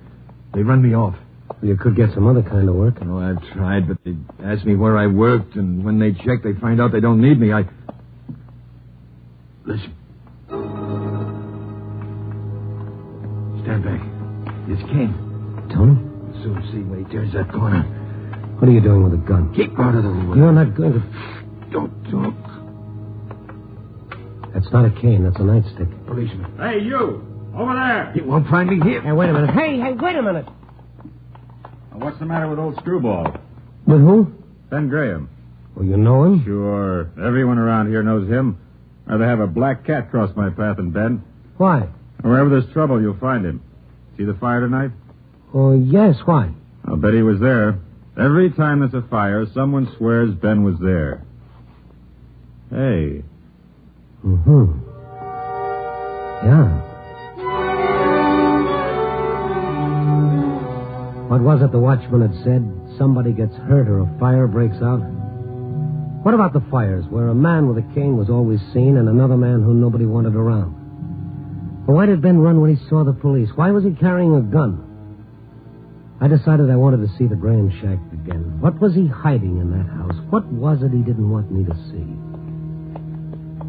They run me off. Well, you could get some other kind of work. Oh, I've tried, but they ask me where I worked, and when they check, they find out they don't need me. Listen. Stand back. It's King. Tony? We'll soon see when he turns that corner. What are you doing with a gun? Keep out of the way. You're not going to... Don't talk. That's not a cane. That's a nightstick. Policeman. Hey, you! Over there! He won't find me here. Hey, wait a minute. Hey, wait a minute. What's the matter with old Screwball? With who? Ben Graham. Oh, you know him? Sure. Everyone around here knows him. Rather have a black cat cross my path than Ben. Why? Wherever there's trouble, you'll find him. See the fire tonight? Oh, yes. Why? I'll bet he was there. Every time there's a fire, someone swears Ben was there. Hey. Mm-hmm. Yeah. What was it the watchman had said? Somebody gets hurt or a fire breaks out? What about the fires where a man with a cane was always seen and another man who nobody wanted around? Well, why did Ben run when he saw the police? Why was he carrying a gun? I decided I wanted to see the Graham shack again. What was he hiding in that house? What was it he didn't want me to see?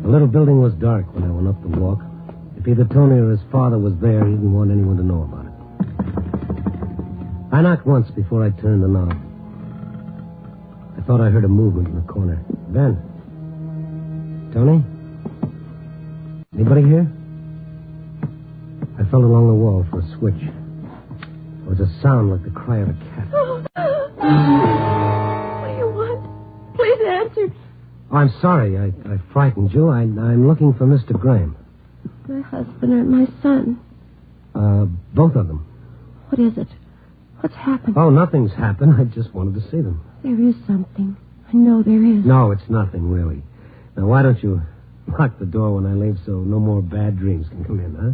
The little building was dark when I went up the walk. If either Tony or his father was there, he didn't want anyone to know about it. I knocked once before I turned the knob. I thought I heard a movement in the corner. Ben? Tony? Anybody here? I felt along the wall for a switch. There was a sound like the cry of a cat. What do you want? Please answer. Oh, I'm sorry. I frightened you. I'm looking for Mr. Graham. My husband and my son. Both of them. What is it? What's happened? Oh, nothing's happened. I just wanted to see them. There is something. I know there is. No, it's nothing, really. Now, why don't you lock the door when I leave so no more bad dreams can come in, huh?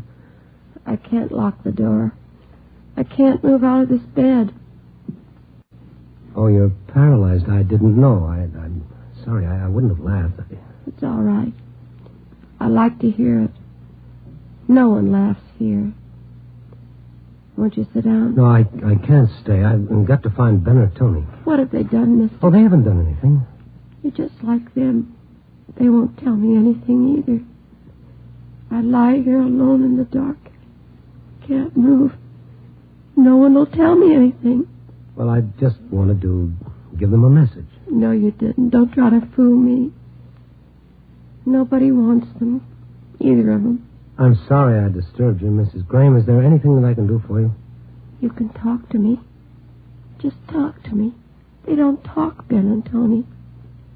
I can't lock the door. I can't move out of this bed. Oh, you're paralyzed. I didn't know. I'm sorry. I wouldn't have laughed. It's all right. I like to hear it. No one laughs here. Won't you sit down? No, I can't stay. I've got to find Ben or Tony. What have they done, mister? Oh, they haven't done anything. You're just like them. They won't tell me anything either. I lie here alone in the dark. Can't move. No one will tell me anything. Well, I just wanted to give them a message. No, you didn't. Don't try to fool me. Nobody wants them. Either of them. I'm sorry I disturbed you, Mrs. Graham. Is there anything that I can do for you? You can talk to me. Just talk to me. They don't talk, Ben and Tony.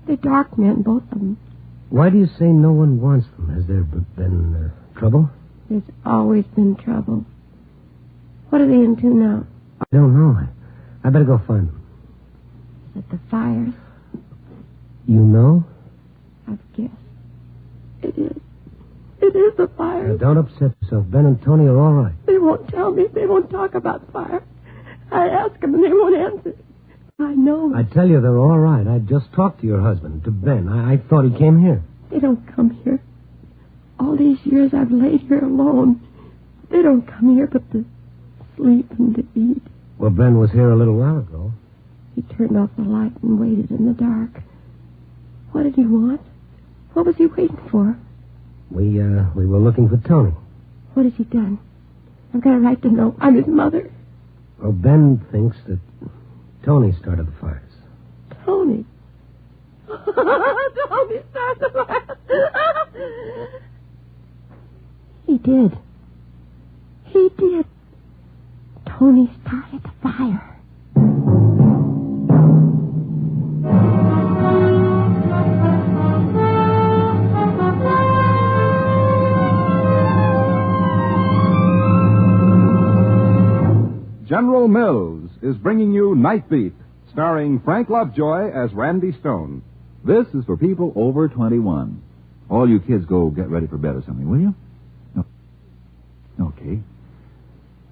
They're dark men, both of them. Why do you say no one wants them? Has there been trouble? There's always been trouble. What are they into now? I don't know. I better go find them. Is it the fires? You know? I've guessed. It is. It is the fires. Now, don't upset yourself. Ben and Tony are all right. They won't tell me. They won't talk about fire. I ask them and they won't answer. I know. I tell you, they're all right. I just talked to your husband, to Ben. I thought he came here. They don't come here. All these years I've laid here alone. They don't come here but to sleep and to eat. Well, Ben was here a little while ago. He turned off the light and waited in the dark. What did he want? What was he waiting for? We were looking for Tony. What has he done? I've got a right to know. I'm his mother. Well, Ben thinks that Tony started the fires. Tony? Tony started the fires. He did. He did. Tony started the fire. General Mills is bringing you Night Beat, starring Frank Lovejoy as Randy Stone. This is for people over 21. All you kids go get ready for bed or something, will you? No. Okay.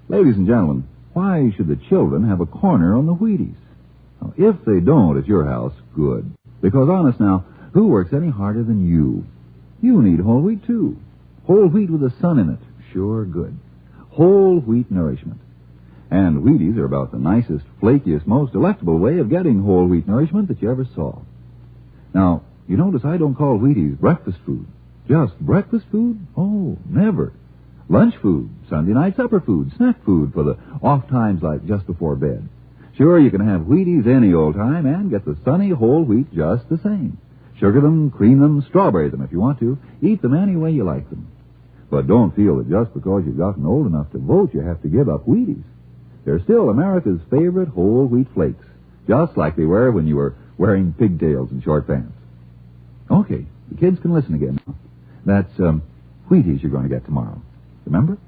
Ladies and gentlemen, why should the children have a corner on the Wheaties? Now, if they don't at your house, good. Because honest now, who works any harder than you? You need whole wheat, too. Whole wheat with the sun in it. Sure good. Whole wheat nourishment. And Wheaties are about the nicest, flakiest, most delectable way of getting whole wheat nourishment that you ever saw. Now, you notice I don't call Wheaties breakfast food. Just breakfast food? Oh, never. Lunch food, Sunday night supper food, snack food for the off times like just before bed. Sure, you can have Wheaties any old time and get the sunny whole wheat just the same. Sugar them, cream them, strawberry them if you want to. Eat them any way you like them. But don't feel that just because you've gotten old enough to vote, you have to give up Wheaties. They're still America's favorite whole wheat flakes, just like they were when you were wearing pigtails and short pants. Okay, the kids can listen again now. That's Wheaties you're going to get tomorrow. Remember?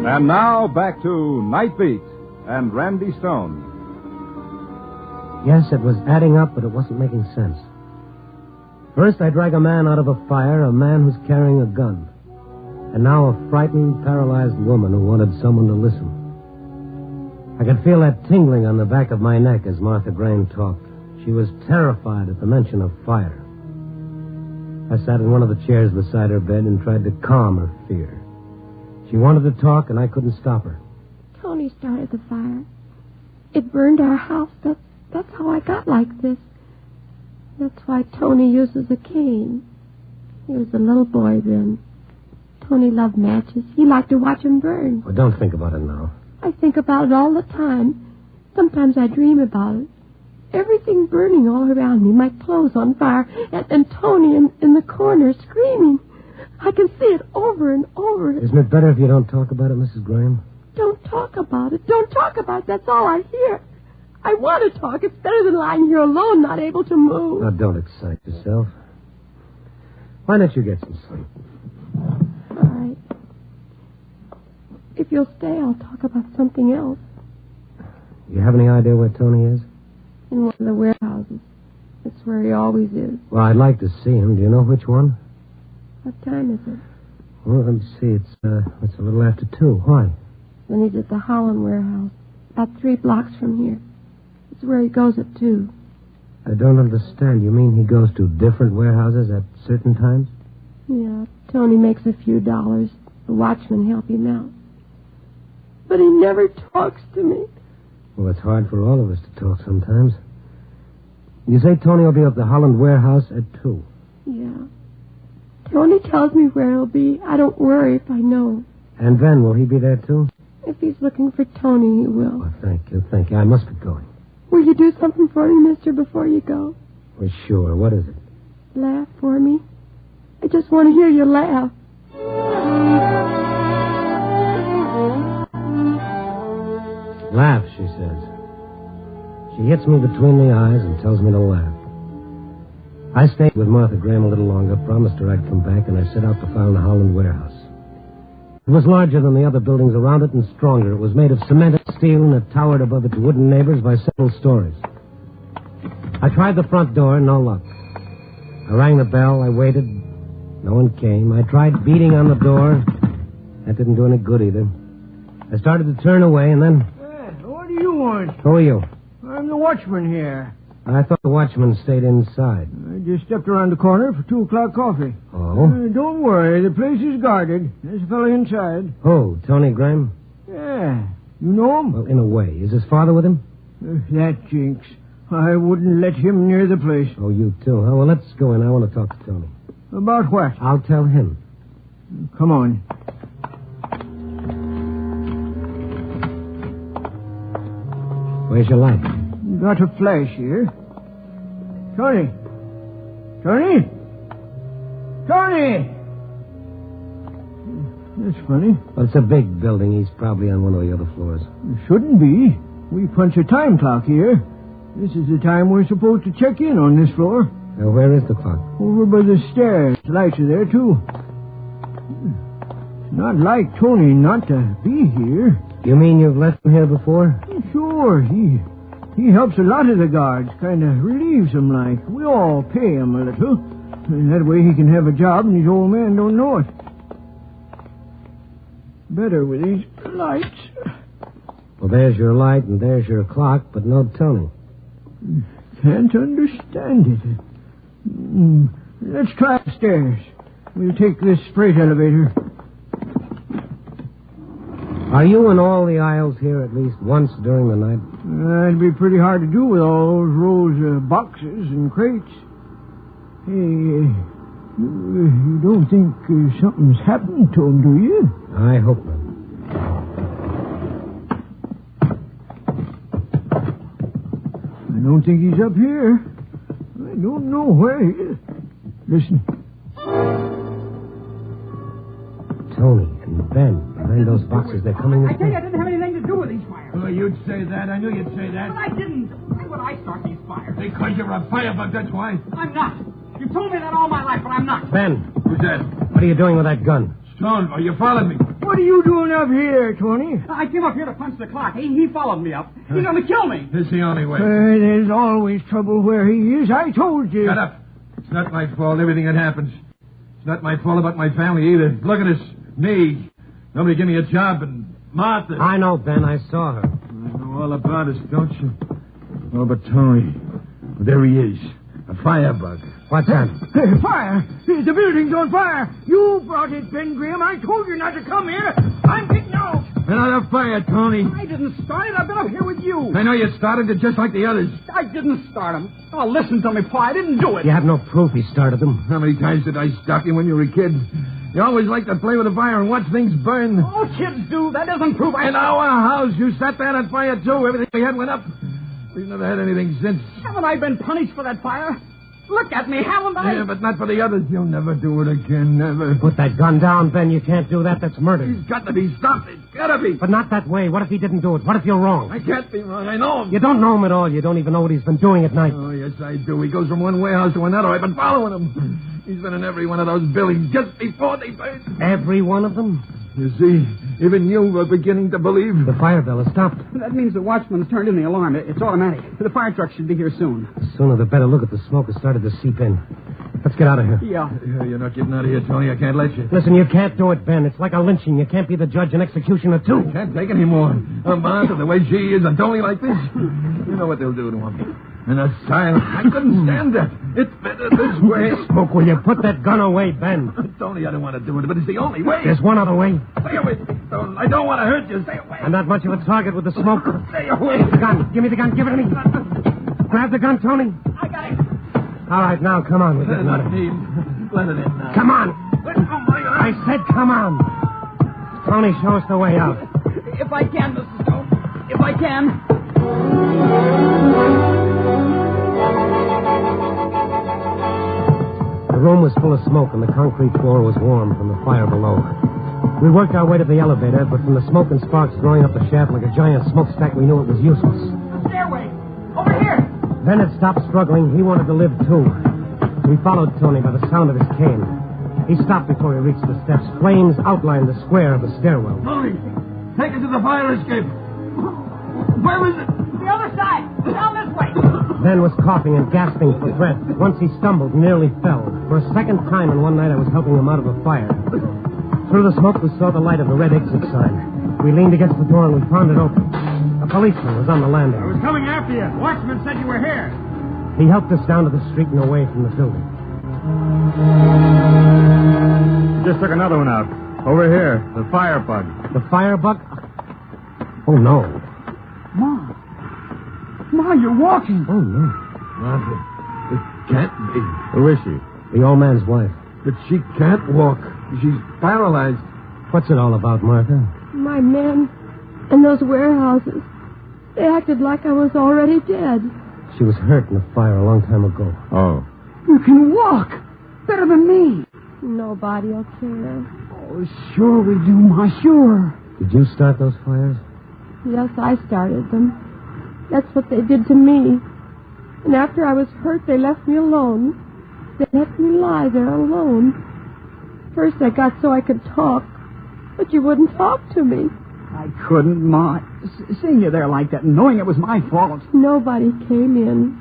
And now back to Night Beat and Randy Stone. Yes, it was adding up, but it wasn't making sense. First, I drag a man out of a fire, a man who's carrying a gun. And now a frightened, paralyzed woman who wanted someone to listen. I could feel that tingling on the back of my neck as Martha Graham talked. She was terrified at the mention of fire. I sat in one of the chairs beside her bed and tried to calm her fear. She wanted to talk, and I couldn't stop her. Tony started the fire. It burned our house. That's how I got like this. That's why Tony uses a cane. He was a little boy then. Tony loved matches. He liked to watch them burn. Well, don't think about it now. I think about it all the time. Sometimes I dream about it. Everything burning all around me, my clothes on fire, and Tony in the corner screaming. I can see it over and over. Isn't it better if you don't talk about it, Mrs. Graham? Don't talk about it. Don't talk about it. That's all I hear. I want to talk. It's better than lying here alone, not able to move. Now, don't excite yourself. Why don't you get some sleep? All right. If you'll stay, I'll talk about something else. You have any idea where Tony is? In one of the warehouses. That's where he always is. Well, I'd like to see him. Do you know which one? What time is it? Well, let me see. It's a little after 2. Why? Then he's at the Holland warehouse, about 3 blocks from here. It's where he goes at 2. I don't understand. You mean he goes to different warehouses at certain times? Yeah, Tony makes a few dollars. The watchmen help him out. But he never talks to me. Well, it's hard for all of us to talk sometimes. You say Tony will be at the Holland warehouse at 2? Yeah. Tony tells me where he'll be. I don't worry if I know. And then, will he be there too? If he's looking for Tony, he will. Oh, thank you. I must be going. Will you do something for me, mister, before you go? Well, sure. What is it? Laugh for me. I just want to hear you laugh. She hits me between the eyes and tells me to laugh. I stayed with Martha Graham a little longer, promised her I'd come back, and I set out to find the Holland warehouse. It was larger than the other buildings around it and stronger. It was made of cement and steel, and it towered above its wooden neighbors by several stories. I tried the front door, no luck. I rang the bell, I waited. No one came. I tried beating on the door. That didn't do any good either. I started to turn away, and then... What do you want? Who are you? I'm the watchman here. I thought the watchman stayed inside. I just stepped around the corner for 2 o'clock coffee. Oh? Don't worry, the place is guarded. There's a fellow inside. Who, Tony Graham? Yeah. You know him? Well, in a way. Is his father with him? That jinx. I wouldn't let him near the place. Oh, you too, huh? Well, let's go in. I want to talk to Tony. About what? I'll tell him. Come on. Where's your light? Got a flash here. Tony! Tony! Tony! That's funny. Well, it's a big building. He's probably on one of the other floors. It shouldn't be. We punch a time clock here. This is the time we're supposed to check in on this floor. Now, where is the clock? Over by the stairs. The lights are there, too. It's not like Tony not to be here. You mean you've left him here before? Sure. He helps a lot of the guards. Kind of relieves them, like. We all pay him a little. And that way he can have a job and his old man don't know it. Better with these lights. Well, there's your light and there's your clock, but no Tony. Can't understand it. Let's try upstairs. We'll take this freight elevator. Are you in all the aisles here at least once during the night? It'd be pretty hard to do with all those rows of boxes and crates. Hey, you don't think something's happened to him, do you? I hope not. I don't think he's up here. I don't know where he is. Listen. Tony and Ben, behind those boxes, they're coming this I tell you, way. I didn't have anything to do with these fires. Oh, you'd say that. I knew you'd say that. But I didn't. Why would I start these fires? Because you're a firebug, that's why. I'm not. You've told me that all my life, but I'm not. Ben. Who's that? What are you doing with that gun? Stone, you followed me. What are you doing up here, Tony? I came up here to punch the clock. He followed me up. He's going to kill me. This is the only way. There's always trouble where he is. I told you. Shut up. It's not my fault, everything that happens. It's not my fault about my family either. Look at this. Me. Nobody give me a job, and Martha. I know, Ben. I saw her. I know all about us, don't you? Oh, but Tony. There he is. A firebug. What's that? Fire! The building's on fire! You brought it, Ben Graham. I told you not to come here. I'm getting out. Another fire, Tony. I didn't start it. I've been up here with you. I know you started it just like the others. I didn't start them. Oh, listen to me, Pa. I didn't do it. You have no proof he started them. How many times did I stop you when you were a kid? You always like to play with the fire and watch things burn. All kids do. That doesn't prove I... In our house, you sat there on fire, too. Everything we had went up. We've never had anything since. Haven't I been punished for that fire? Look at me, haven't I? Yeah, but not for the others. You'll never do it again, never. Put that gun down, Ben. You can't do that. That's murder. He's got to be stopped. It's got to be. But not that way. What if he didn't do it? What if you're wrong? I can't be wrong. I know him. You don't know him at all. You don't even know what he's been doing at night. Oh, yes, I do. He goes from one warehouse to another. I've been following him. He's been in every one of those buildings just before they burned. Every one of them? You see, even you were beginning to believe. The fire bell has stopped. That means the watchman's turned in the alarm. It's automatic. The fire truck should be here soon. The sooner the better. Look at the smoke has started to seep in. Let's get out of here. Yeah. You're not getting out of here, Tony. I can't let you. Listen, you can't do it, Ben. It's like a lynching. You can't be the judge and executioner, too. I can't take any more. Martha, the way she is, and Tony like this. You know what they'll do to him. An asylum. I couldn't stand that. It's better this way. Smoke, will you put that gun away, Ben? Tony, I don't want to do it, but it's the only way. There's one other way. Stay away, Stone. I don't want to hurt you. Stay away. I'm not much of a target with the smoke. Stay away. The gun. Give me the gun. Give it to me. Grab the gun, Tony. I got it. All right, now, come on. We're getting out of here. Let it in now. Come on. Oh, my God. I said come on. Tony, show us the way out. If I can, Mrs. Stone. If I can. The room was full of smoke, and the concrete floor was warm from the fire below. We worked our way to the elevator, but from the smoke and sparks throwing up the shaft like a giant smokestack, we knew it was useless. Stairway. Over here! Bennett stopped struggling. He wanted to live, too. We followed Tony by the sound of his cane. He stopped before he reached the steps. Flames outlined the square of the stairwell. Tony, take it to the fire escape. Where is it? The other side. Down this way. Ben was coughing and gasping for breath. Once he stumbled, nearly fell. For a second time in one night, I was helping him out of a fire. Through the smoke, we saw the light of the red exit sign. We leaned against the door and we found it open. A policeman was on the landing. I was coming after you. Watchman said you were here. He helped us down to the street and away from the building. Just took another one out. Over here, the firebug. The firebug? Oh, no. Ma, you're walking. Oh, no. Martha, it can't be. Who is she? The old man's wife. But she can't walk. She's paralyzed. What's it all about, Martha? My men and those warehouses, they acted like I was already dead. She was hurt in the fire a long time ago. Oh. You can walk. Better than me. Nobody'll care. Oh, sure we do, Ma, sure. Did you start those fires? Yes, I started them. That's what they did to me. And after I was hurt, they left me alone. They let me lie there alone. First, I got so I could talk, but you wouldn't talk to me. I couldn't, Ma. Seeing you there like that and knowing it was my fault. Nobody came in.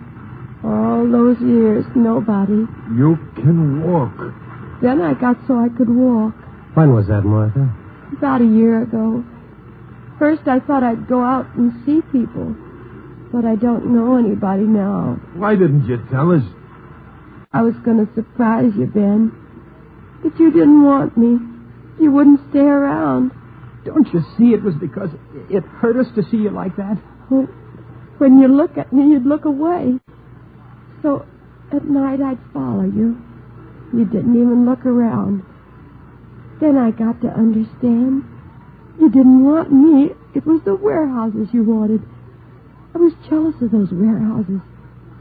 All those years, nobody. You can walk. Then I got so I could walk. When was that, Martha? About a year ago. First, I thought I'd go out and see people. But I don't know anybody now. Why didn't you tell us? I was going to surprise you, Ben. But you didn't want me. You wouldn't stay around. Don't you see it was because it hurt us to see you like that? Well, when you look at me, you'd look away. So at night, I'd follow you. You didn't even look around. Then I got to understand. You didn't want me. It was the warehouses you wanted. I was jealous of those warehouses.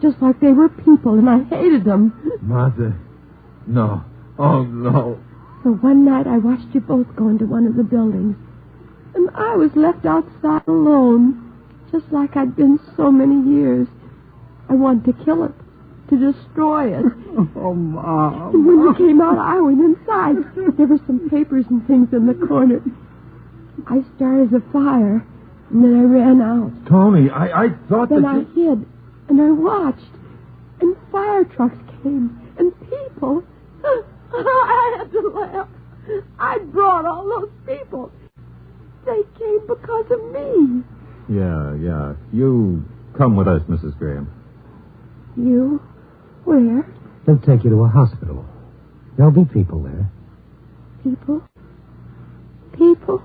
Just like they were people, and I hated them. Martha, no. Oh, no. So one night I watched you both go into one of the buildings. And I was left outside alone, just like I'd been so many years. I wanted to kill it, to destroy it. Oh, Mom. And when you came out, I went inside. There were some papers and things in the corner. I started a fire, and then I ran out. Tony, I thought then that I hid, and I watched. And fire trucks came, and people. I had to laugh. I brought all those people. They came because of me. Yeah. You come with us, Mrs. Graham. You? Where? They'll take you to a hospital. There'll be people there. People? People?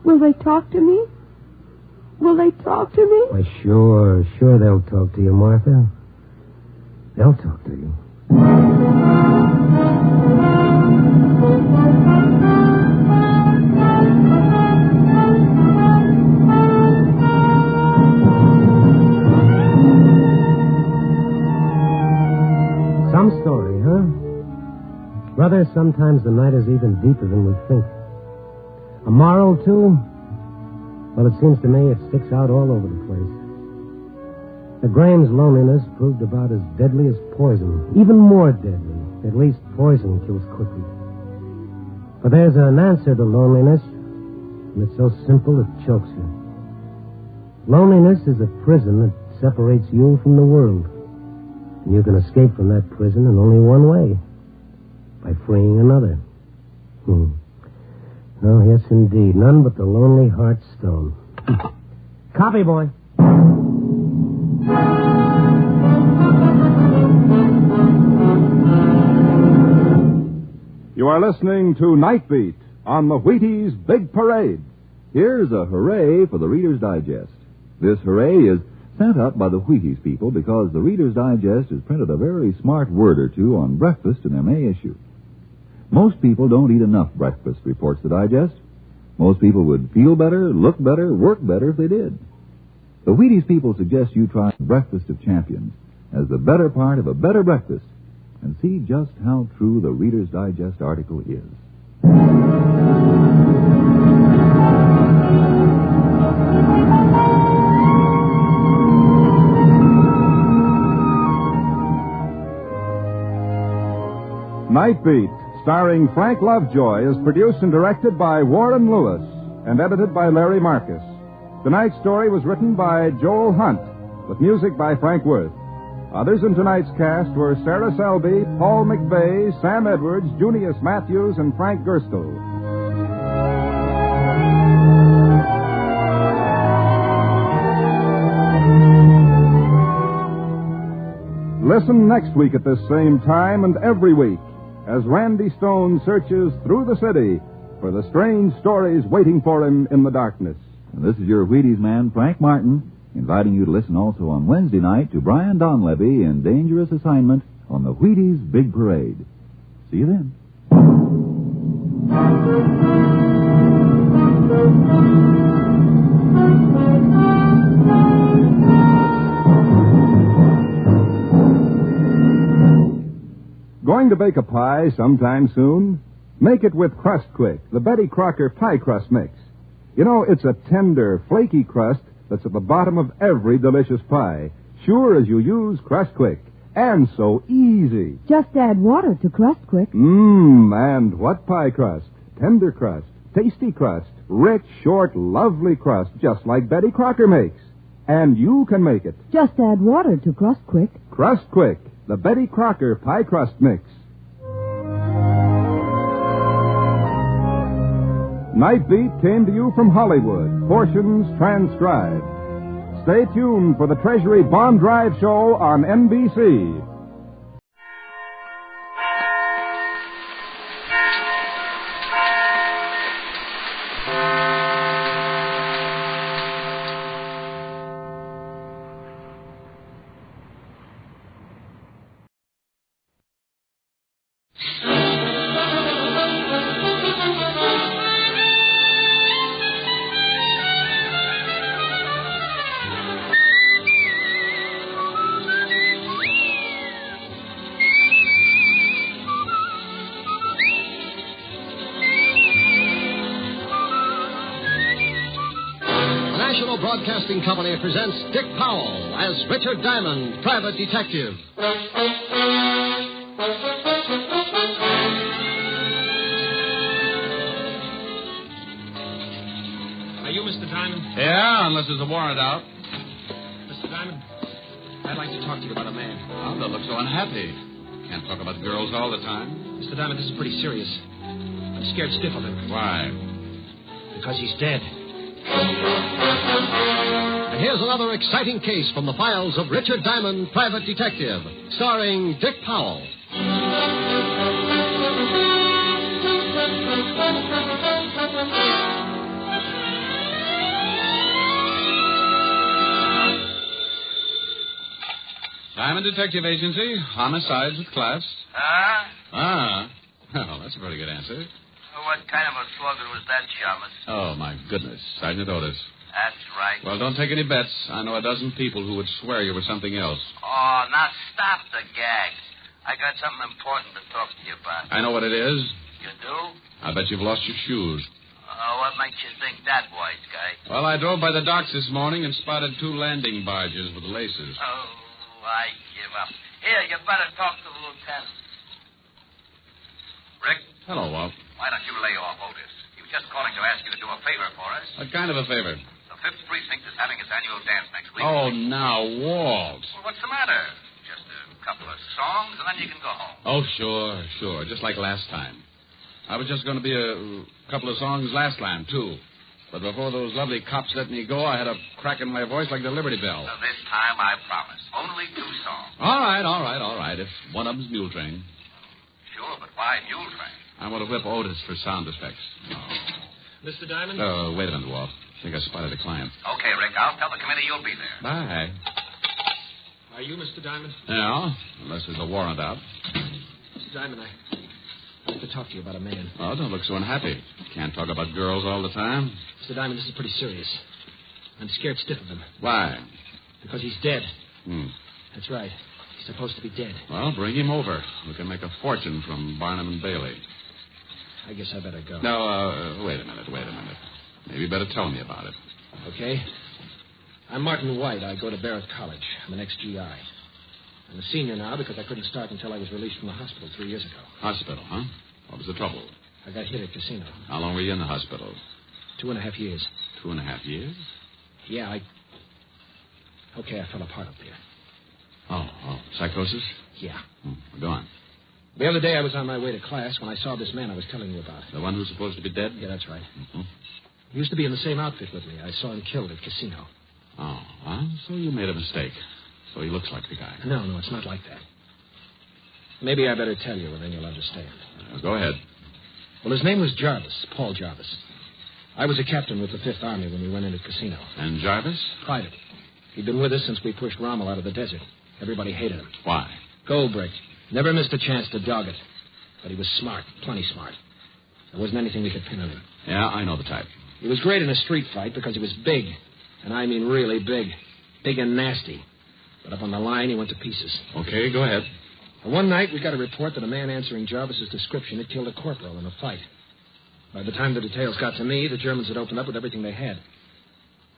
Will they talk to me? Will they talk to me? Why, sure they'll talk to you, Martha. They'll talk to you. Some story, huh? Brother, sometimes the night is even deeper than we think. A moral, too? Well, it seems to me it sticks out all over the place. The Graham's loneliness proved about as deadly as poison. Even more deadly. At least poison kills quickly. But there's an answer to loneliness, and it's so simple it chokes you. Loneliness is a prison that separates you from the world. And you can escape from that prison in only one way. By freeing another. Oh, yes, indeed. None but the lonely heart stone. Copy, boy. You are listening to Night Beat on the Wheaties Big Parade. Here's a hooray for the Reader's Digest. This hooray is sent up by the Wheaties people because the Reader's Digest has printed a very smart word or two on breakfast in their May issue. Most people don't eat enough breakfast, reports the Digest. Most people would feel better, look better, work better if they did. The Wheaties people suggest you try Breakfast of Champions as the better part of a better breakfast and see just how true the Reader's Digest article is. Night Beat, starring Frank Lovejoy, is produced and directed by Warren Lewis and edited by Larry Marcus. Tonight's story was written by Joel Hunt, with music by Frank Worth. Others in tonight's cast were Sarah Selby, Paul McVeigh, Sam Edwards, Junius Matthews, and Frank Gerstle. Listen next week at this same time and every week as Randy Stone searches through the city for the strange stories waiting for him in the darkness. And this is your Wheaties man, Frank Martin, inviting you to listen also on Wednesday night to Brian Donlevy in Dangerous Assignment on the Wheaties Big Parade. See you then. Going to bake a pie sometime soon? Make it with Crust Quick, the Betty Crocker pie crust mix. You know, it's a tender, flaky crust that's at the bottom of every delicious pie. Sure as you use Crust Quick. And so easy. Just add water to Crust Quick. And what pie crust? Tender crust, tasty crust, rich, short, lovely crust, just like Betty Crocker makes. And you can make it. Just add water to Crust Quick. Crust Quick, the Betty Crocker pie crust mix. Night Beat came to you from Hollywood, portions transcribed. Stay tuned for the Treasury Bond Drive Show on NBC. Broadcasting Company presents Dick Powell as Richard Diamond, private detective. Are you Mr. Diamond? Yeah, unless there's a warrant out. Mr. Diamond, I'd like to talk to you about a man. Oh, don't look so unhappy. Can't talk about girls all the time. Mr. Diamond, this is pretty serious. I'm scared stiff of him. Why? Because he's dead. And here's another exciting case from the files of Richard Diamond, private detective, starring Dick Powell. Diamond Detective Agency, homicides with class. Huh? Well, that's a pretty good answer. What kind of a slogan was that, Chalmers? Oh, my goodness. Sergeant Otis. That's right. Well, don't take any bets. I know a dozen people who would swear you were something else. Oh, now stop the gags. I got something important to talk to you about. I know what it is. You do? I bet you've lost your shoes. What makes you think that, wise guy? Well, I drove by the docks this morning and spotted 2 landing barges with laces. Oh, I give up. Here, you better talk to the lieutenant. Rick? Hello, Walt. Why don't you lay off Otis? He was just calling to ask you to do a favor for us. What kind of a favor? The 5th Precinct is having its annual dance next week. Oh, now, Walt. Well, what's the matter? Just a couple of songs, and then you can go home. Oh, sure. Just like last time. I was just going to be a couple of songs last time, too. But before those lovely cops let me go, I had a crack in my voice like the Liberty Bell. So this time, I promise. Only 2 songs. All right. If one of them's Mule Train. Sure, but why Mule Train? I want to whip Otis for sound effects. Mr. Diamond? Wait a minute, Walt. I think I spotted a client. Okay, Rick. I'll tell the committee you'll be there. Bye. Are you Mr. Diamond? Yeah, unless there's a warrant out. Mr. Diamond, I'd like to talk to you about a man. Oh, don't look so unhappy. Can't talk about girls all the time. Mr. Diamond, this is pretty serious. I'm scared stiff of him. Why? Because he's dead. That's right. He's supposed to be dead. Well, bring him over. We can make a fortune from Barnum and Bailey. I guess I better go. No, wait a minute. Maybe you better tell me about it. Okay. I'm Martin White. I go to Barrett College. I'm an ex-GI. I'm a senior now because I couldn't start until I was released from the hospital 3 years ago. Hospital, huh? What was the trouble? I got hit at casino. How long were you in the hospital? 2.5 years. 2.5 years? Yeah, Okay, I fell apart up there. Oh. Psychosis? Yeah. Go on. The other day I was on my way to class when I saw this man I was telling you about. The one who's supposed to be dead? Yeah, that's right. Mm-hmm. He used to be in the same outfit with me. I saw him killed at casino. Oh, well, so you made a mistake. So he looks like the guy. No, it's not like that. Maybe I better tell you, and then you'll understand. Go ahead. Well, his name was Jarvis, Paul Jarvis. I was a captain with the 5th Army when we went into casino. And Jarvis? Private. He'd been with us since we pushed Rommel out of the desert. Everybody hated him. Why? Gold brick. Never missed a chance to dog it. But he was smart, plenty smart. There wasn't anything we could pin on him. Yeah, I know the type. He was great in a street fight because he was big. And I mean really big. Big and nasty. But up on the line, he went to pieces. Okay, go ahead. One night, we got a report that a man answering Jarvis's description had killed a corporal in a fight. By the time the details got to me, the Germans had opened up with everything they had.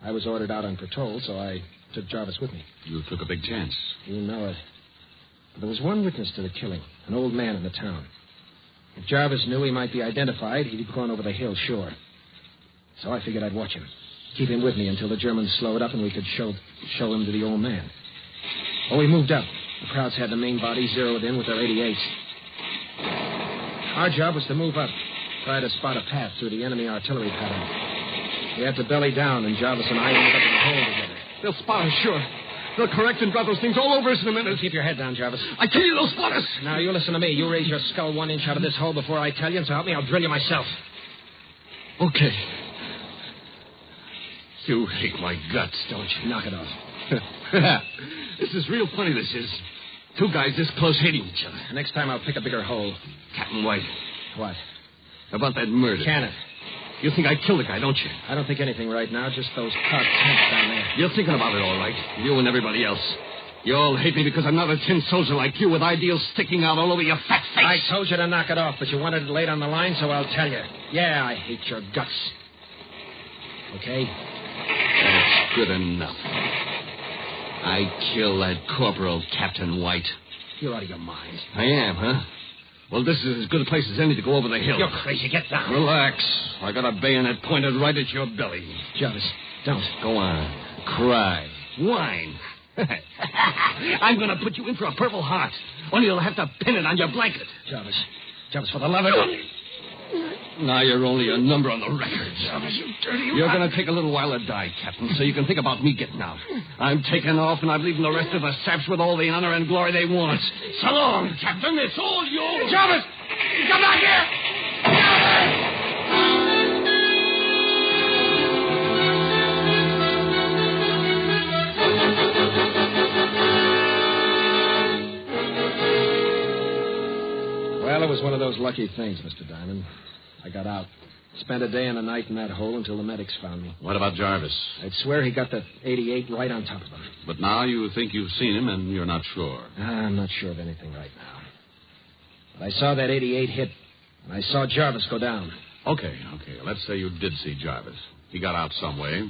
I was ordered out on patrol, so I took Jarvis with me. You took a big chance. You know it. But there was one witness to the killing, an old man in the town. If Jarvis knew he might be identified, he'd be gone over the hill, sure. So I figured I'd watch him. Keep him with me until the Germans slowed up and we could show him to the old man. Oh, he moved up. The Krauts had the main body zeroed in with their 88s. Our job was to move up, try to spot a path through the enemy artillery pattern. We had to belly down, and Jarvis and I ended up in a hole together. They'll spot us, sure. They'll correct and drop those things all over us in a minute. Keep your head down, Jarvis. I tell you, they'll spot us. Now, you listen to me. You raise your skull 1 inch out of this hole before I tell you, and so help me, I'll drill you myself. Okay. You hate my guts, don't you? Knock it off. This is real funny, this is. 2 guys this close hating each other. Next time I'll pick a bigger hole. Captain White. What? About that murder. Can it? You think I killed the guy, don't you? I don't think anything right now, just those cocked tanks down there. You're thinking about it all right. You and everybody else. You all hate me because I'm not a tin soldier like you with ideals sticking out all over your fat face. I told you to knock it off, but you wanted it late on the line, so I'll tell you. Yeah, I hate your guts. Okay? That's good enough. I killed that Corporal, Captain White. You're out of your mind. I am, huh? Well, this is as good a place as any to go over the hill. You're crazy. Get down. Relax. I got a bayonet pointed right at your belly. Jarvis, don't. Go on. Cry. Whine. I'm going to put you in for a Purple Heart. Only you'll have to pin it on your blanket. Jarvis, for the love of God. Now you're only a number on the record. Jarvis, you dirty You're going to take a little while to die, Captain, so you can think about me getting out. I'm taking off, and I'm leaving the rest of the saps with all the honor and glory they want. So long, Captain. It's all yours. Jarvis! Come back here! Jarvis! Well, it was one of those lucky things, Mr. Diamond. I got out. Spent a day and a night in that hole until the medics found me. What about Jarvis? I'd swear he got the 88 right on top of him. But now you think you've seen him and you're not sure. I'm not sure of anything right now. But I saw that 88 hit, and I saw Jarvis go down. Okay. Let's say you did see Jarvis. He got out some way.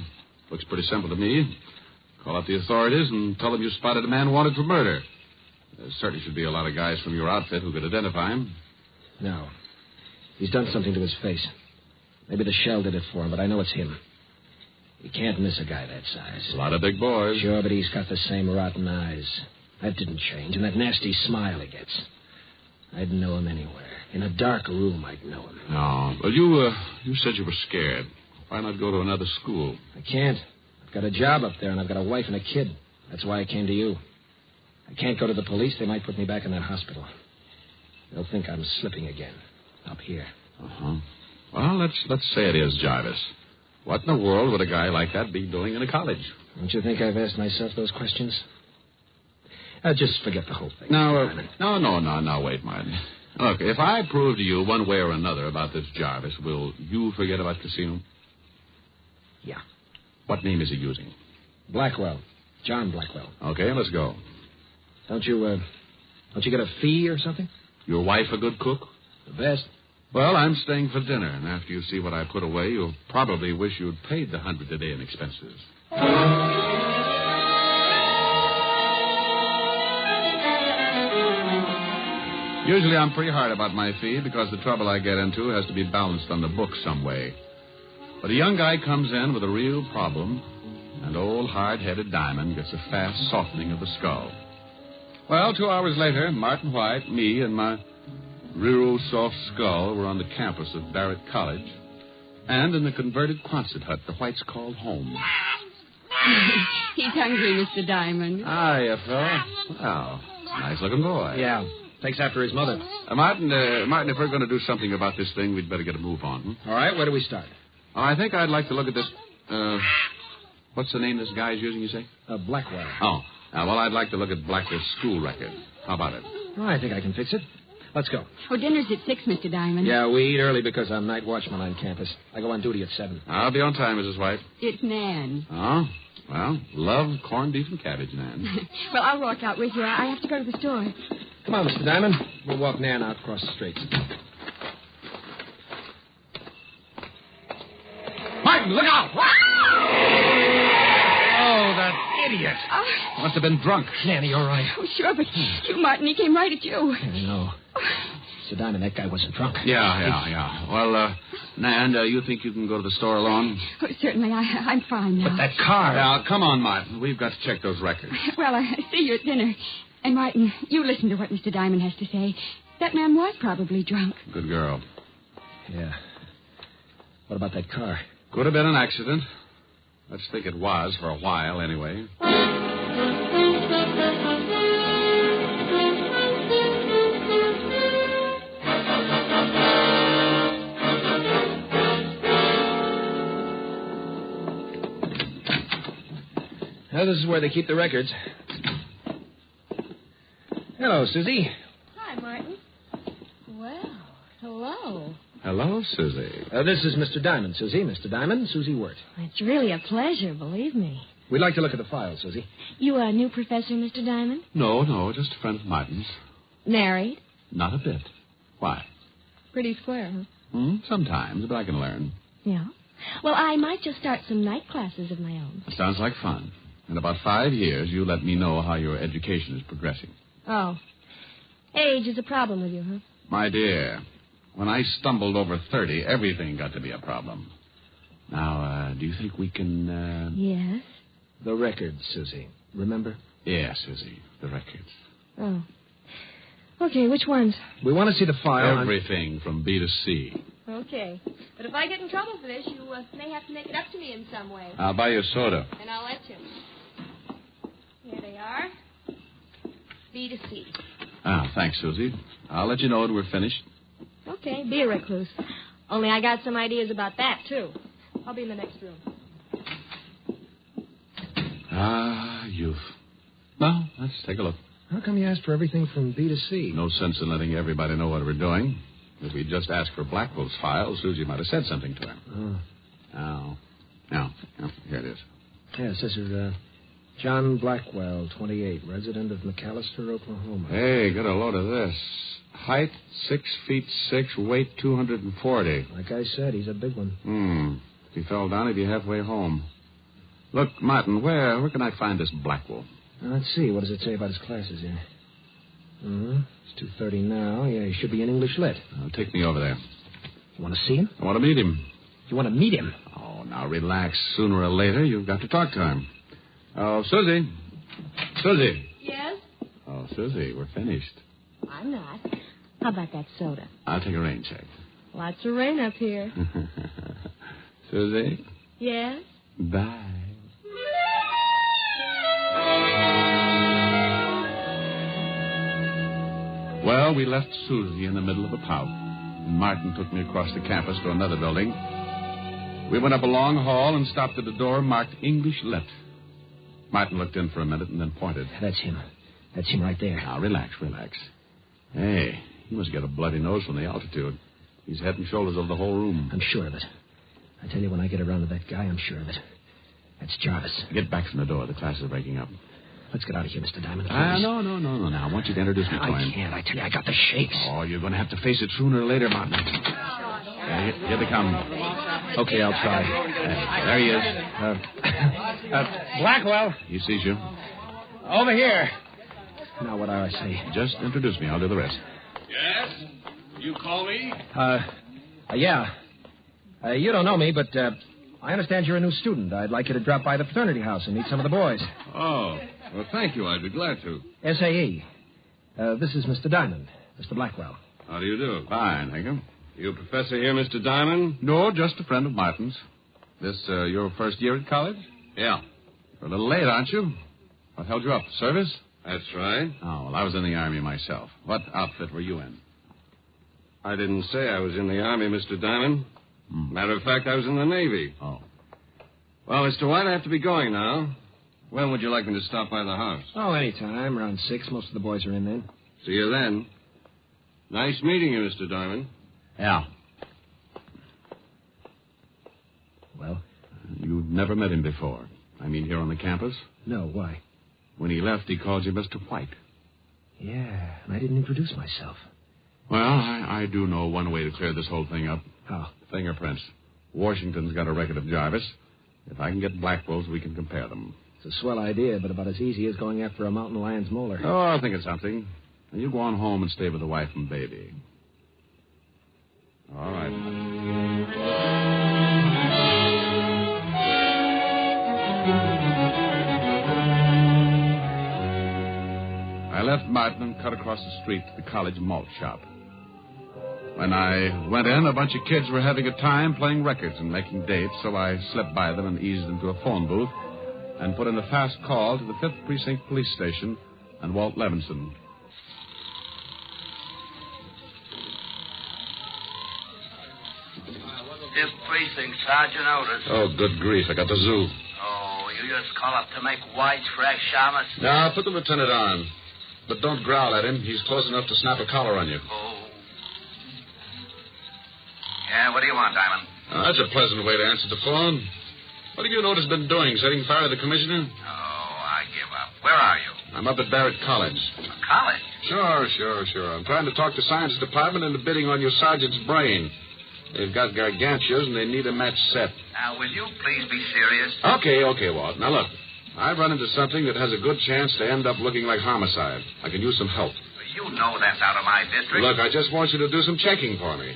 Looks pretty simple to me. Call up the authorities and tell them you spotted a man wanted for murder. There certainly should be a lot of guys from your outfit who could identify him. No. He's done something to his face. Maybe the shell did it for him, but I know it's him. You can't miss a guy that size. A lot of big boys. Sure, but he's got the same rotten eyes. That didn't change, and that nasty smile he gets. I'd know him anywhere. In a dark room, I'd know him. No. Well, you said you were scared. Why not go to another school? I can't. I've got a job up there, and I've got a wife and a kid. That's why I came to you. I can't go to the police. They might put me back in that hospital. They'll think I'm slipping again. Up here. Uh-huh. Well, let's say it is Jarvis. What in the world would a guy like that be doing in a college? Don't you think I've asked myself those questions? Just forget the whole thing. No, wait, Martin. Look, if I prove to you one way or another about this Jarvis, will you forget about Casino? Yeah. What name is he using? Blackwell. John Blackwell. Okay, let's go. Don't you get a fee or something? Your wife a good cook? The best. Well, I'm staying for dinner, and after you see what I put away, you'll probably wish you'd paid the $100 a day in expenses. Usually I'm pretty hard about my fee because the trouble I get into has to be balanced on the book some way. But a young guy comes in with a real problem, and old hard-headed Diamond gets a fast softening of the skull. Well, 2 hours later, Martin White, me, and my real soft skull were on the campus of Barrett College and in the converted Quonset hut the Whites called home. He's hungry, Mr. Diamond. Hiya, fella. Well, nice-looking boy. Yeah, takes after his mother. Martin, if we're going to do something about this thing, we'd better get a move on. All right, where do we start? I think I'd like to look at this, what's the name this guy's using, you say? Blackwell. Oh, well, I'd like to look at Blackwell's school record. How about it? Oh, I think I can fix it. Let's go. Oh, dinner's at 6, Mr. Diamond. Yeah, we eat early because I'm night watchman on campus. I go on duty at 7. I'll be on time, Mrs. White. It's Nan. Oh, well, love corned beef and cabbage, Nan. Well, I'll walk out with you. I have to go to the store. Come on, Mr. Diamond. We'll walk Nan out across the street. Martin, look out! Oh, that idiot. Must have been drunk. Nanny, all right. Oh, sure, but you, Martin, he came right at you. I know. Mr. Diamond, that guy wasn't drunk. Yeah. Well, Nan, you think you can go to the store alone? Oh, certainly. I'm fine now. But that car. Now, come on, Martin. We've got to check those records. Well, I see you at dinner. And, Martin, you listen to what Mr. Diamond has to say. That man was probably drunk. Good girl. Yeah. What about that car? Could have been an accident. Let's think it was for a while, anyway. Now, this is where they keep the records. Hello, Susie. Hi, Martin. Well, hello. Hello, Susie. This is Mr. Diamond, Susie. Mr. Diamond, Susie Wirt. It's really a pleasure, believe me. We'd like to look at the file, Susie. You a new professor, Mr. Diamond? No, just a friend of Martin's. Married? Not a bit. Why? Pretty square, huh? Sometimes, but I can learn. Yeah? Well, I might just start some night classes of my own. Sounds like fun. In about 5 years, you let me know how your education is progressing. Oh. Age is a problem with you, huh? My dear, when I stumbled over 30, everything got to be a problem. Now, do you think we can, Yes? The records, Susie. Remember? Yes, Susie, the records. Oh. Okay, which ones? We want to see the file. Everything from B to C. Okay. But if I get in trouble for this, you may have to make it up to me in some way. I'll buy you a soda. And I'll let you. Here they are. B to C. Thanks, Susie. I'll let you know when we're finished. Okay, be a recluse. Only I got some ideas about that, too. I'll be in the next room. Youth. Well, let's take a look. How come you asked for everything from B to C? No sense in letting everybody know what we're doing. If we just asked for Blackwell's file, Susie might have said something to him. No, here it is. Yeah, it says here, John Blackwell, 28, resident of McAllister, Oklahoma. Hey, get a load of this. Height, 6'6", weight 240. Like I said, he's a big one. If he fell down, he'd be halfway home. Look, Martin, where can I find this Blackwell? Let's see. What does it say about his classes here? It's 2:30 now. Yeah, he should be in English Lit. Take me over there. You want to see him? I want to meet him. You want to meet him? Oh, now relax. Sooner or later, you've got to talk to him. Oh, Susie. Susie. Yes? Oh, Susie, we're finished. I'm not. How about that soda? I'll take a rain check. Lots of rain up here. Susie? Yes? Bye. Well, we left Susie in the middle of a pout. And Martin took me across the campus to another building. We went up a long hall and stopped at a door marked English Lit. Martin looked in for a minute and then pointed. That's him. That's him right there. Now, relax. Hey, he must get a bloody nose from the altitude. He's head and shoulders over the whole room. I'm sure of it. I tell you, when I get around to that guy, I'm sure of it. That's Jarvis. Get back from the door. The class is breaking up. Let's get out of here, Mr. Diamond. No. Now, I want you to introduce me to him. I can't. I tell you, I got the shakes. Oh, you're going to have to face it sooner or later, Martin. Here they come. Okay, I'll try. There he is. Blackwell. He sees you. Over here. Now, what do I say? Just introduce me. I'll do the rest. Yes? You call me? Yeah. You don't know me, but I understand you're a new student. I'd like you to drop by the fraternity house and meet some of the boys. Oh, well, thank you. I'd be glad to. SAE. This is Mr. Diamond, Mr. Blackwell. How do you do? Fine, thank you. You a professor here, Mr. Diamond? No, just a friend of Martin's. This your first year at college? Yeah. You're a little late, aren't you? What held you up? Service? That's right. Oh, well, I was in the Army myself. What outfit were you in? I didn't say I was in the Army, Mr. Diamond. Matter of fact, I was in the Navy. Oh. Well, Mr. White, I have to be going now. When would you like me to stop by the house? Oh, anytime. Around 6. Most of the boys are in then. See you then. Nice meeting you, Mr. Diamond. Yeah. Well? You've never met him before. I mean, here on the campus? No, why? When he left, he called you Mr. White. Yeah, and I didn't introduce myself. Well, I do know one way to clear this whole thing up. How? Fingerprints. Washington's got a record of Jarvis. If I can get Blackwell's, we can compare them. It's a swell idea, but about as easy as going after a mountain lion's molar. Oh, I'll think of something. And you go on home and stay with the wife and baby. All right. I left Martin and cut across the street to the college malt shop. When I went in, a bunch of kids were having a time playing records and making dates, so I slipped by them and eased into a phone booth and put in a fast call to the 5th Precinct Police Station and Walt Levinson. Fifth Precinct, Sergeant Otis. Oh, good grief. I got the zoo. Oh, you just call up to make whites fresh, Shamus? Now, put the lieutenant on. But don't growl at him. He's close enough to snap a collar on you. Oh. Yeah, what do you want, Diamond? That's a pleasant way to answer the phone. What have you noticed been doing? Setting fire to the commissioner? Oh, I give up. Where are you? I'm up at Barrett College. College? Sure. I'm trying to talk the science department into bidding on your sergeant's brain. They've got gargantuas, and they need a match set. Now, will you please be serious? Okay, Walt. Now, look. I've run into something that has a good chance to end up looking like homicide. I can use some help. You know that's out of my district. Look, I just want you to do some checking for me.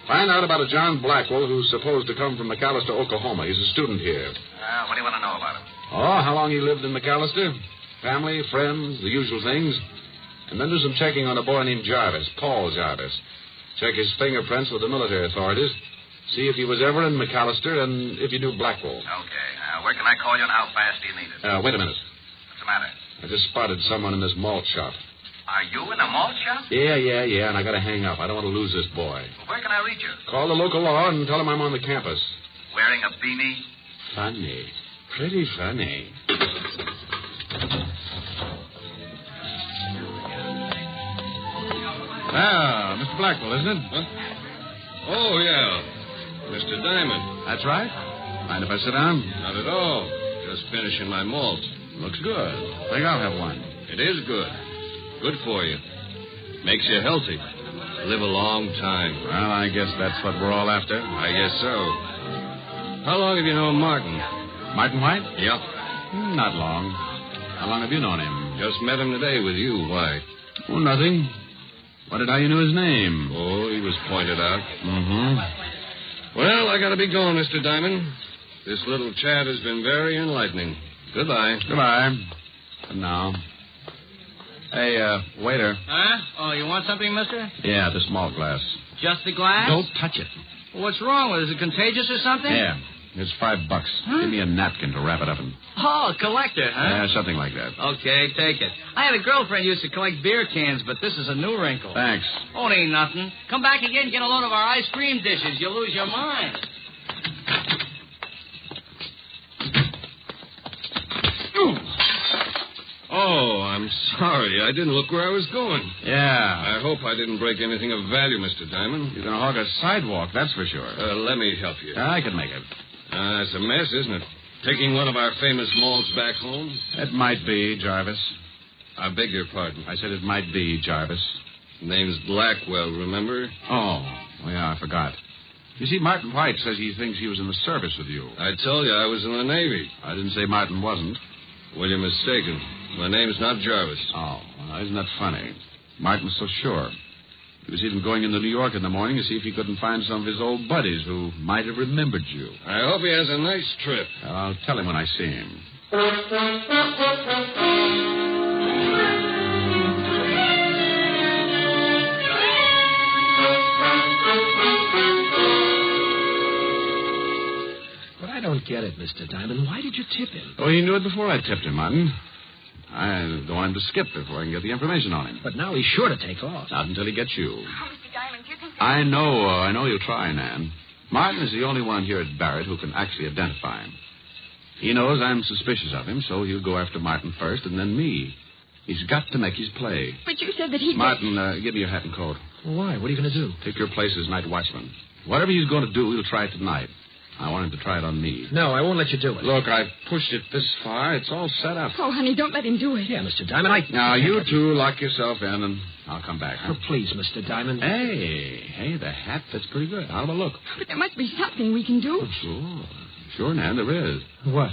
Find out about a John Blackwell who's supposed to come from McAllister, Oklahoma. He's a student here. What do you want to know about him? Oh, how long he lived in McAllister? Family, friends, the usual things. And then do some checking on a boy named Jarvis, Paul Jarvis. Check his fingerprints with the military authorities. See if he was ever in McAllister and if he knew Blackwell. Okay. Where can I call you and how fast do you need it? Wait a minute. What's the matter? I just spotted someone in this malt shop. Are you in a malt shop? Yeah, and I gotta hang up. I don't want to lose this boy. Well, where can I reach you? Call the local law and tell him I'm on the campus. Wearing a beanie? Funny. Pretty funny. Ah, Mr. Blackwell, isn't it? Huh? Oh, yeah. Mr. Diamond. That's right. Mind if I sit down? Not at all. Just finishing my malt. Looks good. Think I'll have one. It is good. Good for you. Makes you healthy. Live a long time. Well, I guess that's what we're all after. I guess so. How long have you known Martin? Martin White? Yep. Not long. How long have you known him? Just met him today with you. Why? Oh, nothing. Wondered how you knew his name. Oh, he was pointed out. Mm-hmm. Well, I gotta be going, Mr. Diamond. This little chat has been very enlightening. Goodbye. Goodbye. And now. Hey, waiter. Huh? Oh, you want something, mister? Yeah, the small glass. Just the glass? Don't touch it. What's wrong with it? Is it contagious or something? Yeah. It's $5. Huh? Give me a napkin to wrap it up in. Oh, a collector, huh? Yeah, something like that. Okay, take it. I had a girlfriend who used to collect beer cans, but this is a new wrinkle. Thanks. Oh, it ain't nothing. Come back again and get a load of our ice cream dishes. You'll lose your mind. Oh, I'm sorry. I didn't look where I was going. Yeah. I hope I didn't break anything of value, Mr. Diamond. You're going to hog a sidewalk, that's for sure. Let me help you. I can make it. It's a mess, isn't it? Taking one of our famous malts back home? It might be, Jarvis. I beg your pardon. I said it might be, Jarvis. Name's Blackwell, remember? Oh, yeah, I forgot. You see, Martin White says he thinks he was in the service with you. I told you I was in the Navy. I didn't say Martin wasn't. Well, you're mistaken. My name's not Jarvis. Oh, well, isn't that funny? Martin's so sure. He was even going into New York in the morning to see if he couldn't find some of his old buddies who might have remembered you. I hope he has a nice trip. I'll tell him when I see him. But I don't get it, Mr. Diamond. Why did you tip him? Oh, he knew it before I tipped him, Martin. I don't want him to skip before I can get the information on him. But now he's sure to take off. Not until he gets you. Oh, Mr. Diamond, you think... I know you'll try, Nan. Martin is the only one here at Barrett who can actually identify him. He knows I'm suspicious of him, so he'll go after Martin first and then me. He's got to make his play. But you said that he... Martin, give me your hat and coat. Why? What are you going to do? Take your place as Night Watchman. Whatever he's going to do, he'll try it tonight. I want him to try it on me. No, I won't let you do it. Look, I've pushed it this far. It's all set up. Oh, honey, don't let him do it. Yeah, Mr. Diamond, Now, you two lock yourself in, and I'll come back. Huh? Oh, please, Mr. Diamond. Hey, the hat, that's pretty good. How about a look? But there must be something we can do. Oh, sure, Nan, there is. What?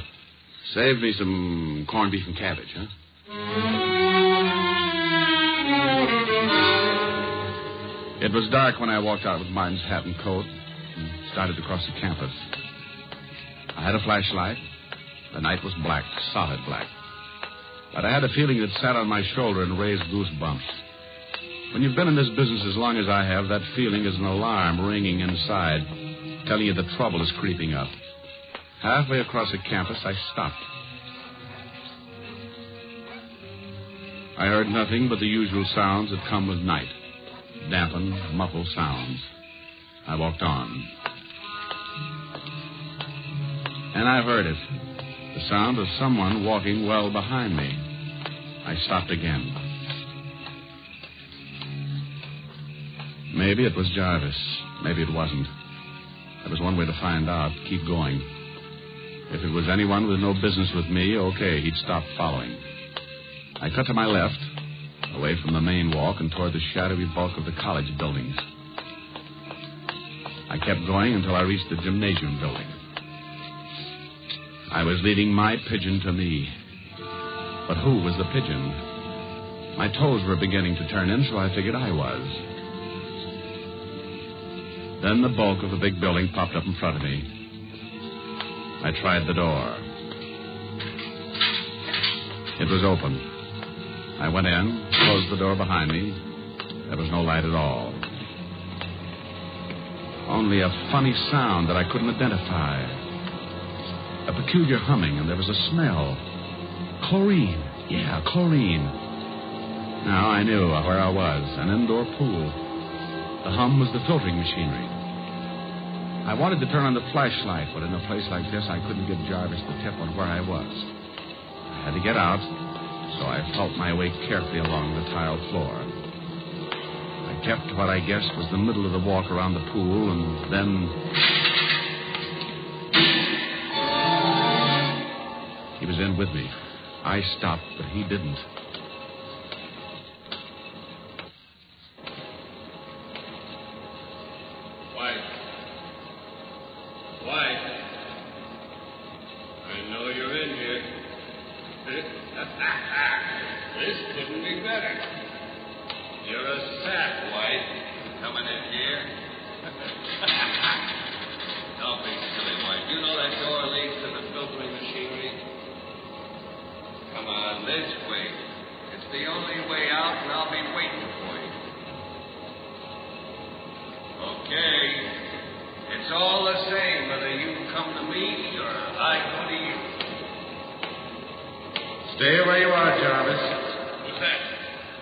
Save me some corned beef and cabbage, huh? It was dark when I walked out with Martin's hat and coat and started to cross the campus. I had a flashlight. The night was black, solid black. But I had a feeling that sat on my shoulder and raised goosebumps. When you've been in this business as long as I have, that feeling is an alarm ringing inside, telling you that trouble is creeping up. Halfway across the campus, I stopped. I heard nothing but the usual sounds that come with night. Dampened, muffled sounds. I walked on. And I heard it. The sound of someone walking well behind me. I stopped again. Maybe it was Jarvis. Maybe it wasn't. There was one way to find out. Keep going. If it was anyone with no business with me, okay, he'd stop following. I cut to my left, away from the main walk and toward the shadowy bulk of the college buildings. I kept going until I reached the gymnasium building. I was leading my pigeon to me. But who was the pigeon? My toes were beginning to turn in, so I figured I was. Then the bulk of the big building popped up in front of me. I tried the door. It was open. I went in, closed the door behind me. There was no light at all. Only a funny sound that I couldn't identify. A peculiar humming, and there was a smell. Chlorine. Yeah, chlorine. Now I knew where I was, an indoor pool. The hum was the filtering machinery. I wanted to turn on the flashlight, but in a place like this, I couldn't give Jarvis the tip on where I was. I had to get out, so I felt my way carefully along the tiled floor. I kept what I guessed was the middle of the walk around the pool, and then... He was in with me. I stopped, but he didn't. White. I know you're in here. This couldn't be better. You're a sap, White, coming in here. Don't be silly, White. You know that door leads to the filtering machinery. Come on, this way. It's the only way out, and I'll be waiting for you. Okay. It's all the same whether you come to me or I go to you. Stay where you are, Jarvis. What's that?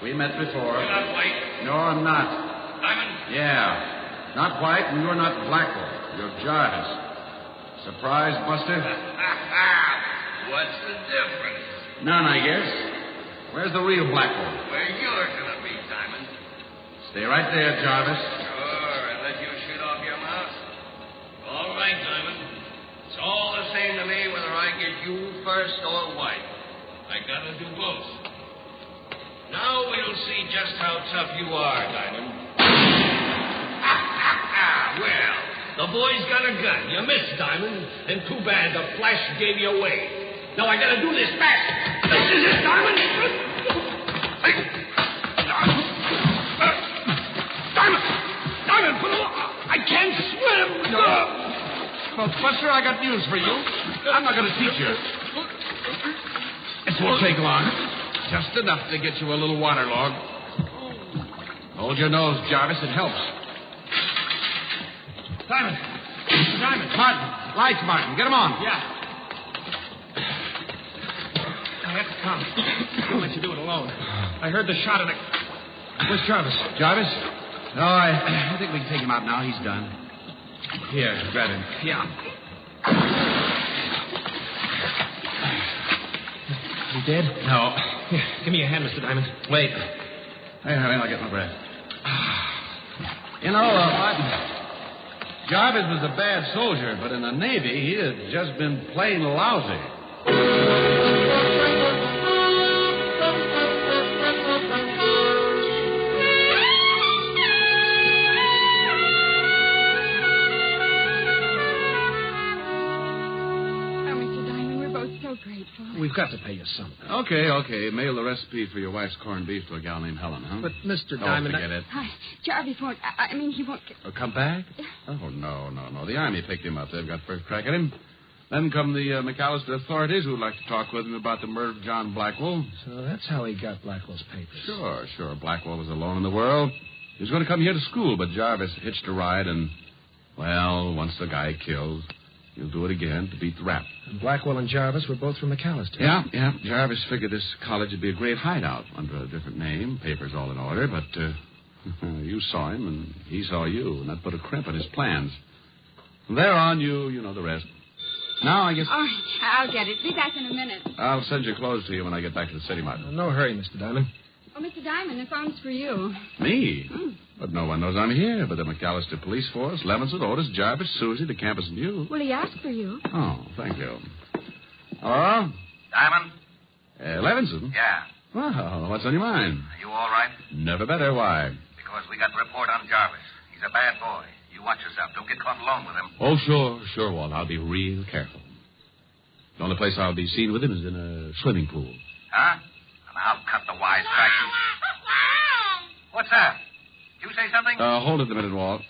We met before. You're not White. No, I'm not. Diamond? Yeah. Not White, and you're not Blackwell. You're Jarvis. Surprise, Buster? What's the difference? None, I guess. Where's the real Blackwell? Where you're going to be, Diamond. Stay right there, Jarvis. Sure, and let you shoot off your mouth. All right, Diamond. It's all the same to me whether I get you first or White. I gotta do both. Now we'll see just how tough you are, Diamond. Well, the boy's got a gun. You missed, Diamond. And too bad the flash gave you away. Now I gotta do this fast. This is it, Diamond. Diamond! Buster, I got news for you. I'm not going to teach you. This won't take long. Just enough to get you a little waterlogged. Hold your nose, Jarvis. It helps. Simon. Martin. Lights, Martin. Get him on. Yeah. I have to come. Don't let you do it alone. I heard the shot and Where's Jarvis? Jarvis? Oh, I think we can take him out now. He's done. Here, grab him. Yeah. He dead? No. Here, give me a hand, Mr. Diamond. Wait. Hey, I'll get my breath. You know, Martin, Jarvis was a bad soldier, but in the Navy, he had just been plain lousy. We've got to pay you something. Okay. Mail the recipe for your wife's corned beef to a gal named Helen, huh? But, Mr. Diamond... forget it. Jarvis won't... I mean, he won't... Come back? Oh, no. The Army picked him up. They've got first crack at him. Then come the McAllister authorities who'd like to talk with him about the murder of John Blackwell. So that's how he got Blackwell's papers. Sure. Blackwell was alone in the world. He was going to come here to school, but Jarvis hitched a ride and... Well, once the guy killed... He'll do it again to beat the rap. And Blackwell and Jarvis were both from McAllister. Yeah. Jarvis figured this college would be a great hideout under a different name, papers all in order, but you saw him and he saw you, and that put a crimp in his plans. From there on, you know the rest. Now, I guess... All right, I'll get it. Be back in a minute. I'll send your clothes to you when I get back to the city, Martin. No hurry, Mr. Diamond. Oh, Mr. Diamond, the phone's for you. Me? But no one knows I'm here but the McAllister police force, Levinson, Otis, Jarvis, Susie, the campus, and you. Well, he asked for you. Oh, thank you. Hello? Diamond? Levinson? Yeah. Well, what's on your mind? Are you all right? Never better. Why? Because we got a report on Jarvis. He's a bad boy. You watch yourself. Don't get caught alone with him. Oh, sure, Walt. I'll be real careful. The only place I'll be seen with him is in a swimming pool. Huh? And I'll cut the wisecracking. What's that? You say something? Hold it a minute, Walt.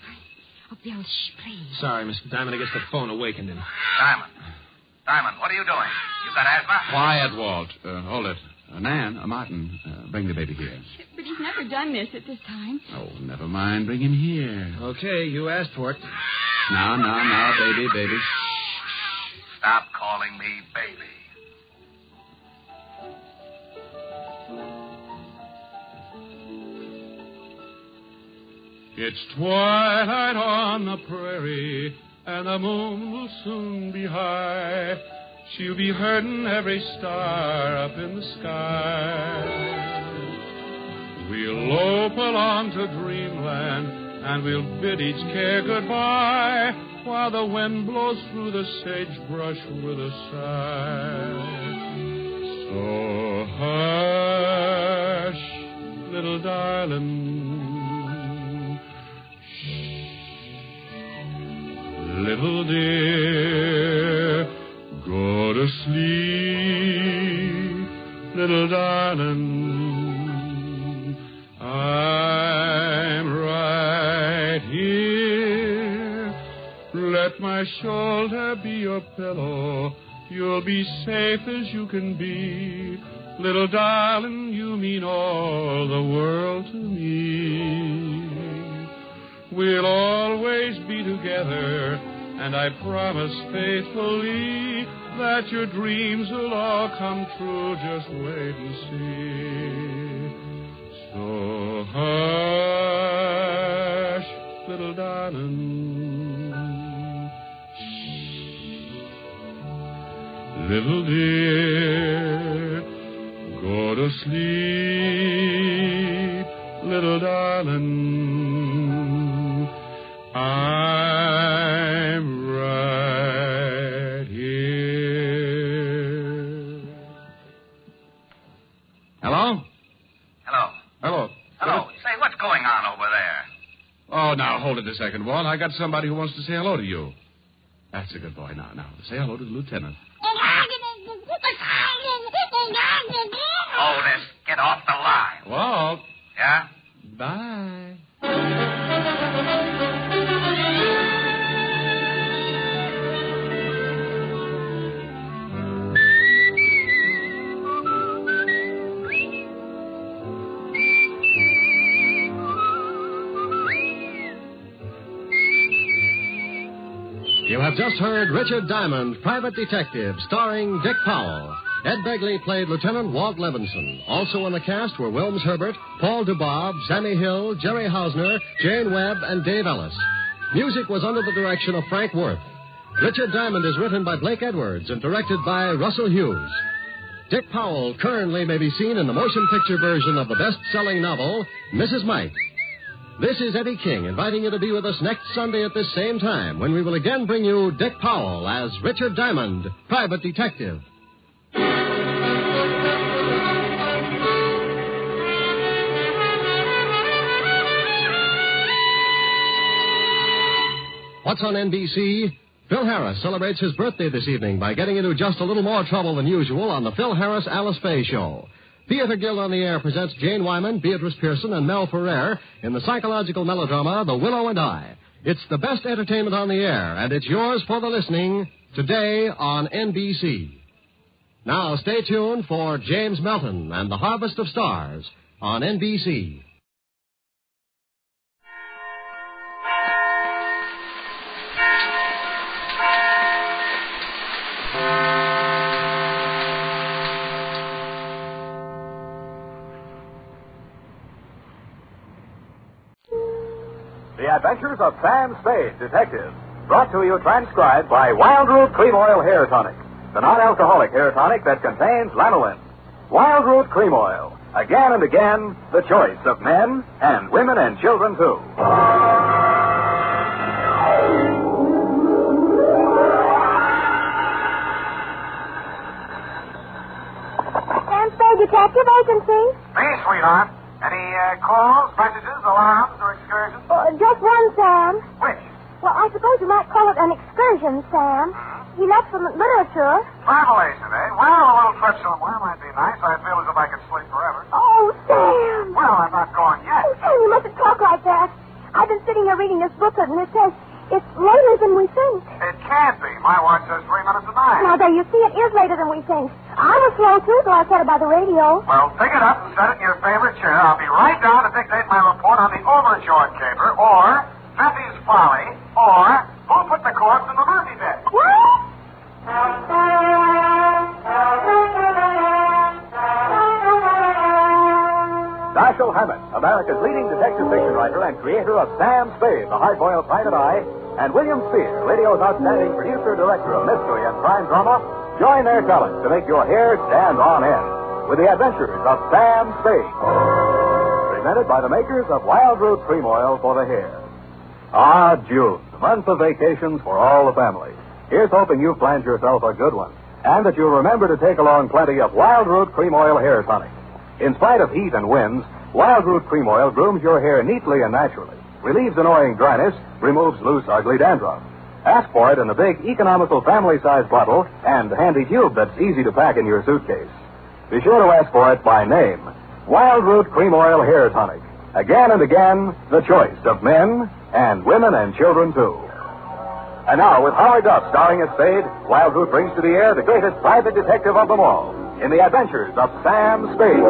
Oh, Bill, shh, please. Sorry, Mr. Diamond. I guess the phone awakened him. Diamond, what are you doing? You got asthma? Quiet, Walt. Hold it. Nan, Martin, bring the baby here. But he's never done this at this time. Oh, never mind. Bring him here. Okay, you asked for it. Now, baby. Stop calling me baby. It's twilight on the prairie, and the moon will soon be high. She'll be herding every star up in the sky. We'll lope along to dreamland, and we'll bid each care goodbye, while the wind blows through the sagebrush with a sigh. So hush, little darling, little dear, go to sleep, little darling. I'm right here. Let my shoulder be your pillow. You'll be safe as you can be. Little darling, you mean all the world to me. We'll always be together, and I promise faithfully that your dreams will all come true. Just wait and see. So hush, little darling. Little dear, go to sleep, little darling. I'm right here. Hello? Hello. Say, what's going on over there? Oh, now, hold it a second, Walt. I got somebody who wants to say hello to you. That's a good boy. Now, say hello to the lieutenant. Otis, get off the line. Walt. Yeah? Bye. just heard Richard Diamond, Private Detective, starring Dick Powell. Ed Begley played Lieutenant Walt Levinson. Also in the cast were Wilms Herbert, Paul Dubob, Sammy Hill, Jerry Hausner, Jane Webb, and Dave Ellis. Music was under the direction of Frank Worth. Richard Diamond is written by Blake Edwards and directed by Russell Hughes. Dick Powell currently may be seen in the motion picture version of the best-selling novel, Mrs. Mike. This is Eddie King inviting you to be with us next Sunday at this same time when we will again bring you Dick Powell as Richard Diamond, Private Detective. What's on NBC? Phil Harris celebrates his birthday this evening by getting into just a little more trouble than usual on the Phil Harris Alice Faye Show. Theater Guild on the Air presents Jane Wyman, Beatrice Pearson, and Mel Ferrer in the psychological melodrama The Willow and I. It's the best entertainment on the air, and it's yours for the listening today on NBC. Now stay tuned for James Melton and the Harvest of Stars on NBC. The Adventures of Sam Spade, Detective. Brought to you transcribed by Wild Root Cream Oil Hair Tonic, the non-alcoholic hair tonic that contains lanolin. Wild Root Cream Oil. Again and again, the choice of men and women and children, too. Sam Spade, Detective, agency. Me, sweetheart. Any calls, messages, alarms, or excursions? Just one, Sam. Which? Well, I suppose you might call it an excursion, Sam. He left for literature. Travelation, eh? Well, a little trip somewhere might be nice. I feel as if I could sleep forever. Oh, Sam. Well, I'm not going yet. Oh, Sam, you mustn't talk like that. I've been sitting here reading this booklet, and it says it's later than we think. It can't be. My watch says 3 minutes to 9. Now, there, you see, it is later than we think. I was slow, too, though I said it by the radio. Well, pick it up and set it in your favorite chair. I'll be right down to dictate my report on the Overjord Caper, or Feffy's Folly, or Who Put the Corpse in the Murphy Bed. What? Dashiell Hammett, America's leading detective fiction writer and creator of Sam Spade, the hard-boiled private eye, and William Spear, radio's outstanding producer-director of mystery and crime drama, join their talents to make your hair stand on end with the adventures of Sam Spade. Presented by the makers of Wild Root Cream Oil for the hair. Ah, June, the month of vacations for all the family. Here's hoping you've planned yourself a good one, and that you'll remember to take along plenty of Wild Root Cream Oil Hair Tonic. In spite of heat and winds, Wild Root Cream Oil grooms your hair neatly and naturally, relieves annoying dryness, removes loose, ugly dandruff. Ask for it in the big, economical family-sized bottle and handy tube that's easy to pack in your suitcase. Be sure to ask for it by name. Wild Root Cream Oil Hair Tonic. Again and again, the choice of men and women and children, too. And now, with Howard Duff starring as Spade, Wild Root brings to the air the greatest private detective of them all in the adventures of Sam Spade.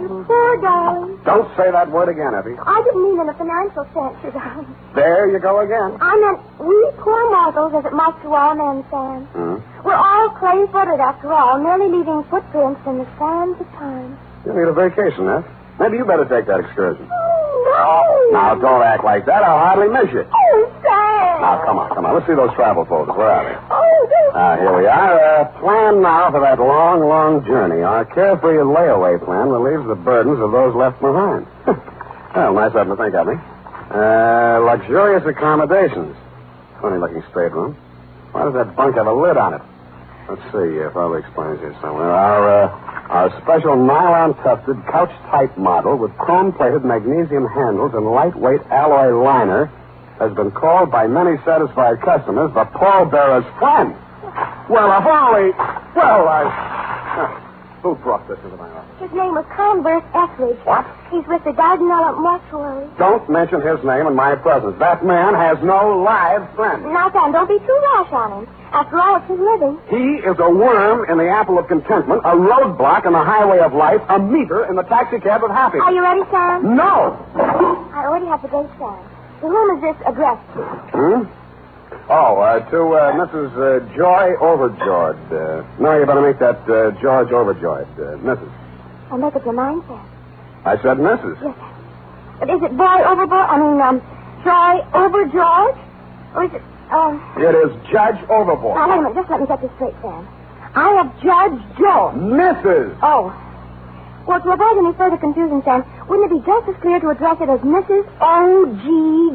You poor darling. Don't say that word again, Effie. I didn't mean in a financial sense, you darling. There you go again. I meant we poor mortals, as it must to all men, Sam. We're all clay-footed, after all, merely leaving footprints in the sands of time. You need a vacation, Eff. Maybe you better take that excursion. No. Now, don't act like that. I'll hardly miss you. Oh, Sam. Now, come on. Let's see those travel photos. Where are they? Oh, Here we are. Plan now for that long, long journey. Our carefree layaway plan relieves the burdens of those left behind. Well, nice of them to think of me. Luxurious accommodations. Funny-looking stateroom. Why does that bunk have a lid on it? Let's see if I'll explain here somewhere. Our special nylon-tufted couch-type model with chrome-plated magnesium handles and lightweight alloy liner has been called by many satisfied customers the pallbearer's friend. Well, Who brought this into my office? His name was Converse Etheridge. What? He's with the Dardanella Mortuary. Don't mention his name in my presence. That man has no live friend. Now, Sam, don't be too rash on him. After all, it's his living. He is a worm in the apple of contentment, a roadblock on the highway of life, a meter in the taxicab of happiness. Are you ready, Sam? No! I already have the date, Sam. To whom is this addressed to? To Mrs. Joy Overjord. No, you better make that George Overjord. Mrs. I'll make it your mind, Sam. I said Mrs. Yes, sir. But is it Boy Overboard? Joy Overjord? Or is it, It is Judge Overboard. Now, wait a minute. Just let me get this straight, Sam. I have Judge Joe. Mrs. Oh. Well, to avoid any further confusion, Sam, wouldn't it be just as clear to address it as Mrs. O.G.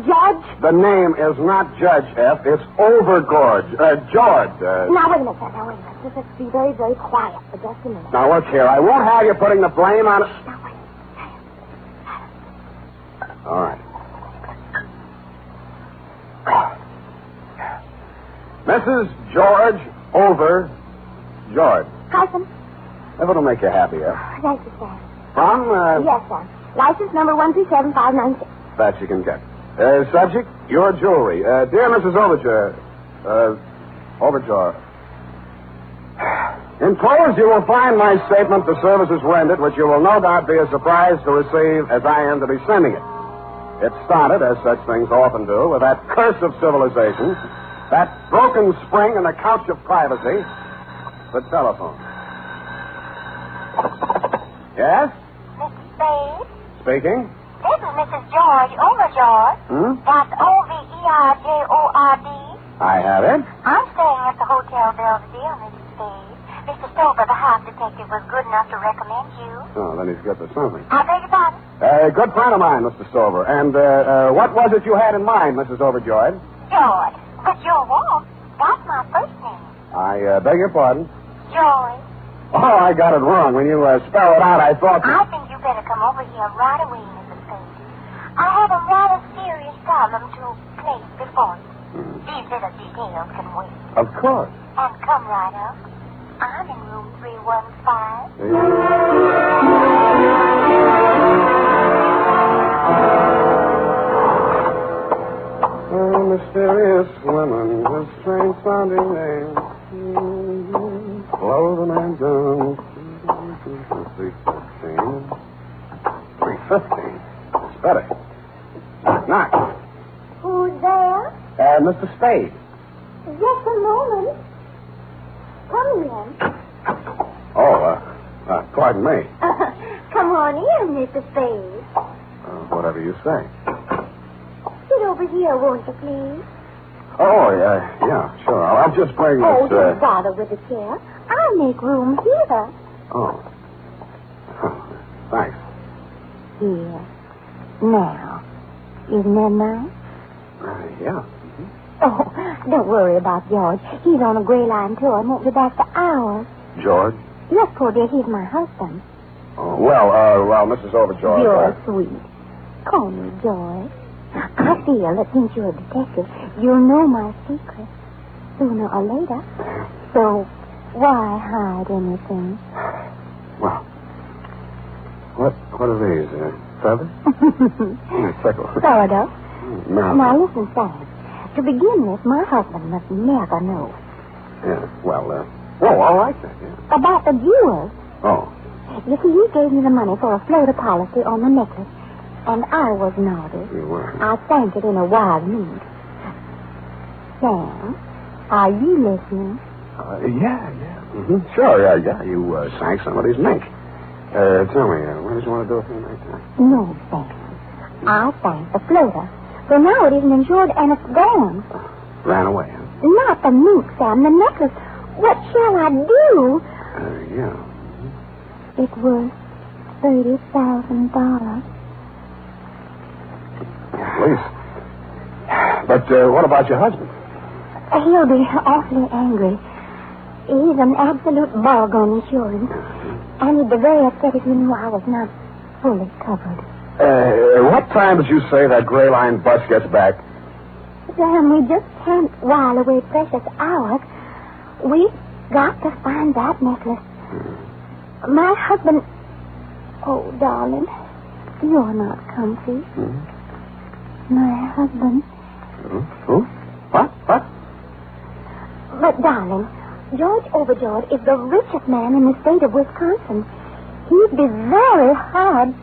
Judge? The name is not Judge F. It's Overgorge. George. Now, wait a minute, Sam. Now, wait a minute. Just let's be very, very quiet for just a minute. Now, look here. I won't have you putting the blame on it. Now, wait. All right. Mrs. George Overjord. Cousin? If it'll make you happier. Thank you, Sam. From? Yes, Sam. License number 137596. That you can get. Subject, your jewelry. Dear Mrs. Overjord. Enclosed, you will find my statement for services rendered, which you will no doubt be as surprised to receive as I am to be sending it. It started, as such things often do, with that curse of civilization, that broken spring in the couch of privacy, the telephone. Yes? Mr. Spade? Speaking? This is Mrs. George Overjord. That's Overjord. I have it. I'm staying at the Hotel Belvedere, Mrs. Spade. Mr. Stover, the house detective, was good enough to recommend you. Oh, then he's good for something. I beg your pardon? Good friend of mine, Mr. Stover. And what was it you had in mind, Mrs. Overjoyed? George. But your wife, that's my first name. I beg your pardon? Joy. Oh, I got it wrong. When you spell it out, I thought... I think you better come over here right away, Mrs. Spade. I have a rather serious problem to place before you. These little details can wait. Of course. And come right up. I'm in room 315. Mysterious women with strange sounding names. Blow the man down. 313. 315. It's better. Knock. Who's there? Mr. Spade. Just a moment. Come in. Pardon me. Come on in, Mr. Spade. Whatever you say. Sit over here, won't you, please? Oh, yeah, sure. I'll just bring this... Oh, don't bother with the chair. I'll make room here. Oh. Thanks. Here. Now. Isn't that nice? Yeah. Oh, don't worry about George. He's on a gray line tour and won't be back for hours. George? Yes, poor dear, he's my husband. Oh, well, Mrs. Overjoy. You're sweet. Call me Joy. I feel that since you're a detective, you'll know my secret sooner or later. So why hide anything? Well, what are these? Feathers? Tickle. Sort of. No. Now listen, Sam. To begin with, my husband must never know. Yeah, well, all right then. Yeah. About the jewels. Oh. You see, he gave me the money for a floater policy on the necklace, and I was naughty. You were. I sank it in a wild mood. Sam, are you listening? Yeah. Mm-hmm. Sure, yeah. You sank somebody's mink. Tell me, what did you want to do with me next time? No, Sam. I sank the floater. So now it isn't insured and it's gone. Ran away, huh? Not the mink, Sam, the necklace. What shall I do? Yeah. It was $30,000. At least. But what about your husband? He'll be awfully angry. He's an absolute bug on insurance. And he'd be very upset if he knew I was not fully covered. What time did you say that gray line bus gets back? Sam, we just can't while away precious hours. We've got to find that necklace. My husband... Oh, darling, you're not comfy. My husband... Who? What? But, darling, George Overjord is the richest man in the state of Wisconsin. He'd be very hard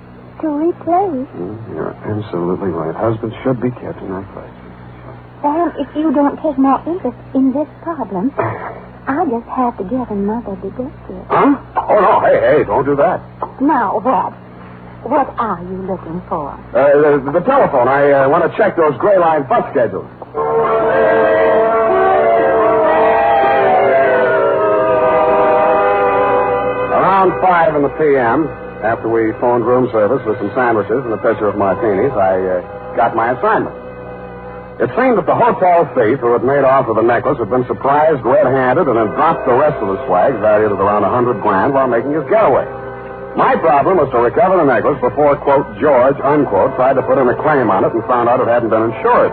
to replace. You're absolutely right. Husbands should be kept in their place. Sam, if you don't take more interest in this problem, I'll just have to get another detective. Huh? Oh, no. Hey, don't do that. Now, what? What are you looking for? The telephone. I want to check those Gray Line bus schedules. Around 5 in the p.m., after we phoned room service with some sandwiches and a pitcher of martinis, I got my assignment. It seemed that the hotel thief who had made off with the necklace had been surprised red-handed and had dropped the rest of the swag, valued at around $100,000, while making his getaway. My problem was to recover the necklace before, quote, George, unquote, tried to put in a claim on it and found out it hadn't been insured.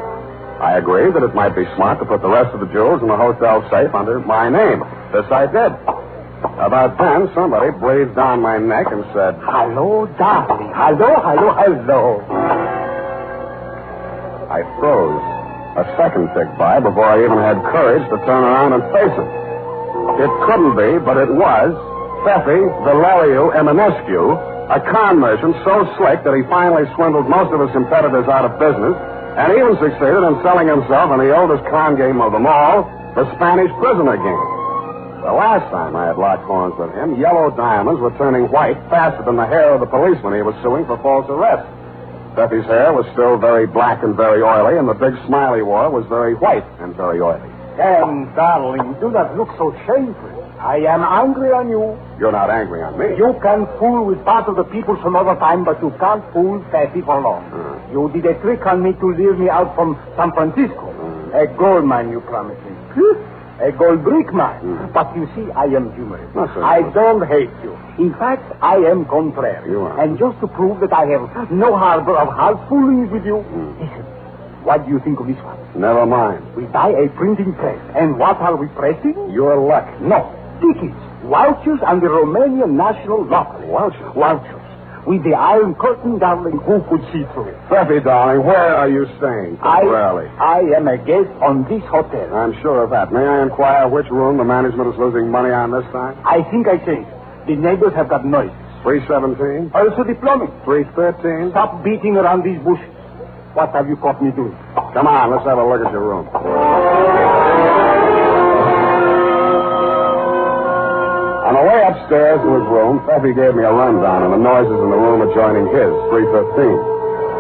I agreed that it might be smart to put the rest of the jewels in the hotel safe under my name. This I did. About then, somebody breathed down my neck and said, "Hello, darling. Hello. I froze. A second ticked by before I even had courage to turn around and face it. It couldn't be, but it was. Peffy Valeriu Eminescu, a con merchant so slick that he finally swindled most of his competitors out of business and even succeeded in selling himself in the oldest con game of them all, the Spanish prisoner game. The last time I had locked horns with him, yellow diamonds were turning white faster than the hair of the policeman he was suing for false arrest. Peffy's hair was still very black and very oily, and the big smile he wore was very white and very oily. Sam, darling, do not look so shameful. I am angry on you. You're not angry on me. You can fool with part of the people some other time, but you can't fool Peffy for long. You did a trick on me to lure me out from San Francisco. A gold mine, you promised me. A gold brick mine. But you see, I am humorous. I don't hate you. In fact, I am contrary. You are. And just to prove that I have no harbor of half foolings with you, listen. What do you think of this one? Never mind. We buy a printing press. And what are we pressing? Your luck. No. Tickets. Vouchers and the Romanian National Lottery. Vouchers. With the Iron Curtain, darling, who could see through it? Peffy, darling, where are you staying? Temporarily. I am a guest on this hotel. I'm sure of that. May I inquire which room the management is losing money on this time? I think I changed. The neighbors have got noise. 317? Also the plumbing. 313? Stop beating around these bushes. What have you caught me doing? Come on, let's have a look at your room. On the way upstairs to his room, Peffy gave me a rundown on the noises in the room adjoining his, 315.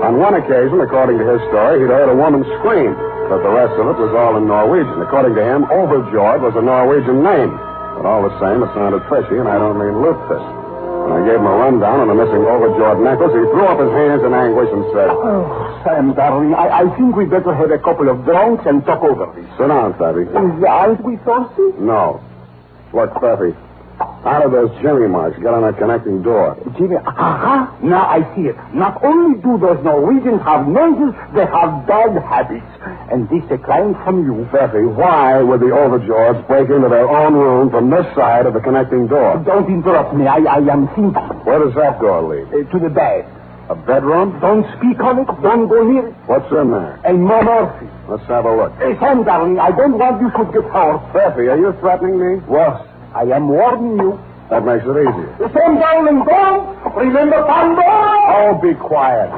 On one occasion, according to his story, he'd heard a woman scream, but the rest of it was all in Norwegian. According to him, Overjord was a Norwegian name. But all the same, it sounded fishy, and I don't mean lutefisk. When I gave him a rundown on the missing Overjord necklace, he threw up his hands in anguish and said, "Oh, Sam, darling, I think we'd better have a couple of drinks and talk over this." Sit down, Peffy. Aren't we thirsty? No. Look, Peffy, how did those Jimmy marks get on that connecting door? Jimmy, now I see it. Not only do those Norwegians have noses, they have bad habits. And this a client from you. Peffy, why would the Overjords break into their own room from this side of the connecting door? Don't interrupt me. I am thinking. Where does that door lead? To the bed. A bedroom? Don't speak on it. Don't go near it. What's in there? A Morphy. Let's have a look. Sam, darling, I don't want you to get hurt. Peffy, are you threatening me? Well, I am warning you. That makes it easier. Sam, darling, don't. Remember Pando? Oh, be quiet.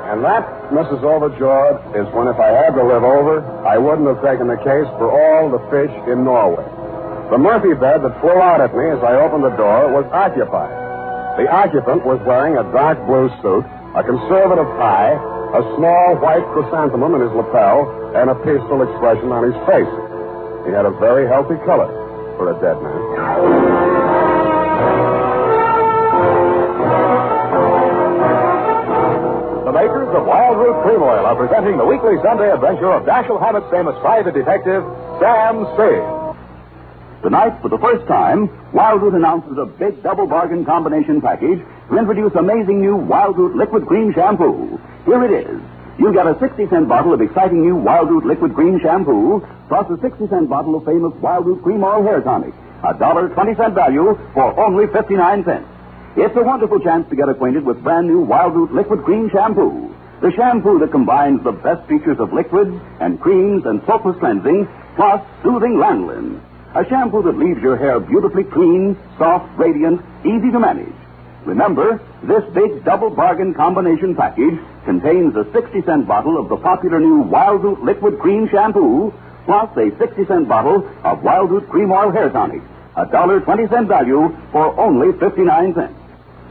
And that, Mrs. Overjord, is when if I had to live over, I wouldn't have taken the case for all the fish in Norway. The Murphy bed that flew out at me as I opened the door was occupied. The occupant was wearing a dark blue suit, a conservative tie, a small white chrysanthemum in his lapel, and a peaceful expression on his face. He had a very healthy color for a dead man. The makers of Wild Root Cream Oil are presenting the weekly Sunday adventure of Dashiell Hammett's famous private detective, Sam Spade. Tonight, for the first time, Wild Root announces a big double bargain combination package to introduce amazing new Wild Root Liquid Cream Shampoo. Here it is. You get a 60-cent bottle of exciting new Wildroot Liquid Green Shampoo, plus a 60-cent bottle of famous Wildroot Cream Oil Hair Tonic. $1.20 value for only 59 cents. It's a wonderful chance to get acquainted with brand new Wildroot Liquid Green Shampoo. The shampoo that combines the best features of liquids and creams and soapless cleansing, plus soothing lanolin. A shampoo that leaves your hair beautifully clean, soft, radiant, easy to manage. Remember, this big double bargain combination package contains a 60-cent bottle of the popular new Wildroot Liquid Cream Shampoo, plus a 60-cent bottle of Wildroot Cream Oil Hair Tonic. $1.20 value for only 59 cents.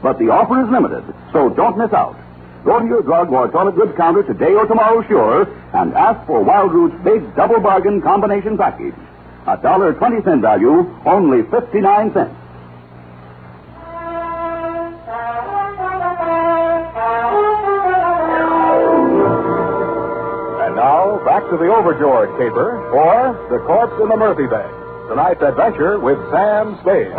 But the offer is limited, so don't miss out. Go to your drug or toilet goods counter today or tomorrow, sure, and ask for Wildroot's big double bargain combination package. $1.20 value, only 59 cents. And now, back to the Overjord Caper, or The Corpse in the Murphy Bag. Tonight's adventure with Sam Spade.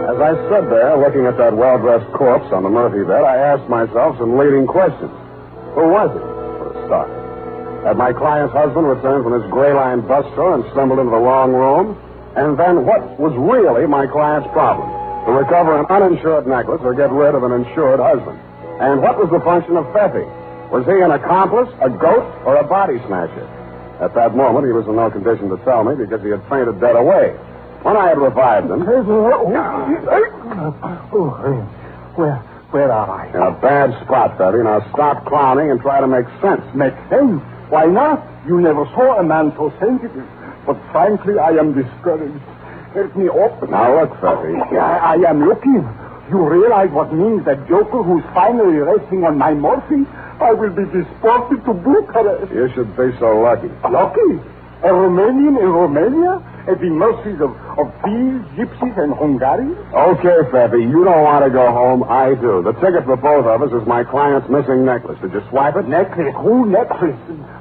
As I stood there looking at that well-dressed corpse on the Murphy bed, I asked myself some leading questions. Who was it, for a start? Had my client's husband returned from his gray-line bus tour and stumbled into the wrong room? And then what was really my client's problem? To recover an uninsured necklace or get rid of an insured husband? And what was the function of Pfeffy? Was he an accomplice, a goat, or a body snatcher? At that moment, he was in no condition to tell me because he had fainted dead away. When I had revived him... Where are I? In a bad spot, Pfeffy. Now stop clowning and try to make sense. Make sense? Why not? You never saw a man so sensitive. But frankly, I am discouraged. Help me open. Now look, Pfeffy. I am looking. You realize what means that joker who's finally resting on my morphine? I will be deported to Bucharest. You should be so lucky. Lucky? A Romanian in Romania? At the mercies of thieves, gypsies, and Hungarians? Okay, Pfeffy, you don't want to go home. I do. The ticket for both of us is my client's missing necklace. Did you swipe it? Necklace? Who necklace?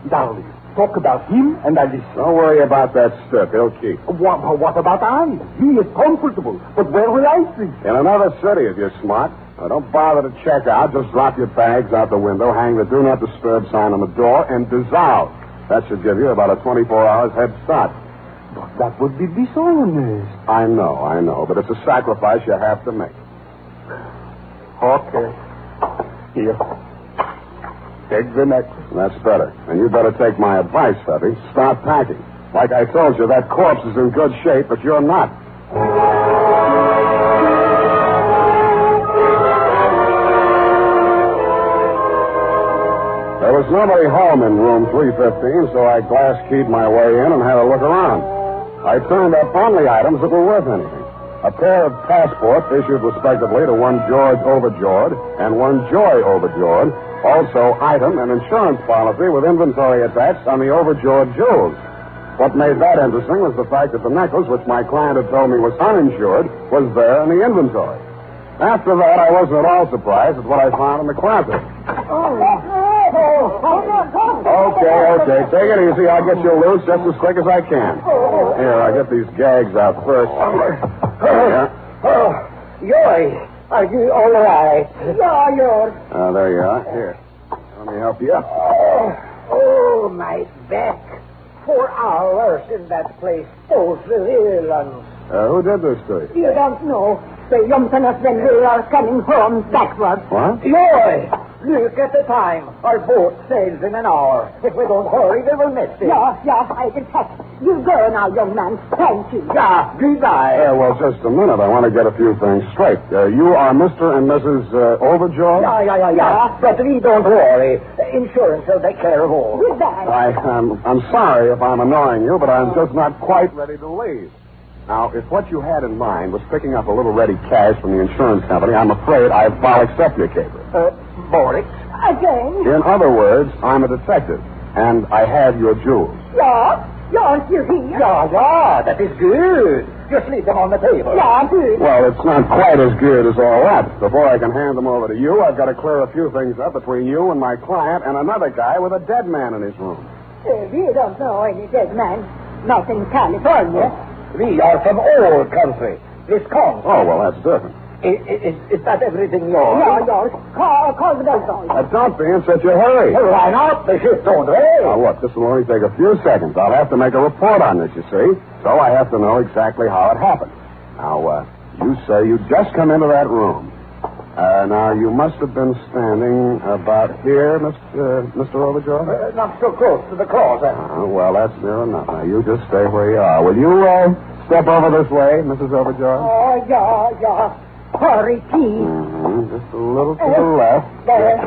Darling, talk about him and I listen. Don't worry about that strip. He'll keep. What about I? He is comfortable. But where will I sleep? In another city, if you're smart. Now, don't bother to check out. Just drop your bags out the window, hang the Do Not Disturb sign on the door, and dissolve. That should give you about a 24 hours head start. But that would be dishonest. I know, but it's a sacrifice you have to make. Okay. Here. Take the necklace. That's better. And you better take my advice, Pfeffy. Start packing. Like I told you, that corpse is in good shape, but you're not. There was nobody home in room 315, so I glass-keyed my way in and had a look around. I turned up only items that were worth anything. A pair of passports issued respectively to one George Overjord and one Joy Overjord. Also, item and insurance policy with inventory attached on the Overjord jewels. What made that interesting was the fact that the necklace, which my client had told me was uninsured, was there in the inventory. After that, I wasn't at all surprised at what I found in the closet. Okay. Take it easy. I'll get you loose just as quick as I can. Here, I'll get these gags out first. Joy, are you all right? Yeah, yours. There you are. Here. Let me help you up. Oh, my back. 4 hours in that place. Those villains. Who did this to you? You don't know. They jumped on us when we are coming home backwards. What? Joy! Look at the time. Our boat sails in an hour. If we don't hurry, we will miss it. Yeah, I can catch. You go now, young man. Thank you. Yeah, goodbye. Well, just a minute. I want to get a few things straight. You are Mr. and Mrs. Overjord? Yeah. But we don't worry. Insurance will take care of all. Goodbye. I'm sorry if I'm annoying you, but I'm just not quite ready to leave. Now, if what you had in mind was picking up a little ready cash from the insurance company, I'm afraid I'll accept your caper. Boris? Again? In other words, I'm a detective, and I have your jewels. Yeah? Aren't you here? Yeah, that is good. Just leave them on the table. Yeah, good. Well, it's not quite as good as all that. Before I can hand them over to you, I've got to clear a few things up between you and my client and another guy with a dead man in his room. We don't know any dead man. Not in California. We are from all country. This call. Oh, well, that's different. Is that everything yours? Yeah. Call the bell boy. Don't be in such a hurry. Well, why not? The shift don't rain. Now, look, this will only take a few seconds. I'll have to make a report on this, you see. So I have to know exactly how it happened. Now, you say you just come into that room. Now, you must have been standing about here, Mr. Overjord? Not so close to the closet. Well, that's near enough. Now, you just stay where you are. Will you step over this way, Mrs. Overjord? Oh, yeah. Hurry, please. Just a little to the left. There.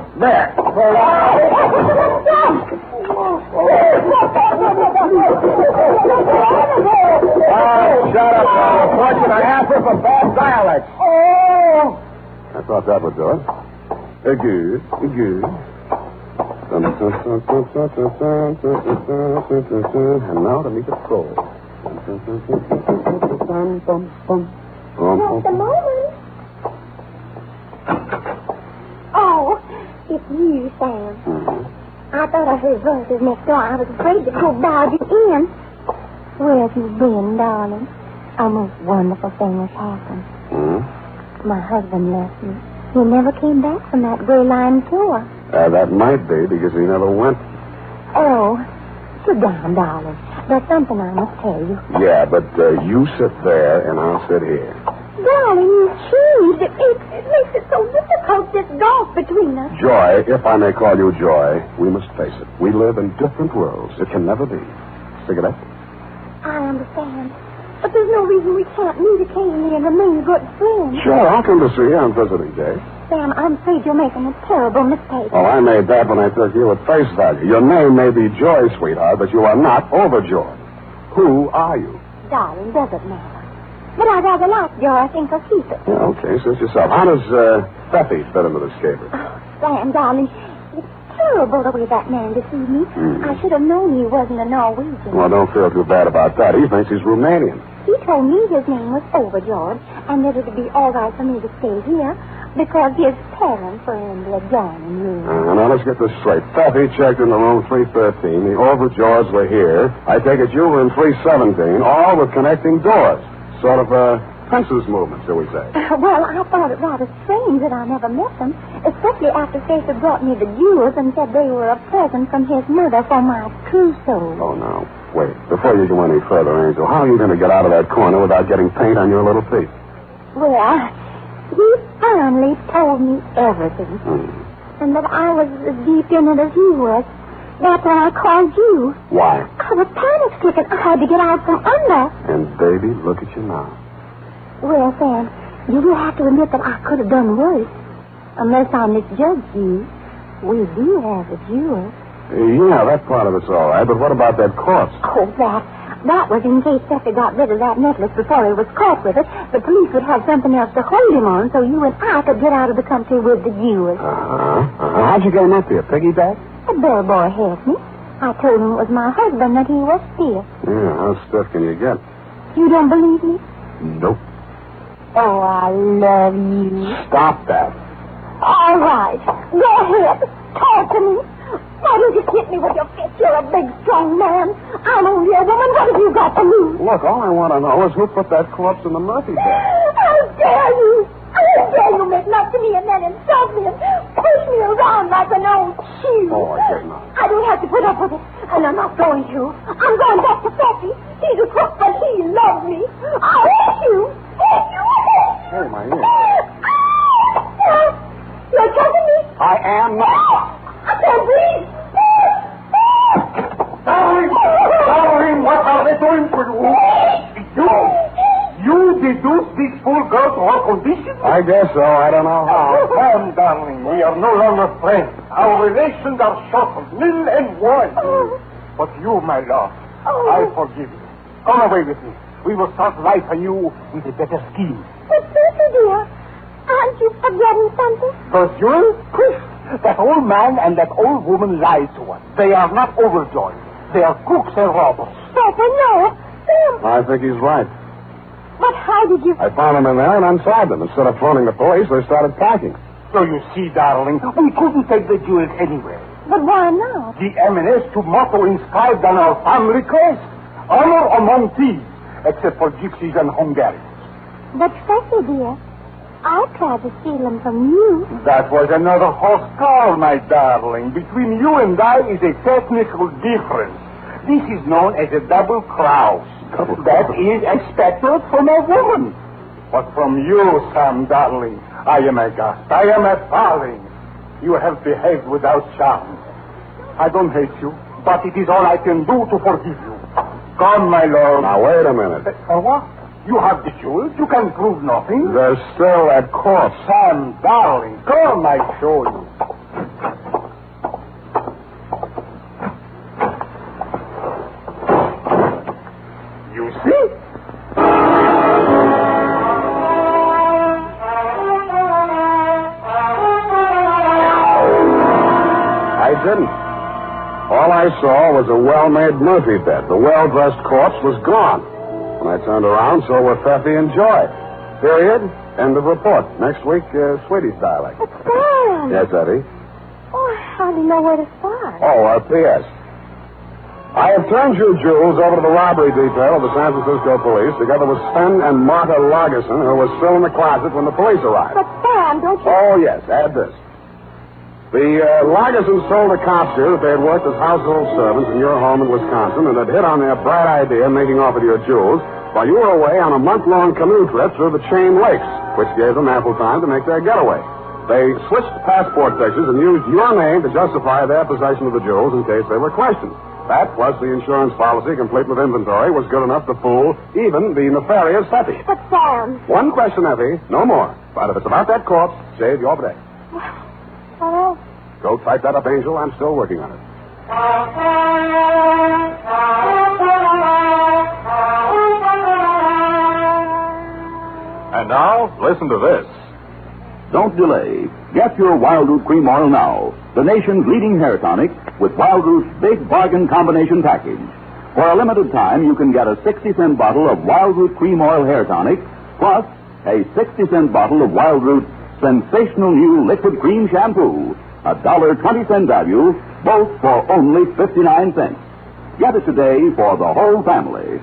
Shut up, now. Report you to Africa for bad dialect. Oh! I thought that would do it. Good. And now to meet the floor. Just a moment. Oh, it's you, Sam. I thought I heard voices next door. I was afraid to go barging in. Where have you been, darling? A most wonderful thing has happened. My husband left me. He never came back from that Gray Line tour. That might be because he never went. Oh, sit down, darling. There's something I must tell you. Yeah, but you sit there and I'll sit here. Darling, you changed. It makes it so difficult, this gulf between us. Joy, if I may call you Joy, we must face it. We live in different worlds. It can never be. Cigarette? I understand. But there's no reason we can't meet occasionally and remain good friends. Sure, I'll come to see you on visiting day. Sam, I'm afraid you're making a terrible mistake. Well, I made that when I took you at face value. Your name may be Joy, sweetheart, but you are not Overjord. Who are you? Darling, doesn't matter. But I'd rather like Joy. I think I'll keep it. Yeah, okay, suit yourself. How does Steffi fit into this caper? Oh, Sam, darling, it's terrible the way that man deceived me. I should have known he wasn't a Norwegian. Well, don't feel too bad about that. He thinks he's Romanian. He told me his name was Overjord and that it would be all right for me to stay here because his parents were in the adjoining room. Now, let's get this straight. Steffi checked into room 313. The Overjords were here. I take it you were in 317, all with connecting doors. Sort of a Prince's movement, shall we say. Well, I thought it rather strange that I never met them, especially after Stacey brought me the jewels and said they were a present from his mother for my trousseau. Oh, now, wait. Before you go any further, Angel, how are you going to get out of that corner without getting paint on your little feet? Well, he finally told me everything. And that I was as deep in it as he was. That's why I called you. Why? I was panic-stricken. I had to get out from under. And, baby, look at you now. Well, Sam, you will have to admit that I could have done worse. Unless I misjudged you. We do have the jewels. Yeah, that part of it's all right. But what about that corpse? Oh, that was in case Steffi got rid of that necklace before he was caught with it. The police would have something else to hold him on so you and I could get out of the country with the jewels. How'd you get him up here? Piggyback? The bellboy helped me. I told him it was my husband that he was stiff. Yeah, how stiff can you get? You don't believe me? Nope. Oh, I love you. Stop that. All right. Go ahead. Talk to me. Why don't you hit me with your fist? You're a big, strong man. I'm only a woman. What have you got to lose? Look, all I want to know is who put that corpse in the Murphy bag. How dare you? How dare you make love to me and then insult me and push me around like an old shoe? Oh, I did not. I don't have to put up with it. And I'm not going to. I'm going back to Steffi. He's a crook, but he loves me. I hate you. Hate you. Hey, my ear. You're choking me? I am not. I can't breathe. Darling, what are they doing for you? You deduce this poor girl to her condition? I guess so. I don't know how. Come, darling, we are no longer friends. Our relations are shortened, nil and one. But you, my love, I forgive you. Come away with me. We will start life anew with a better scheme. But, Peter, dear, aren't you forgetting something? The jewel? Chris, that old man and that old woman lied to us. They are not overjoyed. They are crooks and robbers. Papa, no. Sam. I think he's right. But how did you... I found them in there and untied them. Instead of phoning the police, they started packing. So you see, darling, we couldn't take the jewels anywhere. But why not? The M&S to motto inscribed on our family crest. Honor among thieves, except for gypsies and Hungarians. But, Fessy, dear, I tried to steal them from you. That was another horse call, my darling. Between you and I is a technical difference. This is known as a double cross. That is expected from a woman. But from you, Sam, darling, I am a gust. I am a darling. You have behaved without charm. I don't hate you, but it is all I can do to forgive you. Come, my lord. Now, wait a minute. What? You have the jewels. You can prove nothing. There's still that corpse. Sam, darling, come, I show you. You see? I didn't. All I saw was a well-made Murphy bed. The well-dressed corpse was gone. When I turned around, so were Feffy and Joy. Period. End of report. Next week, Sweetie's dialect. But, Sam. Yes, Eddie? Oh, I hardly know where to start. Oh, P.S. I have turned your jewels over to the robbery detail of the San Francisco police, together with Sven and Marta Lagerson, who was still in the closet when the police arrived. But, Sam, don't you... Oh, yes. Add this. The Lagersons told the cops here that they had worked as household servants in your home in Wisconsin and had hit on their bright idea of making off with your jewels while you were away on a month-long canoe trip through the Chain Lakes, which gave them ample time to make their getaway. They switched passport pictures and used your name to justify their possession of the jewels in case they were questioned. That, plus the insurance policy, complete with inventory, was good enough to fool even the nefarious Effie. But, Sam... One question, Effie, no more. But if it's about that corpse, save your day. What else? Go type that up, Angel. I'm still working on it. And now, listen to this. Don't delay. Get your Wildroot Cream Oil now, the nation's leading hair tonic with Wildroot's big bargain combination package. For a limited time, you can get a 60-cent bottle of Wildroot Cream Oil hair tonic, plus a 60-cent bottle of Wildroot's sensational new liquid cream shampoo. $1.20 value, both for only 59 cents. Get it today for the whole family.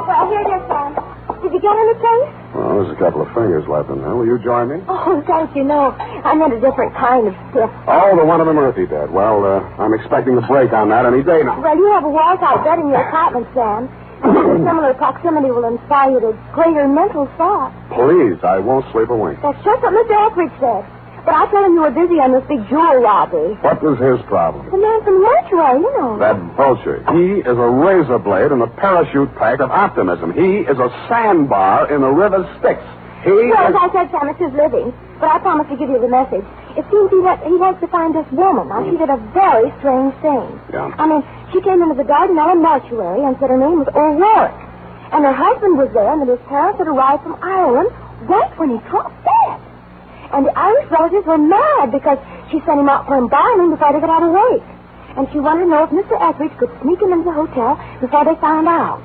Well, here it is, Sam. Did you get any place? Well, there's a couple of fingers left in there. Will you join me? Oh, thank you. No, I meant a different kind of stiff. Oh, the one in the Murphy bed. Well, I'm expecting a break on that any day now. Well, you have a walkout bed in your apartment, Sam. Similar proximity will inspire you to greater mental thought. Please, I won't sleep a wink. That's just what Mr. Etheridge said. But I told him you were busy on this big jewel robbery. What was his problem? The man from the mortuary, you know. That vulture. He is a razor blade in a parachute pack of optimism. He is a sandbar in the river Styx. Well, as I said, Sam, it's his living. But I promised to give you the message. It seems he wants to find this woman. Now, she did a very strange thing. Yeah. I mean, she came into the Dardanelle mortuary and said her name was O'Rourke. And her husband was there and that his parents had arrived from Ireland right when he dropped dead. And the Irish relatives were mad because she sent him out for embalming before they got out of wake. And she wanted to know if Mr. Etheridge could sneak him into the hotel before they found out.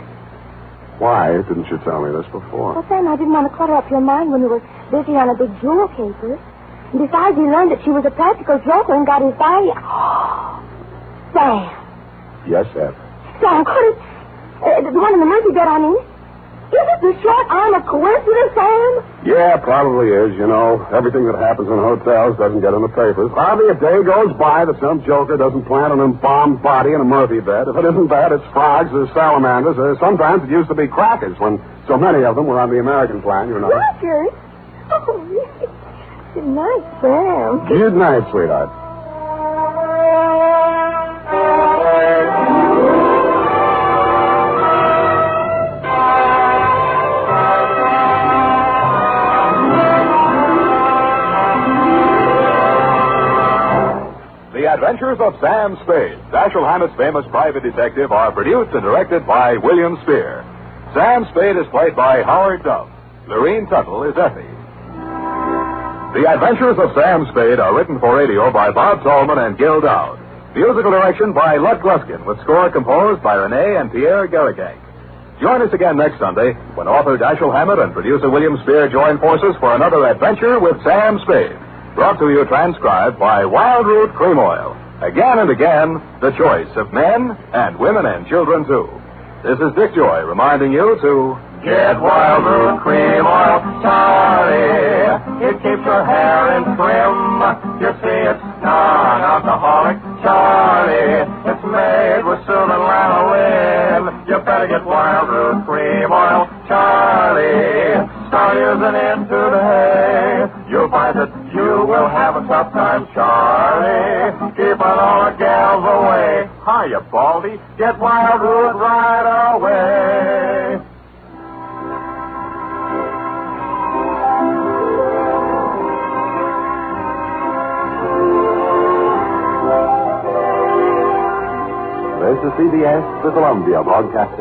Why didn't you tell me this before? Well, Sam, I didn't want to clutter up your mind when you were busy on a big jewel caper. And besides, he learned that she was a practical joker and got his body... Sam. Yes, Ed. Sam, could it... the one in the Murphy bed, I mean. Is it the short arm of coincidence, Sam? Yeah, probably is. You know, everything that happens in hotels doesn't get in the papers. Hardly a day goes by that some joker doesn't plant an embalmed body in a Murphy bed. If it isn't that, it's frogs or salamanders, or sometimes it used to be crackers when so many of them were on the American plan, you know. Crackers? Oh, really? Good night, Sam. Good night, sweetheart. The Adventures of Sam Spade, Dashiell Hammett's famous private detective, are produced and directed by William Spear. Sam Spade is played by Howard Duff. Lorene Tuttle is Effie. The Adventures of Sam Spade are written for radio by Bob Tallman and Gil Dowd. Musical direction by Lud Gluskin, with score composed by Renee and Pierre Garrigank. Join us again next Sunday when author Dashiell Hammett and producer William Spear join forces for another adventure with Sam Spade. Brought to you transcribed by Wildroot Cream Oil. Again and again, the choice of men and women and children, too. This is Dick Joy reminding you to get Wild Root Cream Oil, Charlie. It keeps your hair in trim. You see, it's non-alcoholic, Charlie. It's made with soothing lanolin. You better get Wild Root Cream Oil, Charlie. Start using it today. You'll find that you will have a tough time, Charlie. Keeping all the gals away. Hiya, Baldy. Get Wild Root right away. This is CBS, the Columbia Broadcasting